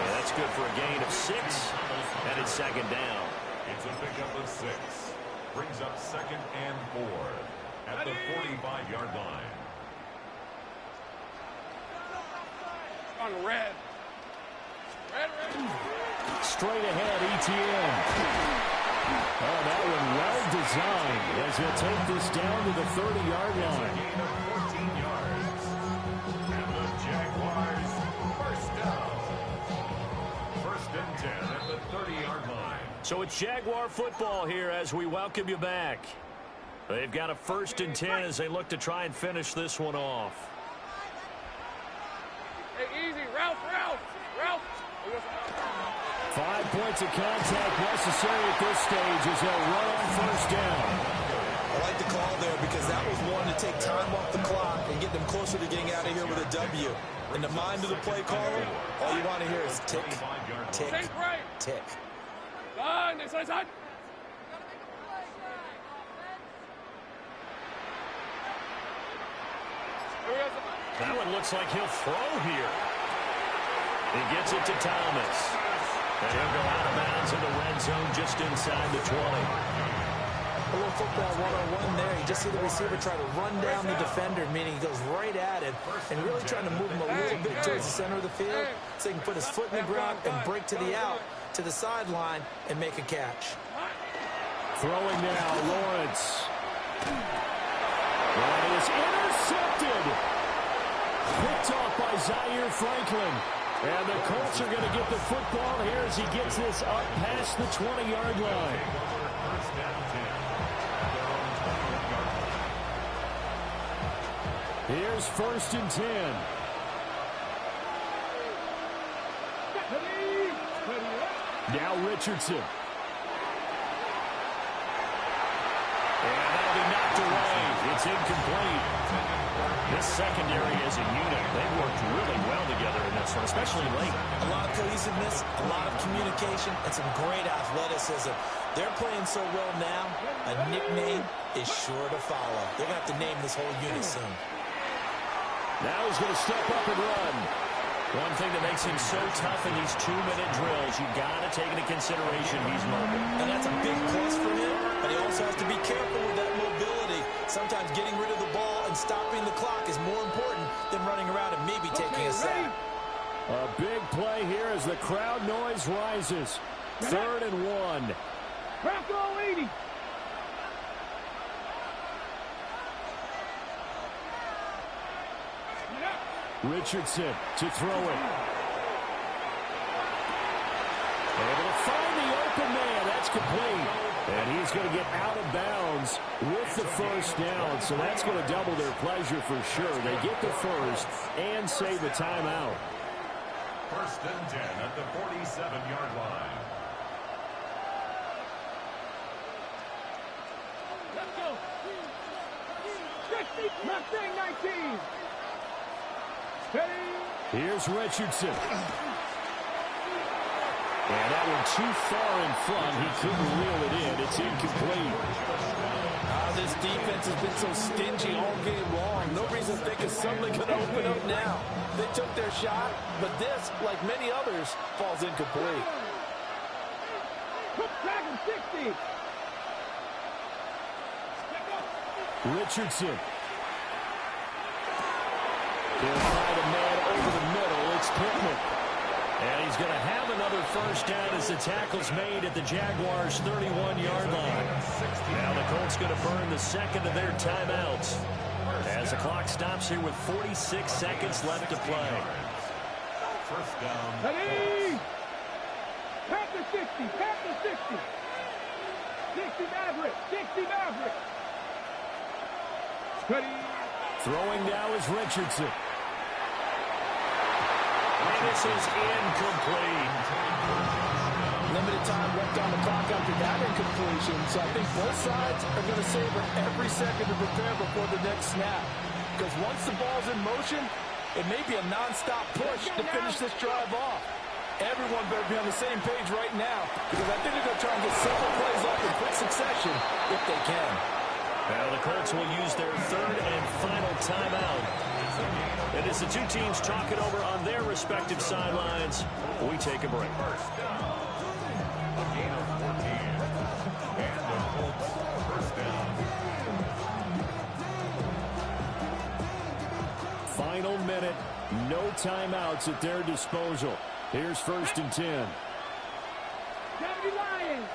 Speaker 1: Yeah, that's good for a gain of 6. And it's 2nd down.
Speaker 5: It's a pickup of 6. Brings up 2nd and 4 at the 45-yard line.
Speaker 19: On red.
Speaker 1: Straight ahead, ETN. Oh, that one well designed as he'll take this down to the 30-yard line.
Speaker 5: Gain of 14 yards. And the Jaguars first down. 1st and 10 at the 30-yard line.
Speaker 1: So it's Jaguar football here as we welcome you back. They've got a 1st and 10 as they look to try and finish this one off.
Speaker 19: Hey, easy. Ralph.
Speaker 1: 5 points of contact necessary at this stage as they'll run on 1st down.
Speaker 3: I like the call there because that was one to take time off the clock and get them closer to getting out of here with a W. In the mind of the play caller, all you want to hear is tick, tick, tick.
Speaker 19: Side.
Speaker 1: That one looks like he'll throw here. He gets it to Thomas. And he'll go out of bounds in the red zone just inside the 20.
Speaker 3: A little football one-on-one there. You just see the receiver try to run down the defender, meaning he goes right at it and really trying to move him a little bit towards the center of the field so he can put his foot in the ground and break to the out, to the sideline, and make a catch.
Speaker 1: Throwing now, Lawrence. That is intercepted. Picked off by Zaire Franklin. And the Colts are going to get the football here as he gets this up past the 20-yard line. Here's 1st and 10. Now Richardson. And that'll be knocked away. It's incomplete. This secondary as a unit, they've worked really well together in this one, especially late.
Speaker 3: A lot of cohesiveness, a lot of communication, and some great athleticism. They're playing so well now, a nickname is sure to follow. They're going to have to name this whole unit soon.
Speaker 1: Now he's going to step up and run. One thing that makes him so tough in these 2-minute drills, you've got to take into consideration he's mobile.
Speaker 3: And that's a big plus for him, but he also has to be careful with that mobility. Sometimes getting rid of the ball and stopping the clock is more important than running around and maybe taking a sack.
Speaker 1: A big play here as the crowd noise rises. 3rd and 1.
Speaker 19: Bronco 80.
Speaker 1: Richardson to throw it. Able to find the open man. That's complete. And he's going to get out of bounds with the first down. So that's going to double their pleasure for sure. They get the first and save the timeout.
Speaker 5: 1st and 10 at the 47-yard line.
Speaker 19: Let's go. 60, Mustang 19.
Speaker 1: Here's Richardson. And that one too far in front. He couldn't reel it in. It's incomplete.
Speaker 3: This defense has been so stingy all game long. No reason to think it's suddenly going to open up now. They took their shot, but this, like many others, falls incomplete.
Speaker 19: Dragon 60.
Speaker 1: Richardson. He'll find a man over the middle. It's Pittman. And he's going to have another first down as the tackle's made at the Jaguars' 31-yard line. Now the Colts going to burn the second of their timeouts as the clock stops here with 46 seconds left to play.
Speaker 5: First down.
Speaker 19: Ready? Panther 60. Panther 60. 60 Maverick. 60 Maverick. Ready?
Speaker 1: Throwing now is Richardson. And this is incomplete.
Speaker 3: Limited time left on the clock after that incompletion, so I think both sides are going to savor every second to prepare before the next snap. Because once the ball's in motion, it may be a non-stop push to finish this drive off. Everyone better be on the same page right now, because I think they're going to try and get several plays off in quick succession if they can.
Speaker 1: Now the Colts will use their 3rd and final timeout. And as the two teams talk it over on their respective sidelines, we take a break.
Speaker 5: First down. A gain of 14. And the Colts first down.
Speaker 1: Final minute. No timeouts at their disposal. Here's 1st and 10.
Speaker 19: 70 Lions.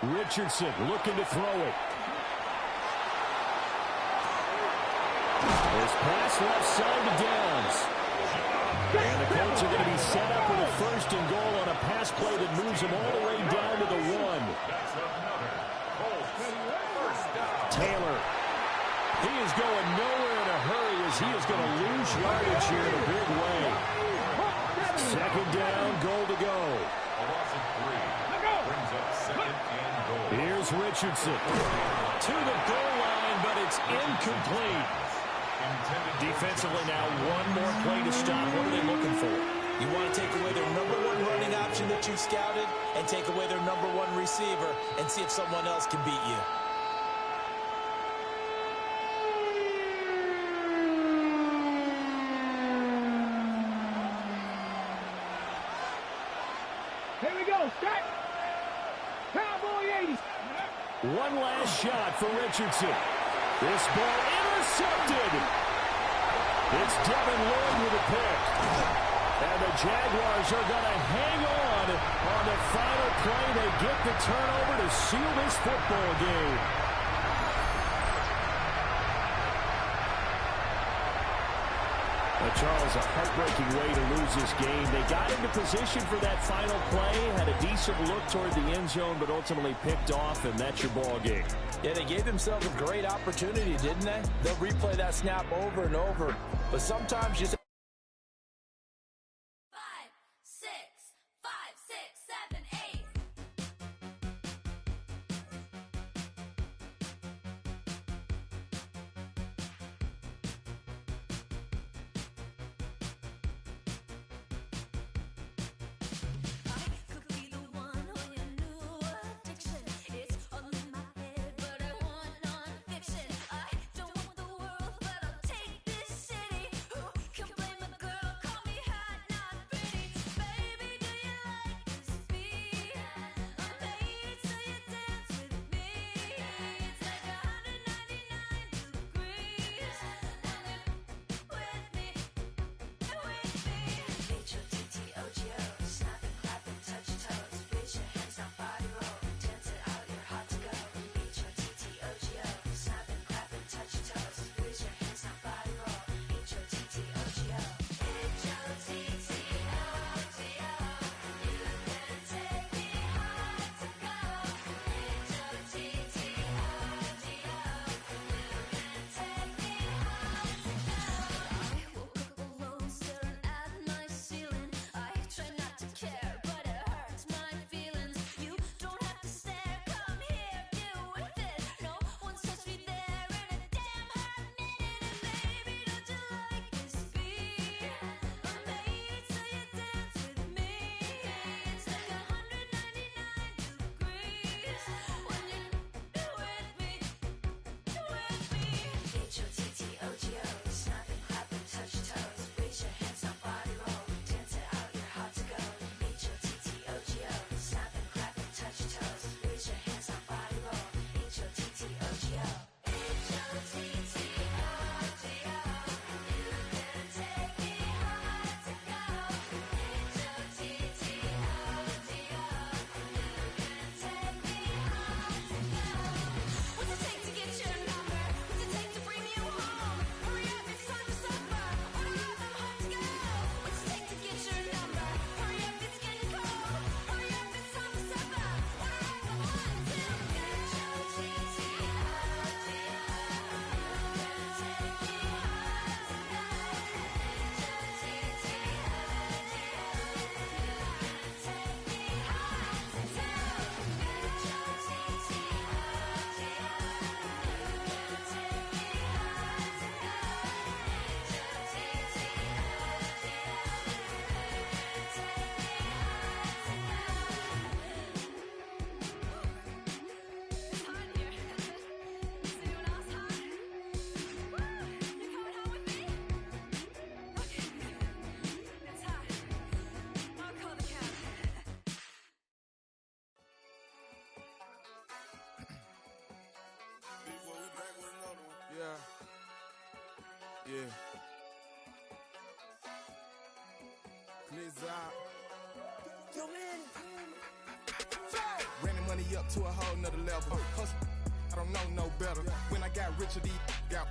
Speaker 1: Richardson looking to throw it. His pass left side to Downs. And the Colts are going to be set up with a 1st and goal on a pass play that moves them all the way down to the 1. Taylor. He is going nowhere in a hurry as he is going to lose yardage here in a big way. 2nd down, goal to go.
Speaker 5: A loss of 3. Brings up 2nd and goal.
Speaker 1: Here's Richardson. To the goal line, but it's incomplete. Defensively now, one more play to stop. What are they looking for?
Speaker 3: You want to take away their #1 running option that you've scouted and take away their #1 receiver and see if someone else can beat you.
Speaker 19: Here we go. Start. Cowboy 80.
Speaker 1: One last shot for Richardson. This ball intercepted. It's Devin Lloyd with a pick. And the Jaguars are going to hang on the final play. They get the turnover to seal this football game. Charles, a heartbreaking way to lose this game. They got into position for that final play, had a decent look toward the end zone, but ultimately picked off, and that's your ball game.
Speaker 3: Yeah, they gave themselves a great opportunity, didn't they? They'll replay that snap over and over, but sometimes just
Speaker 9: 5, 6, 5, 6. Yeah. Clears out. Yo, man. Ran the money up to a whole nother level. Hustle, I don't know no better. When I got richer, these got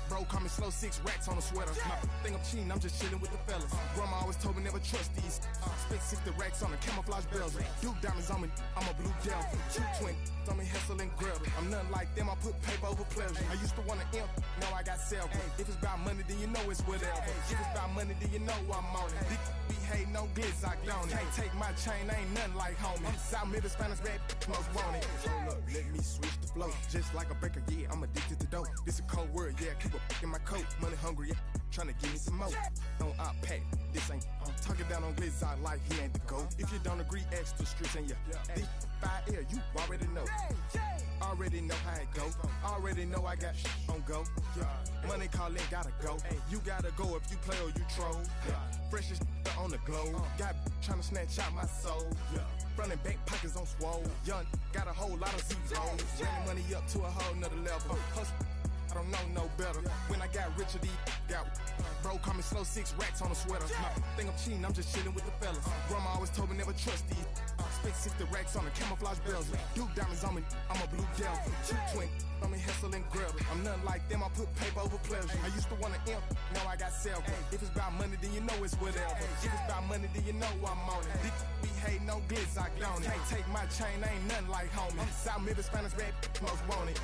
Speaker 9: bro, call me slow, 6 racks on a sweater. My thing I'm cheating, I'm just chilling with the fellas. Grandma always told me never trust these. Spent 60 racks on a camouflage bells. Duke diamonds on me, I'm a blue devil. 220 on me, hustle and grub. I'm nothing like them, I put paper over pleasure. I used to want to imp, now I got self. If it's about money, then you know it's whatever. If it's about money, then you know I'm on it. Be hating no glitz, I don't. Can't take my chain, ain't nothing like homie. South Middle Spanish bad, most want it. Hold up, let me switch the flow. Just like a baker, yeah, I'm addicted to dope. This a cold word, yeah, keep a in my coat. Money hungry, yeah, tryna give me some more. Don't op pack, this ain't talking down on glitz, I like he ain't the GOAT. If you don't agree, ask the streets and yeah. This fire air, you already know. Already know how it go. Already know I got shit on go. Money calling, gotta go. You gotta go if you play or you troll. Freshest on the globe. Got tryna snatch out my soul. Running back pockets on swole. Young, got a whole lot of zeros. Running money up to a whole nother level. Hustle, I don't know no better. When I got richer, these got bro, call me slow, 6 racks on a sweater. My thing I'm cheating, I'm just chilling with the fellas. Grandma always told me never trust these. Spent 60 racks on the camouflage bells. Duke diamonds on me, I'm a blue devil. 220 on me, hustle and grub. I'm nothing like them, I put paper over pleasure. I used to want to imp, now I got self. If it's about money, then you know it's whatever. If it's about money, then you know I'm on it. Be hating no glitz, I don't. Can't take my chain, ain't nothing like homie. South Middle Spanish bad, most want it.